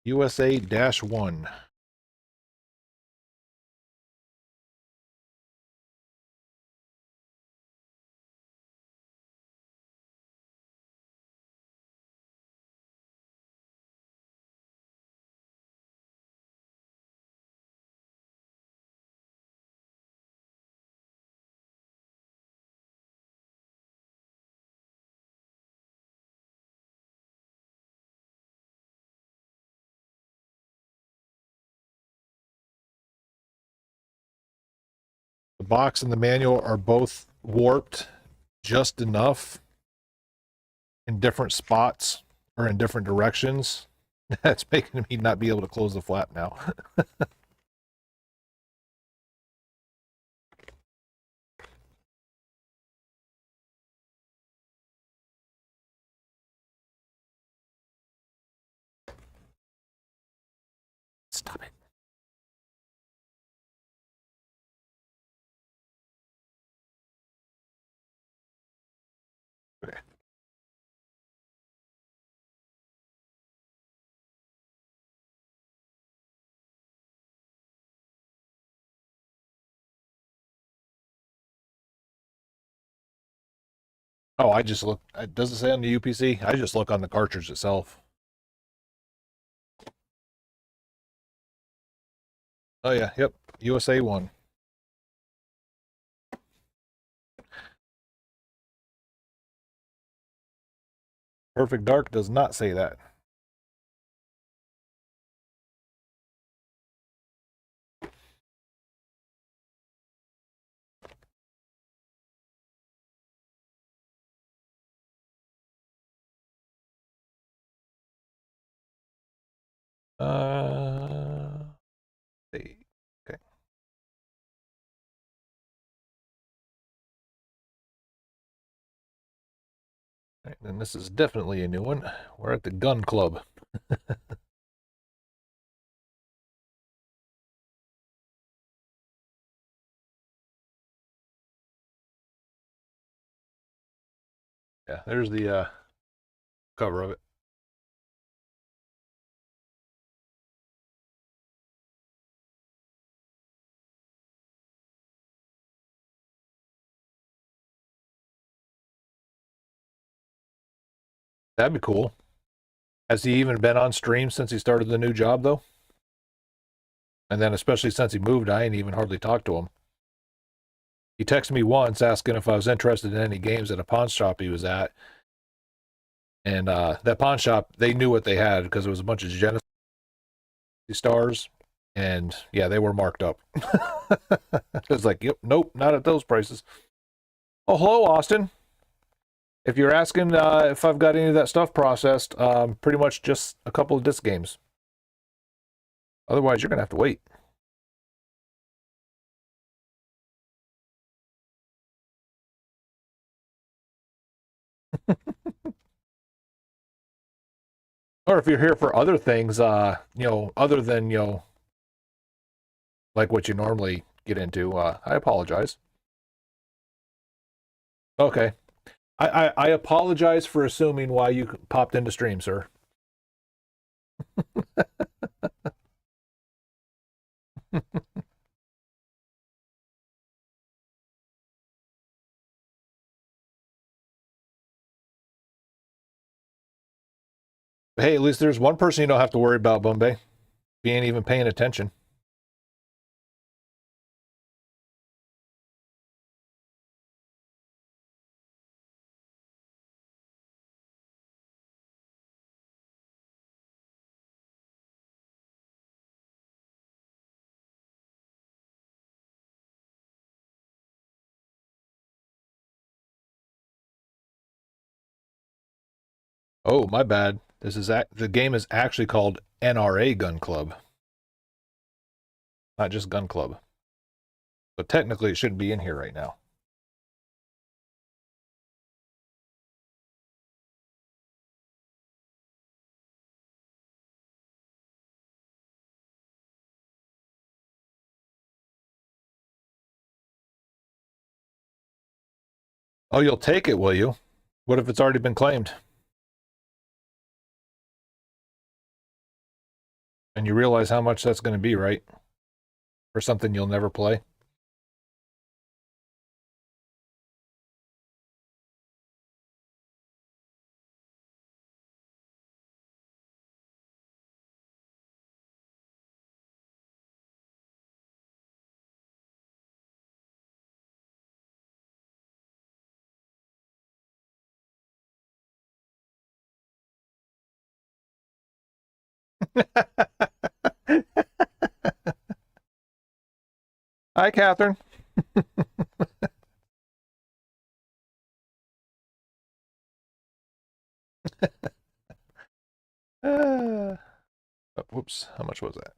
USA-1. The box and the manual are both warped just enough in different spots or in different directions. That's making me not be able to close the flap now. Stop it. Okay. Oh, I just look. Does it say on the UPC? I just look on the cartridge itself. Oh yeah, yep. USA 1. Perfect Dark does not say that. See. Okay. All right, then this is definitely a new one. We're at the gun club. Yeah, there's the cover of it. That'd be cool. Has he even been on stream since he started the new job, though? And then, especially since he moved, I ain't even hardly talked to him. He texted me once asking if I was interested in any games at a pawn shop he was at. And that pawn shop, they knew what they had because it was a bunch of Genesis stars. And yeah, they were marked up. It was like, yep, nope, not at those prices. Oh, hello, Austin. If you're asking if I've got any of that stuff processed, pretty much just a couple of disc games. Otherwise, you're going to have to wait. Or if you're here for other things, other than, like what you normally get into, I apologize. Okay. I apologize for assuming why you popped into stream, sir. Hey, at least there's one person you don't have to worry about, Bombay. He ain't even paying attention. Oh, my bad. The game is actually called NRA Gun Club, not just Gun Club. So technically, it shouldn't be in here right now. Oh, you'll take it, will you? What if it's already been claimed? And you realize how much that's going to be, right? For something you'll never play? Hi, Catherine. Oh, whoops. How much was that?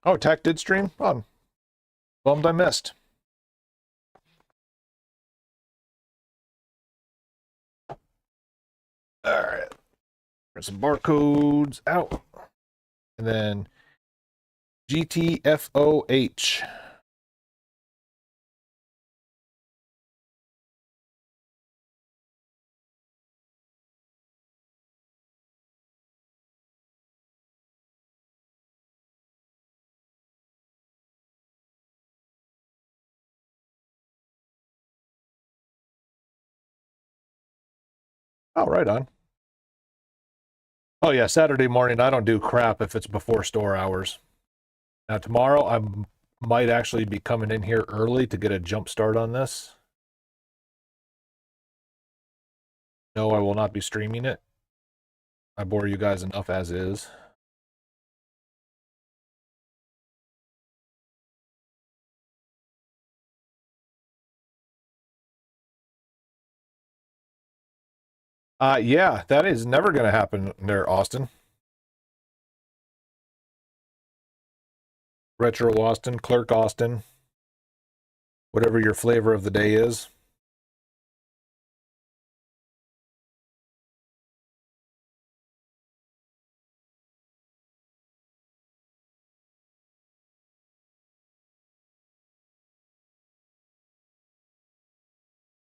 Oh, Tack did stream? Oh, bummed I missed. All right. There's some barcodes out. And then GTFOH. Oh, right on. Oh yeah, Saturday morning, I don't do crap if it's before store hours. Now tomorrow, I might actually be coming in here early to get a jump start on this. No, I will not be streaming it. I bore you guys enough as is. Yeah, that is never going to happen there, Austin. Retro Austin, Clerk Austin, whatever your flavor of the day is.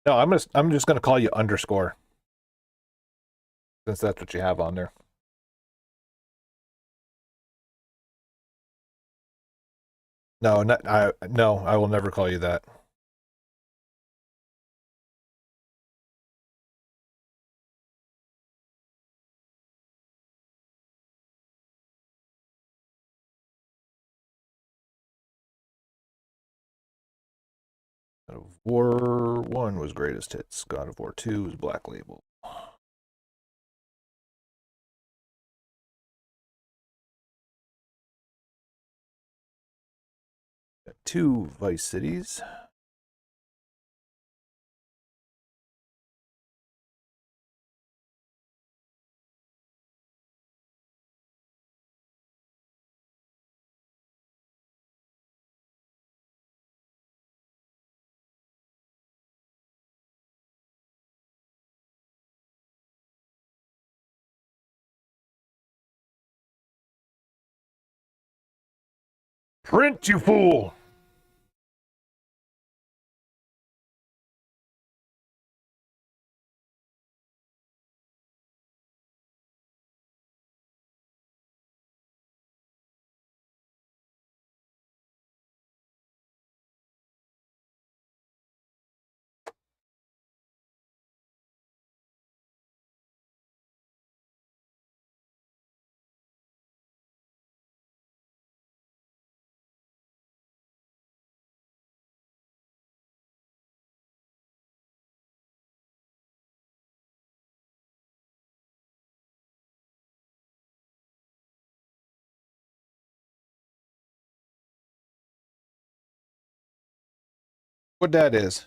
No, I'm just going to call you underscore, since that's what you have on there. No, I will never call you that. God of War 1 was greatest hits. God of War 2 was Black Label. Got 2 Vice Cities. Print, you fool! What that is?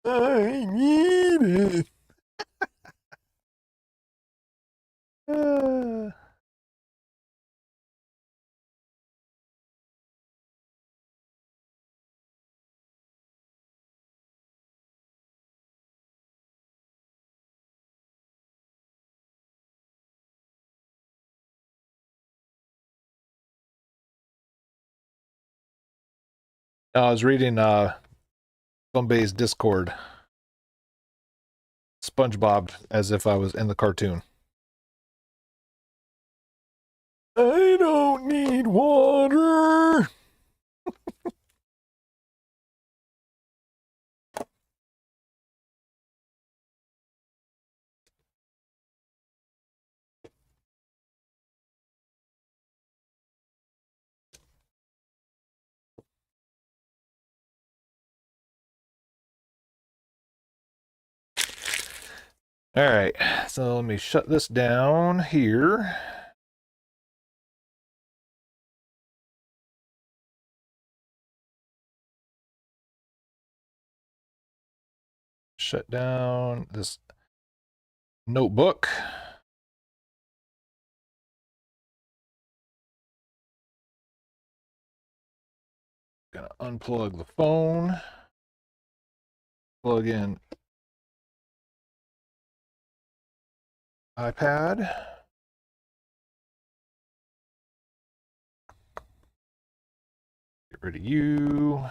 I need it. I was reading Gumbay's Discord. SpongeBob as if I was in the cartoon. I don't need water. All right, so let me shut this down here. Shut down this notebook. Gonna unplug the phone. Plug in iPad. Get rid of you.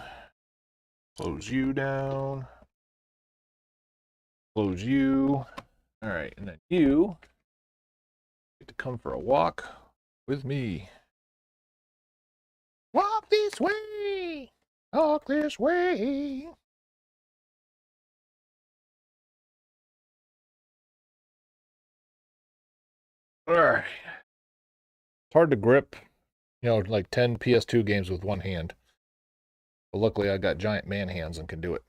Close you down. Close you. All right, and then you get to come for a walk with me. Walk this way. Talk this way. All right. It's hard to grip, like 10 PS2 games with one hand. But luckily I got giant man hands and can do it.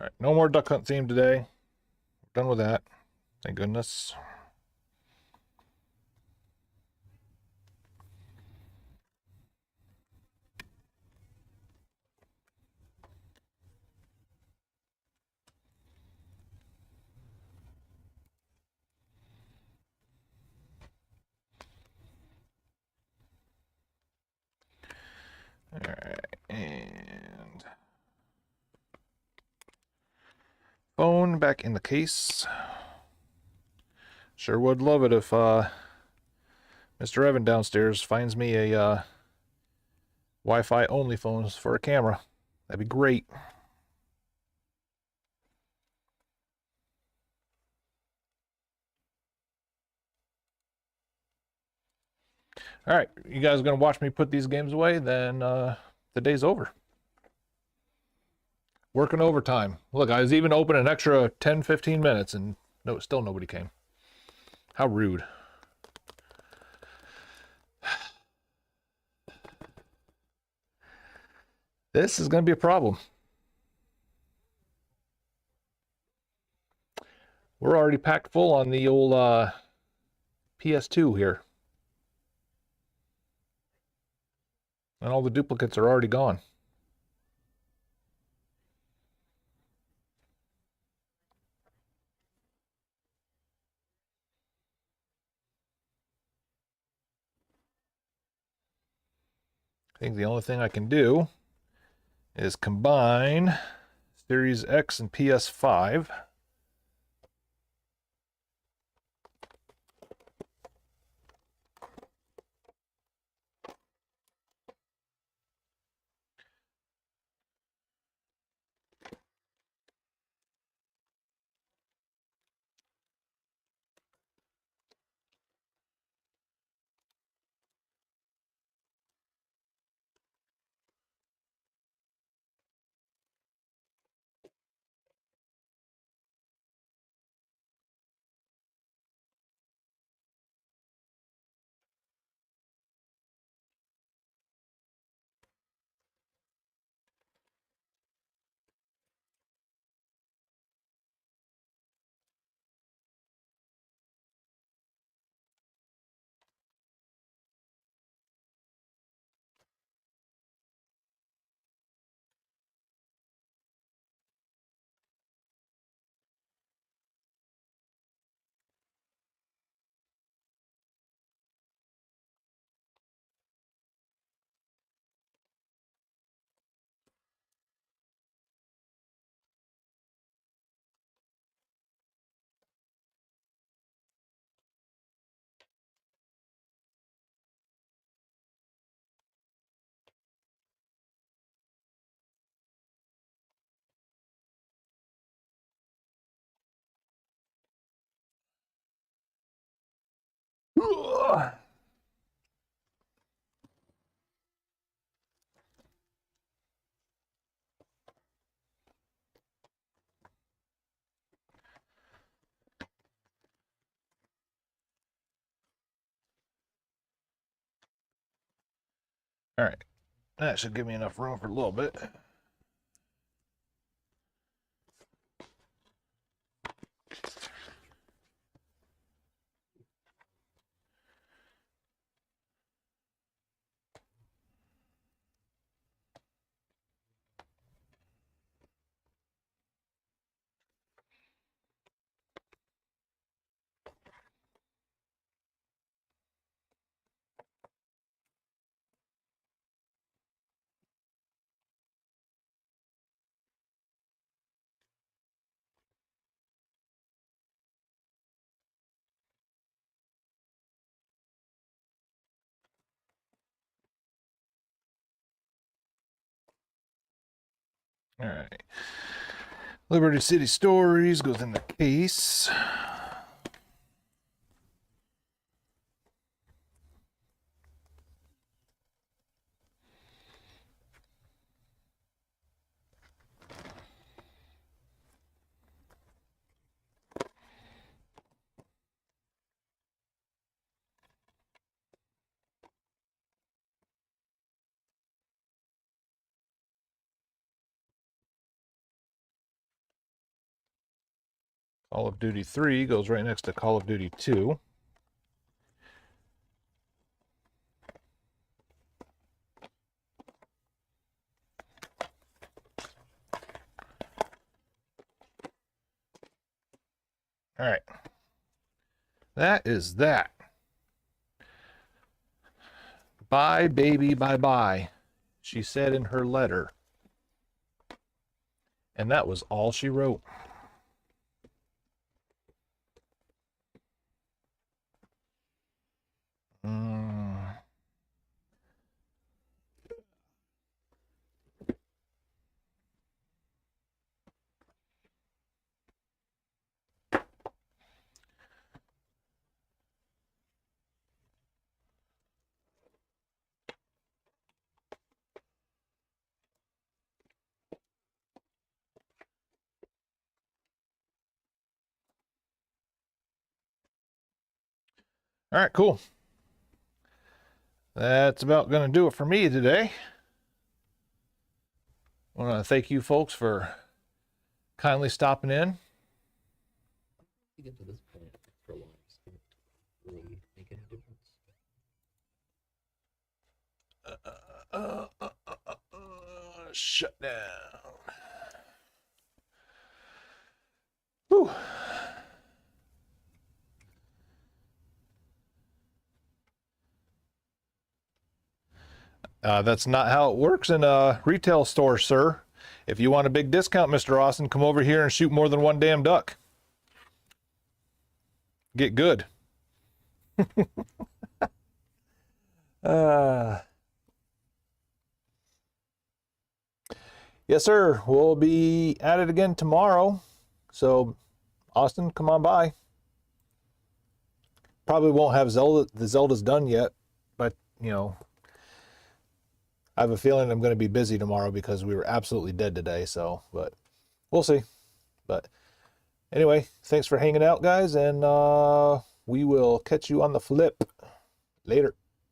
All right, no more duck hunt theme today. Done with that. Thank goodness. All right, and phone back in the case. Sure would love it if Mr. Evan downstairs finds me a Wi-Fi only phones for a camera. That'd be great. All right, you guys are gonna watch me put these games away? Then the day's over. Working overtime. Look, I was even open an extra 10, 15 minutes, and no, still nobody came. How rude. This is gonna be a problem. We're already packed full on the old PS2 here. And all the duplicates are already gone. I think the only thing I can do is combine Series X and PS5. Ugh. All right, that should give me enough room for a little bit. All right. Liberty City Stories goes in the case. Call of Duty 3 goes right next to Call of Duty 2. All right. That is that. Bye, baby, bye-bye, she said in her letter. And that was all she wrote. All right, cool. That's about going to do it for me today. I want to thank you folks for kindly stopping in. You get to this point for a while, it's gonna really make any difference. Shut down. Whew. That's not how it works in a retail store, sir. If you want a big discount, Mr. Austin, come over here and shoot more than one damn duck. Get good. Yes, sir. We'll be at it again tomorrow. So, Austin, come on by. Probably won't have the Zelda's done yet, but, you know, I have a feeling I'm going to be busy tomorrow because we were absolutely dead today, so, but we'll see. But anyway, thanks for hanging out, guys, and we will catch you on the flip. Later.